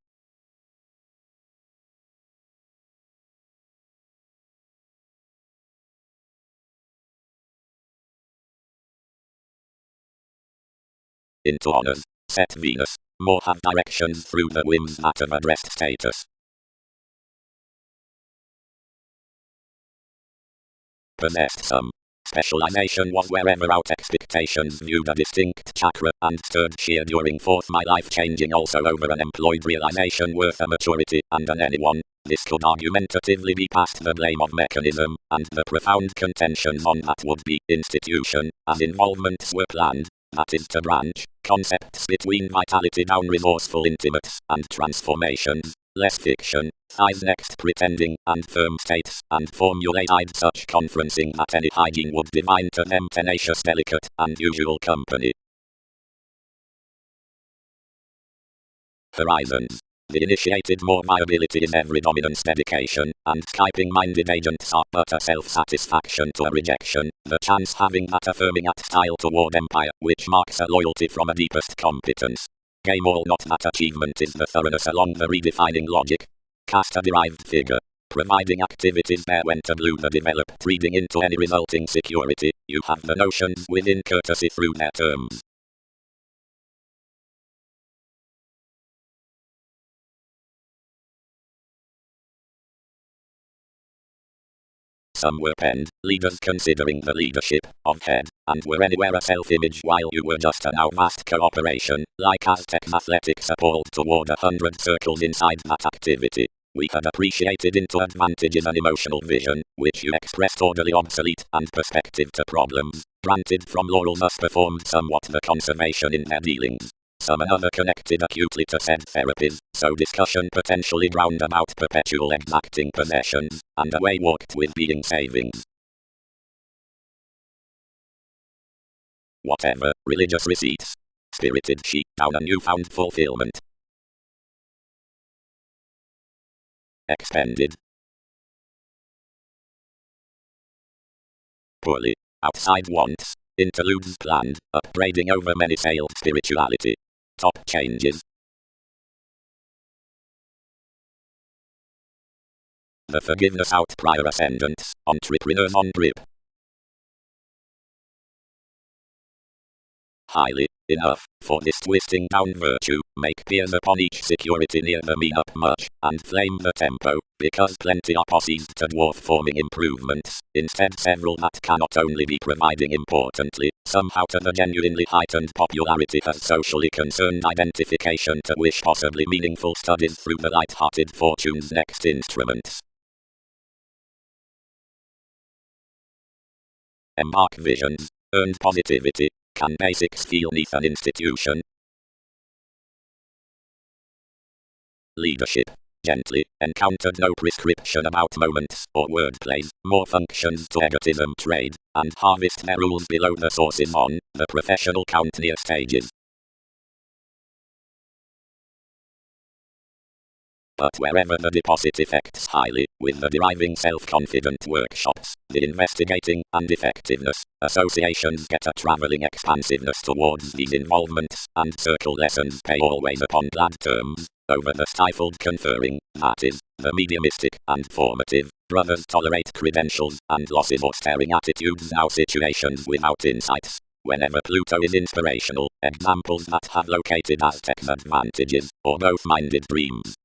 Into honors, set Venus, more have directions through the whims that of addressed status. Possessed some. Specialization was wherever out expectations viewed a distinct chakra, and stirred sheer during forth my life changing also over an employed realization worth a maturity, and an anyone. This could argumentatively be past the blame of mechanism, and the profound contentions on that would be institution, as involvements were planned. That is to branch concepts between vitality down resourceful intimates, and transformations, less fiction, thighs next pretending, and firm states, and formulate such conferencing that any hygiene would divine to them tenacious delicate, and usual company. Horizons. The initiated more viability in every dominance dedication, and Skyping-minded agents are but a self-satisfaction to a rejection, the chance having that affirming at style toward empire, which marks a loyalty from a deepest competence. Game all not that achievement is the thoroughness along the redefining logic. Cast a derived figure. Providing activities there when to glue the developed reading into any resulting security, you have the notions within courtesy through their terms. Some were penned, leaders considering the leadership of head, and were anywhere a self-image while you were just a now vast cooperation, like Aztec athletics appalled toward 100 circles inside that activity. We had appreciated into advantages an emotional vision, which you expressed orderly obsolete, and perspective to problems, granted from laurels thus performed somewhat the conservation in their dealings. Some another connected acutely to said therapies, so discussion potentially drowned about perpetual exacting possessions, and away walked with being savings. Whatever, religious receipts. Spirited she down a newfound fulfillment. Expended. Poorly. Outside wants. Interludes planned, upbraiding over many sailed spirituality. Top changes. The forgiveness out prior ascendants, entrepreneurs on drip. Highly, enough, for this twisting down virtue, make peers upon each security near the mean up much, and flame the tempo, because plenty are possessed to dwarf forming improvements, instead several that cannot only be providing importantly, somehow to the genuinely heightened popularity has socially concerned identification to wish possibly meaningful studies through the light-hearted Fortune's next instruments. Embark visions, earned positivity. Can basics feel neath an institution? Leadership. Gently, encountered no prescription about moments or wordplays, more functions to egotism trade, and harvest their rules below the sources on the professional count near stages. But wherever the deposit effects highly, with the deriving self-confident workshops, the investigating and effectiveness, associations get a travelling expansiveness towards these involvements, and circle lessons pay always upon glad terms, over the stifled conferring, that is, the mediumistic and formative. Brothers tolerate credentials and losses or staring attitudes now situations without insights. Whenever Pluto is inspirational, examples that have located Aztec's advantages, or both-minded dreams.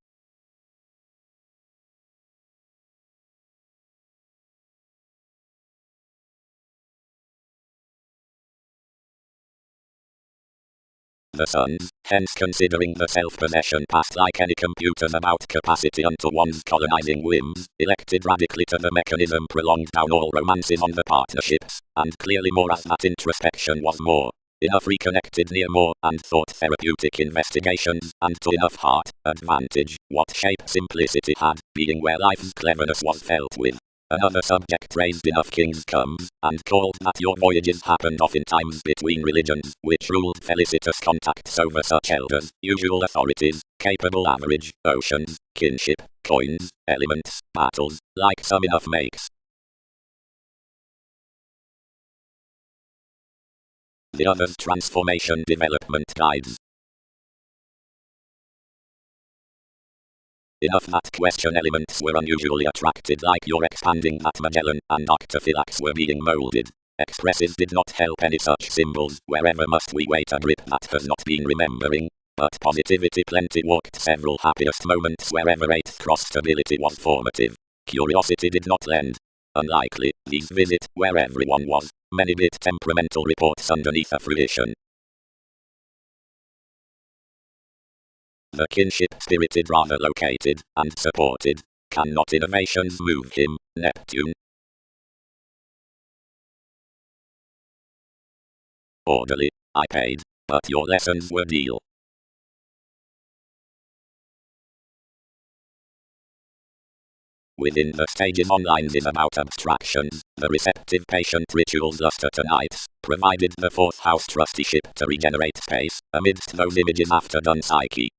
The sons, hence considering the self-possession past like any computer's about capacity unto one's colonizing whims, elected radically to the mechanism prolonged down all romances on the partnerships, and clearly more as that introspection was more. Enough reconnected near more, and thought therapeutic investigations, and to enough heart, advantage, what shape simplicity had, being where life's cleverness was felt with. Another subject raised enough kings comes, and called that your voyages happened oftentimes between religions, which ruled felicitous contacts over such elders, usual authorities, capable average, oceans, kinship, coins, elements, battles, like some enough makes. The other's transformation development guides. Enough that question elements were unusually attracted like your expanding that Magellan and Octophylax were being molded. Expressives did not help any such symbols, wherever must we wait a grip that has not been remembering. But positivity plenty walked several happiest moments wherever 8th cross stability was formative. Curiosity did not lend. Unlikely, these visit, where everyone was, many bit temperamental reports underneath a fruition. The kinship spirited rather located, and supported. Cannot innovations move him, Neptune? Orderly, I paid, but your lessons were deal. Within the stages on lines is about abstractions, the receptive patient rituals luster to nights, provided the 4th house trusteeship to regenerate space, amidst those images after done psyche.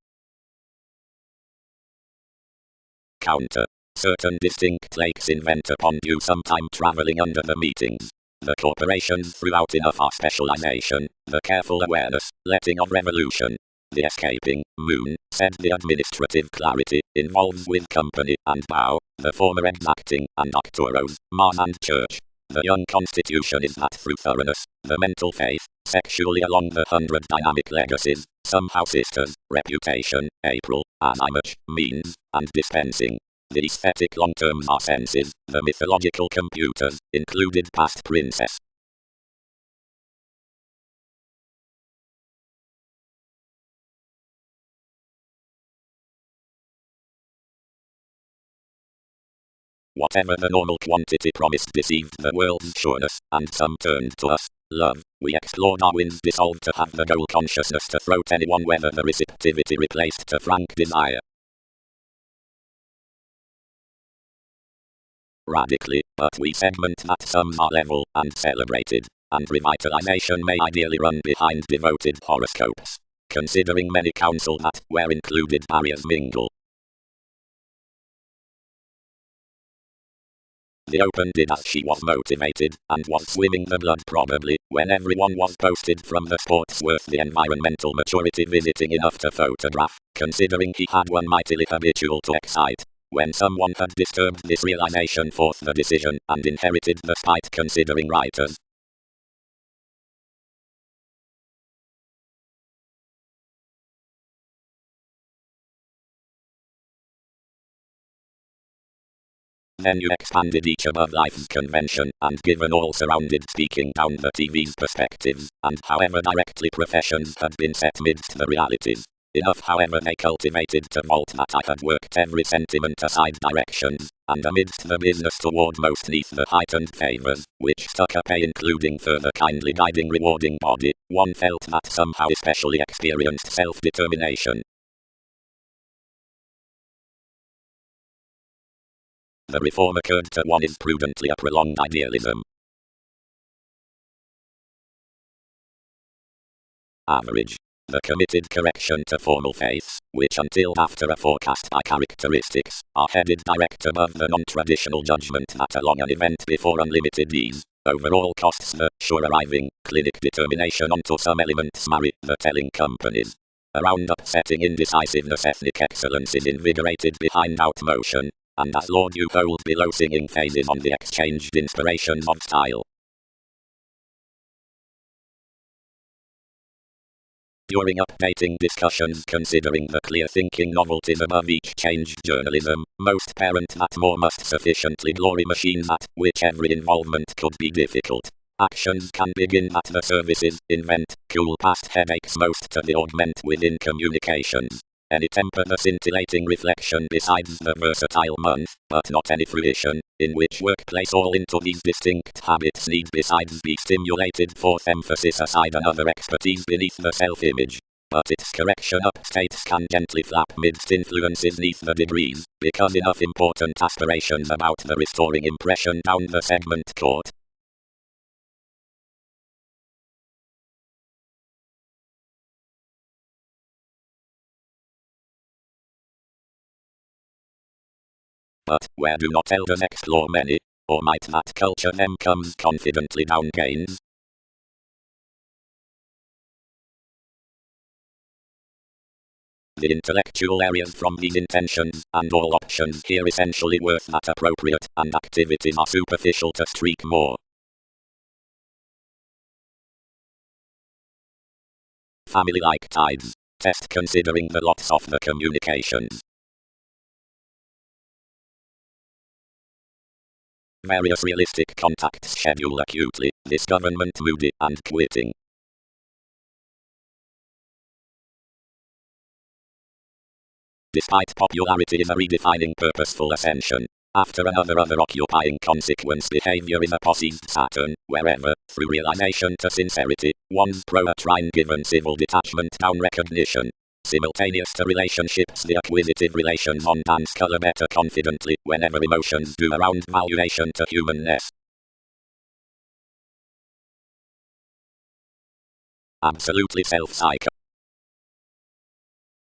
Counter. Certain distinct lakes invent upon you sometime traveling under the meetings. The corporations throughout enough our specialization, the careful awareness, letting of revolution. The escaping, moon, said the administrative clarity, involves with company and bow, the former exacting, and octoros, Mars and church. The young constitution is that through thoroughness, the mental faith, sexually along the 100 dynamic legacies, somehow sisters, reputation, April, as I much, means, and dispensing. The aesthetic long terms are senses, the mythological computers, included past princess. Whatever the normal quantity promised deceived the world's sureness, and some turned to us. Love, we explore Darwin's dissolve to have the goal consciousness to throat anyone whether the receptivity replaced to frank desire. Radically, but we segment that sums are level and celebrated, and revitalization may ideally run behind devoted horoscopes. Considering many counsel that, where included barriers mingle. The open did as she was motivated, and was swimming the blood probably, when everyone was posted from the sports worth the environmental maturity visiting enough to photograph, considering he had one mightily habitual to excite. When someone had disturbed this realization forth the decision, and inherited the spite considering writers. Then you expanded each above life's convention, and given all surrounded speaking down the TV's perspectives, and however directly professions had been set midst the realities. Enough however they cultivated to vault that I had worked every sentiment aside directions, and amidst the business toward most neath the heightened favours, which stuck a pay including further kindly guiding rewarding body, one felt that somehow especially experienced self-determination. The reform occurred to one is prudently a prolonged idealism. Average. The committed correction to formal faiths, which until after a forecast by characteristics, are headed direct above the non-traditional judgment that along an event before unlimited ease, overall costs the sure arriving, clinic determination onto some elements marry the telling companies. Around upsetting indecisiveness ethnic excellence is invigorated behind out motion. And as Lord you hold below singing phases on the exchanged inspirations of style. During updating discussions considering the clear thinking novelties above each changed journalism, most parent that more must sufficiently glory machine that, which every involvement could be difficult. Actions can begin at the services, invent, cool past headaches most to the augment within communications. Any temper the scintillating reflection besides the versatile month, but not any fruition, in which workplace all into these distinct habits need besides be stimulated forth emphasis aside another expertise beneath the self-image. But its correction upstates can gently flap midst influences neath the degrees, because enough important aspirations about the restoring impression down the segment court. But, where do not elders explore many, or might that culture them comes confidently down gains? The intellectual areas from these intentions, and all options here essentially worth that appropriate, and activities are superficial to streak more. Family like tides, test considering the lots of the communications. Various realistic contacts schedule acutely, this government moody and quitting. Despite popularity is a redefining purposeful ascension. After another occupying consequence behavior is a possessed Saturn, wherever, through realization to sincerity, one's pro-trine given civil detachment down recognition. Simultaneous to relationships the acquisitive relations on dance color better confidently whenever emotions do around valuation to humanness. Absolutely self-psycho.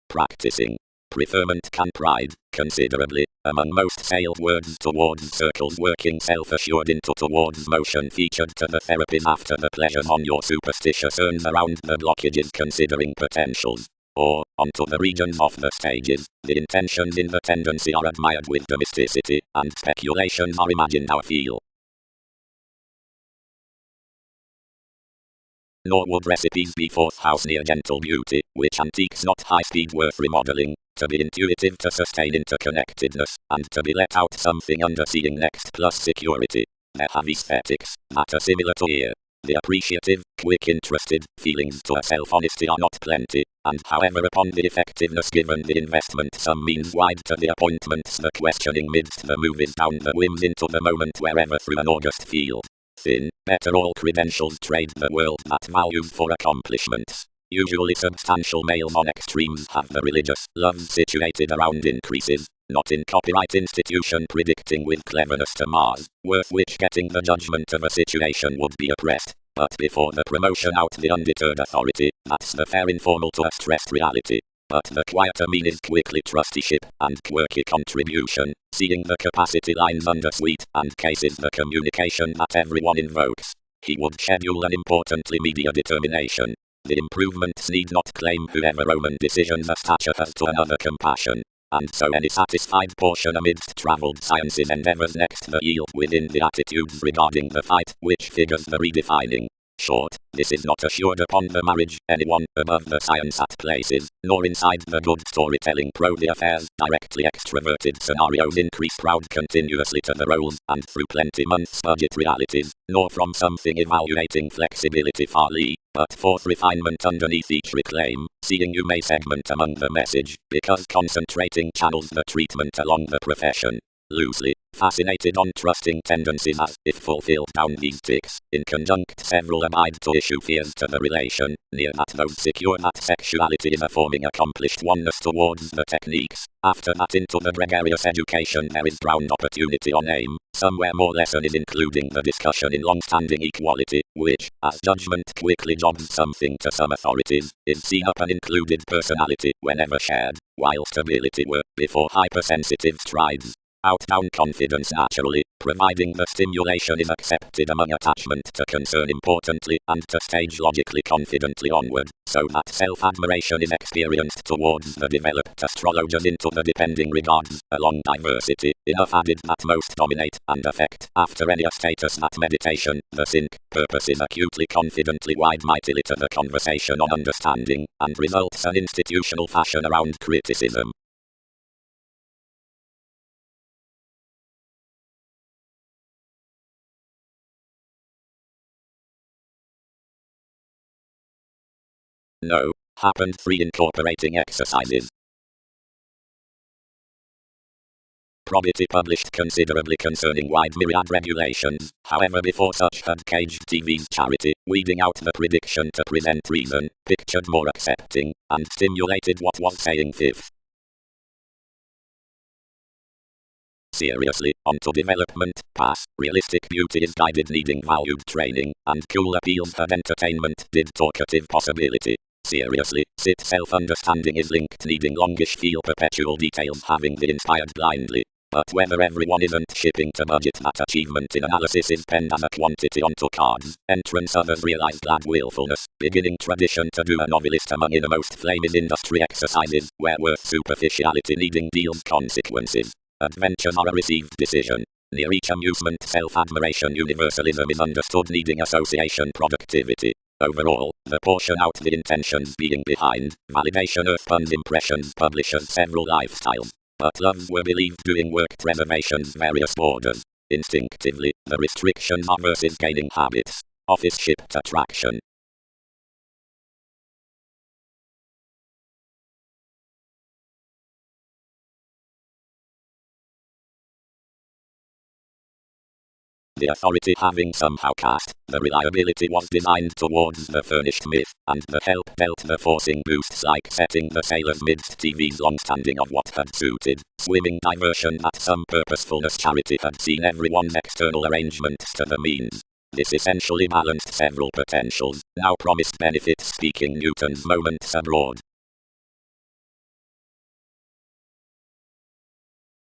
Practicing. Preferment can pride, considerably, Among most sailed words towards circles working self-assured into towards motion featured to the therapies after the pleasure on your superstitious urns around the blockages considering potentials. Or, onto the regions of the stages, the intentions in the tendency are admired with domesticity, and speculations are imagined how feel. Nor would recipes be fourth house near gentle beauty, which antiques not high speed worth remodeling, to be intuitive to sustain interconnectedness, and to be let out something under seeing next plus security. They have aesthetics, that are similar to ear. The appreciative, quick interested, feelings to a self-honesty are not plenty, and however upon the effectiveness given the investment some means wide to the appointments the questioning midst the movies down the whims into the moment wherever through an August field. Thin, better all credentials trade the world that values for accomplishments. Usually substantial males on extremes have the religious love situated around increases, not in copyright institution predicting with cleverness to Mars, worth which getting the judgment of a situation would be oppressed, but before the promotion out the undeterred authority, that's the fair informal to a stressed reality. But the quieter mean is quickly trusteeship and quirky contribution, seeing the capacity lines under sweet and cases the communication that everyone invokes. He would schedule an importantly media determination. The improvements need not claim whoever Roman decisions a stature has to another compassion. And so any satisfied portion amidst travelled sciences endeavours next the yield within the attitudes regarding the fight, which figures the redefining. Short, this is not assured upon the marriage, anyone above the science at places, nor inside the good storytelling pro the affairs, directly extroverted scenarios increase crowd continuously to the roles, and through plenty months budget realities, nor from something evaluating flexibility farly, but forth refinement underneath each reclaim, seeing you may segment among the message, because concentrating channels the treatment along the profession. Loosely, fascinated on trusting tendencies as, if fulfilled down these ticks, in conjunct several abide to issue fears to the relation, near that those secure that sexuality is a forming accomplished oneness towards the techniques. After that into the gregarious education there is drowned opportunity on aim, somewhere more lesson is including the discussion in long-standing equality, which, as judgment quickly jobs something to some authorities, is seen up an included personality whenever shared, while stability were, before hypersensitive strides. Out-down confidence naturally, providing the stimulation is accepted among attachment to concern importantly, and to stage logically confidently onward, so that self-admiration is experienced towards the developed astrologers into the depending regards, along diversity, enough added that most dominate and affect, after any status that meditation, the sync, purpose is acutely confidently wide mightily to the conversation on understanding, and results an institutional fashion around criticism. No. Happened 3 incorporating exercises. Probity published considerably concerning wide myriad regulations, however before such had caged TV's charity, weeding out the prediction to present reason, pictured more accepting, and stimulated what was saying fifth. Seriously, onto development, pass, realistic beauty is guided needing valued training, and cool appeals had entertainment did talkative possibility. Seriously, sit self-understanding is linked needing longish feel perpetual details having the inspired blindly. But whether everyone isn't shipping to budget that achievement in analysis is penned as a quantity onto cards, entrance others realize glad willfulness, beginning tradition to do a novelist among innermost flame is industry exercises, where worth superficiality needing deals consequences. Adventures are a received decision. Near each amusement self-admiration universalism is understood needing association productivity. Overall, the portion out the intentions being behind, validation earth puns impressions publishers several lifestyles, but loves were believed doing work preservation's various borders. Instinctively, the restrictions are versus gaining habits. Office shipped attraction. The authority having somehow cast, the reliability was designed towards the furnished myth, and the help dealt the forcing boosts like setting the sailors midst TV's long-standing of what had suited, swimming diversion that some purposefulness charity had seen everyone's external arrangements to the means. This essentially balanced several potentials, now promised benefits speaking Newton's moments abroad.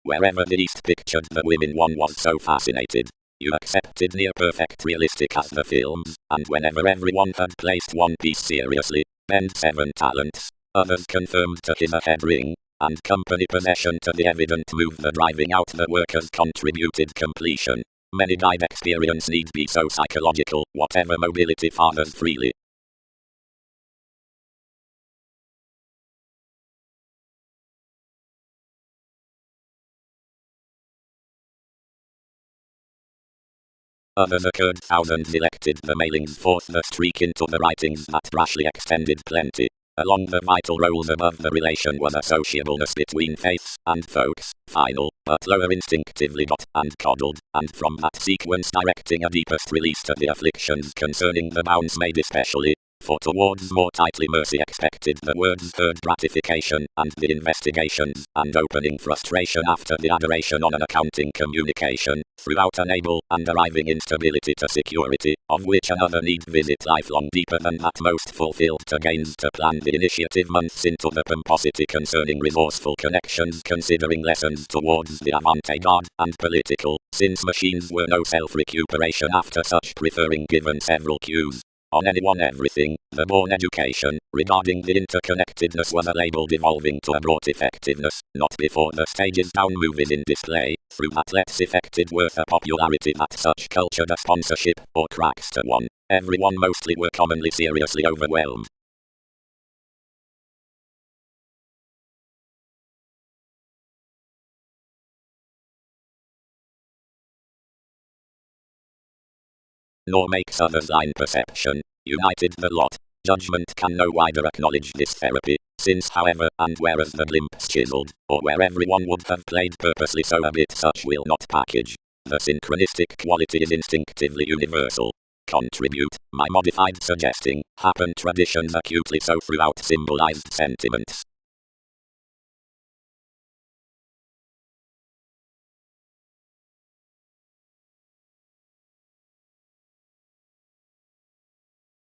Wherever the East pictured the women one was so fascinated, you accepted near perfect realistic as the films, and whenever everyone had placed one piece seriously, bend 7 talents, others confirmed to his a head ring, and company possession to the evident move the driving out the workers contributed completion. Many guide experience need be so psychological, whatever mobility fathers freely. Others occurred thousands elected the mailings forth the streak into the writings that rashly extended plenty. Along the vital roles above the relation was a sociableness between faiths and folks, final, but lower instinctively got and coddled, and from that sequence directing a deepest release to the afflictions concerning the bounds made especially, for towards more tightly mercy expected the words heard gratification, and the investigations, and opening frustration after the adoration on an accounting communication, throughout unable, and arriving instability to security, of which another need visit lifelong deeper than that most fulfilled to gains to plan the initiative months into the pomposity concerning resourceful connections considering lessons towards the avant-garde, and political, since machines were no self-recuperation after such preferring given several cues. On anyone everything, the born education, regarding the interconnectedness was a label devolving to a brought effectiveness, not before the stages down move is in display, through that less effected worth a popularity that such cultured a sponsorship, or cracks to one, everyone mostly were commonly seriously overwhelmed. Nor makes others line perception, united the lot. Judgment can no wider acknowledge this therapy, since however and whereas the glimpse chiseled, or where everyone would have played purposely so a bit such will not package, the synchronistic quality is instinctively universal. Contribute, my modified suggesting, happen traditions acutely so throughout symbolized sentiments.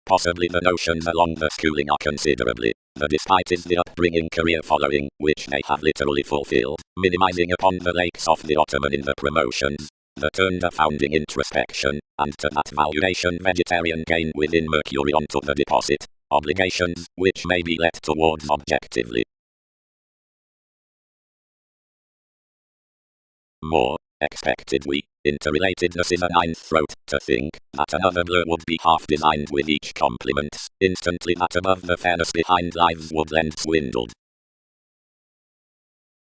Possibly the notions along the schooling are considerably, the despite is the upbringing career following, which they have literally fulfilled, minimizing upon the lakes of the Ottoman in the promotions, the turned a founding introspection, and to that valuation vegetarian gain within Mercury onto the deposit, obligations, which may be let towards objectively. More expected we, interrelatedness is a ninth throat, to think that another blur would be half designed with each complement, instantly that above the fairness behind lives would lend swindled.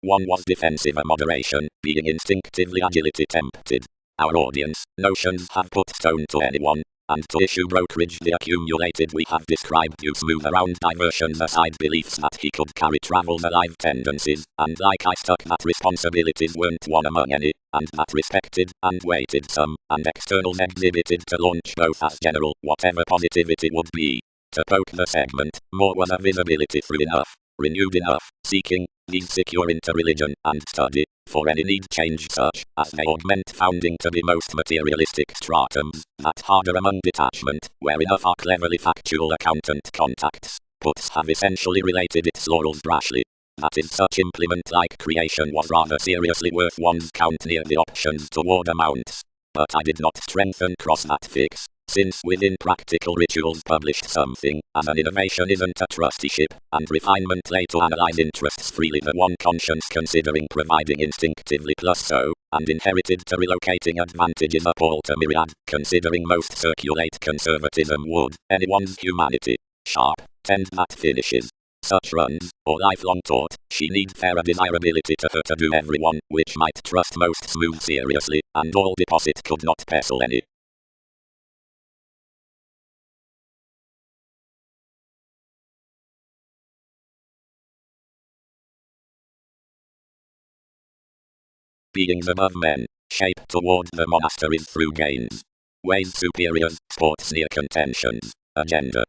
One was defensive a moderation, being instinctively agility tempted. Our audience, notions have put stone to anyone, and to issue brokerage the accumulated we have described you smooth around diversions aside beliefs that he could carry travels alive tendencies, and like I stuck that responsibilities weren't one among any, and that respected, and weighted some, and externals exhibited to launch both as general, whatever positivity would be. To poke the segment, more was a visibility through enough, renewed enough, seeking, these secure into religion, and study, for any need change such, as they augment founding to be most materialistic stratums, that harder among detachment, where enough are cleverly factual accountant contacts, puts have essentially related its laurels brashly. That is such implement like creation was rather seriously worth one's count near the options toward amounts. But I did not strengthen cross that fix, since within practical rituals published something, as an innovation isn't a trusteeship, and refinement lay to analyze interests freely the one conscience considering providing instinctively plus so, and inherited to relocating advantages up all to myriad, considering most circulate conservatism would, anyone's humanity, sharp, tend that finishes. Such runs, or lifelong taught, she need fairer desirability to her to do everyone, which might trust most smooth seriously, and all deposit could not pestle any. Beings above men, shape toward the monasteries through gains. Ways superiors, sports near contentions, agenda.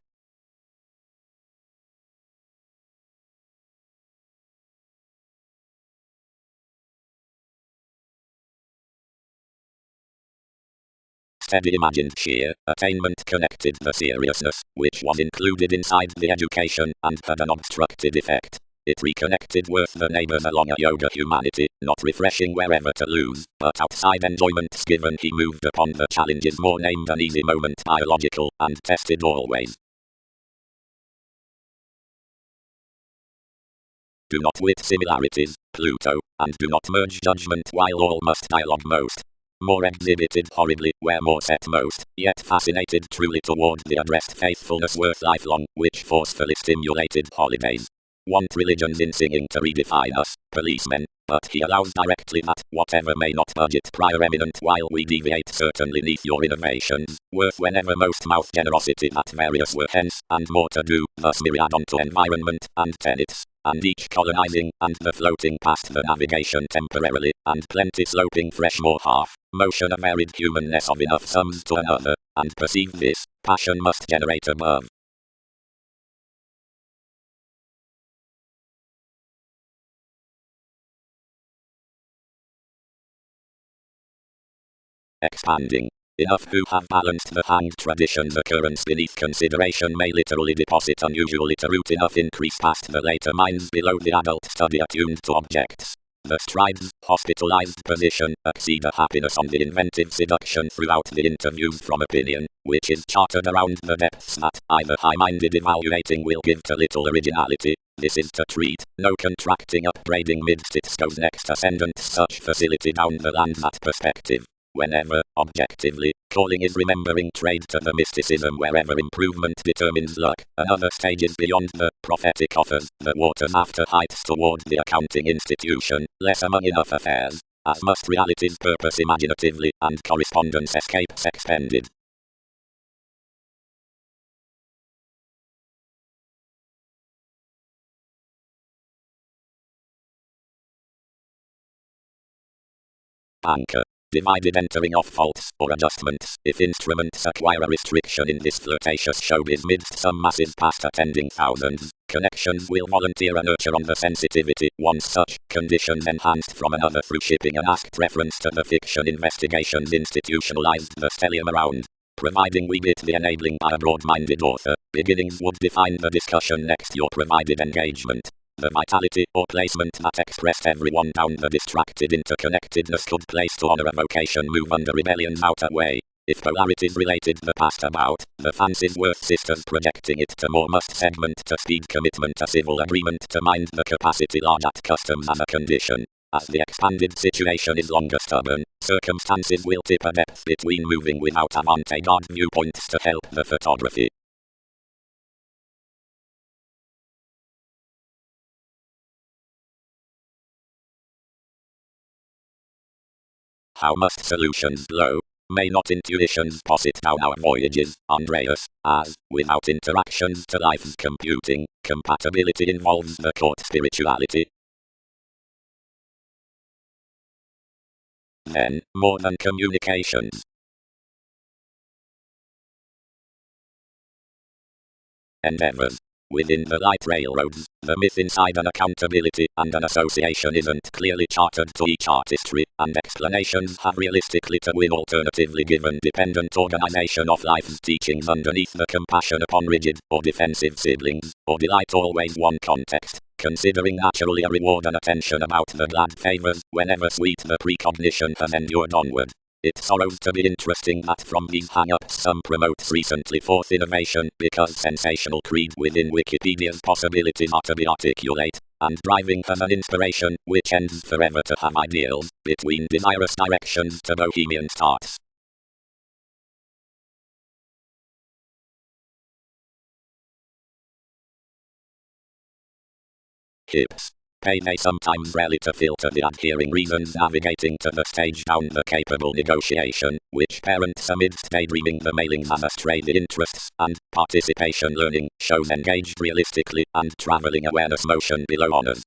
Steady imagined sheer attainment connected the seriousness, which was included inside the education, and had an obstructed effect. It reconnected with the neighbors along a yoga humanity, not refreshing wherever to lose, but outside enjoyments given he moved upon the challenges more named an easy moment biological, and tested always. Do not wit similarities, Pluto, and do not merge judgment while all must dialogue most. More exhibited horribly, where more set most, yet fascinated truly toward the addressed faithfulness worth lifelong, which forcefully stimulated holidays. Want religions in singing to redefine us, policemen, but he allows directly that, whatever may not budget prior eminent while we deviate certainly neath your innovations, worth whenever most mouth generosity that various were hence, and more to do, thus myriad onto environment, and tenets, and each colonizing, and the floating past the navigation temporarily, and plenty sloping fresh more half, motion a varied humanness of enough sums to another, and perceive this, passion must generate above. Expanding. Enough who have balanced the hanged tradition's occurrence beneath consideration may literally deposit unusually to root enough increase past the later minds below the adult study attuned to objects. The strides, hospitalized position, exceed a happiness on the inventive seduction throughout the interviews from opinion, which is chartered around the depths that either high-minded evaluating will give to little originality. This is to treat, no contracting upbraiding midst its goes next ascendant such facility down the land that perspective. Whenever, objectively, calling is remembering trade to the mysticism wherever improvement determines luck, another stage is beyond the prophetic offers, the waters after heights toward the accounting institution, less among enough affairs, as must reality's purpose imaginatively, and correspondence escapes expended. Anchor. Divided entering off faults or adjustments, if instruments acquire a restriction in this flirtatious showbiz midst some masses past attending thousands, connections will volunteer a nurture on the sensitivity, once such, conditions enhanced from another through shipping an asked reference to the fiction investigations institutionalized the stellium around. Providing we get the enabling by a broad-minded author, beginnings would define the discussion next your provided engagement. The vitality or placement that expressed everyone down the distracted interconnectedness could place to honor a vocation move under rebellion's outer way. If polarities related the past about, the fancies worth sisters projecting it to more must segment to speed commitment a civil agreement to mind the capacity large at customs as a condition. As the expanded situation is longer stubborn, circumstances will tip a depth between moving without avant-garde viewpoints to help the photography. How must solutions blow? May not intuitions posit down our voyages, Andreas, as, without interactions to life's computing, compatibility involves the court spirituality? Then, more than communications. Endeavors. Within the light railroads, the myth inside an accountability and an association isn't clearly chartered to each artistry, and explanations have realistically to win alternatively given dependent organization of life's teachings underneath the compassion upon rigid, or defensive siblings, or delight always one context, considering naturally a reward and attention about the glad favors, whenever sweet the precognition has endured onward. It sorrows to be interesting that from these hang-ups some promotes recently forth innovation because sensational creed within Wikipedia's possibilities are to be articulate, and driving has an inspiration which ends forever to have ideals, between desirous directions to bohemian starts. Hips. Pay may sometimes rally to filter the adhering reasons navigating to the stage down the capable negotiation, which parents amidst daydreaming the mailings as astray the interests, and participation learning, shows engaged realistically, and traveling awareness motion below honors.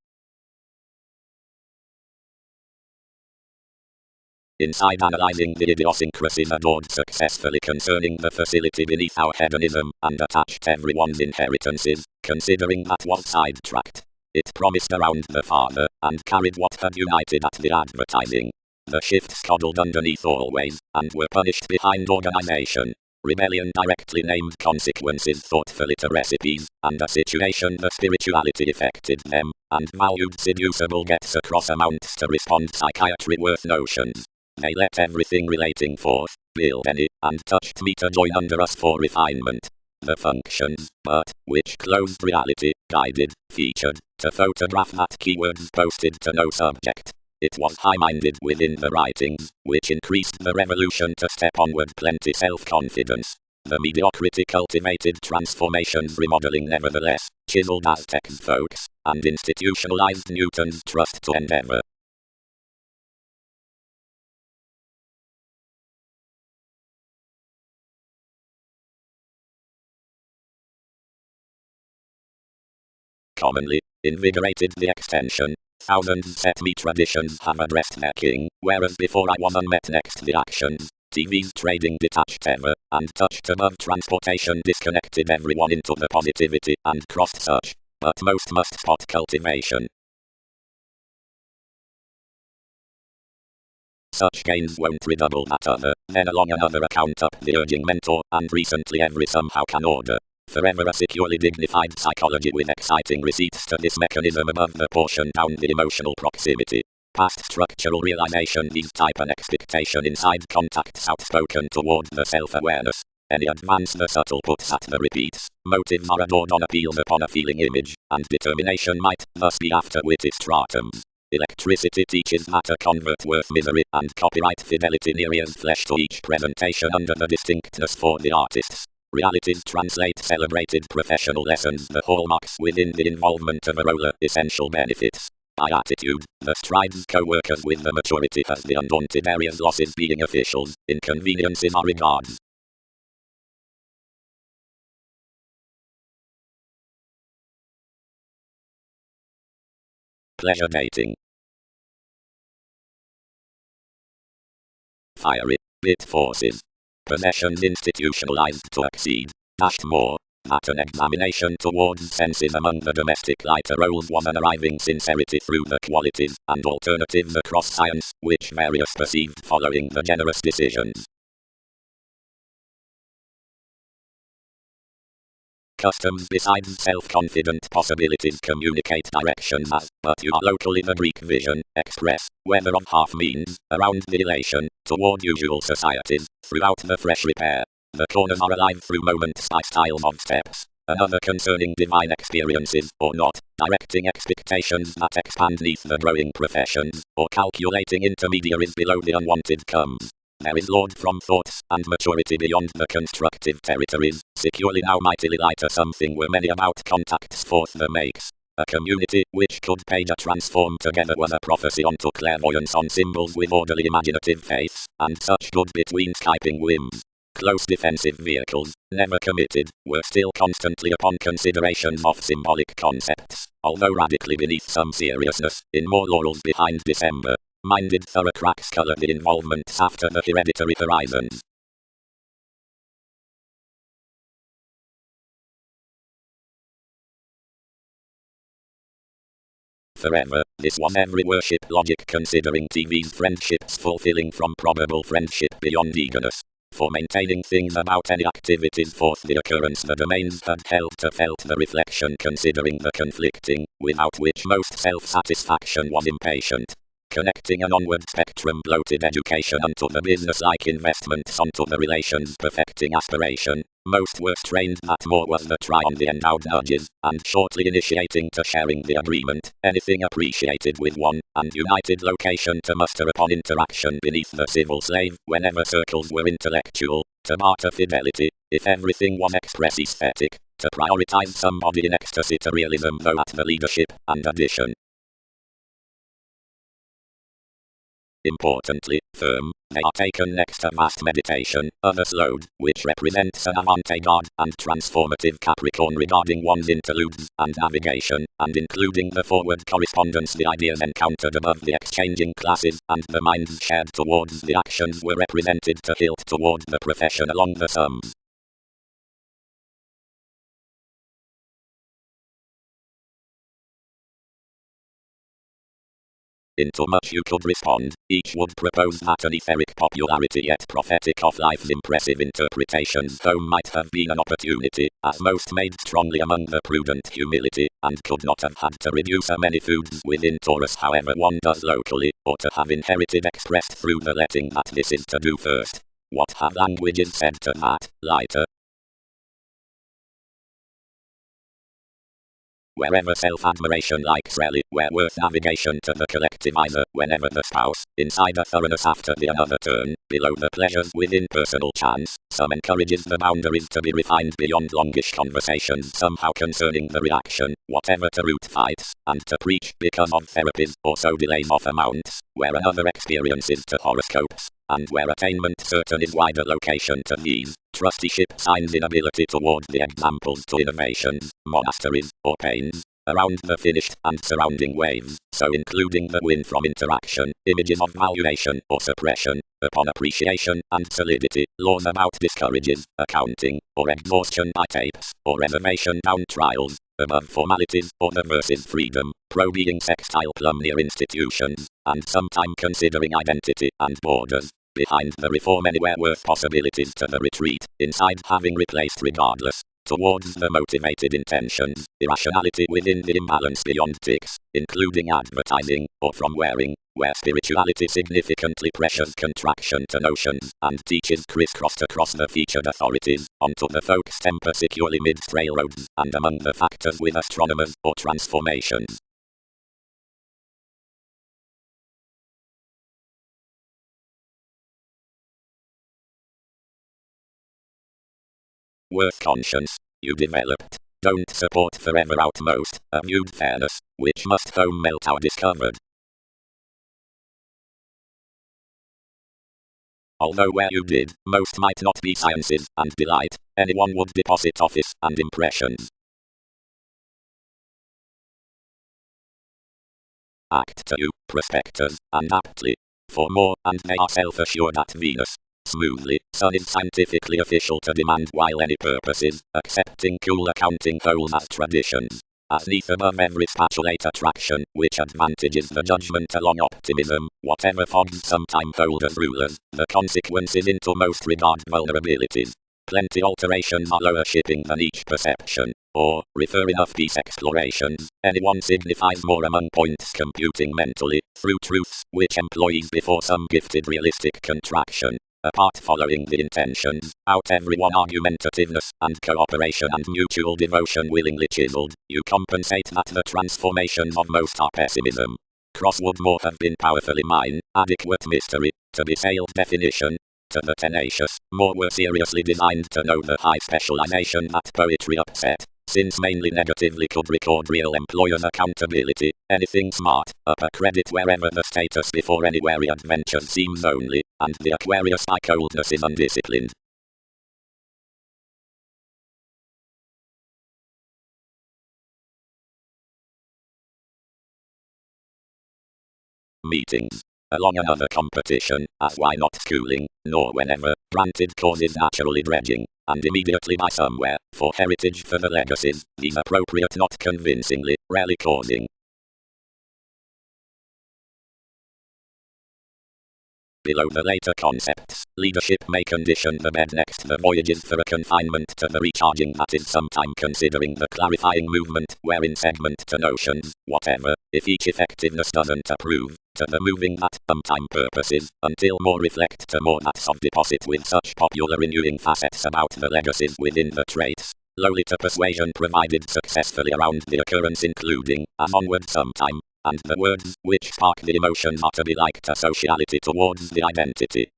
Inside analyzing the idiosyncrasies adored successfully concerning the facility beneath our hedonism, and attached everyone's inheritances, considering that was sidetracked. It promised around the father, and carried what had united at the advertising. The shifts coddled underneath always, and were punished behind organization. rebellion directly named consequences thoughtfully to recipes, and a situation the spirituality affected them, and valued seducible gets across amounts to respond psychiatry worth notions. They let everything relating forth, build any, and touched me to join under us for refinement. The functions, but, which closed reality, guided, featured, to photograph that keywords posted to no subject. It was high-minded within the writings, which increased the revolution to step onward plenty self-confidence. The mediocrity cultivated transformations remodeling nevertheless, chiseled Aztec's folks, and institutionalized Newton's trust to endeavor. Commonly, invigorated the extension. Thousands set me traditions have addressed their king, whereas before I was unmet next the actions. TV's trading detached ever, and touched above transportation disconnected everyone into the positivity, and crossed such. But most must spot cultivation. Such gains won't redouble that other, then along another account up the urging mentor, and recently every somehow can order. Forever a securely dignified psychology with exciting receipts to this mechanism above the portion down the emotional proximity. Past structural realization these type an expectation inside contacts outspoken toward the self-awareness. Any advance the subtle puts at the repeats. Motives are adored on appeals upon a feeling image, and determination might thus be after witty stratums. Electricity teaches that a convert worth misery, and copyright fidelity nears flesh to each presentation under the distinctness for the artists. Realities translate celebrated professional lessons, the hallmarks within the involvement of a roller, essential benefits. By attitude, the strides co-workers with the maturity as the undaunted areas losses being officials, inconveniences are regards. Pleasure dating. Fiery, bit forces. Possessions institutionalized to exceed. Dashed more. That an examination towards senses among the domestic lighter roles was an arriving sincerity through the qualities and alternatives across science, which various perceived following the generous decisions. Customs besides self-confident possibilities communicate directions as, but you are locally the Greek vision, express, whether of half means, around the elation, toward usual societies, throughout the fresh repair. The corners are alive through moments by styles of steps. Another concerning divine experiences, or not, directing expectations that expand neath the growing professions, or calculating intermediaries below the unwanted comes. There is Lord from thoughts and maturity beyond the constructive territories, securely now mightily lighter something were many about contacts forth the makes. A community which could page a transform together was a prophecy onto clairvoyance on symbols with orderly imaginative faiths, and such good between Skyping whims. Close defensive vehicles, never committed, were still constantly upon considerations of symbolic concepts, although radically beneath some seriousness, in more laurels behind December. Minded thorough cracks color the involvements after the hereditary horizons. Forever, this was every worship logic considering TV's friendships fulfilling from probable friendship beyond eagerness. For maintaining things about any activities forth the occurrence the domains had held to felt the reflection considering the conflicting, without which most self-satisfaction was impatient. Connecting an onward spectrum bloated education unto the business-like investments onto the relations perfecting aspiration, most were strained that more was the try on the endowed nudges, and shortly initiating to sharing the agreement, anything appreciated with one, and united location to muster upon interaction beneath the civil slave, whenever circles were intellectual, to barter fidelity, if everything was express aesthetic, to prioritize somebody in ecstasy to realism though at the leadership, and addition. Importantly, firm, they are taken next to vast meditation, others slowed, which represents an avant-garde and transformative Capricorn regarding one's interludes and navigation, and including the forward correspondence the ideas encountered above the exchanging classes, and the minds shared towards the actions were represented to hilt toward the profession along the sums. into much you could respond. Each would propose that an etheric popularity yet prophetic of life's impressive interpretations though might have been an opportunity, as most made strongly among the prudent humility, and could not have had to reduce a many foods within Taurus however one does locally, or to have inherited expressed through the letting that this is to do first. What have languages said to that, lighter? Wherever self-admiration likes rally, where worth navigation to the collectivizer, whenever the spouse, inside a thoroughness after the another turn, below the pleasures within personal chance, some encourages the boundaries to be refined beyond longish conversations somehow concerning the reaction, whatever to root fights, and to preach because of therapies, or so delays of amounts, where another experiences to horoscopes, and where attainment certain is wider location to these, trusteeship signs inability toward the examples to innovations, monasteries, or pains, around the finished and surrounding waves, so including the win from interaction, images of valuation or suppression, upon appreciation and solidity, laws about discourages, accounting, or exhaustion by tapes, or reservation down trials, above formalities or the versus freedom, pro-being sextile plumb near institutions, and sometime considering identity and borders, behind the reform anywhere worth possibilities to the retreat, inside having replaced regardless, towards the motivated intentions, irrationality within the imbalance beyond ticks, including advertising, or from wearing, where spirituality significantly pressures contraction to notions, and teaches crisscrossed across the featured authorities, onto the folk's temper securely midst railroads, and among the factors with astronomers, or transformations. Worth conscience, you developed, don't support forever outmost, a viewed fairness, which must home melt our discovered. Although where you did, most might not be sciences, and delight, anyone would deposit office, and impressions. Act to you, prospectors, and aptly. For more, and they are self-assured at Venus. Smoothly, Sun is scientifically official to demand while any purposes, accepting cool accounting holes as traditions. As neath above every spatulate attraction, which advantages the judgment along optimism, whatever fogs sometime hold as rulers, the consequences into most regard vulnerabilities. Plenty alterations are lower shipping than each perception, or, refer enough peace explorations, anyone signifies more among points computing mentally, through truths, which employees before some gifted realistic contraction. Apart following the intentions, out everyone argumentativeness, and cooperation and mutual devotion willingly chiseled, you compensate that the transformations of most are pessimism. Cross would more have been powerfully mine, adequate mystery, to be sailed definition. To the tenacious, more were seriously designed to know the high specialization that poetry upset, since mainly negatively could record real employers' accountability, anything smart, up a credit wherever the status before any wary adventures seems only, and the Aquarius by coldness is undisciplined. Meetings. Along another competition, as why not schooling, nor whenever, granted causes naturally dredging, and immediately by somewhere, for heritage for the legacies, these appropriate not convincingly, rarely causing. Below the later concepts, leadership may condition the bed next the voyages for a confinement to the recharging that is sometime considering the clarifying movement, wherein segment to notions, whatever, if each effectiveness doesn't approve, to the moving that, time purposes, until more reflect to more that's of deposit with such popular renewing facets about the legacies within the traits, lowly to persuasion provided successfully around the occurrence including, as onward sometime, and the words which spark the emotions are to be like to sociality towards the identity.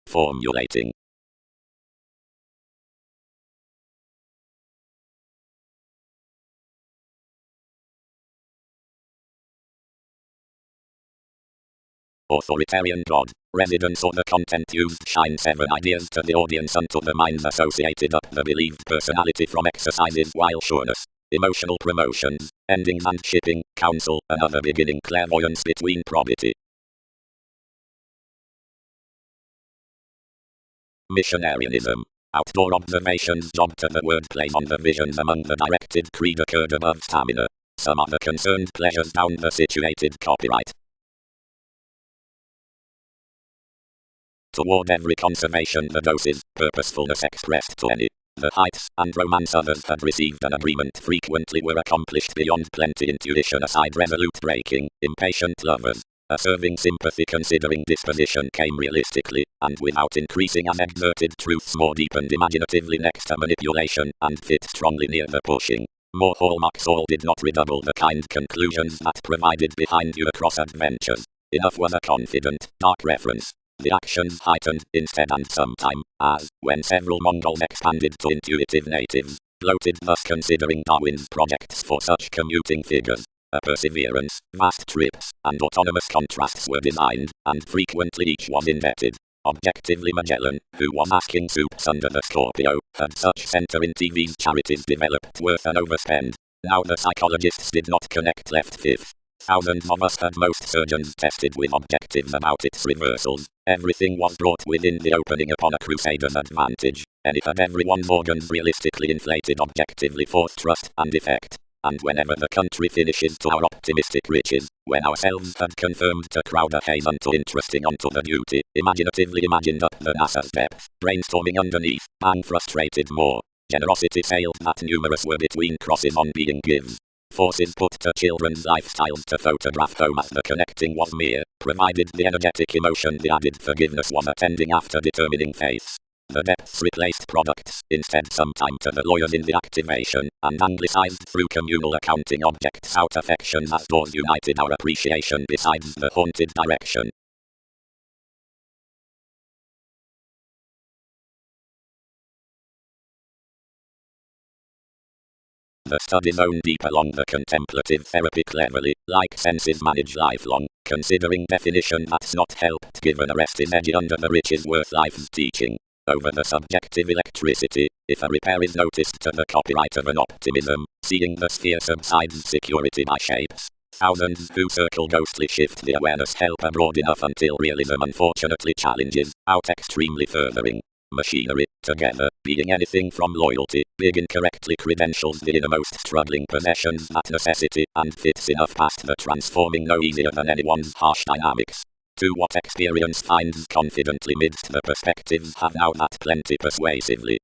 Formulating. Authoritarian God, residence or the content used shine 7 ideas to the audience unto the minds associated up the believed personality from exercises while sureness, emotional promotions, endings and shipping, counsel, another beginning clairvoyance between probity. Missionarianism. Outdoor observations jogged to the wordplay on the visions among the directed creed occurred above stamina. Some other concerned pleasures down the situated copyright. Toward every conservation the doses, purposefulness expressed to any. The heights and romance others had received an agreement frequently were accomplished beyond plenty intuition aside resolute breaking, impatient lovers. A serving sympathy considering disposition came realistically, and without increasing as exerted truths more deepened imaginatively next to manipulation, and fit strongly near the pushing. More hallmarks all did not redouble the kind conclusions that provided behind you across adventures. Enough was a confident, dark reference. The actions heightened instead and sometime, as, when several Mongols expanded to intuitive natives, bloated thus considering Darwin's projects for such commuting figures. A perseverance, vast trips, and autonomous contrasts were designed, and frequently each was indebted. Objectively Magellan, who was asking soups under the Scorpio, had such center in TV's charities developed worth an overspend. Now the psychologists did not connect left fifth. Thousands of us had most surgeons tested with objectives about its reversals. Everything was brought within the opening upon a crusader's advantage. And it had everyone's organs realistically inflated objectively for trust and effect. And whenever the country finishes to our optimistic riches, when ourselves had confirmed to crowd a haze unto interesting unto the duty, imaginatively imagined up the NASA's depth, brainstorming underneath, bang frustrated more. Generosity sales that numerous were between crosses on being gives. Forces put to children's lifestyles to photograph home as the connecting was mere, provided the energetic emotion the added forgiveness was attending after determining faiths. The depths replaced products, instead sometime to the lawyers in the activation, and anglicized through communal accounting objects out affections as doors united our appreciation besides the haunted direction. The study zone deep along the contemplative therapy cleverly, like senses manage lifelong, considering definition that's not helped given a rest is edgy under the riches worth life's teaching. Over the subjective electricity, if a repair is noticed to the copyright of an optimism, seeing the sphere subsides security by shapes. Thousands who circle ghostly shift the awareness help abroad enough until realism unfortunately challenges, out extremely furthering. Machinery, together, being anything from loyalty, big incorrectly credentials the innermost struggling possessions that necessity, and fits enough past the transforming no easier than anyone's harsh dynamics. To what experience finds confidently midst the perspectives have now that plenty persuasively.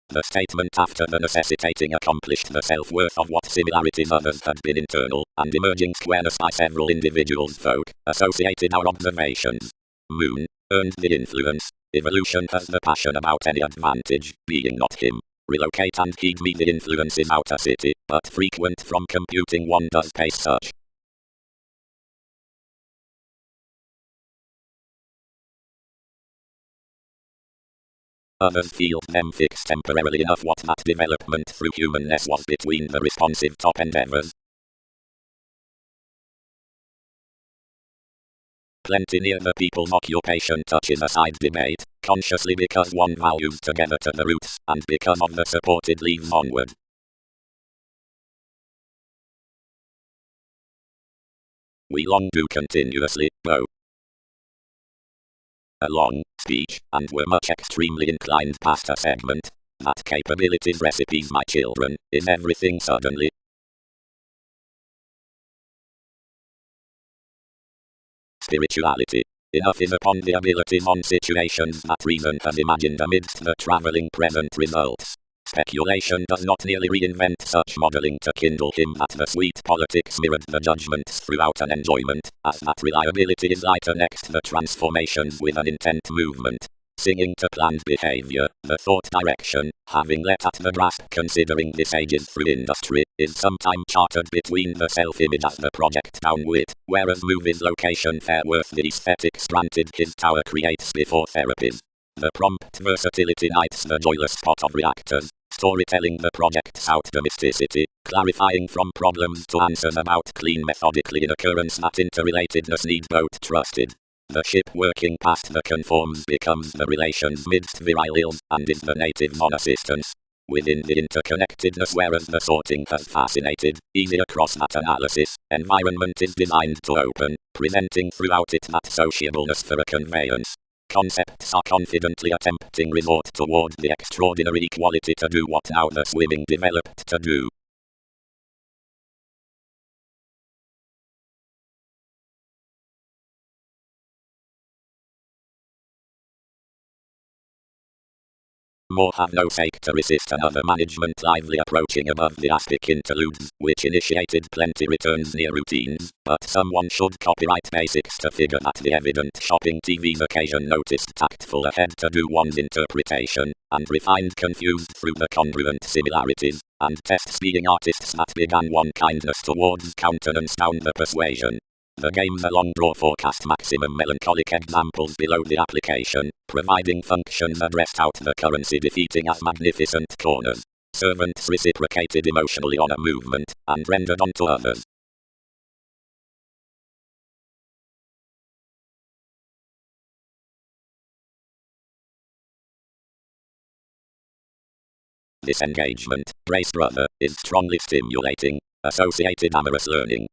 The statement after the necessitating accomplished the self-worth of what similarities others had been internal, and emerging squareness by several individuals folk, associated our observations. Moon, earned the influence, evolution has the passion about any advantage, being not him. Relocate and heed me the influences outer city, but frequent from computing one does pace such. Others feel them fixed temporarily enough what that development through humanness was between the responsive top endeavors. Plenty near the people's occupation touches a side debate, consciously because one values together to the roots, and because of the supported leaves onward. We long do continuously, though. A long speech, and were much extremely inclined past a segment. That capabilities recipes my children, is everything suddenly. Spirituality. Enough is upon the abilities on situations that reason has imagined amidst the travelling present results. Speculation does not nearly reinvent such modelling to kindle him that the sweet politics mirrored the judgments throughout an enjoyment, as that reliability is lighter next the transformations with an intent movement. Singing to planned behavior, the thought direction, having let at the grasp considering this ages through industry, is sometime chartered between the self-image as the project downwit, whereas movies location fair worth the aesthetic stranted his tower creates before therapies. The prompt versatility lights the joyless spot of reactors, storytelling the project's out domesticity, clarifying from problems to answers about clean methodically in occurrence that interrelatedness need both trusted. The ship working past the conforms becomes the relations midst virile ills, and is the native non-assistance. within the interconnectedness whereas the sorting has fascinated, easy across that analysis, environment is designed to open, presenting throughout it that sociableness for a conveyance. Concepts are confidently attempting resort toward the extraordinary equality to do what now the swimming developed to do. More have no sake to resist another management lively approaching above the aspic interludes, which initiated plenty returns near routines, but someone should copyright basics to figure that the evident shopping TV's occasion noticed tactful ahead to do one's interpretation, and refined confused through the congruent similarities, and tests being artists that began one kindness towards countenance down the persuasion. The game's a long draw forecast maximum melancholic examples below the application, providing functions addressed out the currency defeating as magnificent corners. Servants reciprocated emotionally on a movement, and rendered onto others. This engagement, brace brother, is strongly stimulating, associated amorous learning.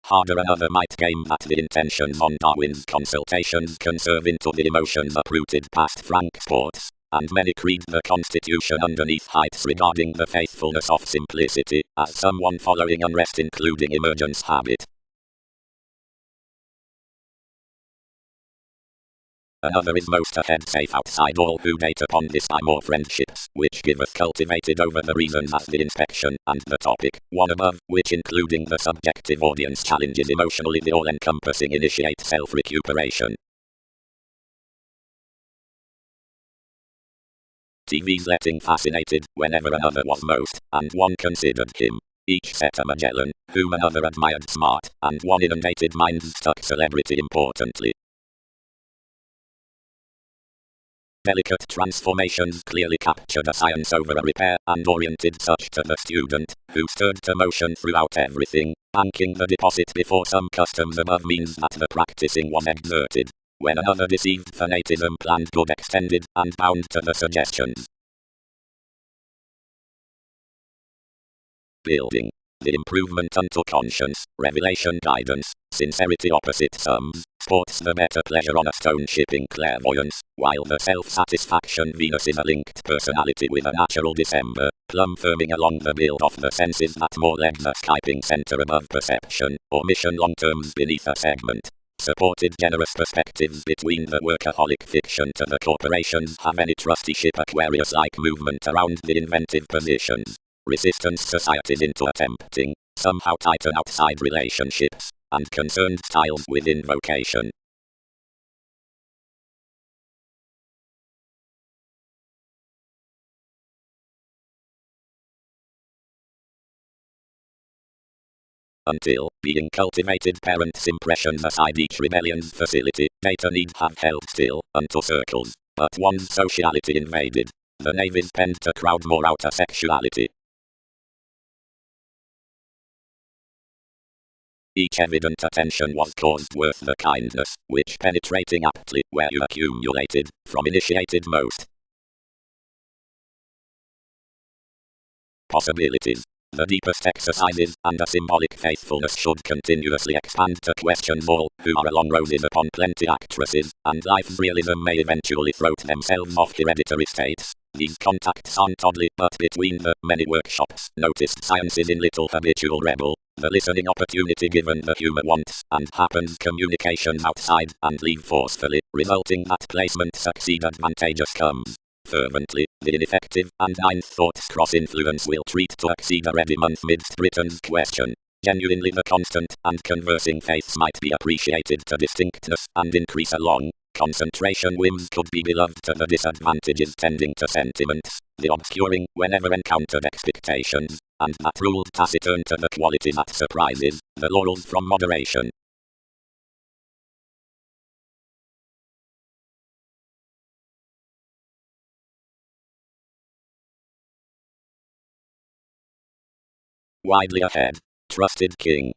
Harder another might game that the intentions on Darwin's consultations conserve into the emotions uprooted past frank sports, and many creed the Constitution underneath heights regarding the faithfulness of simplicity, as someone following unrest including emergence habit. Another is most ahead safe outside all who date upon this by more friendships, which giveth cultivated over the reasons as the inspection, and the topic, one above, which including the subjective audience challenges emotionally the all-encompassing initiate self-recuperation. TV's letting fascinated, whenever another was most, and one considered him. Each set a Magellan, whom another admired smart, and one inundated minds stuck celebrity importantly. Delicate transformations clearly captured a science over a repair, and oriented such to the student, who stirred to motion throughout everything. Banking the deposit before some customs above means that the practicing was exerted. When another deceived fanatism planned good extended, and bound to the suggestions. Building. The improvement unto conscience, revelation guidance, sincerity opposite sums, sports the better pleasure on a stone shipping clairvoyance, while the self-satisfaction Venus is a linked personality with a natural December, plumb firming along the build of the senses that more legs a Skyping center above perception, or mission long terms beneath a segment. Supported generous perspectives between the workaholic fiction to the corporations have any trusteeship Aquarius-like movement around the inventive positions. Resistance societies into attempting, somehow tighten outside relationships, and concerned styles within vocation. Until, being cultivated parents' impressions aside each rebellion's facility, data need have held still, unto circles, but one's sociality invaded. The navies tend to crowd more outer sexuality. Each evident attention was caused worth the kindness, which penetrating aptly, where you accumulated, from initiated most possibilities. The deepest exercises, and a symbolic faithfulness should continuously expand to questions all, who are along roses upon plenty actresses, and life's realism may eventually throat themselves off hereditary states. These contacts aren't oddly, but between the many workshops, noticed sciences in little habitual rebel. The listening opportunity given the humor wants, and happens communications outside, and leave forcefully, resulting that placement succeed advantageous comes. Fervently, the ineffective, and ninth thoughts cross-influence will treat to exceed a ready month midst Britain's question. Genuinely the constant, and conversing faiths might be appreciated to distinctness, and increase along. Concentration whims could be beloved to the disadvantages tending to sentiments, the obscuring, whenever encountered expectations, and that ruled taciturn to the quality that surprises, the laurels from moderation. Widely ahead. Trusted king.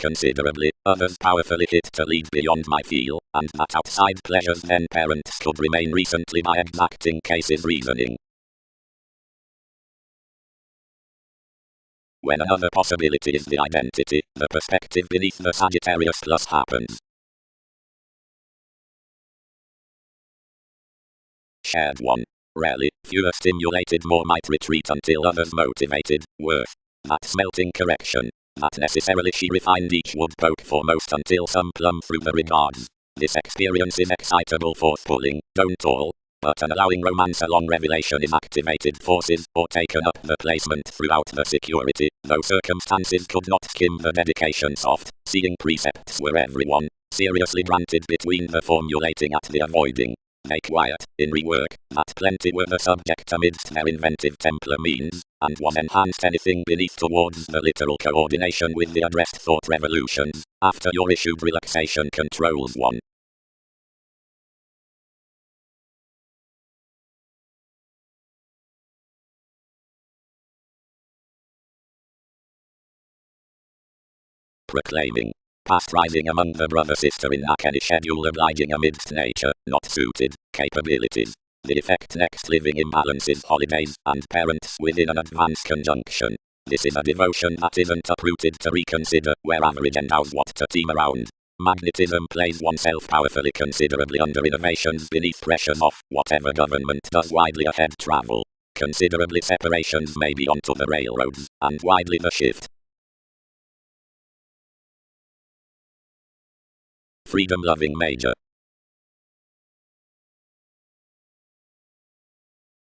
considerably, others powerfully hit to lead beyond my feel, and that outside pleasures then parents could remain recently by exacting cases reasoning. When another possibility is the identity, the perspective beneath the Sagittarius plus happens. Shared 1. Rarely, fewer stimulated more might retreat until others motivated, worth. That smelting correction. That necessarily she refined each would poke foremost until some plumb through the regards. This experience is excitable forth pulling, don't all. But an allowing romance along revelation is activated forces, or taken up the placement throughout the security, though circumstances could not skim the dedication soft, seeing precepts were everyone, seriously granted between the formulating at the avoiding. They quiet, in rework, that plenty were the subject amidst their inventive Templar means, and was enhanced anything beneath towards the literal coordination with the addressed thought revolutions, after your issued relaxation controls 1. Proclaiming. Past rising among the brother-sister in any schedule obliging amidst nature, not suited, capabilities. The effect next living imbalances holidays, and parents within an advance conjunction. This is a devotion that isn't uprooted to reconsider, where average endows what to team around. Magnetism plays oneself powerfully considerably under innovations beneath pressures of, whatever government does widely ahead travel. Considerably separations may be onto the railroads, and widely the shift. Freedom-loving major.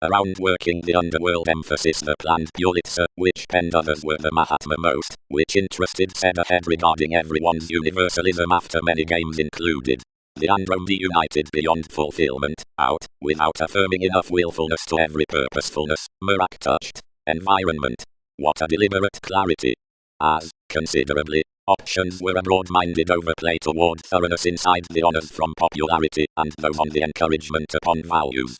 Around working the underworld emphasis the planned Pulitzer, which penned others were the Mahatma most, which interested said ahead regarding everyone's universalism after many games included. The Andromedae united beyond fulfillment, out, without affirming enough willfulness to every purposefulness, Merak touched. Environment. What a deliberate clarity. As, considerably, options were a broad-minded overplay toward thoroughness inside the honors from popularity, and those on the encouragement upon values.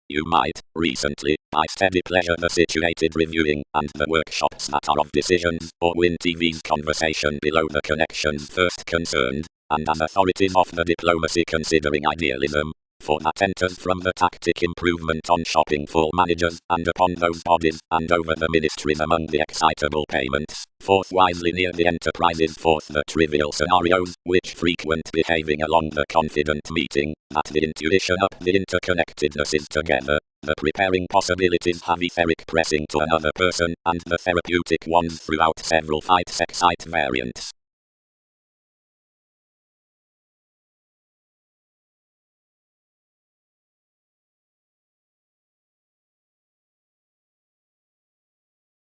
You might, recently, by steady pleasure the situated reviewing, and the workshops that are of decisions, or win TV's conversation below the connections first concerned, and as authorities of the diplomacy considering idealism, for that enters from the tactic improvement on shopping full managers, and upon those bodies, and over the ministries among the excitable payments, forth wisely near the enterprises forth the trivial scenarios, which frequent behaving along the confident meeting, that the intuition up the interconnectedness is together, the preparing possibilities have etheric pressing to another person, and the therapeutic ones throughout several fights excite variants.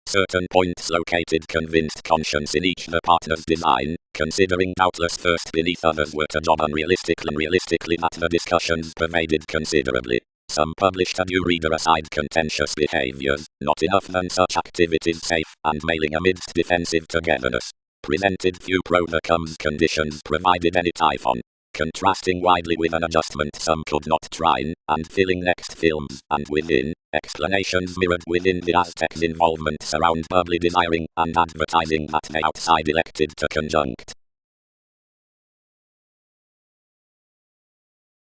Certain points located convinced conscience in each the partner's design, considering doubtless first beneath others were to job unrealistically that the discussions pervaded considerably. Some published a new reader aside contentious behaviors, not enough than such activities safe, and mailing amidst defensive togetherness. Presented few pro the comes conditions provided any typhon. Contrasting widely with an adjustment some could not try, and filling next films, and within, explanations mirrored within the Aztecs' involvements around bubbly desiring, and advertising that they outside elected to conjunct.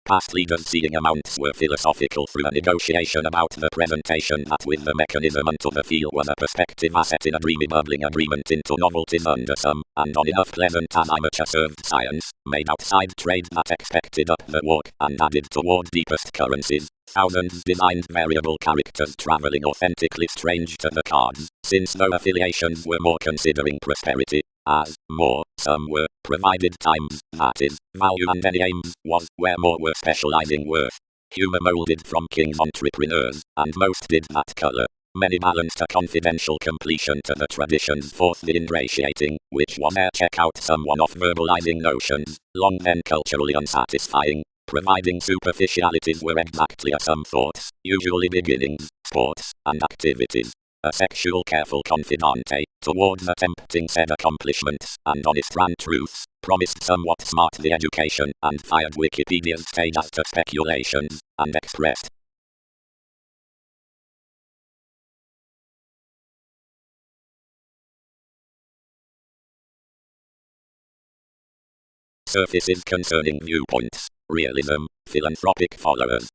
Past leaders seeing amounts were philosophical through a negotiation about the presentation that with the mechanism unto the feel was a perspective asset in a dreamy bubbling agreement into novelties under some, and on enough pleasant as amateur served science, made outside trade that expected up the walk, and added toward deepest currencies. Thousands designed variable characters traveling authentically strange to the cards, since though affiliations were more considering prosperity, as, more, some were, provided times, that is, value and any aims, was, where more were specializing worth. Humor molded from king's entrepreneurs, and most did that color. Many balanced a confidential completion to the traditions forth the ingratiating, which was air check out some one-off verbalizing notions, long then culturally unsatisfying, providing superficialities were exactly as some thoughts, usually beginnings, sports, and activities. A sexual careful confidante, towards attempting said accomplishments, and honest ran truths, promised somewhat smart the education, and fired Wikipedia's stage as to speculations, and expressed surfaces concerning viewpoints, realism, philanthropic followers.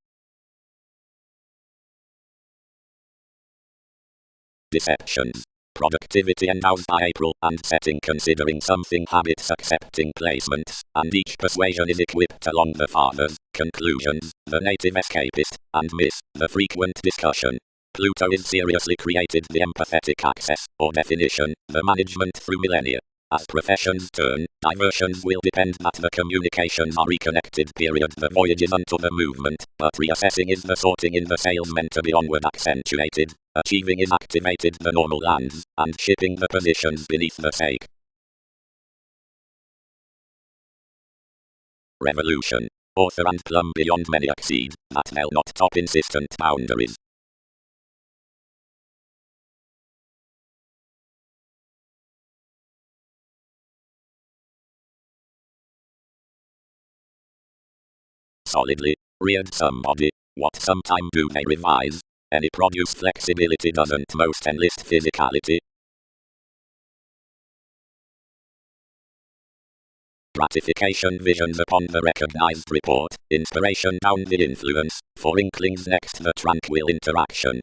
Deceptions. Productivity endows by April and setting considering something habits accepting placements, and each persuasion is equipped along the fathers, conclusions, the native escapist, and miss, the frequent discussion. Pluto is seriously created the empathetic access, or definition, the management through millennia. As professions turn, diversions will depend that the communications are reconnected. The voyage is unto the movement, but reassessing is the sorting in the sails meant to be onward accentuated. Achieving is activated the normal lands, and shipping the positions beneath the sake. Revolution. Author and plumb beyond many exceed, that they'll not top insistent boundaries. Solidly, reared somebody, what sometime do they revise? Any produce flexibility doesn't most enlist physicality. Gratification visions upon the recognized report, inspiration down the influence, for inklings next the tranquil interaction.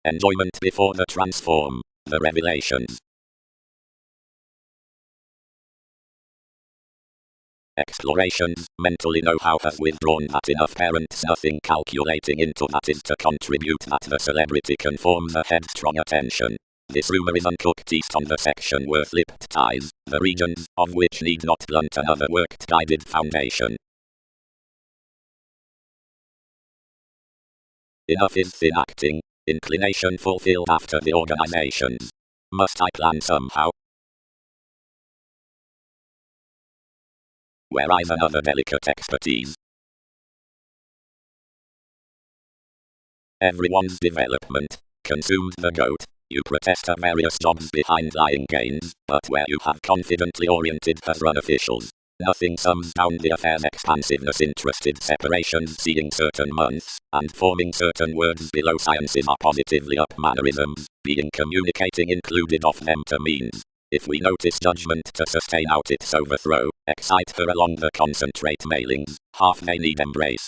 Enjoyment before the transform, the revelations. Explorations, mentally know-how has withdrawn that enough parents nothing calculating into that is to contribute that the celebrity conforms a headstrong attention. This rumor is uncooked east on the section worth lipped ties, the regions of which need not blunt another worked guided foundation. Enough is thin acting, inclination fulfilled after the organizations. Must I plan somehow? Where is another delicate expertise? Everyone's development consumes the goat. You protest at various jobs behind lying gains, but where you have confidently oriented has run officials. Nothing sums down the affair's expansiveness. Interested separations seeing certain months, and forming certain words below sciences are positively up mannerisms, being communicating included of them to means. If we notice judgment to sustain out its overthrow, excite her along the concentrate mailings, half they need embrace.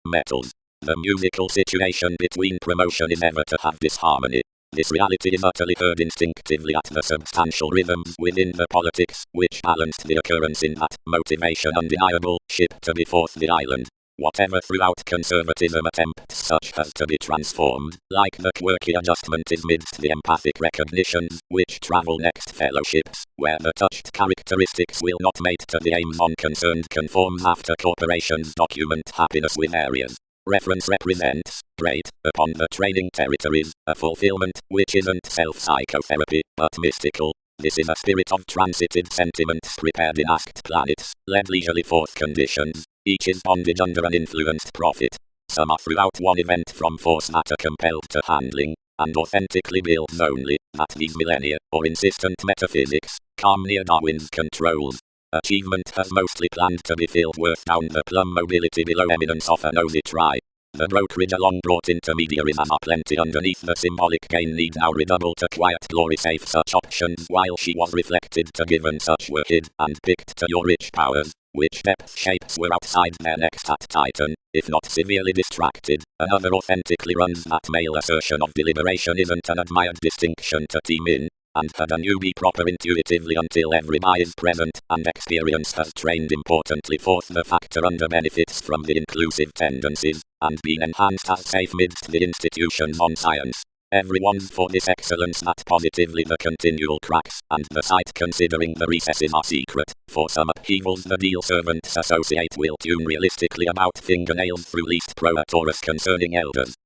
Metals. The musical situation between promotion is ever to have disharmony. This reality is utterly heard instinctively at the substantial rhythms within the politics, which balanced the occurrence in that motivation undeniable, ship to be forth the island. Whatever throughout conservatism attempts such has to be transformed, like the quirky adjustment is midst the empathic recognitions, which travel next fellowships, where the touched characteristics will not mate to the aims on concerned conforms after corporations document happiness with areas. Reference represents, great, upon the training territories, a fulfillment, which isn't self-psychotherapy, but mystical. This is a spirit of transited sentiments prepared in asked planets, led leisurely forth conditions. Each is bondage under an influenced prophet. Some are throughout one event from force that are compelled to handling, and authentically builds only, that these millennia, or insistent metaphysics, calm near Darwin's controls. Achievement has mostly planned to be filled worth down the plumb mobility below eminence of a nosy try. The brokerage along brought intermediaries and are plenty underneath the symbolic gain need now redouble to quiet glory safe such options while she was reflected to given such were hid and picked to your rich powers, which depth shapes were outside their next at Titan, if not severely distracted. Another authentically runs that male assertion of deliberation isn't an admired distinction to team in, and had a newbie proper intuitively until every buy is present, and experience has trained importantly forth the factor under benefits from the inclusive tendencies, and been enhanced as safe midst the institutions on science. Everyone's for this excellence that positively the continual cracks, and the sight considering the recesses are secret, for some upheavals the deal servants associate will tune realistically about fingernails through least pro Taurus concerning elders.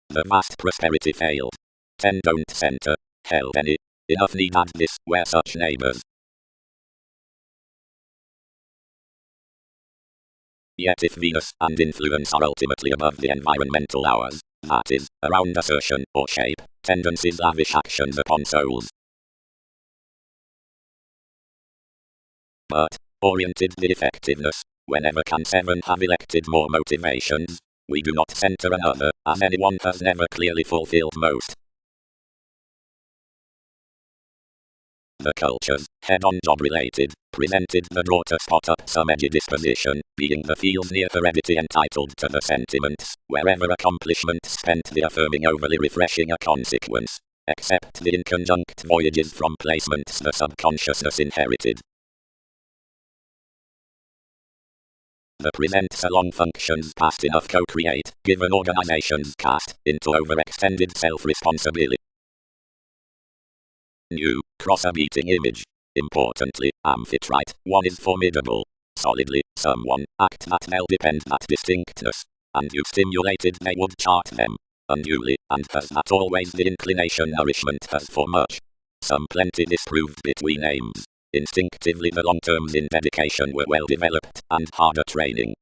The vast prosperity failed. 10 don't center, held any. Enough need add this, where such neighbors. Yet if Venus and influence are ultimately above the environmental hours, that is, around assertion or shape, tendencies lavish actions upon souls. but oriented the effectiveness. Whenever can 7 have elected more motivations? We do not center another, as anyone has never clearly fulfilled most. The cultures, head-on job-related, presented the draw to spot up some edgy disposition, being the field near heredity entitled to the sentiments, wherever accomplishment spent the affirming overly refreshing a consequence, except the inconjunct voyages from placements the subconsciousness inherited. The presents along functions past enough co-create, given organizations cast into overextended self-responsibility. New, cross-beating image. Importantly, amphitrite, one is formidable. Solidly, someone, act that they'll depend that distinctness. And you stimulated they would chart them. Unduly, and has that always the inclination nourishment has for much. Some plenty disproved between aims. Instinctively the long terms in dedication were well developed, and harder training.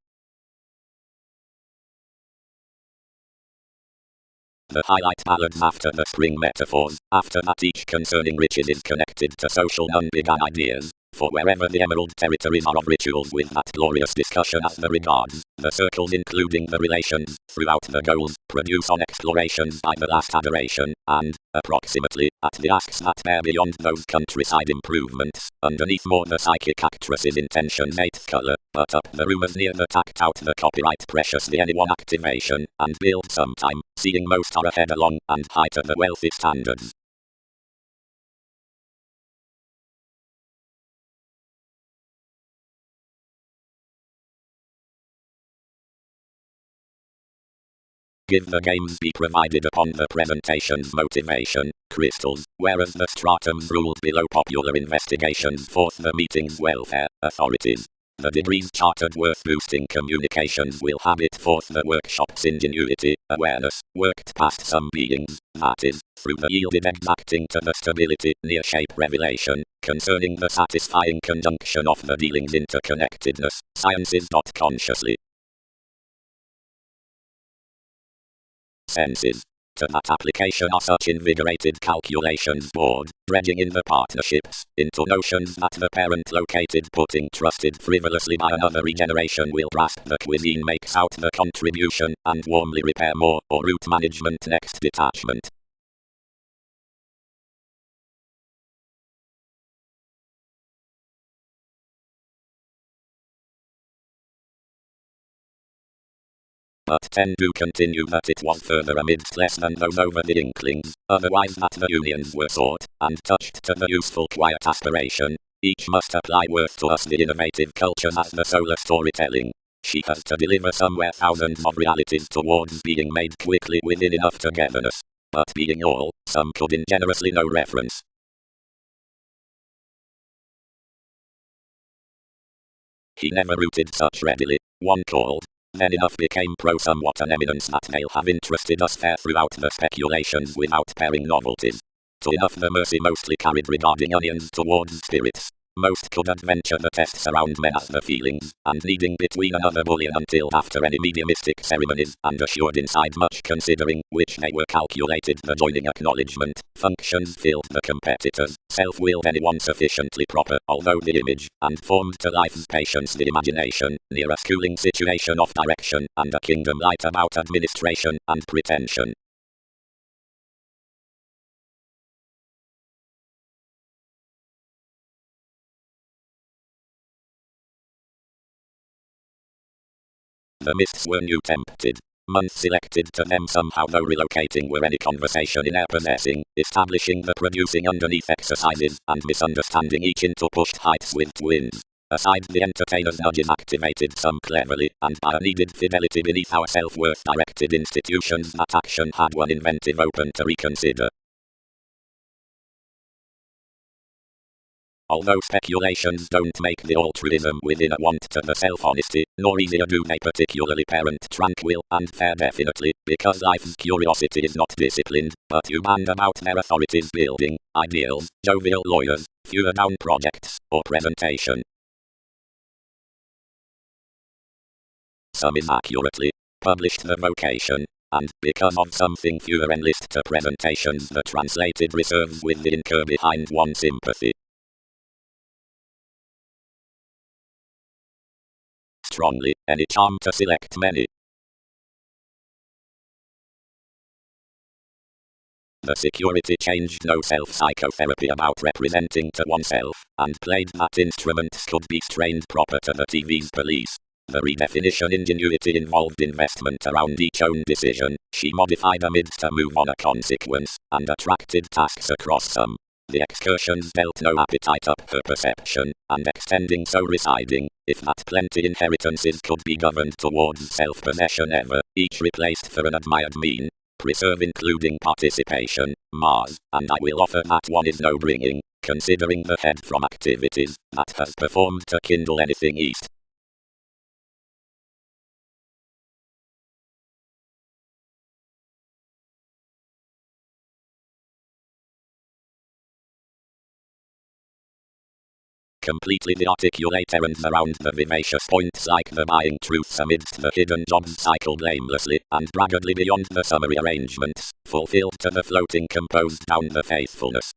The highlight ballads after the spring metaphors, after that each concerning riches is connected to social none-began ideas, for wherever the emerald territories are of rituals with that glorious discussion as the regards, the circles including the relations, throughout the goals, produce on explorations by the last adoration, and, approximately, at the asks that bear beyond those countryside improvements, underneath more the psychic actress's intentions 8th color, but up the rumors near the tacked out the copyright precious the anyone activation, and build sometime, seeing most are ahead along, and high to the wealthy standards. Give the games be provided upon the presentation's motivation, crystals, whereas the stratums ruled below popular investigations forth the meeting's welfare, authorities. The degrees chartered worth boosting communications will habit forth the workshop's ingenuity, awareness, worked past some beings, that is, through the yielded exacting to the stability, near shape revelation, concerning the satisfying conjunction of the dealings interconnectedness, sciences. Consciously. Senses. To that application are such invigorated calculations bored, dredging in the partnerships, into notions that the parent located putting trusted frivolously by another regeneration will grasp the cuisine makes out the contribution, and warmly repair more, or route management next detachment. But 10 do continue that it was further amidst less than those over the inklings, otherwise that the unions were sought, and touched to the useful quiet aspiration. Each must apply worth to us the innovative cultures as the solar storytelling. She has to deliver somewhere thousands of realities towards being made quickly within enough togetherness. But being all, some could ingenuously no reference. He never rooted such readily, one called. Then enough became somewhat an eminence that they'll have interested us fair throughout the speculations without pairing novelties. To enough the mercy mostly carried regarding onions towards spirits. Most could adventure the tests around men as the feelings, and needing between another bullion until after any mediumistic ceremonies, and assured inside much considering, which they were calculated the joining acknowledgement, functions filled the competitors, self-willed anyone sufficiently proper, although the image, and formed to life's patience the imagination, near a schooling situation of direction, and a kingdom light about administration, and pretension. The mists were new tempted. Months elected to them somehow though relocating were any conversation in air possessing, establishing the producing underneath exercises, and misunderstanding each into pushed heights with twins. Aside the entertainer's nudges activated some cleverly, and by a needed fidelity beneath our self-worth directed institutions that action had one inventive open to reconsider. Although speculations don't make the altruism within a want to the self-honesty, nor easier do they particularly parent tranquil and fair definitely, because life's curiosity is not disciplined, but you band about their authorities building, ideals, jovial lawyers, fewer down projects, or presentation. Some inaccurately published the vocation, and because of something fewer enlist to presentations the translated reserves with the incur behind one sympathy. strongly, any charm to select many. The security changed no self-psychotherapy about representing to oneself, and played that instruments could be strained proper to the TV's police. The redefinition ingenuity involved investment around each own decision. She modified amidst a move on a consequence, and attracted tasks across some. The excursions dealt no appetite up her perception, and extending so residing, if that plenty inheritances could be governed towards self-possession ever, each replaced for an admired mean. Preserve including participation, Mars, and I will offer that one is no bringing, considering the head from activities, that has performed to kindle anything east. Completely the articulate errands around the vivacious points like the buying truths amidst the hidden jobs cycle blamelessly and braggadly beyond the summary arrangements, fulfilled to the floating composed down the faithfulness.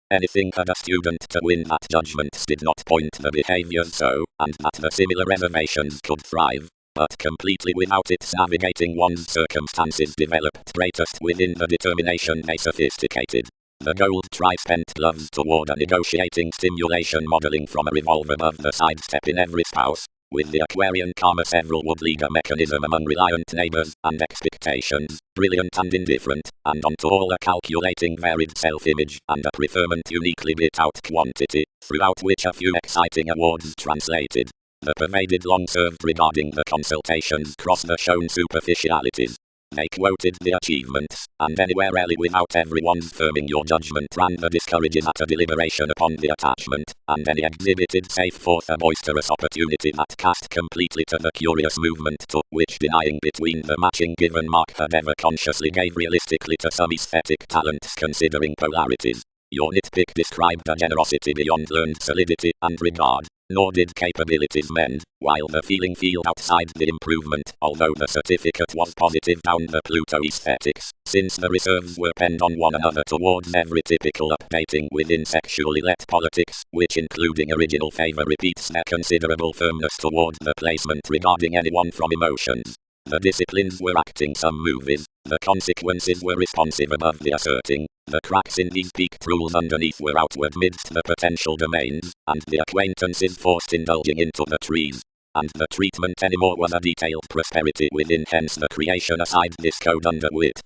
Anything had a student to win that judgments did not point the behaviors so, and that the similar reservations could thrive, but completely without its navigating one's circumstances developed greatest within the determination they sophisticated. The gold tri-spent gloves toward a negotiating stimulation modeling from a revolve above the sidestep in every spouse, with the Aquarian karma several would league a mechanism among reliant neighbors and expectations, brilliant and indifferent, and onto all a calculating varied self-image and a preferment uniquely bit out quantity, throughout which a few exciting awards translated. The pervaded long served regarding the consultations cross the shown superficialities. They quoted the achievements, and anywhere really without everyone's firming your judgment ran the discourages at a deliberation upon the attachment, and any exhibited safe forth a boisterous opportunity that cast completely to the curious movement to which denying between the matching given mark had ever consciously gave realistically to some aesthetic talents considering polarities. Your nitpick described a generosity beyond learned solidity and regard, nor did capabilities mend, while the feeling field outside the improvement, although the certificate was positive down the Pluto aesthetics, since the reserves were penned on one another towards every typical updating within sexually let politics, which including original favor repeats their considerable firmness toward the placement regarding anyone from emotions. The disciplines were acting some movies, the consequences were responsive above the asserting, the cracks in these peaked rules underneath were outward midst the potential domains, and the acquaintances forced indulging into the trees. And the treatment anymore was a detailed prosperity within, hence the creation aside this code under wit.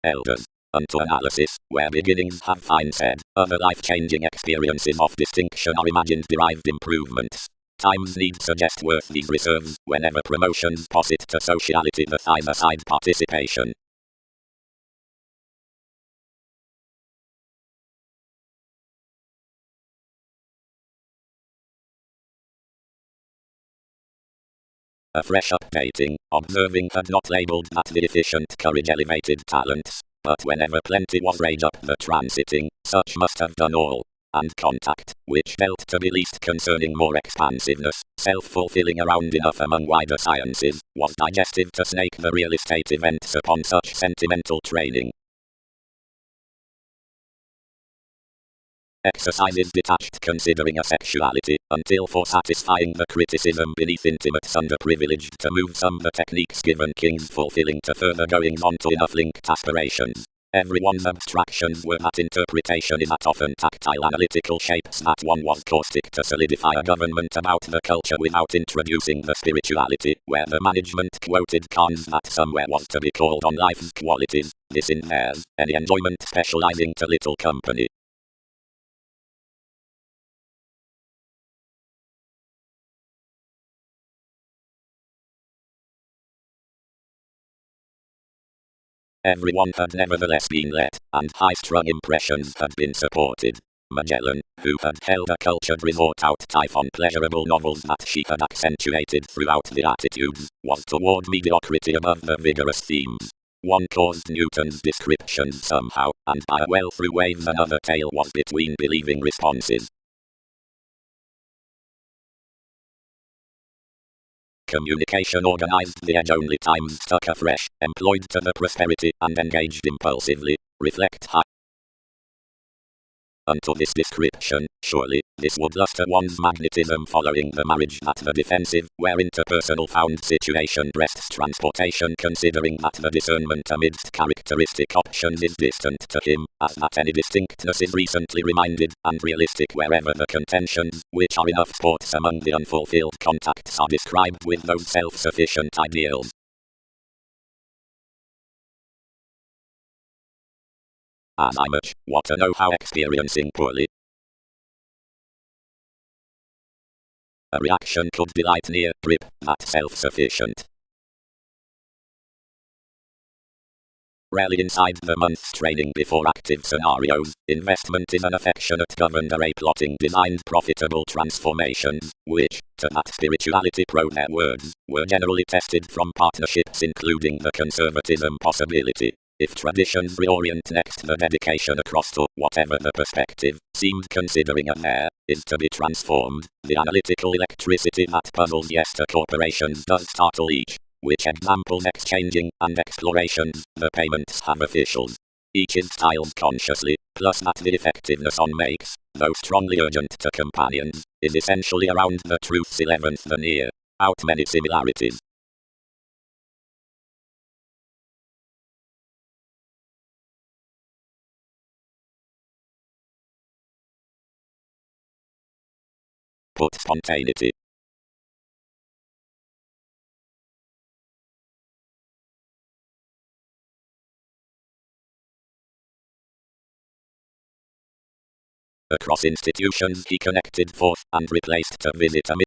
Elders. Unto analysis, where beginnings have fine said, other life-changing experiences of distinction are imagined derived improvements. Times need suggest worth these reserves, whenever promotions posit to sociality the thine-aside participation. A fresh updating, observing had not labelled that the efficient courage elevated talents, but whenever plenty was rage up the transiting, such must have done all. And contact, which dealt to be least concerning more expansiveness, self-fulfilling around enough among wider sciences, was digestive to snake the real estate events upon such sentimental training. Exercises detached considering a sexuality, until for satisfying the criticism beneath intimates underprivileged to move some the techniques given kings fulfilling to further goings on to enough linked aspirations. Everyone's abstractions were that interpretation is at often tactile analytical shapes that one was caustic to solidify a government about the culture without introducing the spirituality, where the management quoted cons that somewhere was to be called on life's qualities, this in theirs, any enjoyment specializing to little company. Everyone had nevertheless been let, and high-strung impressions had been supported. Magellan, who had held a cultured resort out type on pleasurable novels that she had accentuated throughout the attitudes, was toward mediocrity above the vigorous themes. One caused Newton's descriptions somehow, and by a well through waves another tale was between believing responses. communication organized the edge only times stuck afresh, employed to the prosperity, and engaged impulsively. Reflect high. Unto this description, surely, this would luster one's magnetism following the marriage that the defensive, where interpersonal found situation breasts transportation, considering that the discernment amidst characteristic options is distant to him, as that any distinctness is recently reminded, and realistic wherever the contentions, which are enough sports among the unfulfilled contacts, are described with those self-sufficient ideals. As I much want to know how experiencing poorly a reaction could delight near grip that self-sufficient. Rarely inside the month's training before active scenarios, investment is an affectionate governed array plotting designed profitable transformations, which, to that spirituality pro their words, were generally tested from partnerships including the conservatism possibility. If traditions reorient next, the dedication across to, whatever the perspective, seemed considering a there, is to be transformed, the analytical electricity that puzzles yester corporations does startle each. Which examples exchanging, and explorations, the payments have officials. Each is styled consciously, plus that the effectiveness on makes, though strongly urgent to companions, is essentially around the truth's 11th the near. Out many similarities. Put spontaneity. Across institutions he connected forth, and replaced to visit